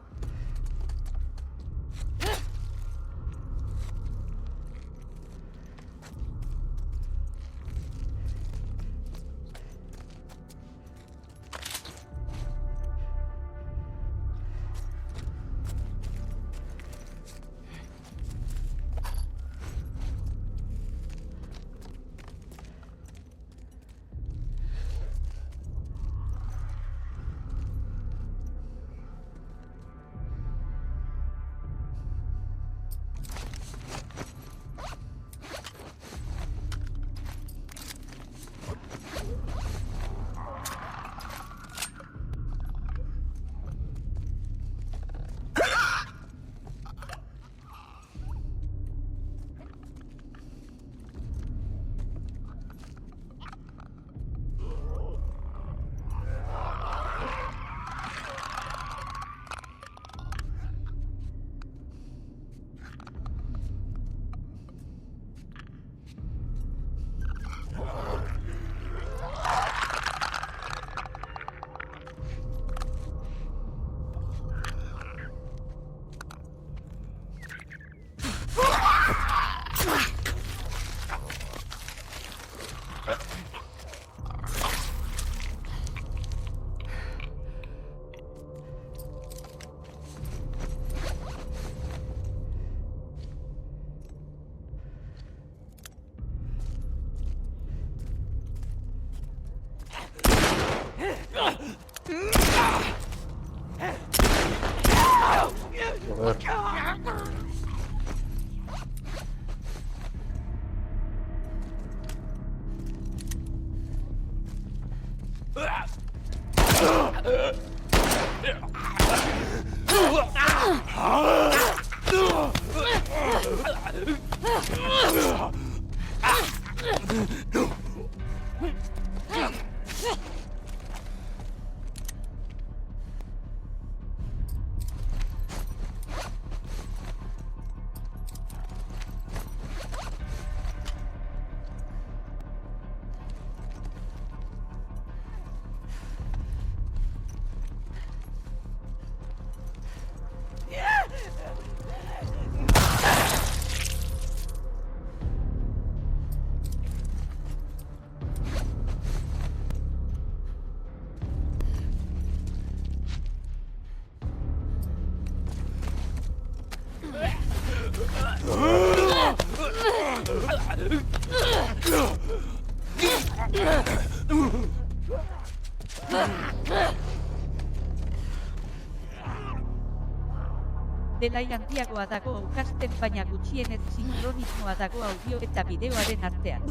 Delay handiagoa dago aukasten baina gutxienez sinkronismoa dago audio eta bideoaren artean.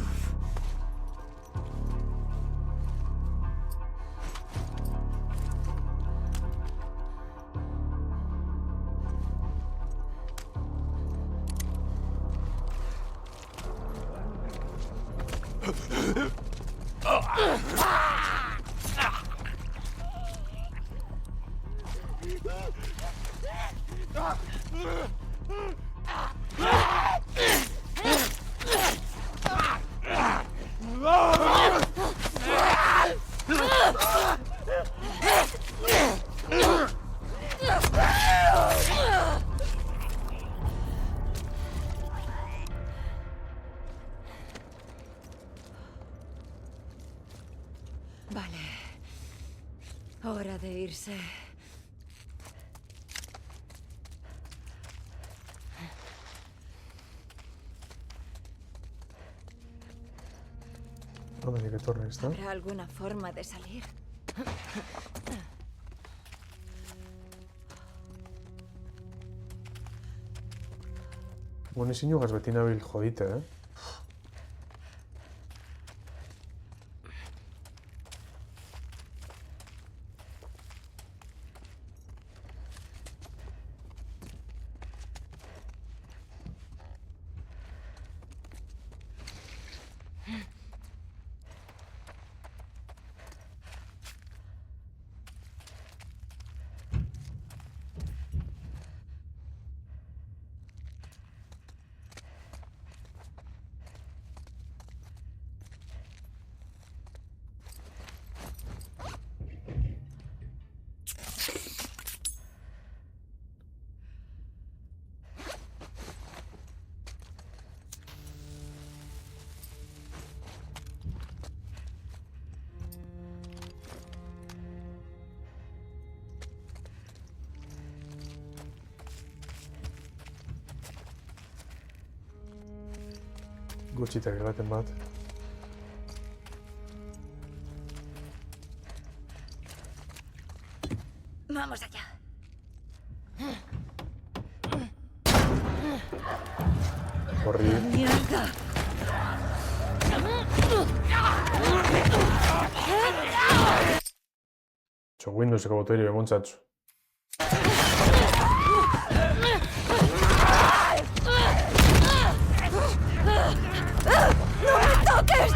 Vale. Hora de irse. ¿Dónde qué torre está? ¿Habrá alguna forma de salir? Bueno, isinugas beti nabil jodite, Gutxita gerraten bat. Vamos allá. Corri. ¡Mierda! Txo Windowseko botoire bemontzatzu. ¡No me toques!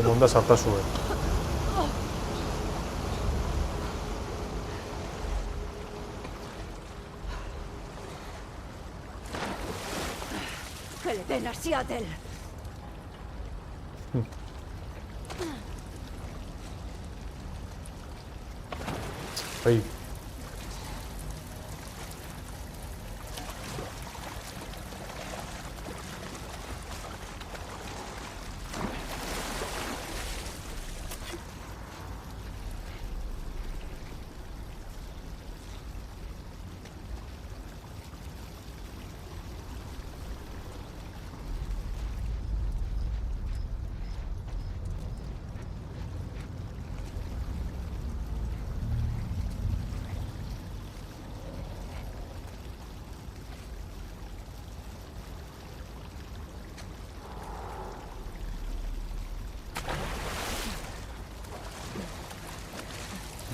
Demonda sarta zuen. ¡Que le den a Seattle! Ahí.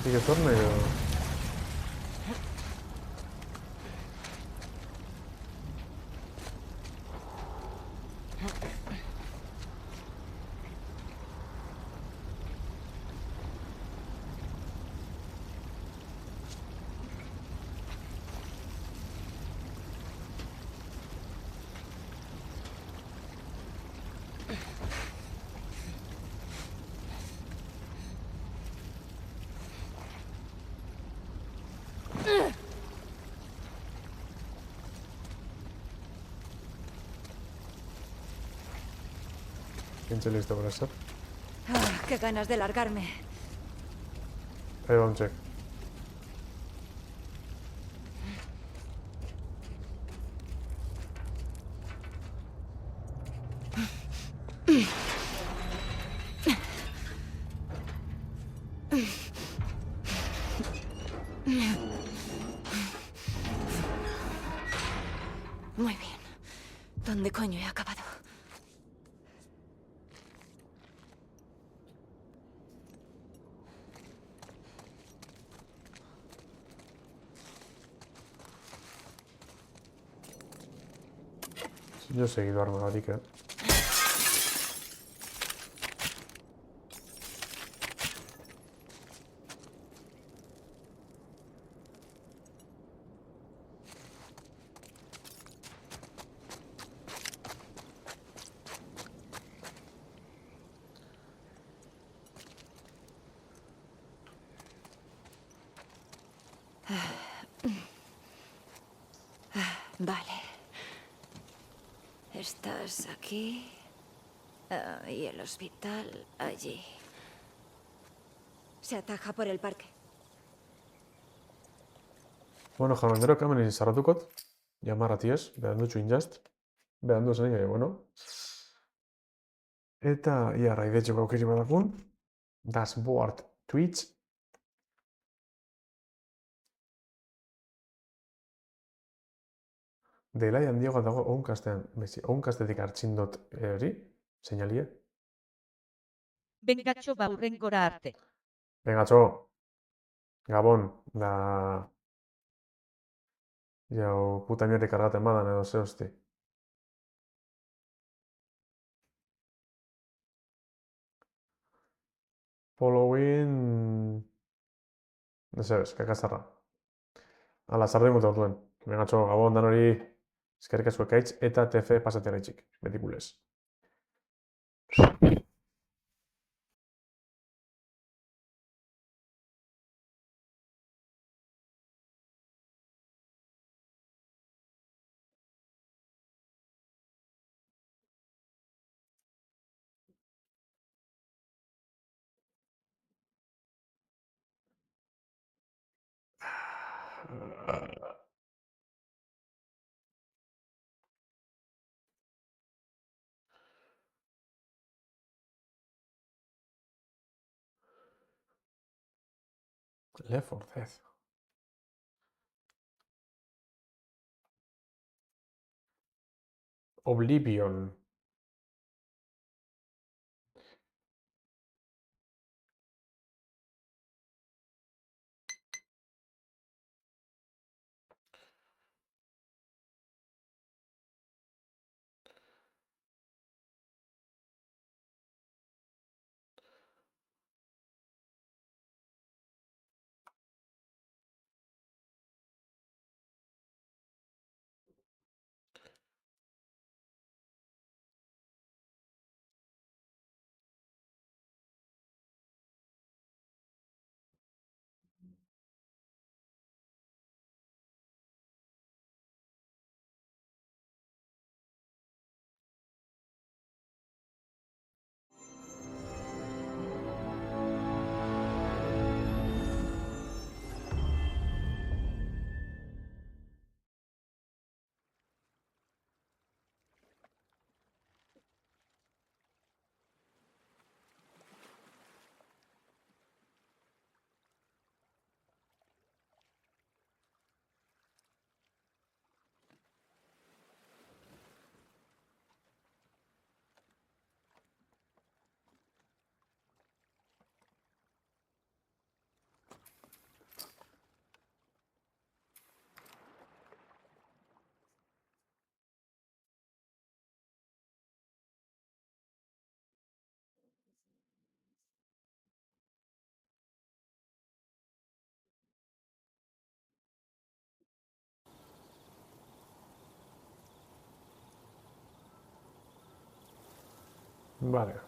¿De qué torneo? Pinche listo para eso. Ah, qué ganas de largarme. Ahí va un check. Muy bien. ¿Dónde coño he acabado? Yo he seguido armadorik, Vale. Estás aquí. Y el hospital allí. Se ataja por el parque. Bueno, jaunandero hemen sarratukot. Jamarratiez, berandu txuinjast. Berandu zen, bueno. Eta, ia, raidetxeko aukeri badakun. Dashboard Twitch. Delai handiagoa dago ounkastean. Ounkastetik hartzin dut hori, seinalia. Bengatxo baurrengora arte. Bengatxo, Gabon, da... Jau, puta mierri kargaten badan edo ze hosti. Following... Ez, kakazarra. Ala, zarra ingut orduen. Bengatxo, Gabon, dan hori... Eskerrik asko ekaitz eta TF pasatzen etxik. Betikulez. Left 4 Dead. Oblivion. Vale.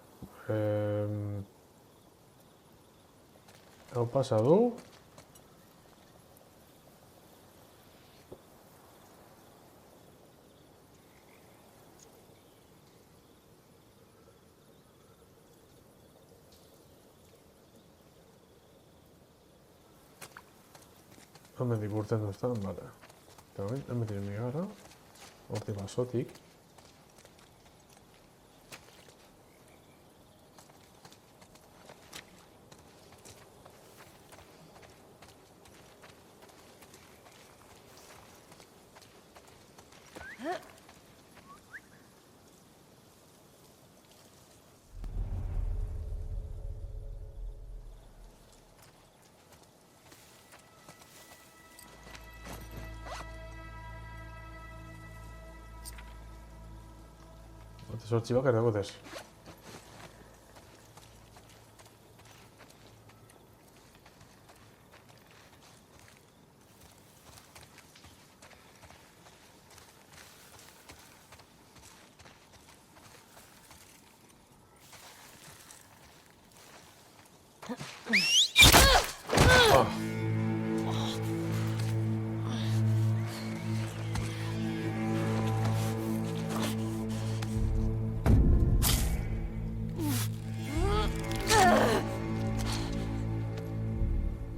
Hau pasa du. Hemendik urten duztan, bale. Eta hori, hemendik migara. Horti basotik. Zortzi bakar dago dez.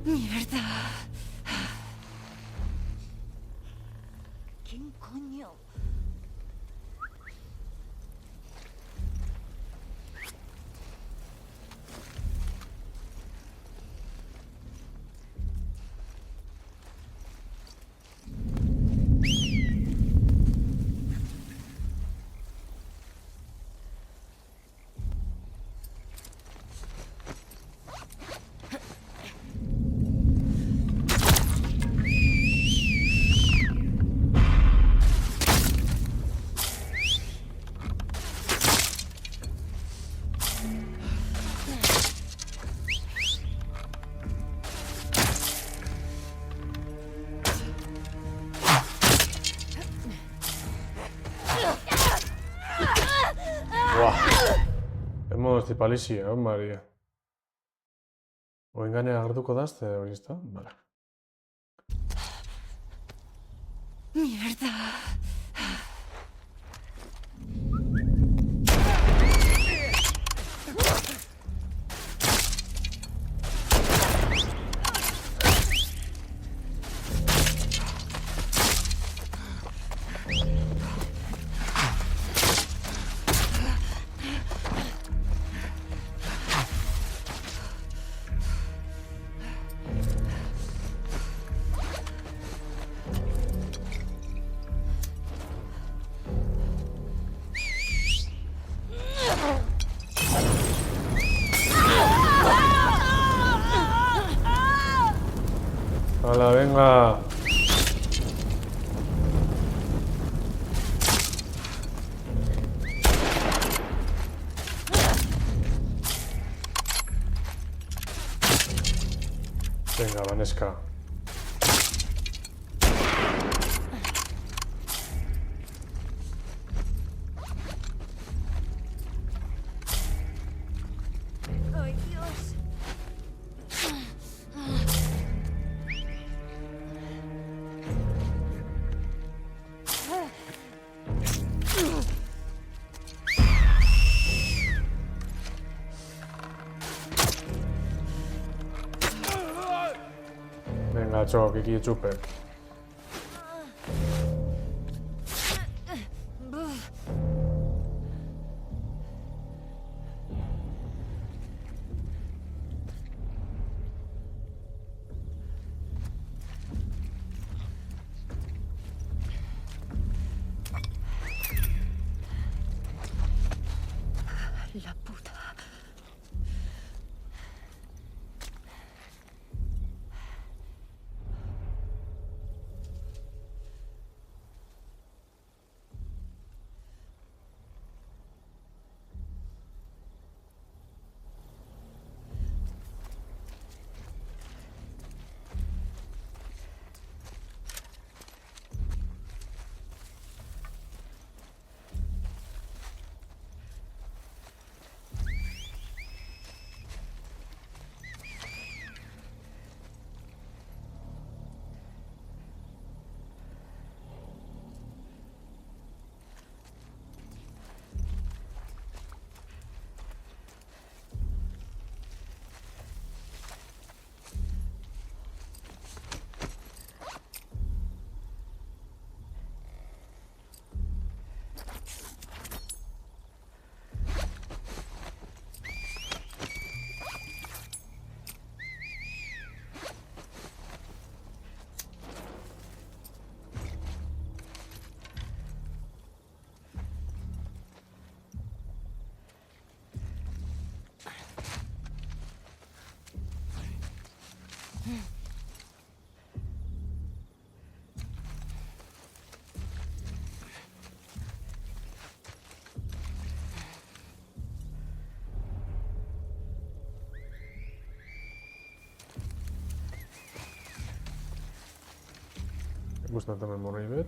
Mierda. ¿Quién coño? Hemos palizia, Maria. Oin ganean agertuko da, azte hori ezta? Vale. Mierda. ¡Hala, venga! Venga, Vanessa. Ay, Dios. Venga, txok, iki txupen. La puta. Gustate memory bit.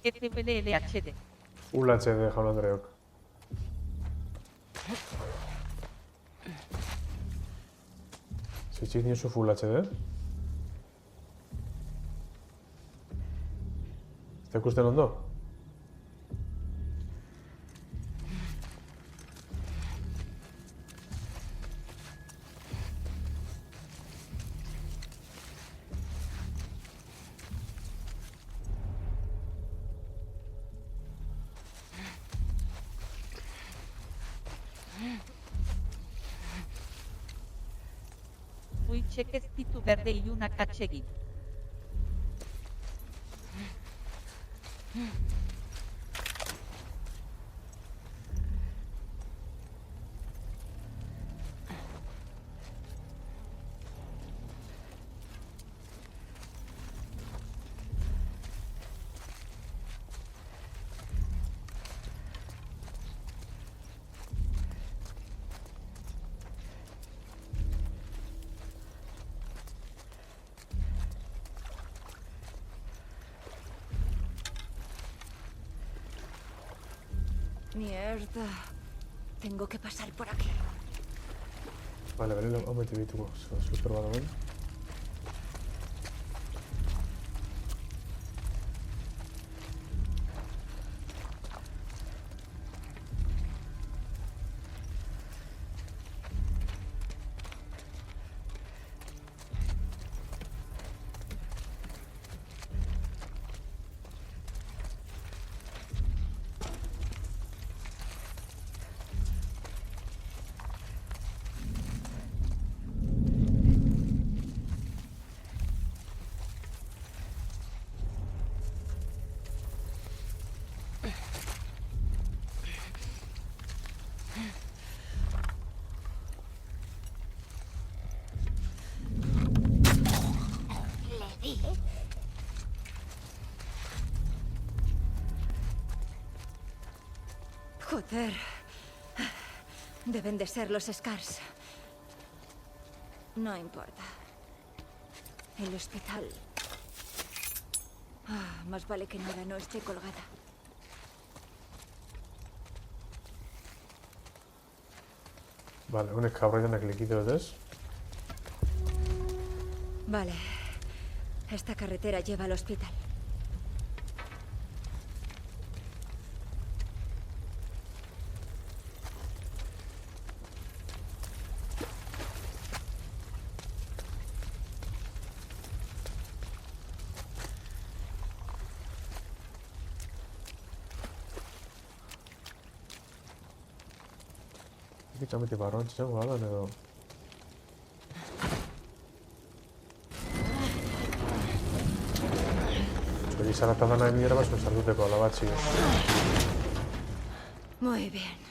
FLLHD. Full HD, Jaun Andreok. Si tiene su Full HD. ¿Te ikusten ondo? Uy, cheques titu verde y una cachegui. Mierda. Tengo que pasar por aquí. Vale, ho metit s'ho he provat abans. Joder. Deben de ser los Scars. No importa. El hospital. Más vale que Nora no esté colgada. Vale, un escabrón que le quito de eso. Vale. Esta carretera lleva al hospital. Praticamente barron ci siamo, guarda, ne Quindi sarà stata una mierda, sono salute con la vacina. Muy bien.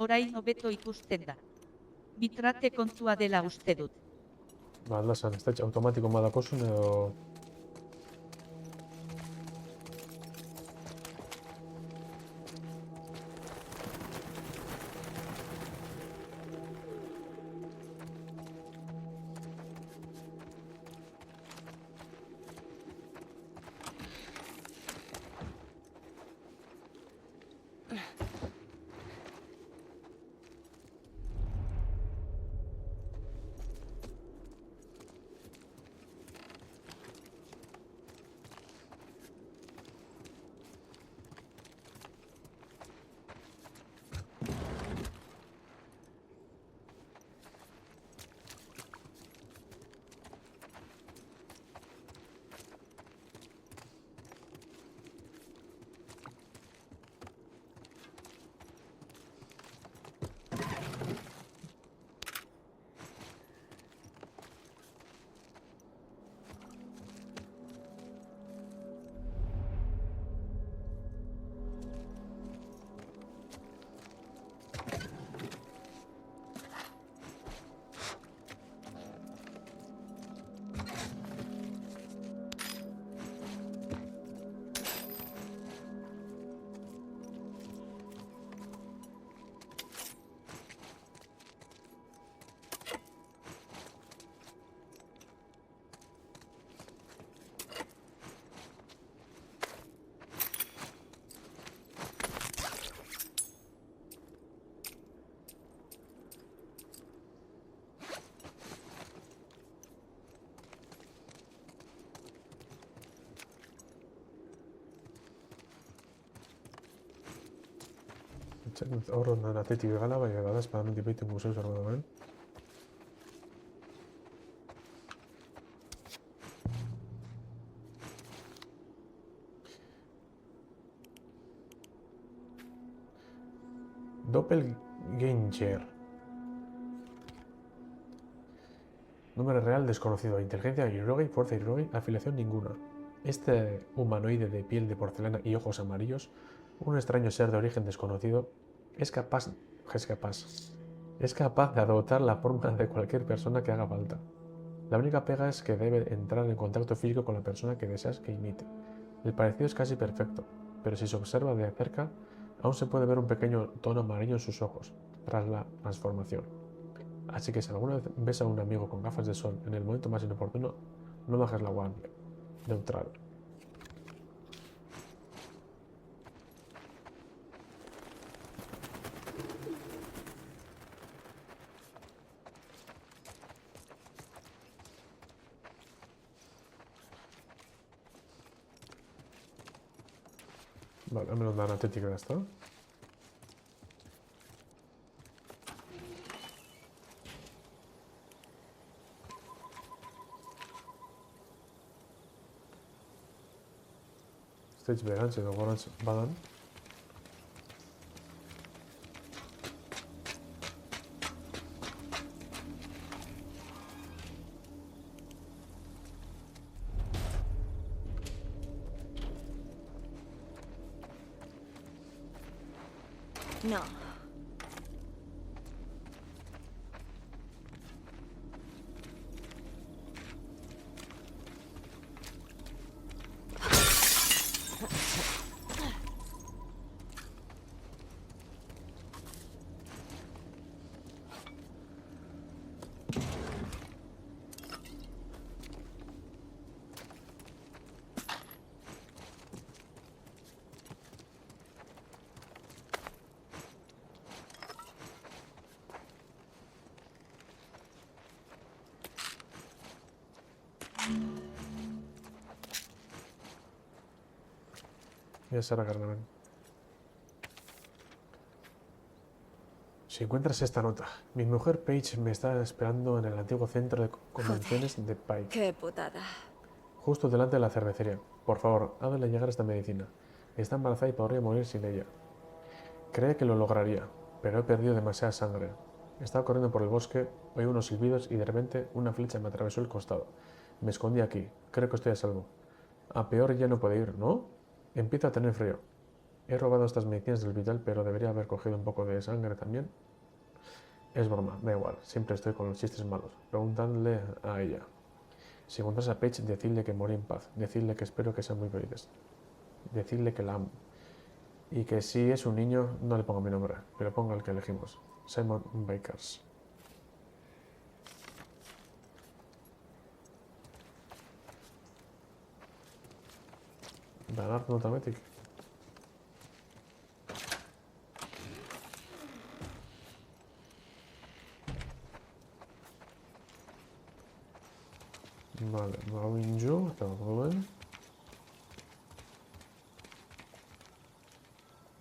Orain hobeto ikusten da. Bitrate kontua dela uste dut. Ba, aldazan, ez da automatiko badakozun edo... Batzen dut horren atetik gala, baina bada espadamentik behitu museu zer duen. Doppelganger. Número real desconocido. Inteligencia Irrogi, fuerza Irrogi, afiliación ninguna. Este humanoide de piel de porcelana y ojos amarillos, un extraño ser de origen desconocido, es capaz de adoptar la forma de cualquier persona que haga falta. La única pega es que debe entrar en contacto físico con la persona que deseas que imite. El parecido es casi perfecto, pero si se observa de cerca, aún se puede ver un pequeño tono amarillo en sus ojos, tras la transformación. Así que si alguna vez ves a un amigo con gafas de sol en el momento más inoportuno, no bajes la guardia. Neutral. Vale, me lo dan atlética ya está. Stage beherantzi edo gorantz badan. No. Ya será carnaval. Si encuentras esta nota, mi mujer Paige me está esperando en el antiguo centro de convenciones de Pike. Qué putada. Justo delante de la cervecería. Por favor, hágale llegar esta medicina. Está embarazada y podría morir sin ella. Cree que lo lograría, pero he perdido demasiada sangre. Estaba corriendo por el bosque, oí unos silbidos y de repente una flecha me atravesó el costado. Me escondí aquí. Creo que estoy a salvo. A peor ya no puede ir, ¿no? Empiezo a tener frío. He robado estas medicinas del hospital, pero debería haber cogido un poco de sangre también. Es broma, da igual. Siempre estoy con los chistes malos. Preguntadle a ella. Si encontráis a Paige, decidle que morí en paz. Decidle que espero que sean muy felices. Decidle que la amo. Y que si es un niño, no le ponga mi nombre, pero ponga el que elegimos. Simon Bakers. Ganar no automatic. Vale, Maurinho, estamos muy bien.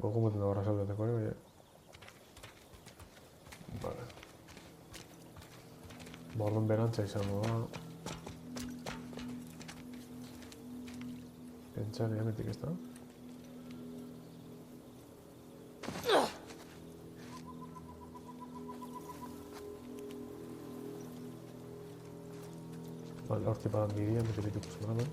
¿Cómo te lo habrás saltado de acuerdo? Vale. Bordón beranza y se va. Pensar ya metí que está. Vale, horti badan bidea, bete ikusten gara.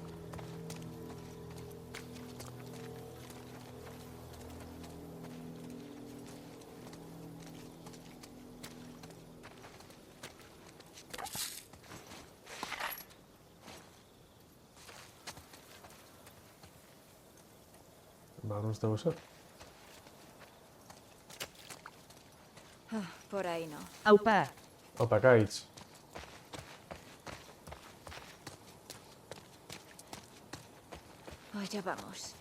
Vamos a usar. Por ahí no. Aupa. Opa, Kaitz. Allá vamos.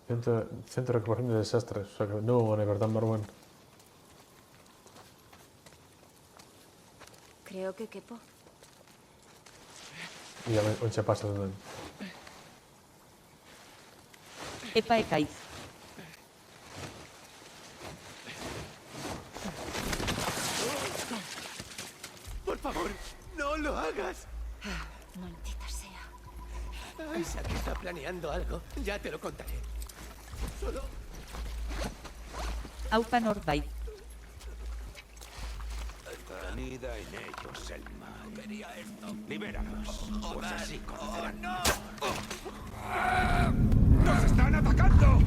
Centro de recuperación de desastres. O sea que no van a ver tan barbón. Creo que quepo. Y ya me se pasa de nuevo. Epa ekaiz. favor, no lo hagas. Maldita sea. Isaac está planeando algo. Ya te lo contaré. Solo... Aupan Orbay. Anida en ellos el mal. Quería esto. Libéralos. Pues así conocerán. ¡Nos están atacando!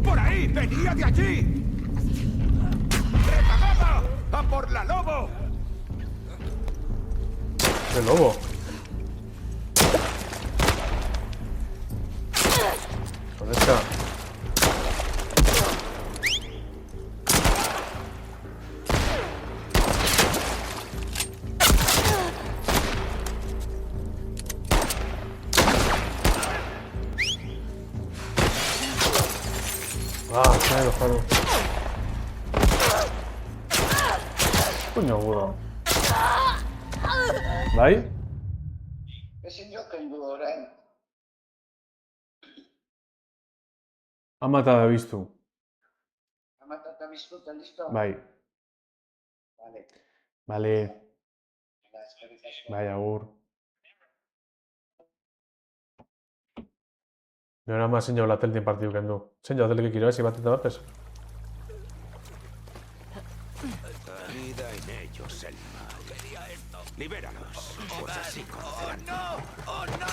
¡Por ahí! ¡Venía de allí! ¡Retagada! ¡A por la lobo! ¡Qué lobo! Con esta. Ah, claro, claro. Coño, agudo. ¿Vai? Ha matado a Vistu. Vai. Vale. Vai, agur. Nora m'ha assenyalat el partiu que em du. Assenyalat el que quiero, si va a tratar pues. Anida en ellos el mal. Quería esto. Libéralos. Pues así conocerán. ¡Oh, no!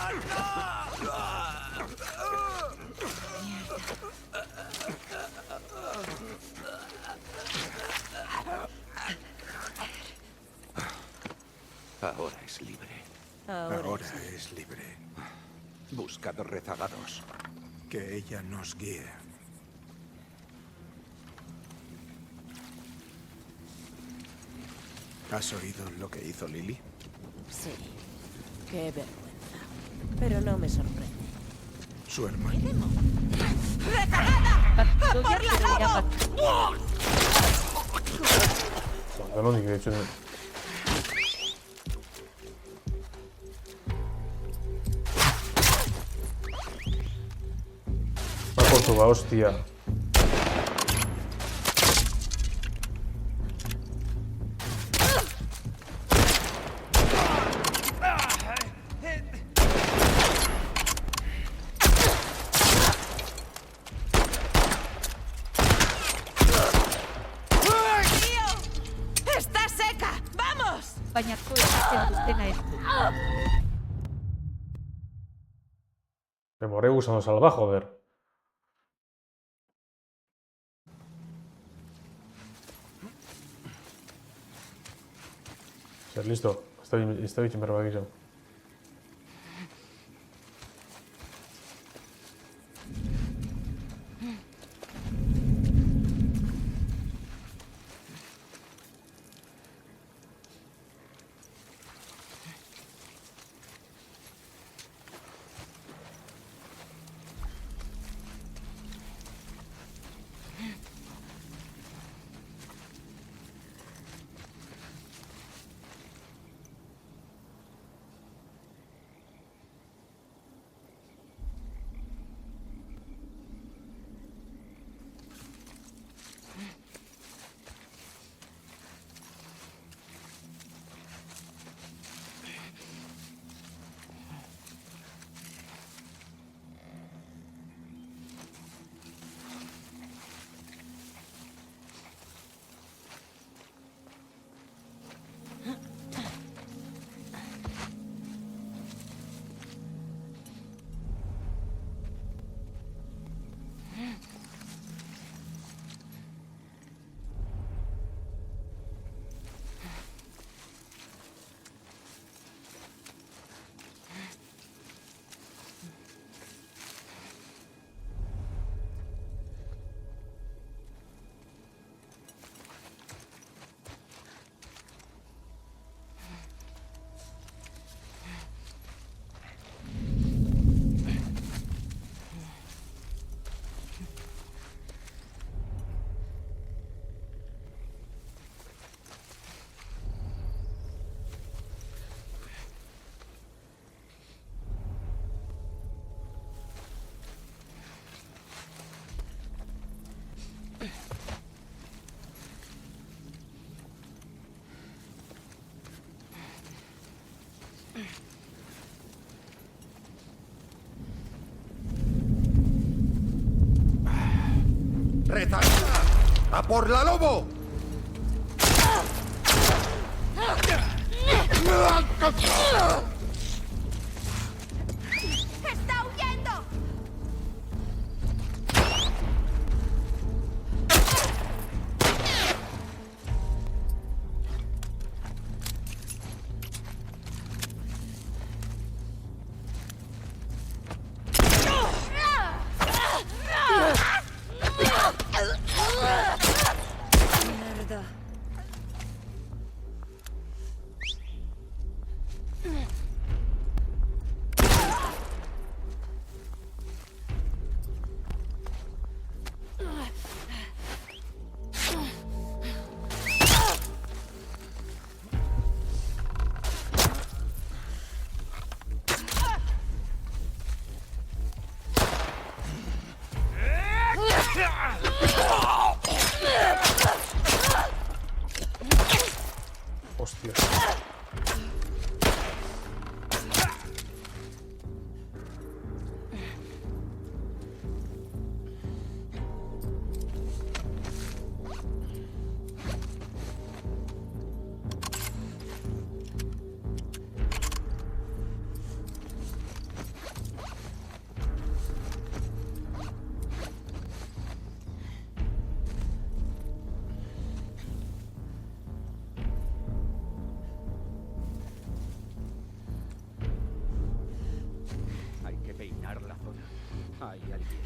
Ahora es libre. Ahora es libre. Buscad rezagados. Que ella nos guíe. ¿Has oído lo que hizo Lily? Sí. Qué vergüenza. Pero no me sorprende. Su hermano. ¡Retagada! ¡A por la lobo! No, ni que de hecho. Va por tu hostia. ¡Está seca! ¡Vamos! Bainako egiten dutena ez du. Me moré usando salva, joder. Ser listo. Estoy sin barbaguillo. ¡Retaguardia! ¡A por la lobo! ¡Está huyendo! Mierda. Hostia. Hay que peinar la zona. Hay alguien.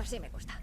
Así me gusta.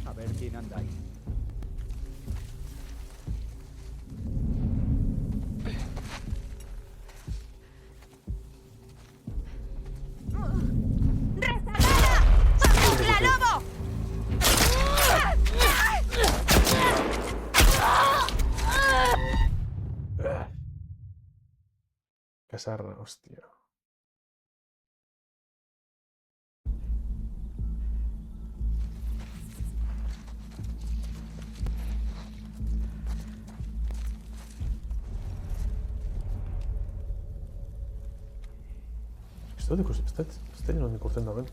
A ver quién anda ahí. ¡La lobo! Casarra, hostia. Sta non mi curtendo bene.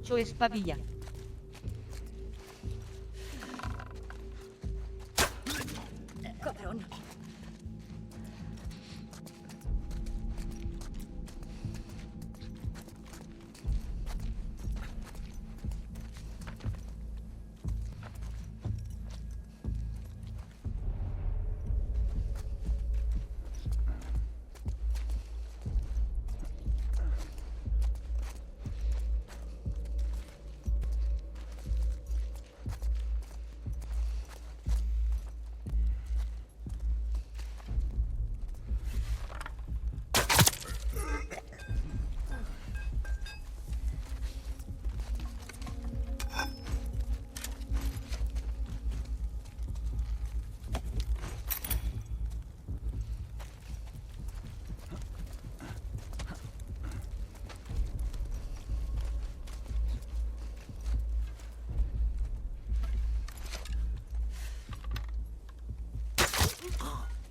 Yo espabilla. Cabrón.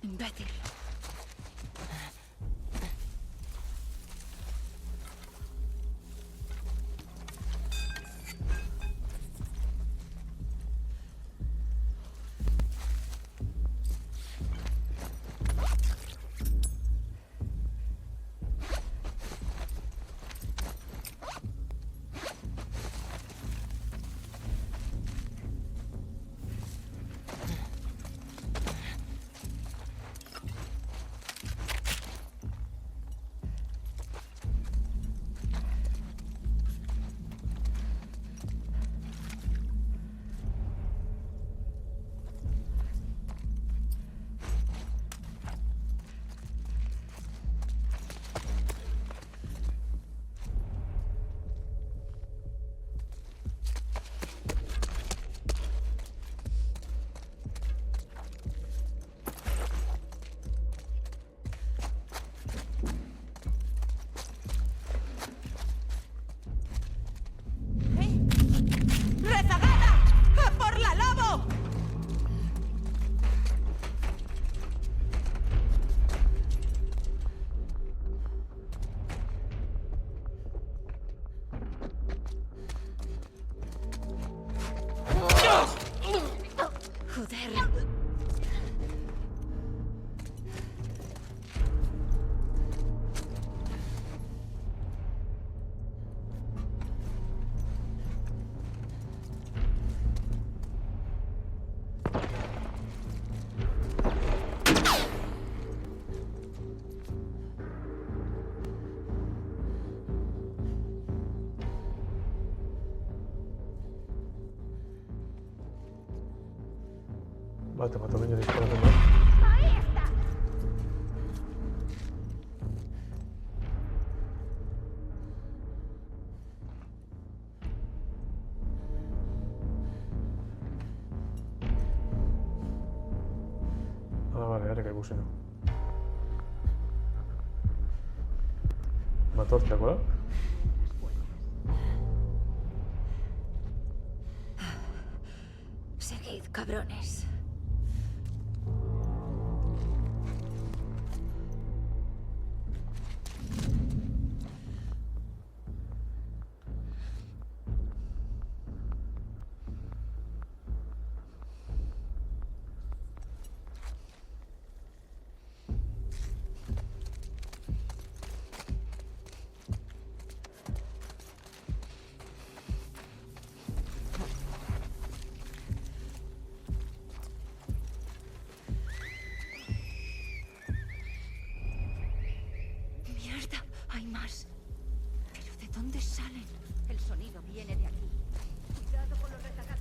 Imbécil. Vale, te mato bien, disparando más. Ah, vale, ara que cocino. Mató, ¿te acuerdas? Seguid, cabrones. Mierda, hay más. ¿Pero de dónde salen? El sonido viene de aquí. Cuidado con los retacados.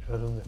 ¿A dónde?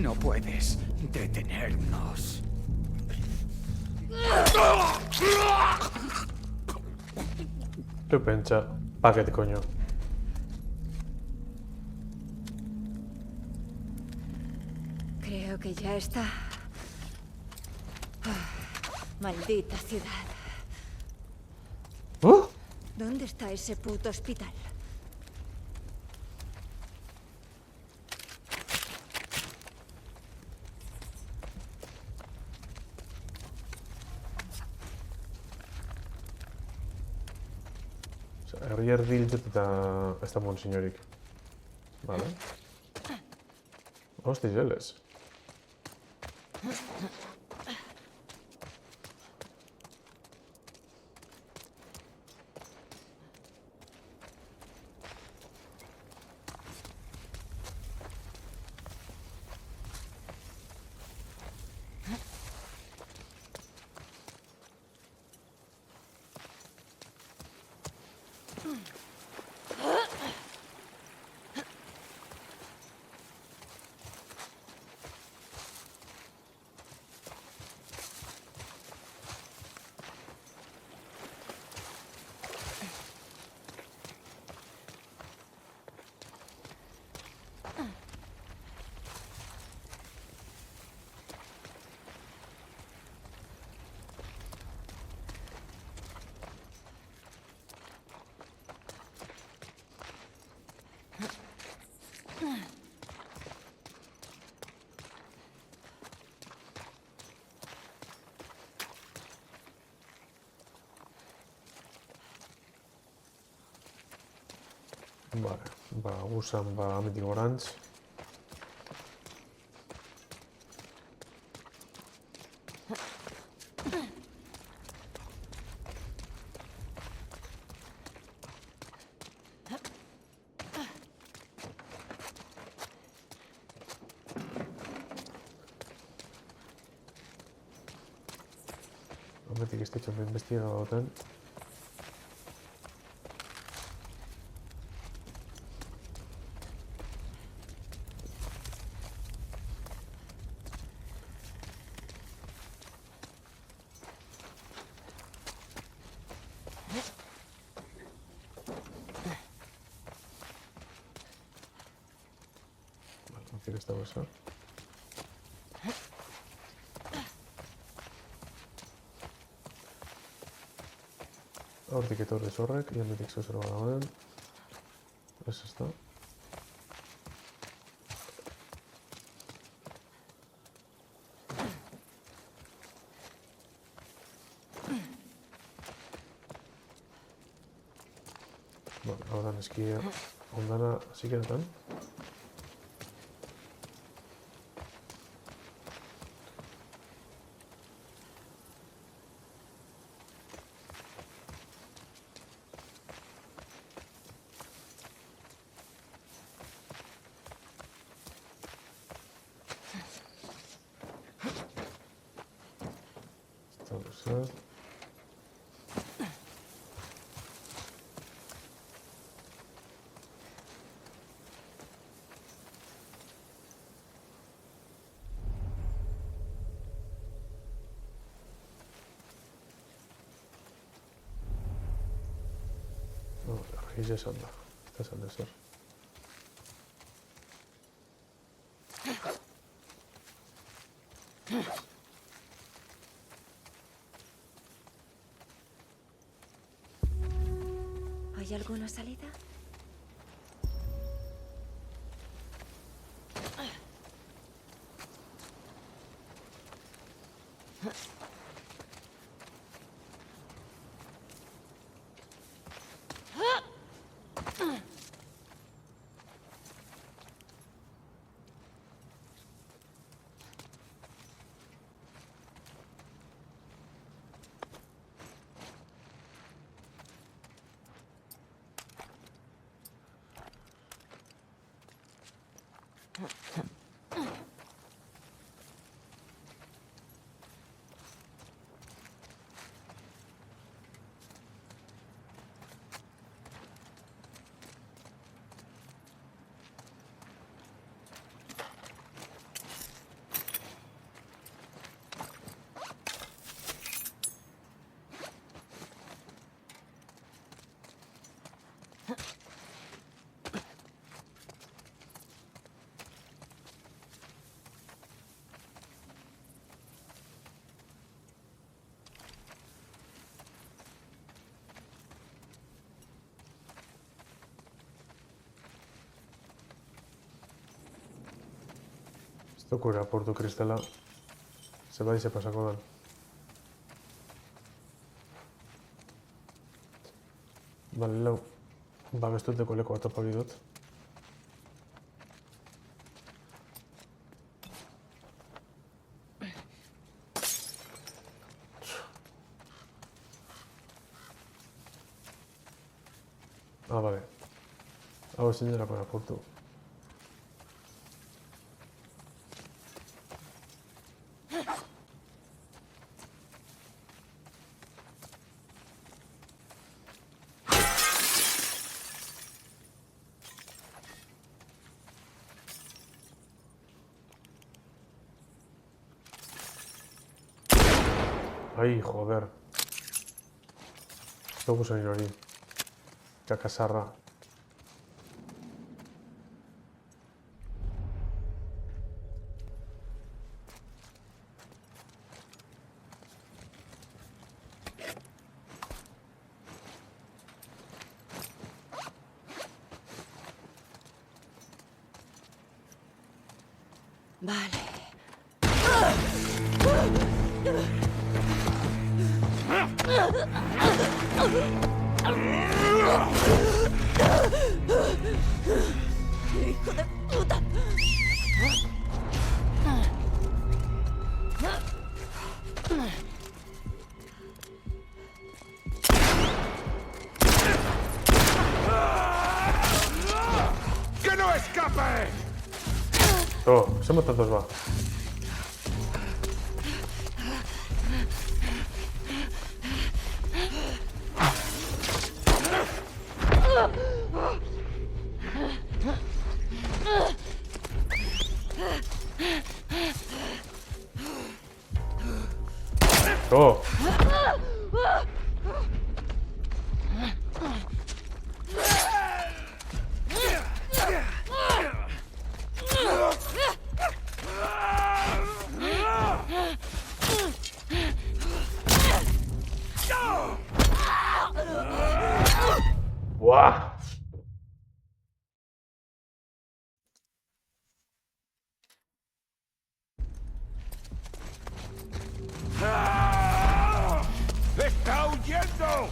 No puedes detenernos. ¿Qué pensa? Paquete, coño. Creo que ya está. Maldita ciudad. ¿Oh? ¿Dónde está ese puto hospital? Herrier biltzut eta monsignorik. Vale. Hosti, zeles. Vale, gusan ametik gorantz. Ametik ez ditxan bestiga gauten. Vale, esta cosa. Hortik etorri zorrek, iametik zuzero badagoen. Ez ez da. Vale, hau da neskia ondana zikeretan. Argiz esan da, ez esan ezer. ¿Hay alguna salida? ¿Qué ocurre? Porto Cristela se va y se pasa con él. Vale, babestut koleko atopagi dut. Ah, vale. Hau ezin delako apurtu. Ai, joder. Dugu zain hori. Jakasarra. Vale. ¡Hijo de puta! ¡Que no escape! Oh, se matan dos va. Oh. Wow. ¡Está huyendo!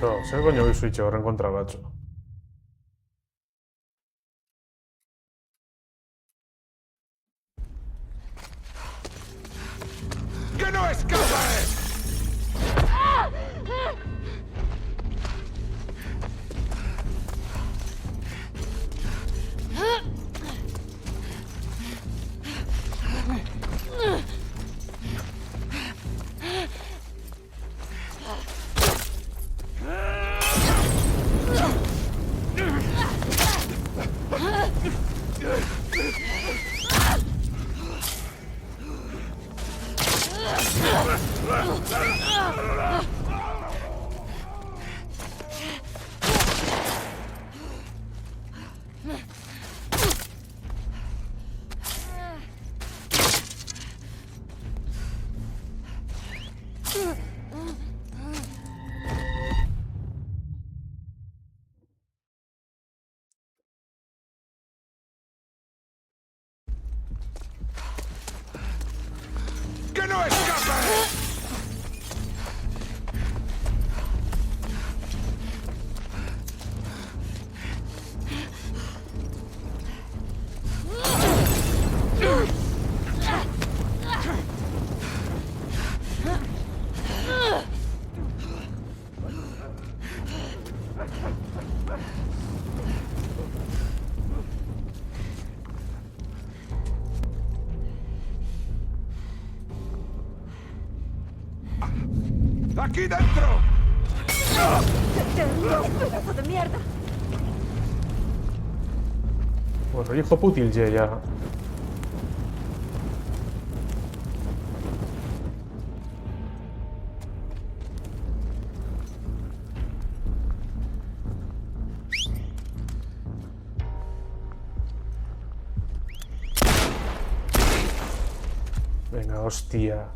No, zer coño switch horren kontra batzu. ¡Que no escape! ¡Que no escape! ¡Aquí dentro! ¡Pedazo de mierda! Bueno, hijo putil ya. Venga, hostia.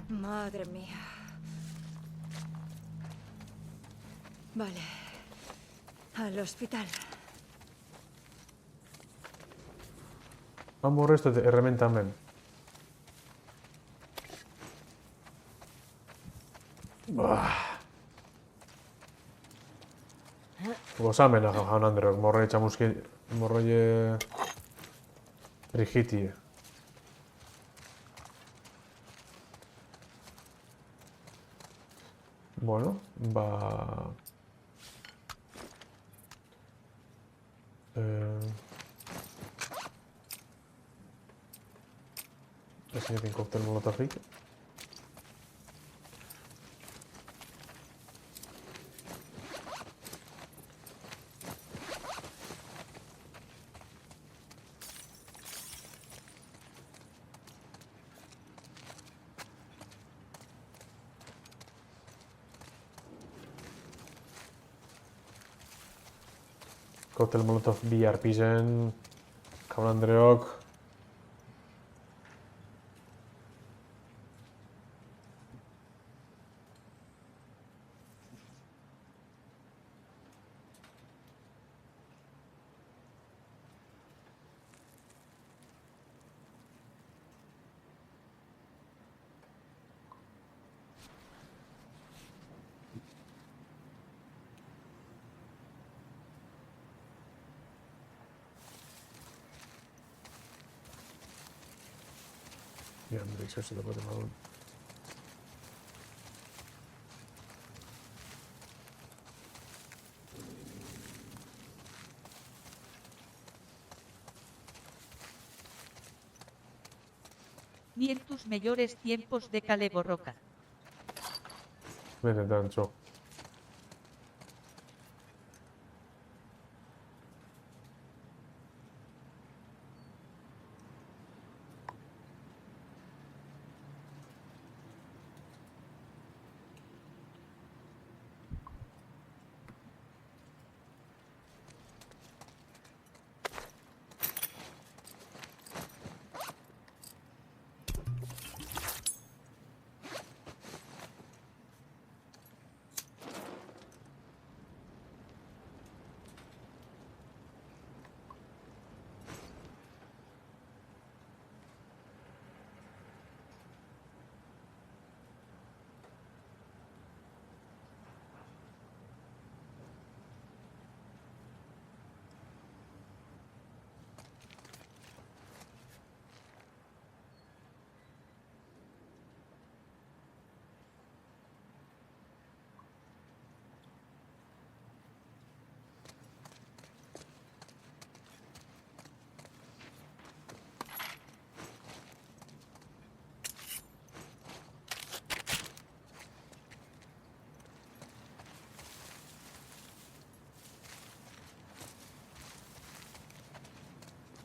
Madre mía. Vale. Al hospital. Vamos resto de herramienta también. Gozamena jaun Andreok, morroie txamuski, morroie rigitie. Bueno, ba... Ezin egin koktel molotofik. Koktel molotov bi arpizen, jaun Andreok. Ja, moet ik zo zitten wat ik doen. Ni en tus mejores tiempos de Cale Borroca. Bene, danzo.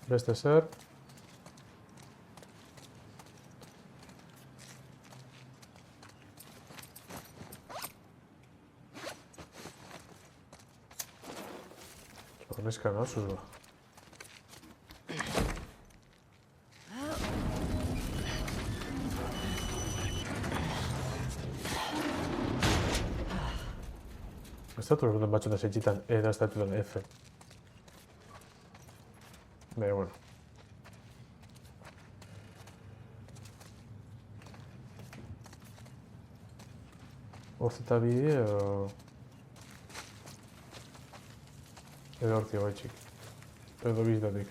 Beste zer. Neska nasuz ba. Ez da turuten batxuta zeitzitan E da ez da tutan F. Pero bueno. Hortzeta bide edo hortzi gaitxik. Edo bizitatik.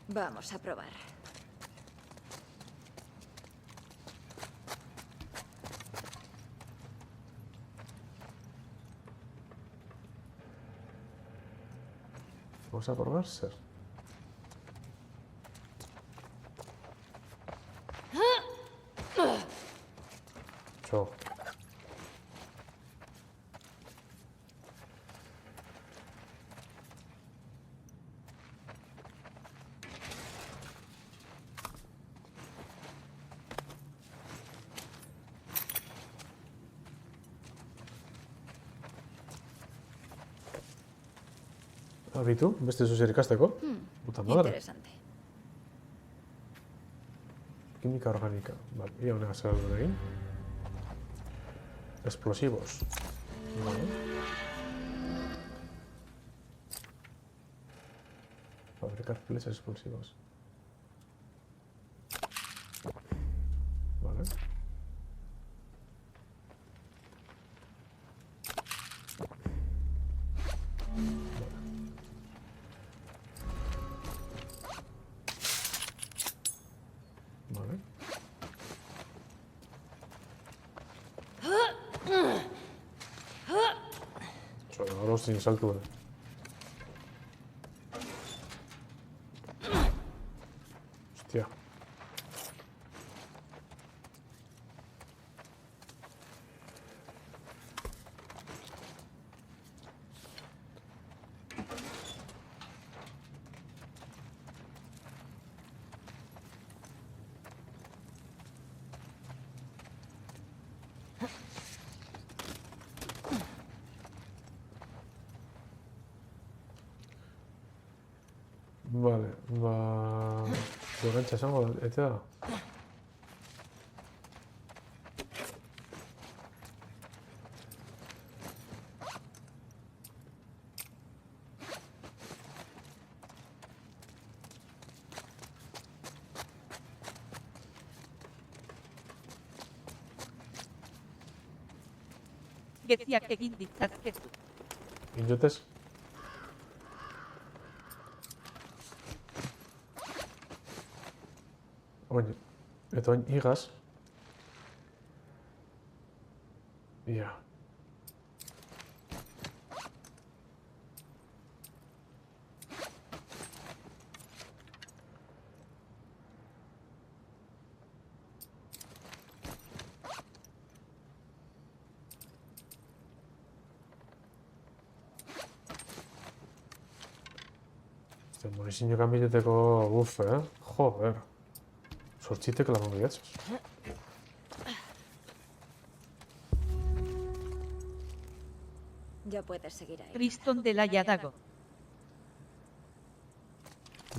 Vamos a probar. Vamos a probar ser. Chao. Abitu, beste zuzer ikasteko? Puta madre. Interesante. Química orgánica. Vale, ia honega zer aldun egin. Explosivos. Vale. Fabricar flechas explosivas. Vale. Vale. Ahora sin salto. Hostia. Vale, ba... Gorentza esango, eta... Geziak egin ditzazkezu. Inotez? Oin, eta oin igaz. Ja. Este munizio kanbileteko buf, Joder. Zortzitek lagun bidatzez. Ya puedes seguir ahí. Kriston delaia dago.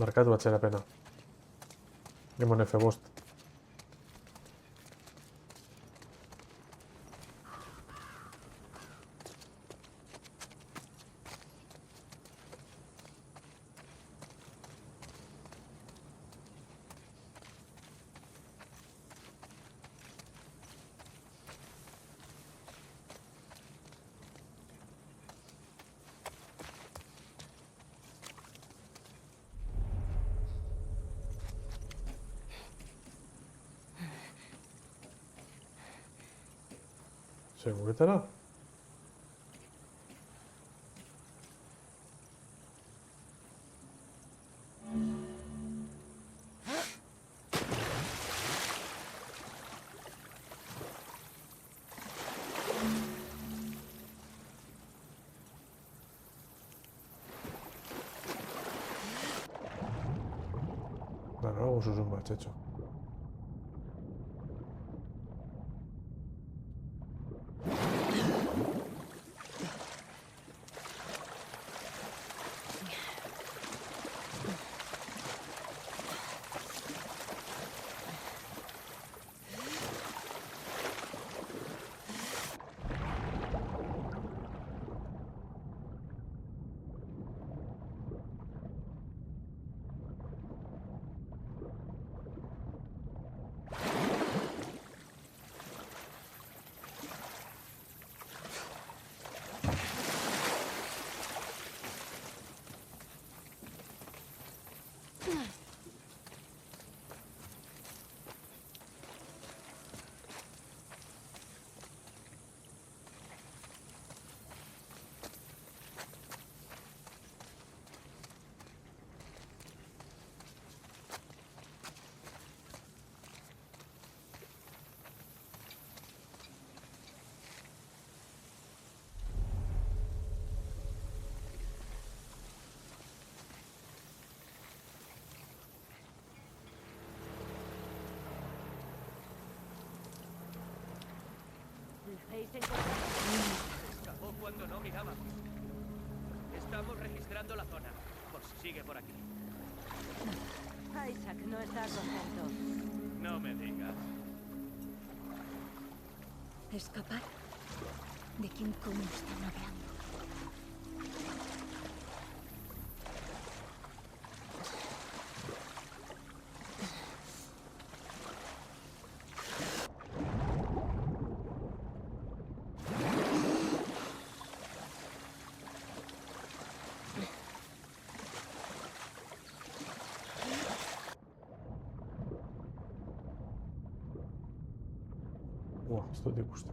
Markatu atzerapena. Emon F5. Seguretara? Bueno, hago zuzun bat, txetxo. Registrando la zona, por si sigue por aquí. Isaac no está contento. No me digas. ¿Escapar? ¿De quién coño están hablando? Esto te gusta.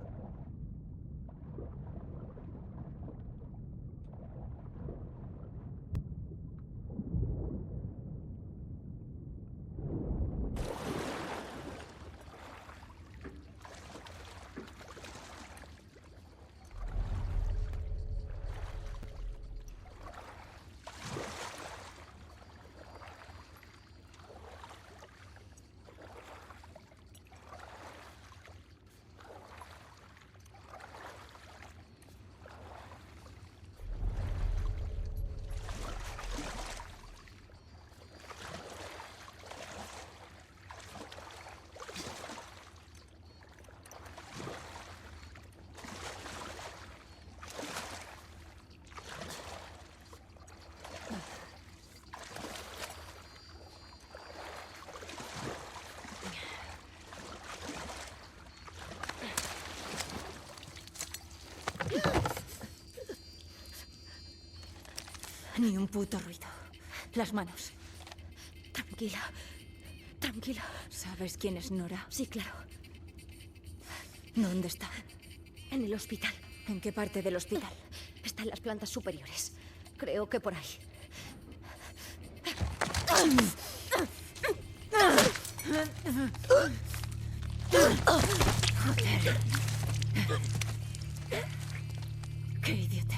Ni un puto ruido. Las manos. Tranquila. Tranquila. ¿Sabes quién es Nora? Sí, claro. ¿Dónde está? En el hospital. ¿En qué parte del hospital? Está en las plantas superiores. Creo que por ahí. Joder. ¡Qué idiotez!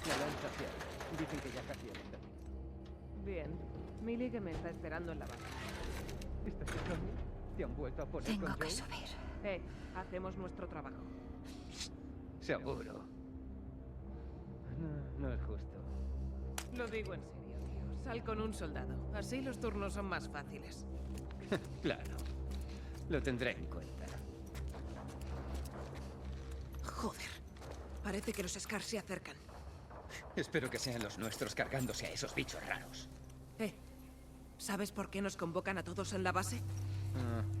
La lancha hacia ahí. Dicen que ya casi han terminado. Bien. Millie que me está esperando en la base. ¿Estás en cambio? ¿Te han vuelto a poner Tengo con que Joel? subir. Hacemos nuestro trabajo. Seguro. No es justo. Lo digo en serio, tío. Sal con un soldado. Así los turnos son más fáciles. Claro. Lo tendré en cuenta. Joder. Parece que los Scars se acercan. Espero que sean los nuestros cargándose a esos bichos raros. ¿Sabes por qué nos convocan a todos en la base?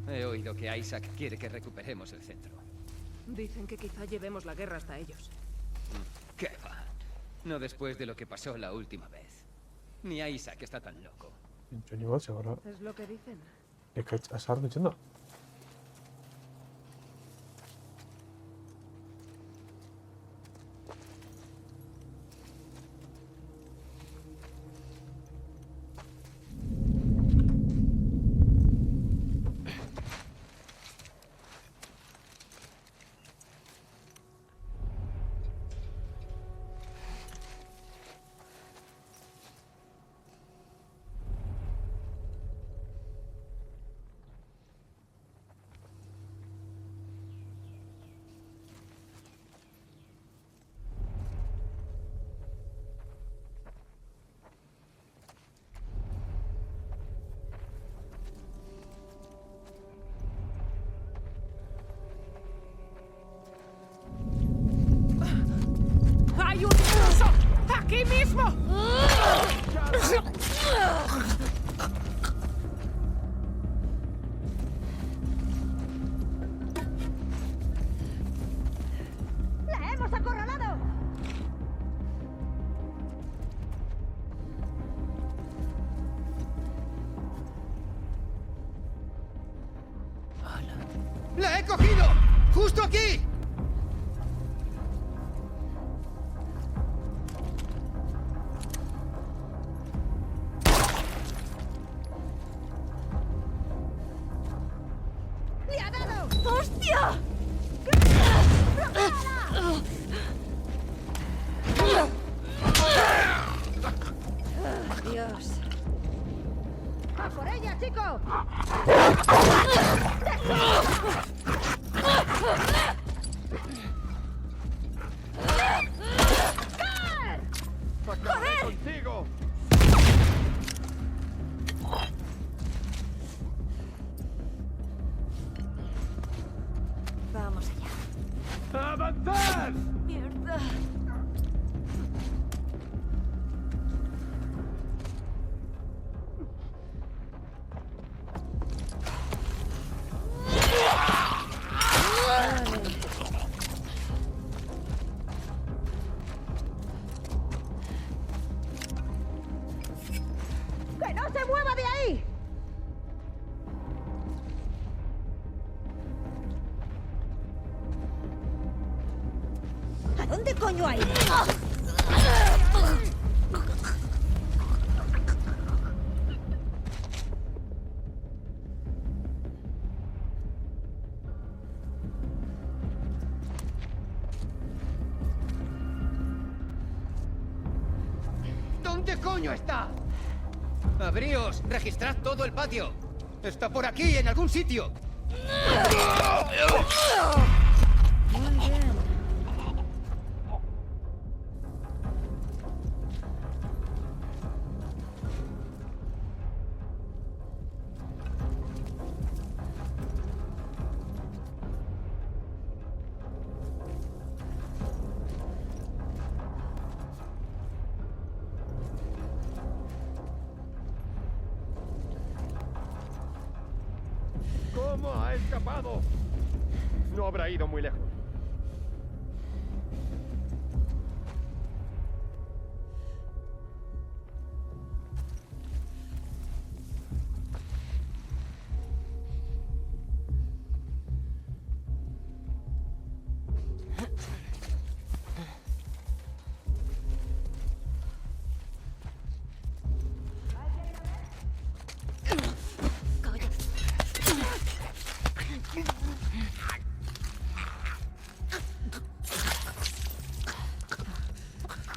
He oído que Isaac quiere que recuperemos el centro. Dicen que quizá llevemos la guerra hasta ellos. ¿Qué va? No después de lo que pasó la última vez. Ni Isaac está tan loco. Johnny Watts ahora. Es lo que dicen. ¿Qué estás diciendo? ¡Hay un intruso! ¡Aquí mismo! ¡La he cogido! ¡Justo aquí! ¡Le ha dado! ¡Hostia! Dios. ¡A por ella, chico! ¡Joder! ¡Contigo! Vamos allá. ¡Avanzad! Mierda. ¡Que no se mueva de ahí! ¿A dónde coño ha ido? ¿Dónde coño está? Abríos, registrad todo el patio. Está por aquí, en algún sitio. Muy bien. ¿Cómo ha escapado? No habrá ido muy lejos.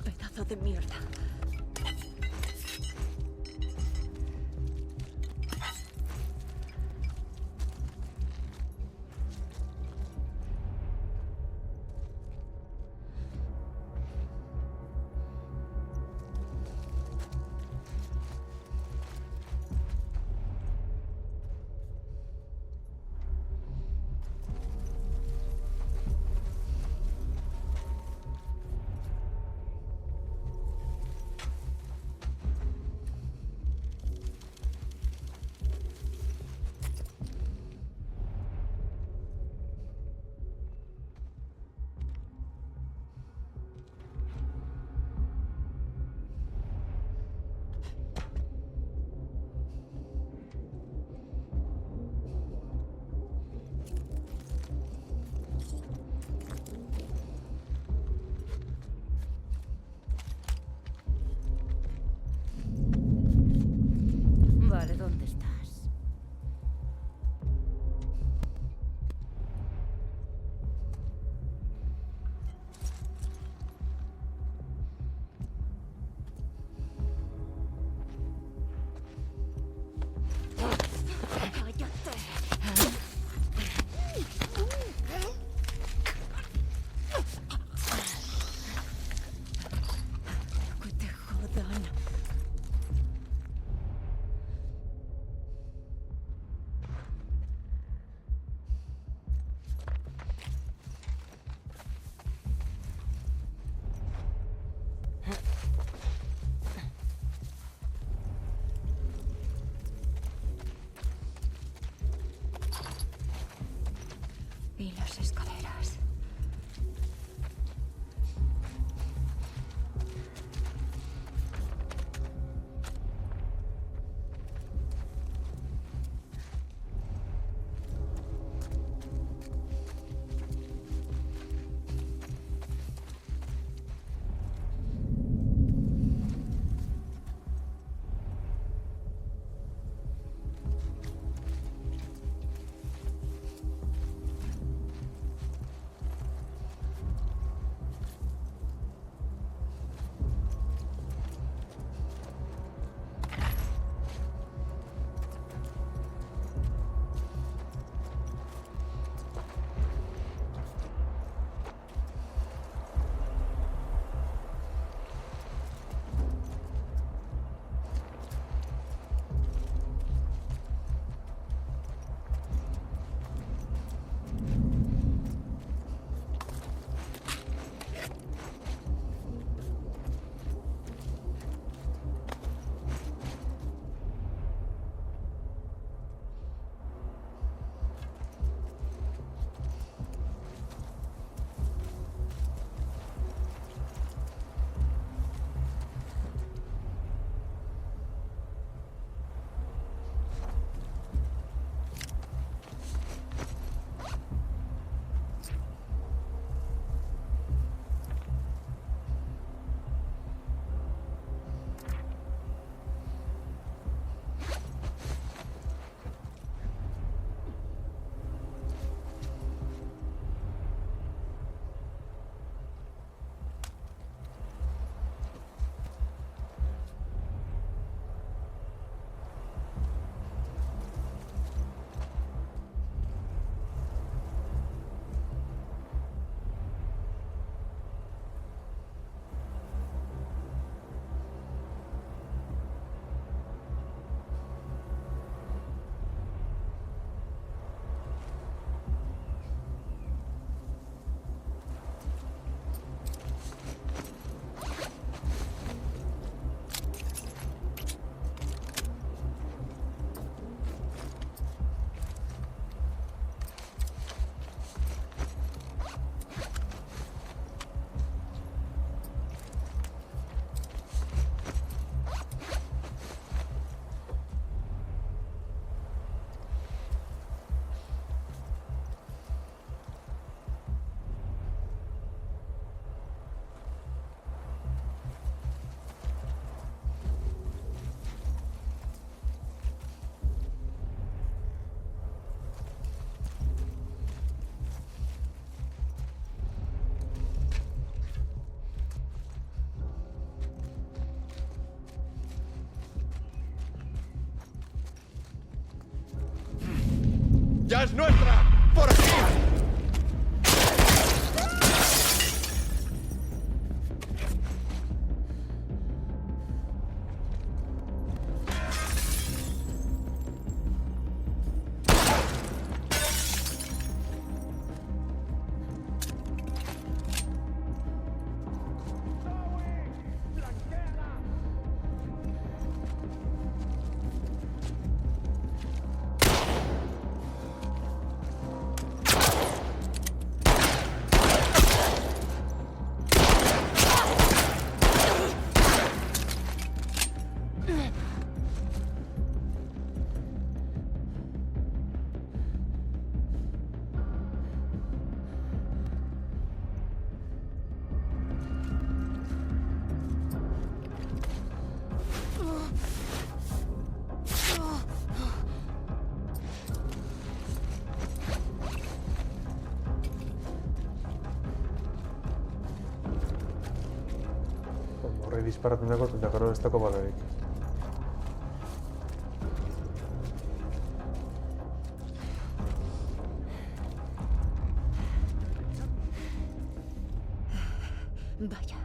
Pedazo de mierda. ¡Esta es nuestra! ¡Por aquí! Horrei disparatzen dago eta gero ez dago balarik. Vaya.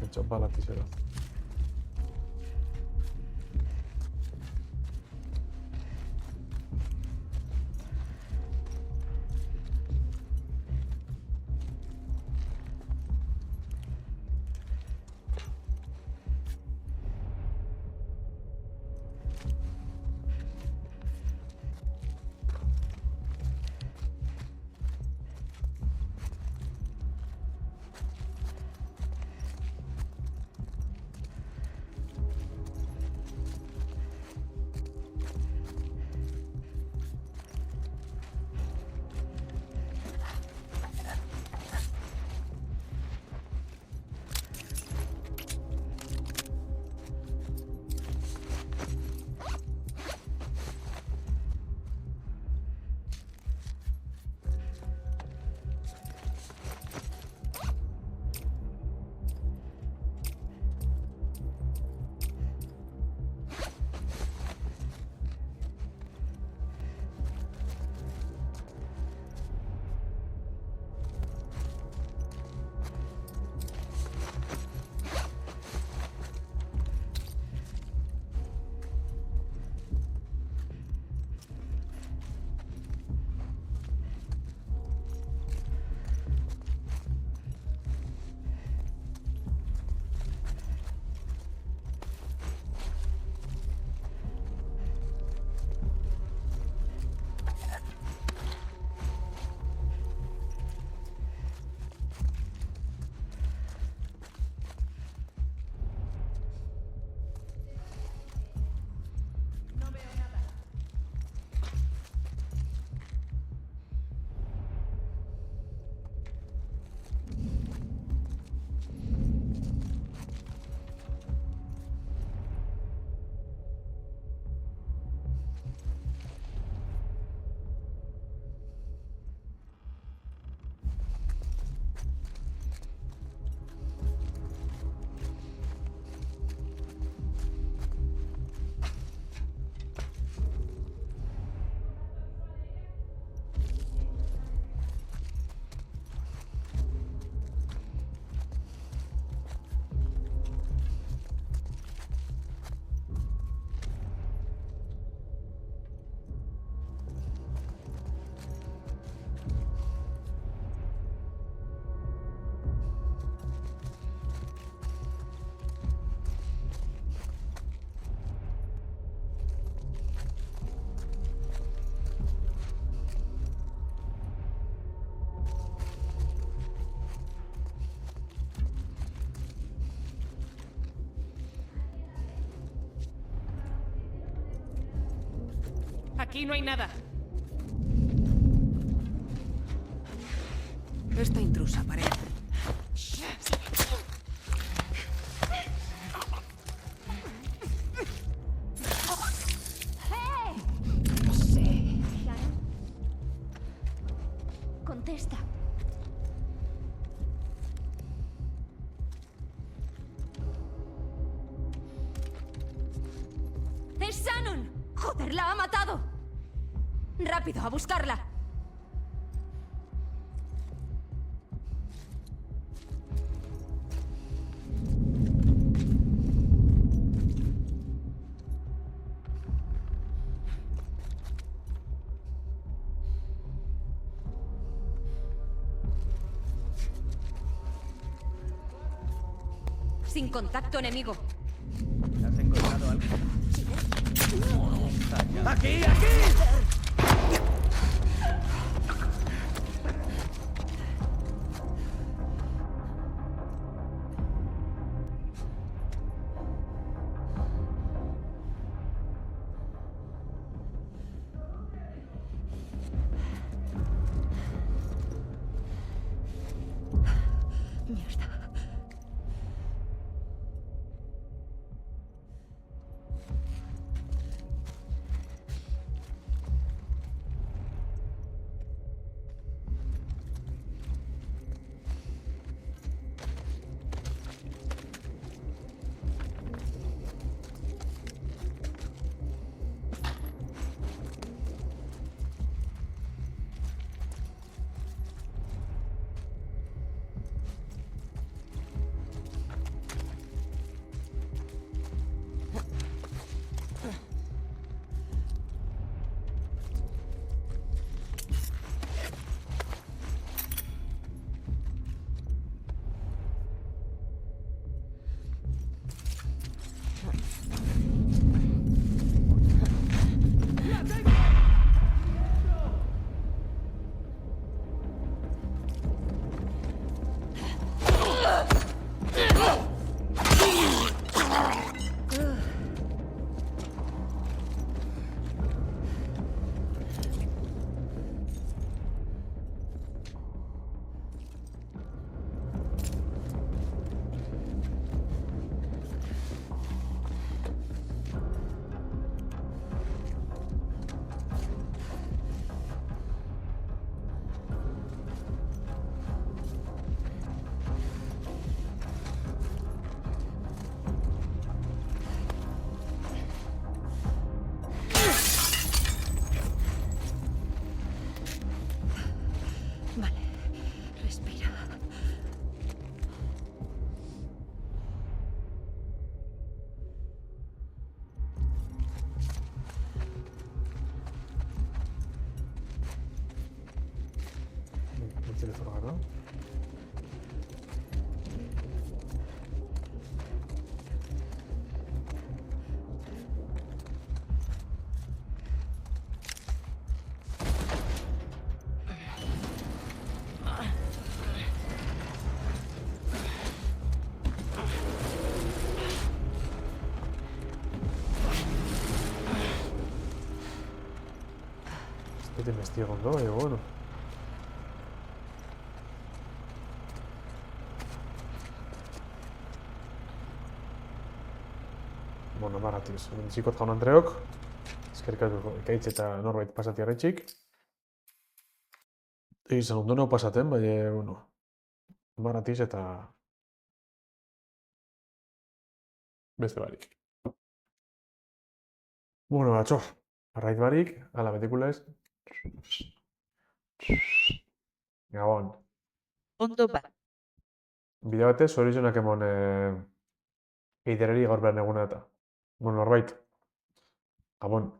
Hecho bala tisera. Aquí no hay nada. Esta intrusa parece. ¿Dónde está? ¡Es Shannon! ¡Joder, la ha matado! ¡Rápido, a buscarla! Sin contacto enemigo. ¿Has encontrado algo? ¡Aquí, aquí! Mierda. El teléfono, ¿verdad? Este te investiga un doble, bueno. Bueno, maratiz. Txikot jaun Andreok. Eskerikatu ekaitz eta norbait pasati arretxik. Izan ondo nau pasaten, baina, bueno, maratiz eta beste barik. Bueno, batxo, arraiz barik, ala betikulez. Gabon. Ondo ba. Bide batez, zorionak emon eidereri gaur behar neguna eta. Bueno, norbait. Gabon.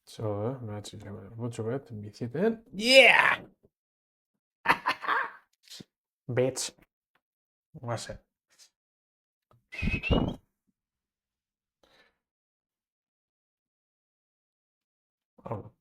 So, mehatzi, mucho bet, biziten. Yeah! Bitch. Guase. Hau.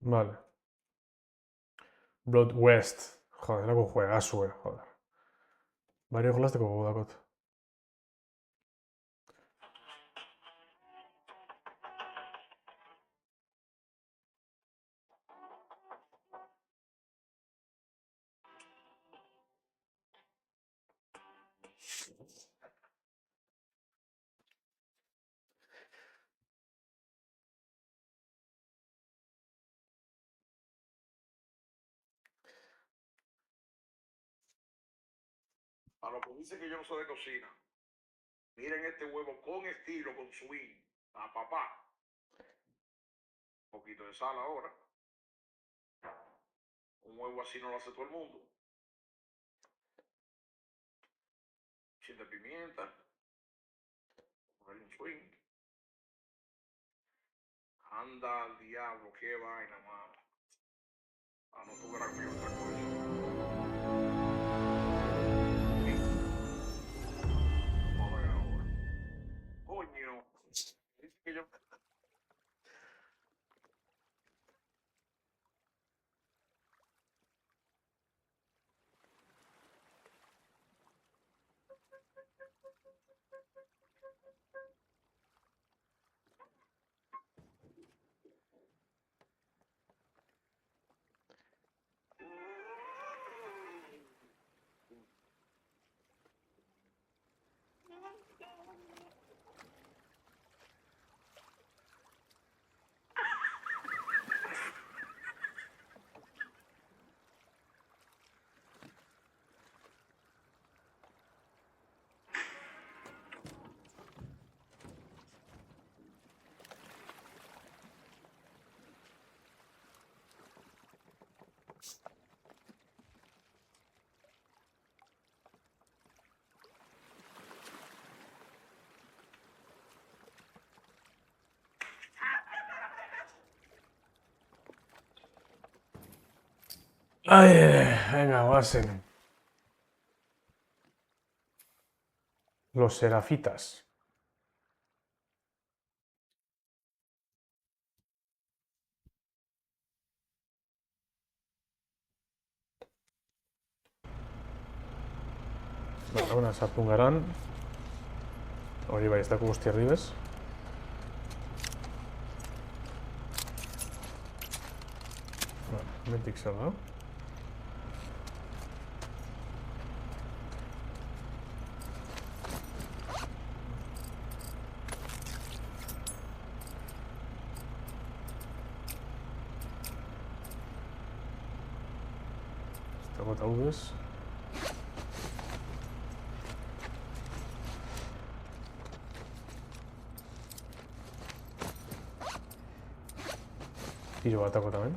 Vale. Blood West. Joder, era un juegazo, joder. Varios goles de Dakot. A lo que dice que yo no soy de cocina. Miren este huevo con estilo, con swing. A papá. Un poquito de sal ahora. Un huevo así no lo hace todo el mundo. Chin de pimienta. Ponerle un swing. Anda al diablo, qué vaina, mano. Ah, no tuve la comida otra cosa. Vamos a ver ahora. Coño. Dice que yo... Ay, venga, Basen. Los Serafitas. Bueno, una Sapungaran. Hori bai, ez dago guzti erdibez. Bueno, mentik zer da. Ez dago taudez. Tiro batako tamén.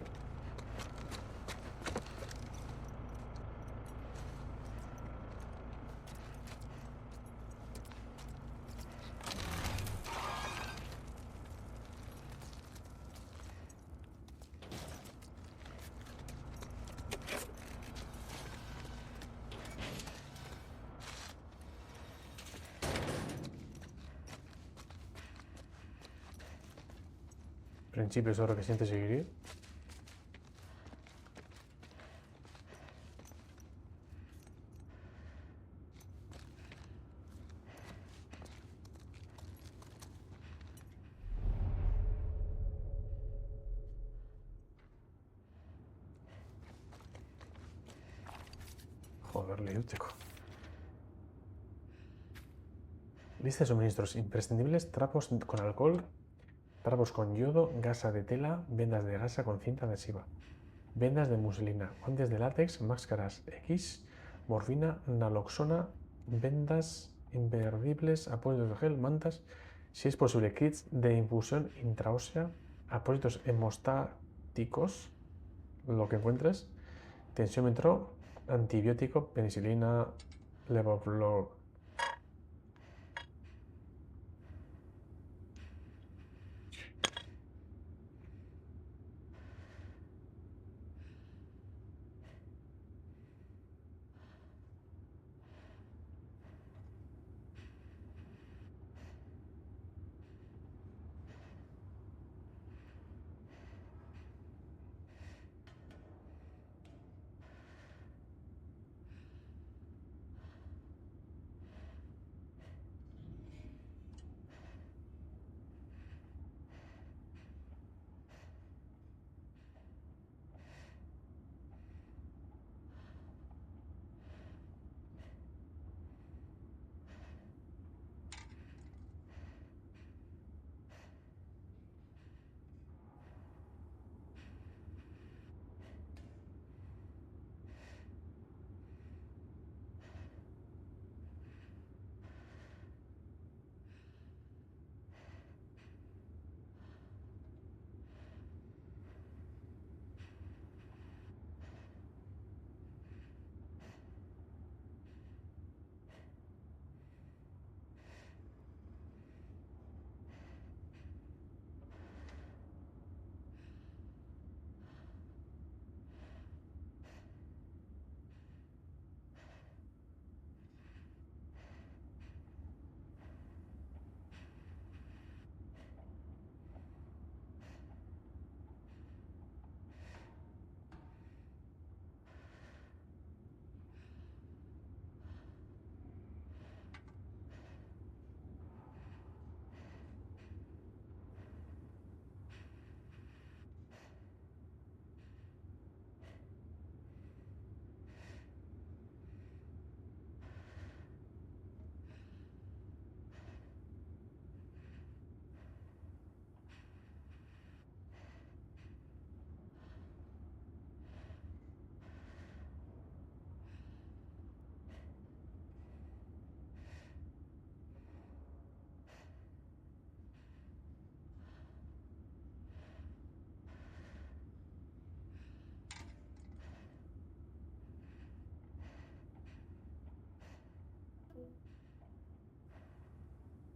Principio es hora que siente seguir. Joder, leíuteko. Lista de suministros imprescindibles: trapos con alcohol, trapos con yodo, gasa de tela, vendas de gasa con cinta adhesiva, vendas de muselina, guantes de látex, máscaras X, morfina, naloxona, vendas imperdibles, apósitos de gel, mantas, si es posible, kits de infusión intraósea, apósitos hemostáticos, lo que encuentres, Tensiómetro, antibiótico, penicilina, levoflor.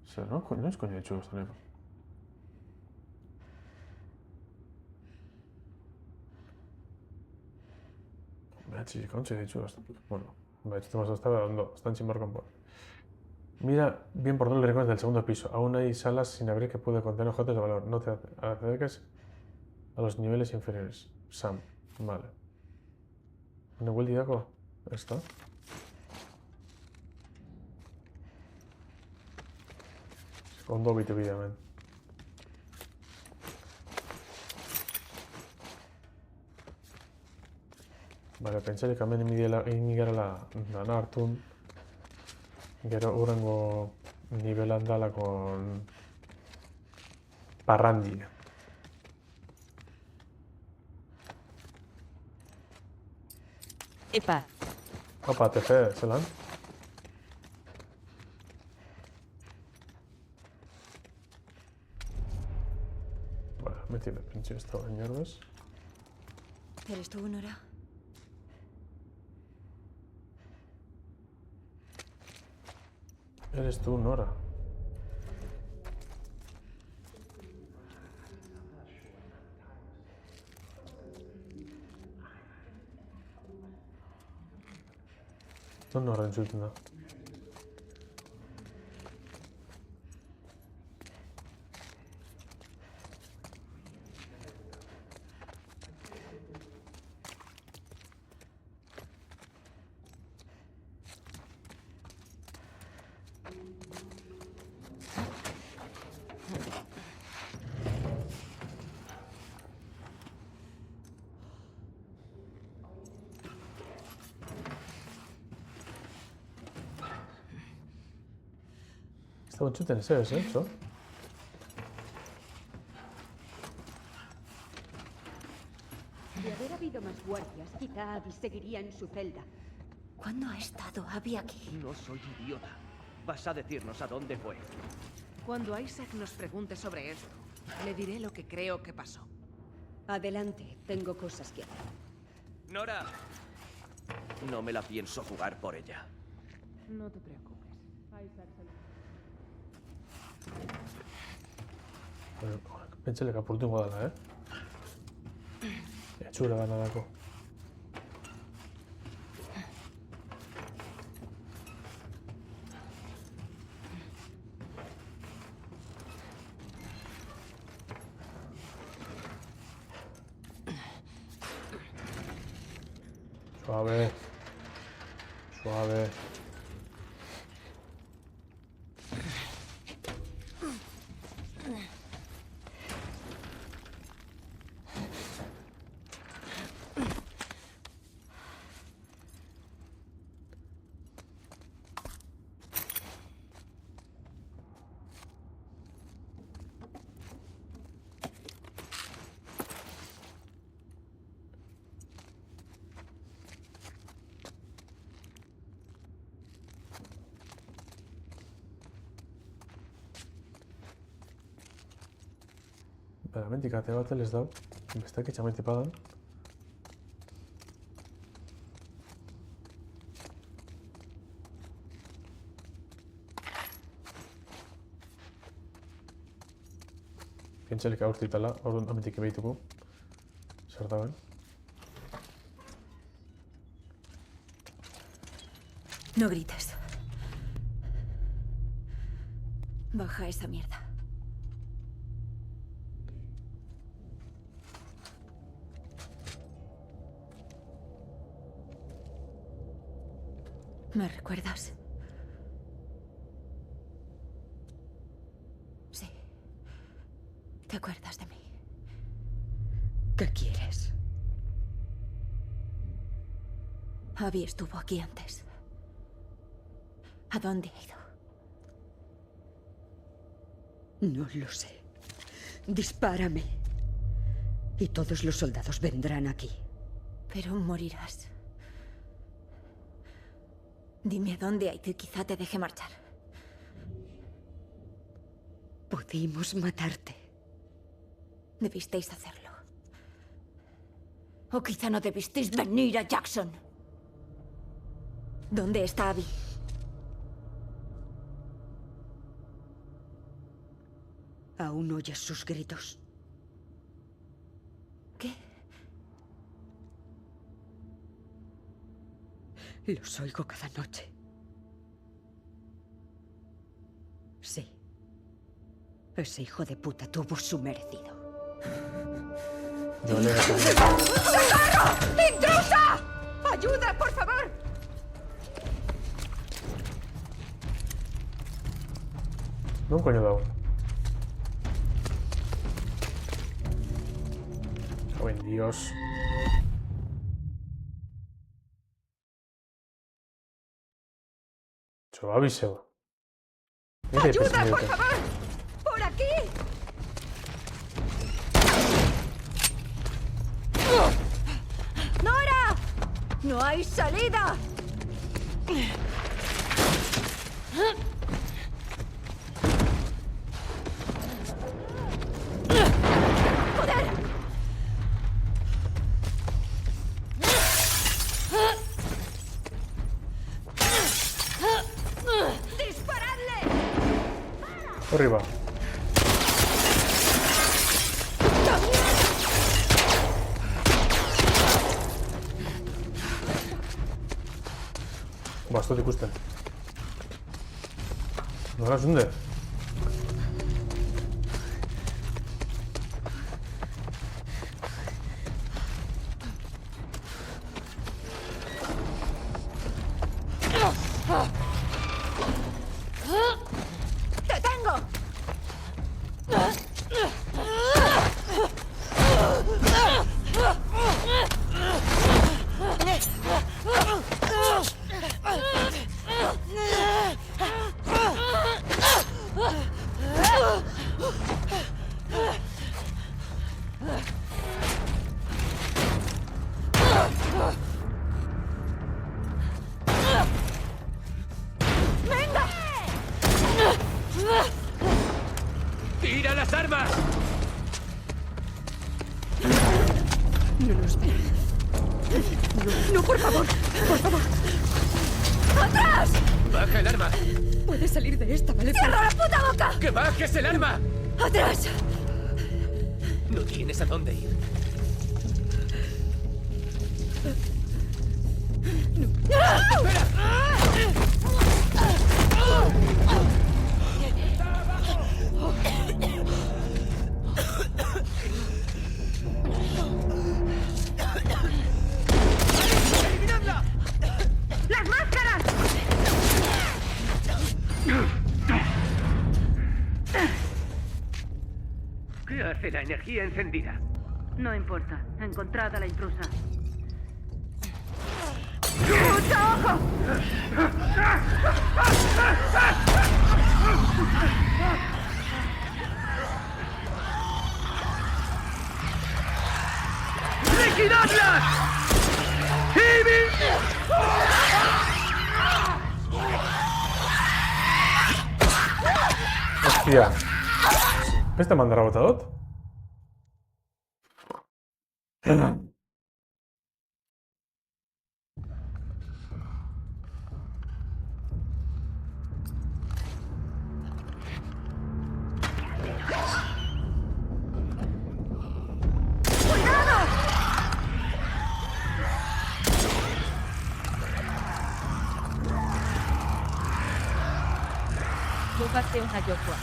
O sea, no es coño de churros, tenemos. Ci conce de churros. Bueno, estamos hasta hablando, están sin marco en por. Mira bien por todos los rincones del segundo piso. Aún hay salas sin abrir que pueden contener objetos de valor. No te acerques a los niveles inferiores. Sam, vale. ¿Una vuelta de algo? ¿Esto? Con doble tu vida, man. Vale, pentsari kamen inigara dana hartun. Gero urrengo nivelan dala con parrandi. Epa. Opa, TG, zelan? Bueno, me tiene pinche esto de mierdas. ¿Eres tú, Nora? Eres tú, Nora. Non Nora entzuten da. Stavo entzuten ez eso? De haber habido más guardias, quizá Abby seguiría en su celda. ¿Cuándo ha estado Abby aquí? No soy idiota. Vas a decirnos a dónde fue. Cuando Isaac nos pregunte sobre esto, le diré lo que creo que pasó. Adelante, tengo cosas que hacer. Nora, No me la pienso jugar por ella. No te preocupes. Isaac se lo... Pentsele apurtungo dela, Etxura da nadako. Suave. Suave. Hemendik ate bat ez dau, besteak etxamaite padan. Pentsalek aurtitala, orduan hemendik ebeituko. Zer dauen. No grites. Baja esa mierda. ¿Me recuerdas? Sí. ¿Te acuerdas de mí? ¿Qué quieres? Abby estuvo aquí antes. ¿A dónde ha ido? No lo sé. Dispárame. Y todos los soldados vendrán aquí. Pero morirás. Dime a dónde ha ido y quizá te deje marchar. Pudimos matarte. Debisteis hacerlo. O quizá no debisteis venir a Jackson. ¿Dónde está Abby? ¿Aún oyes sus gritos? ¿Qué? Los oigo cada noche. Sí. Ese hijo de puta tuvo su merecido. ¡Socorro! ¡Intrusa! ¡Ayuda, por favor! Non coño dau. Oh, en Dios. Suavísimo. ¡Ayuda, por favor! ¡Por aquí! ¡Nora! ¡No hay salida! ¡Joder! ¡Disparadle! Arriba. Bastante ikusten. Nola zunde? ¡Te tengo! ¡Tira las armas! No nos ven. No, por favor. Por favor. ¡Atrás! ¡Baja el arma! Puedes salir de esta, ¿vale? ¡Cierra la puta boca! ¡Que bajes el arma! ¡Atrás! No tienes a dónde ir. ¡Eliminadla! ¡Las máscaras! ¿Qué hace la energía encendida? No importa. Encontrad a la intrusa. ¡Mucho ojo! ¡Liquidadlas! Hòstia. Este mandarà botadot? Llévate una Yokua.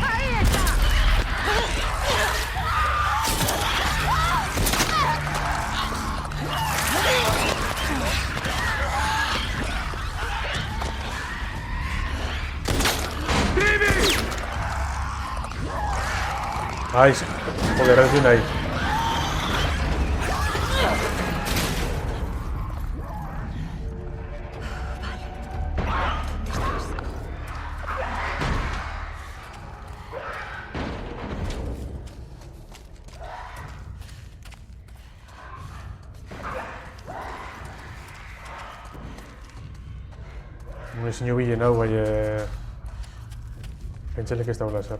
¡Ahí está! Ay, joder, hay una ahí. Un senyor Villeneuve, guai, pensa-li que està a l'assar.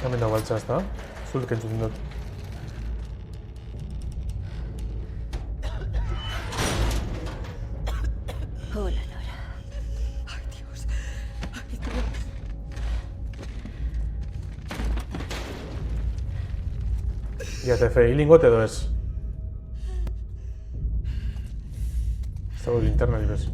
Hemen dago altza, ezta? Zulk entzuten dut. Hola, Nora. Ay, Dios. Ay, Dios. Ya te fe healingo edo ez? Ez dago linterna dibes.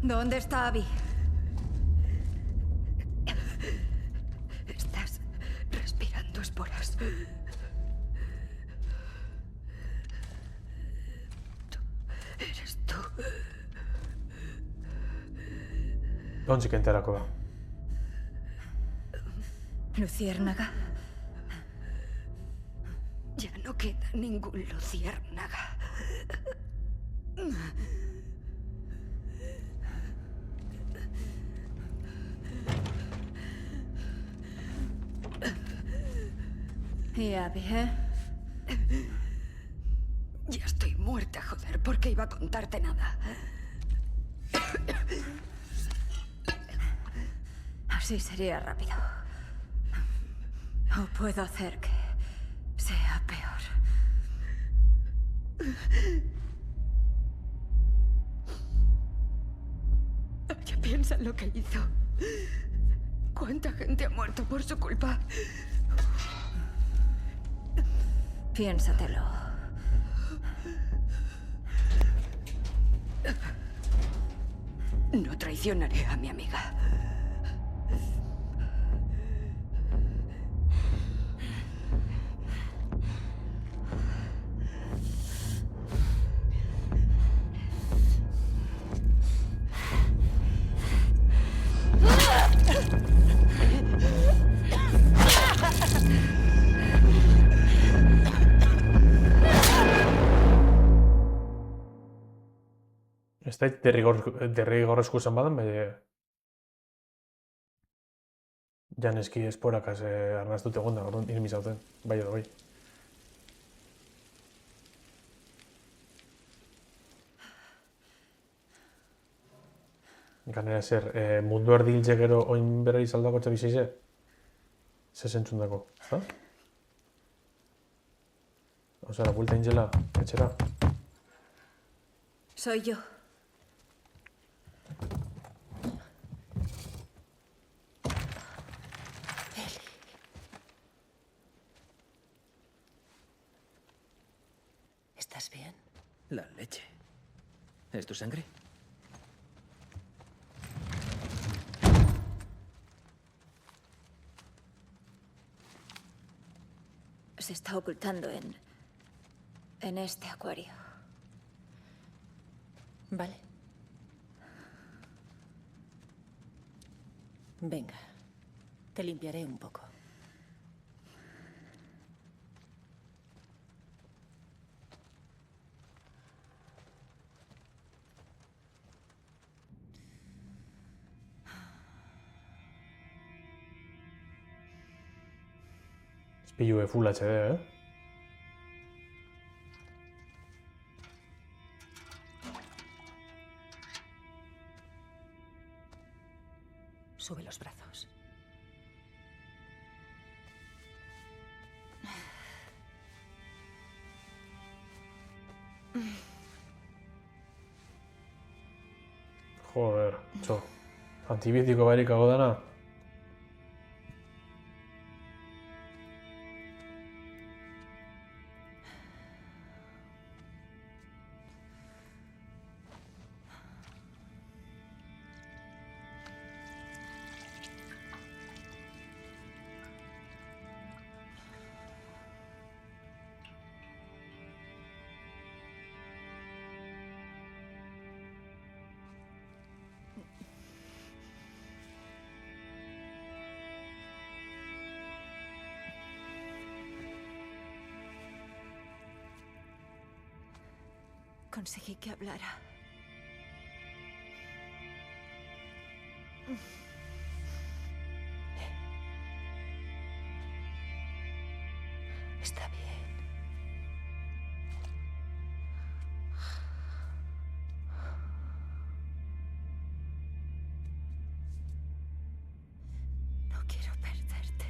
¿Dónde está Abby? Estás respirando esporas. Eres tú. Ontzik enterako da. ¿Luciérnaga? Ya no queda ningún luciérnaga. ¿Y Abby, eh? Ya estoy muerta, joder. ¿Por qué iba a contarte nada? Así sería rápido. O puedo hacer que sea peor. Ya piensa en lo que hizo. ¿Cuánta gente ha muerto por su culpa? Piénsatelo. No traicionaré a mi amiga. Ez da derrigorrezko izan badan, janeski esporakaz arnaztut egon da, orduan irmi zauten, bai edo bai. Ganera zer, mundu erdi hiltze gero oin bera izaldako txabizize? Ze zentzundako, ezta? Osea, la vuelta ingela, etxera. Soy yo. ¿Estás bien? La leche. ¿Es tu sangre? Se está ocultando en este acuario. Vale. Venga, te limpiaré un poco. Pillo Full HD, Sube los brazos. Joder, txo. Antibiotiko barik hago dana. Conseguí que hablara. Está bien. No quiero perderte.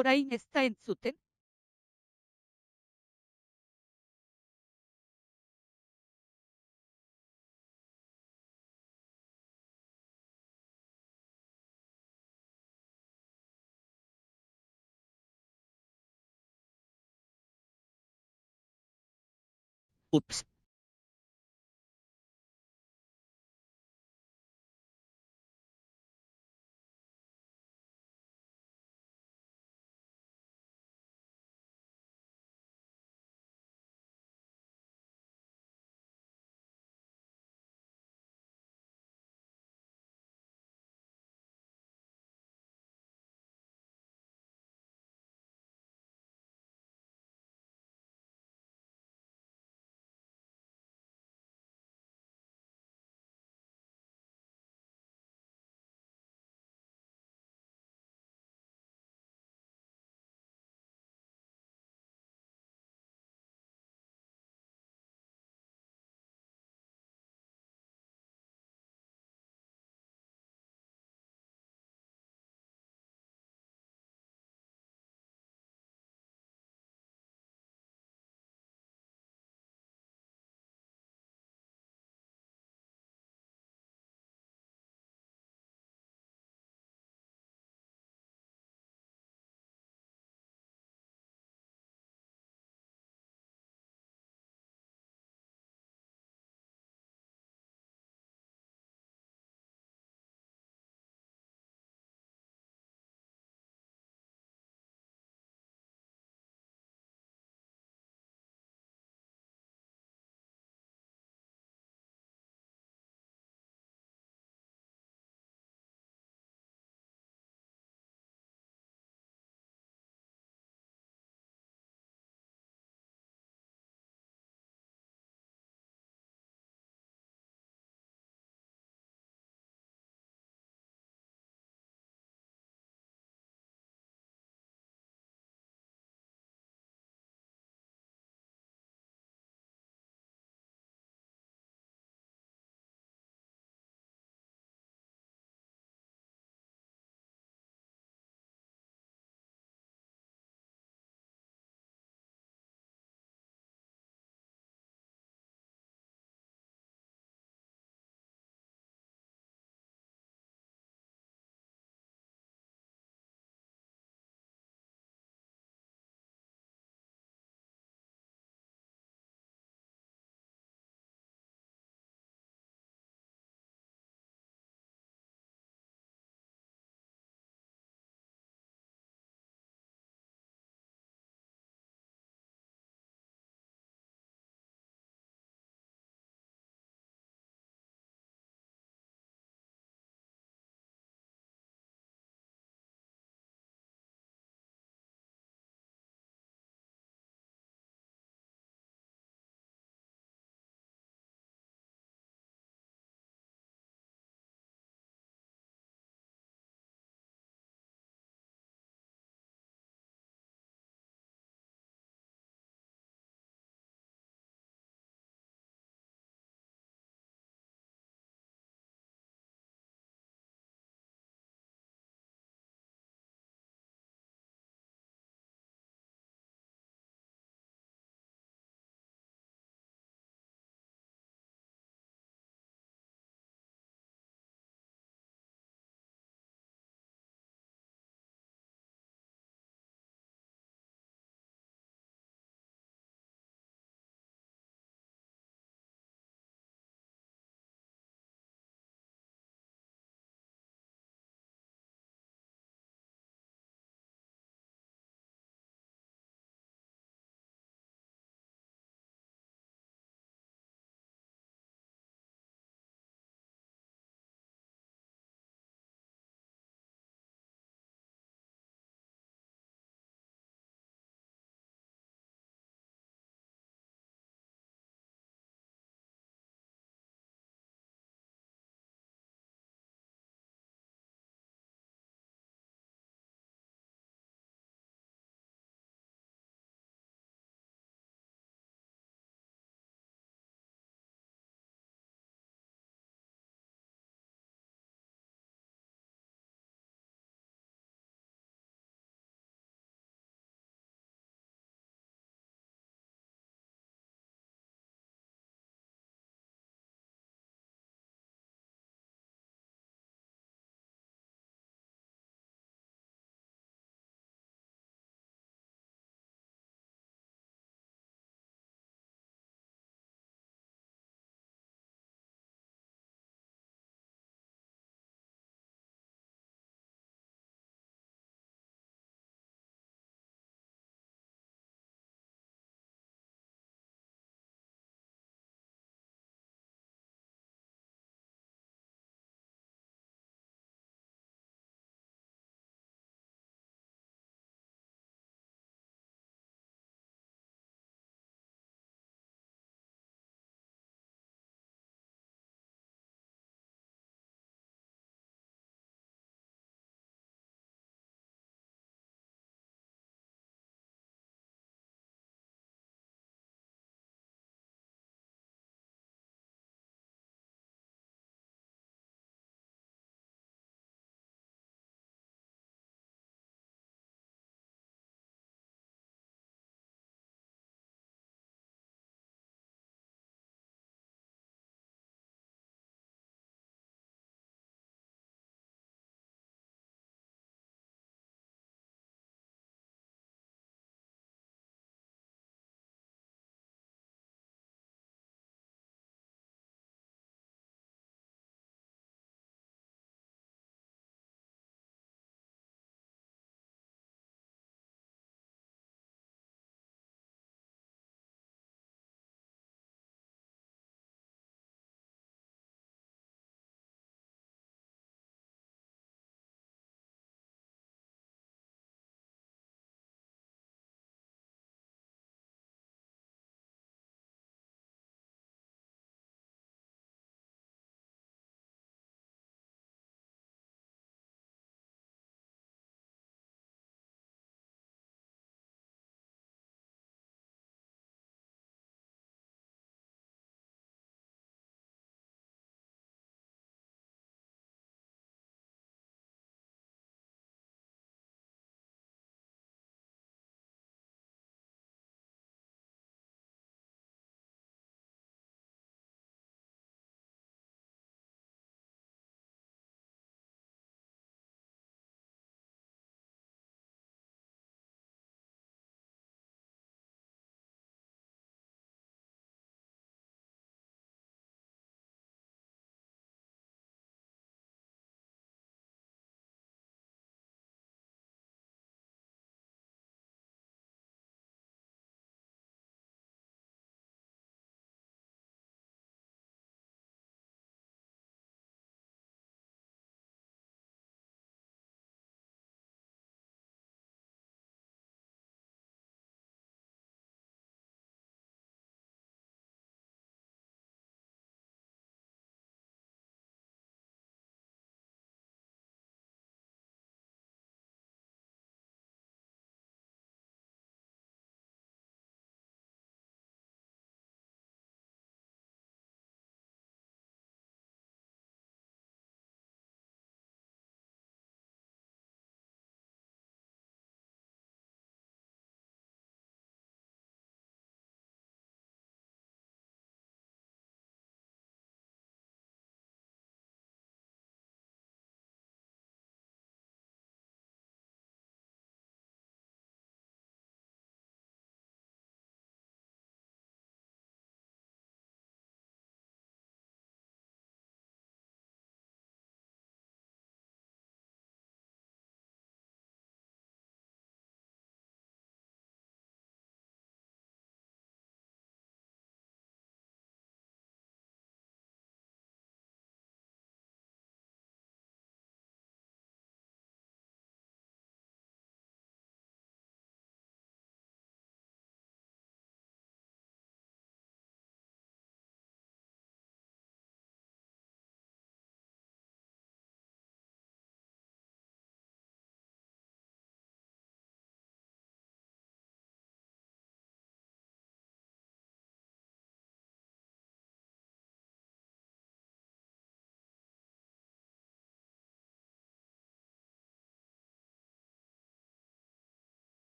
Orain ez da entzuten? Ups.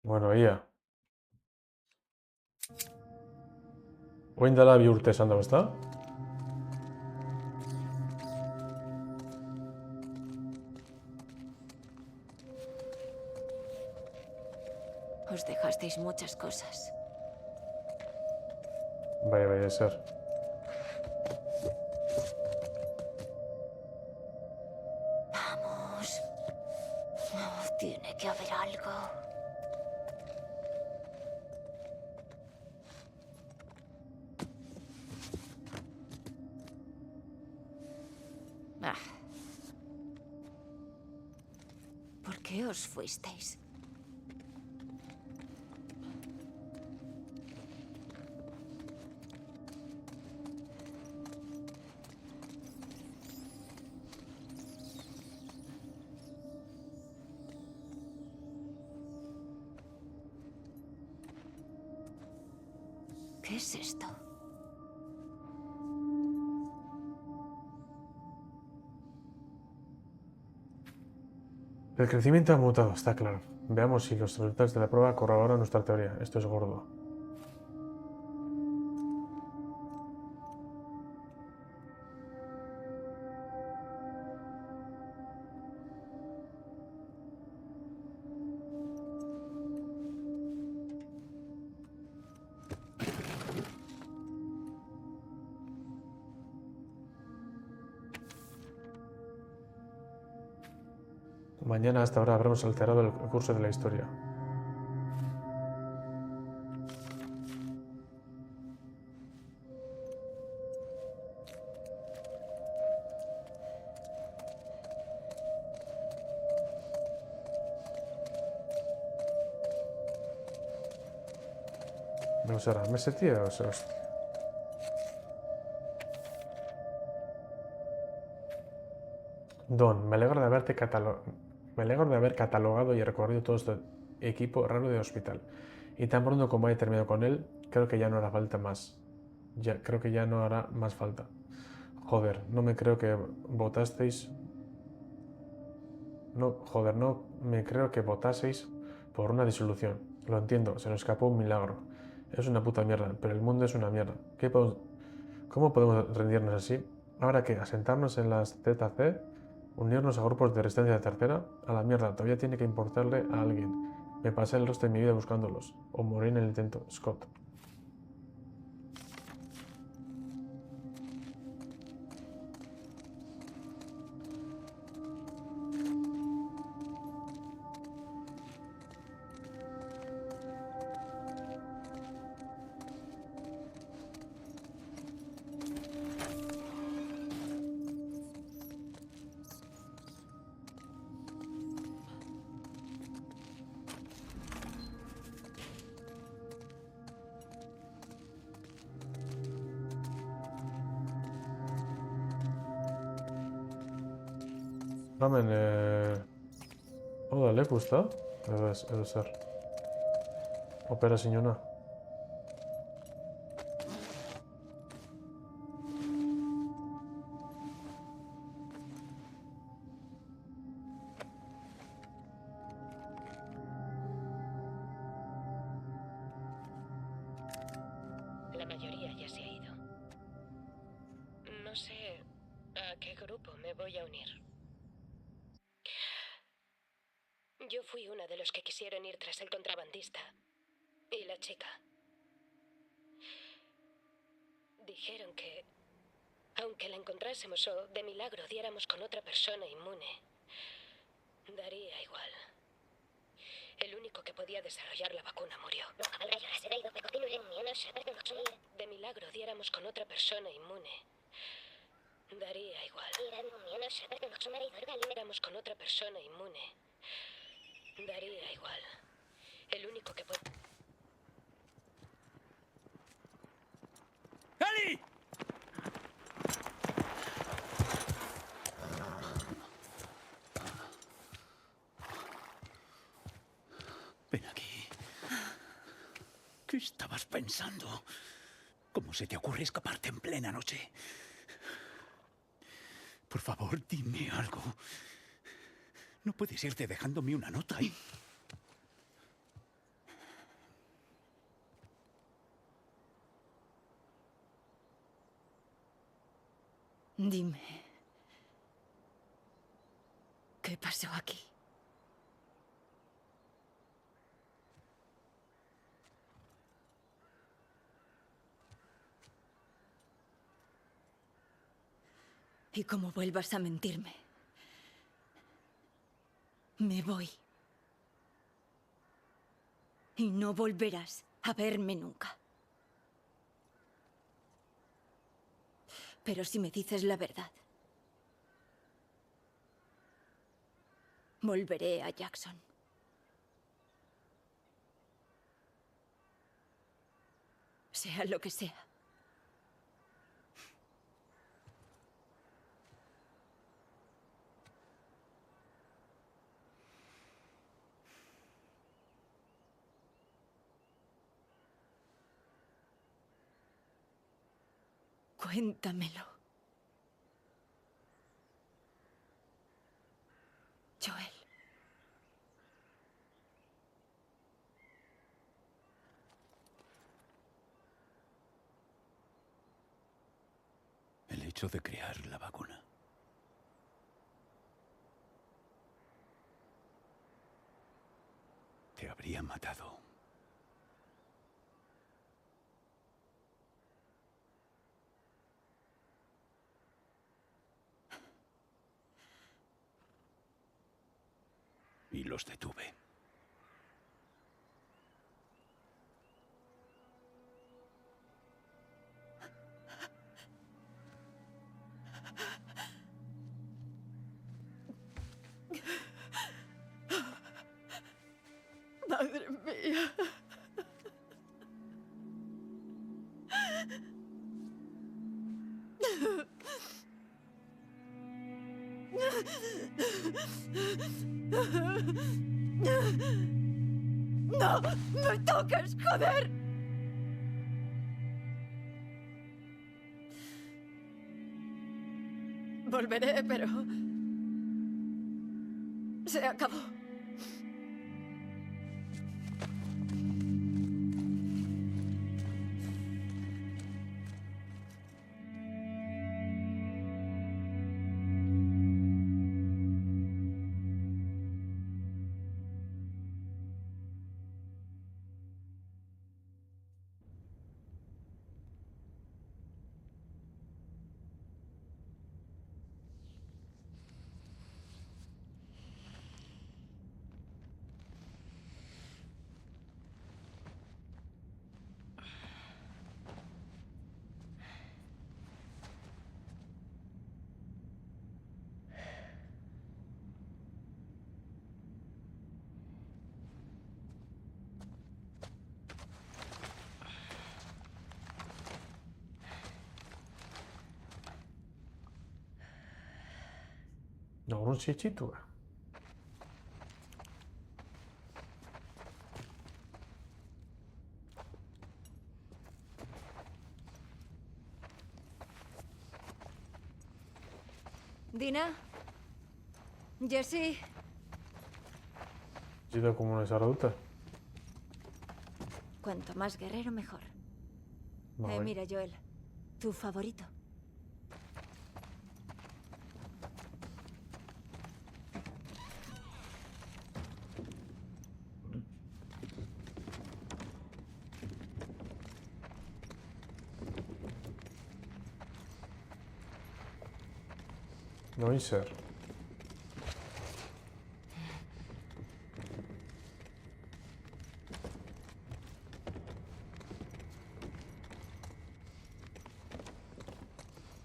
Bueno, ia. Orain dela 2 urte esan dago, ezta? Os dejasteis muchas cosas. Bai, ezer. Vamos. Oh, tiene que haber algo. Ah. ¿Por qué os fuisteis? ¿Qué es esto? El crecimiento ha mutado, está claro. Veamos si los resultados de la prueba corroboran nuestra teoría. Esto es gordo. Mañana hasta ahora habremos alterado el curso de la historia. Vamos a ver, ¿me sentía o sea? Don, me alegro de haber catalogado y recorrido todo este equipo raro de hospital. Y tan pronto como haya terminado con él, creo que ya no hará falta más. Creo que ya no hará más falta. Joder, no me creo que votasteis... No me creo que votaseis por una disolución. Lo entiendo, se nos escapó un milagro. Es una puta mierda, pero el mundo es una mierda. ¿Cómo podemos rendirnos así? Ahora que asentarnos en las ZC, unirnos a grupos de resistencia tercera, a la mierda, todavía tiene que importarle a alguien. Me pasé el resto de mi vida buscándolos, o morí en el intento, Scott. Hemen, hau da, leku, ezta? Edo zer. Operazio ona. La mayoría ya se ha ido. No sé a qué grupo me voy a unir. Yo fui una de los que quisieron ir tras el contrabandista y la chica. Dijeron que, aunque la encontrásemos o de milagro diéramos con otra persona inmune, daría igual. El único que podía desarrollar la vacuna murió. De milagro diéramos con otra persona inmune, daría igual. Diéramos con otra persona inmune, daría igual. El único que puede... ¡Eli! Ven aquí. ¿Qué estabas pensando? ¿Cómo se te ocurre escaparte en plena noche? Por favor, dime algo. No puedes irte dejándome una nota y... Dime. ¿Qué pasó aquí? Y como vuelvas a mentirme, me voy. Y no volverás a verme nunca. Pero si me dices la verdad, volveré a Jackson. Sea lo que sea. Cuéntamelo. Joel. El hecho de crear la vacuna. Te habría matado. Y los detuve. Madre mía. ¡No! ¡Me toques, joder! Volveré, pero... se acabó. Non si citura. Dina. Jesse. Sido como esa ruta. Cuanto más guerrero, mejor. Vale. Mira, Joel. ¿Tu favorito? Noiser.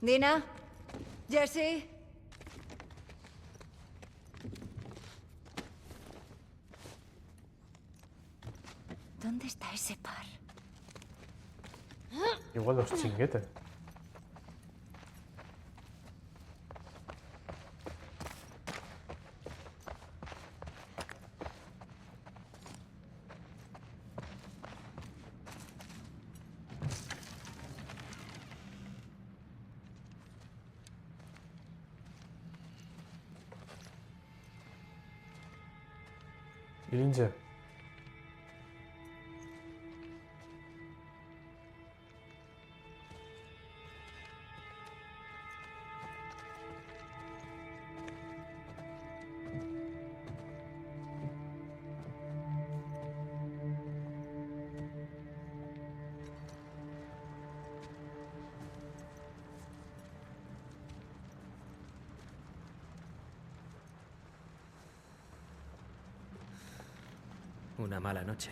Dina. Jesse. ¿Dónde está ese par? Igual los chinguetes. Birinci. Una mala noche.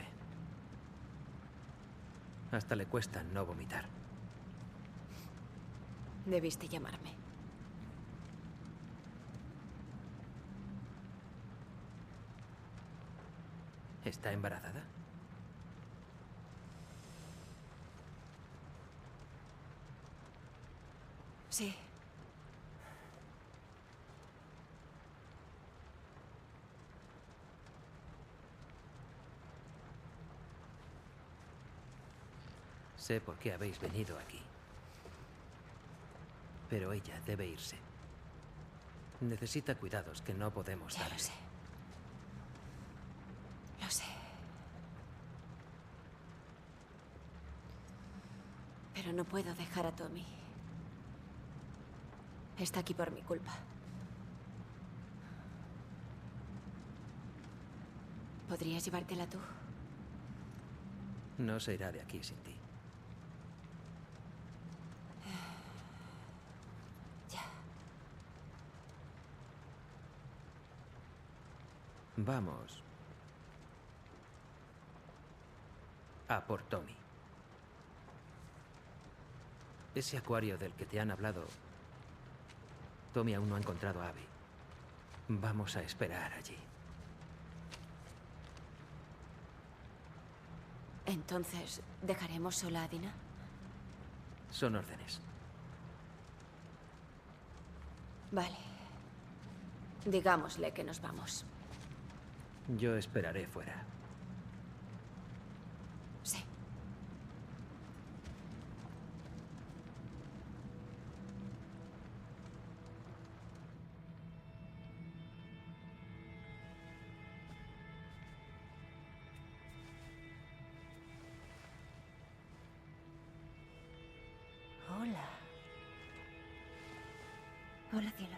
Hasta le cuesta no vomitar. Debiste llamarme. ¿Está embarazada? Sí. Sé por qué habéis venido aquí. Pero ella debe irse. Necesita cuidados que no podemos darle. Lo sé. Lo sé. Pero no puedo dejar a Tommy. Está aquí por mi culpa. ¿Podrías llevártela tú? No se irá de aquí sin ti. Ya. Vamos. A por Tommy. Ese acuario del que te han hablado... Tommy aún no ha encontrado a Abby. Vamos a esperar allí. Entonces, ¿dejaremos sola a Dina? Son órdenes. Vale. Digámosle que nos vamos. Yo esperaré fuera. Sí. Hola. Hola, cielo.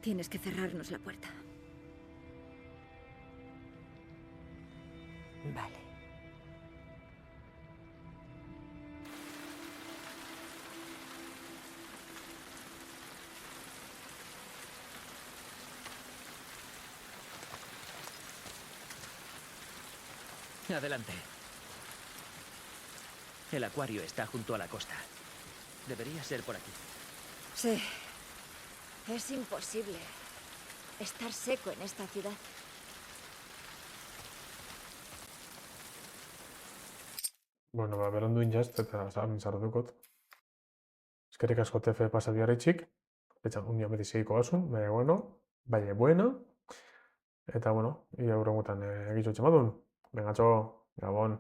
Tienes que cerrarnos la puerta. Vale. Adelante. El acuario está junto a la costa. Debería ser por aquí. Sí. Es imposible estar seco en esta ciudad. Bueno, beranduin jazt eta sartukot. Eskerrik asko tefe pasadiarritxik. Eta unia beti segiko gasun, baina bueno. Eta bueno, ia hurrengotan egitxo txemadun. Venga, txo, gabon.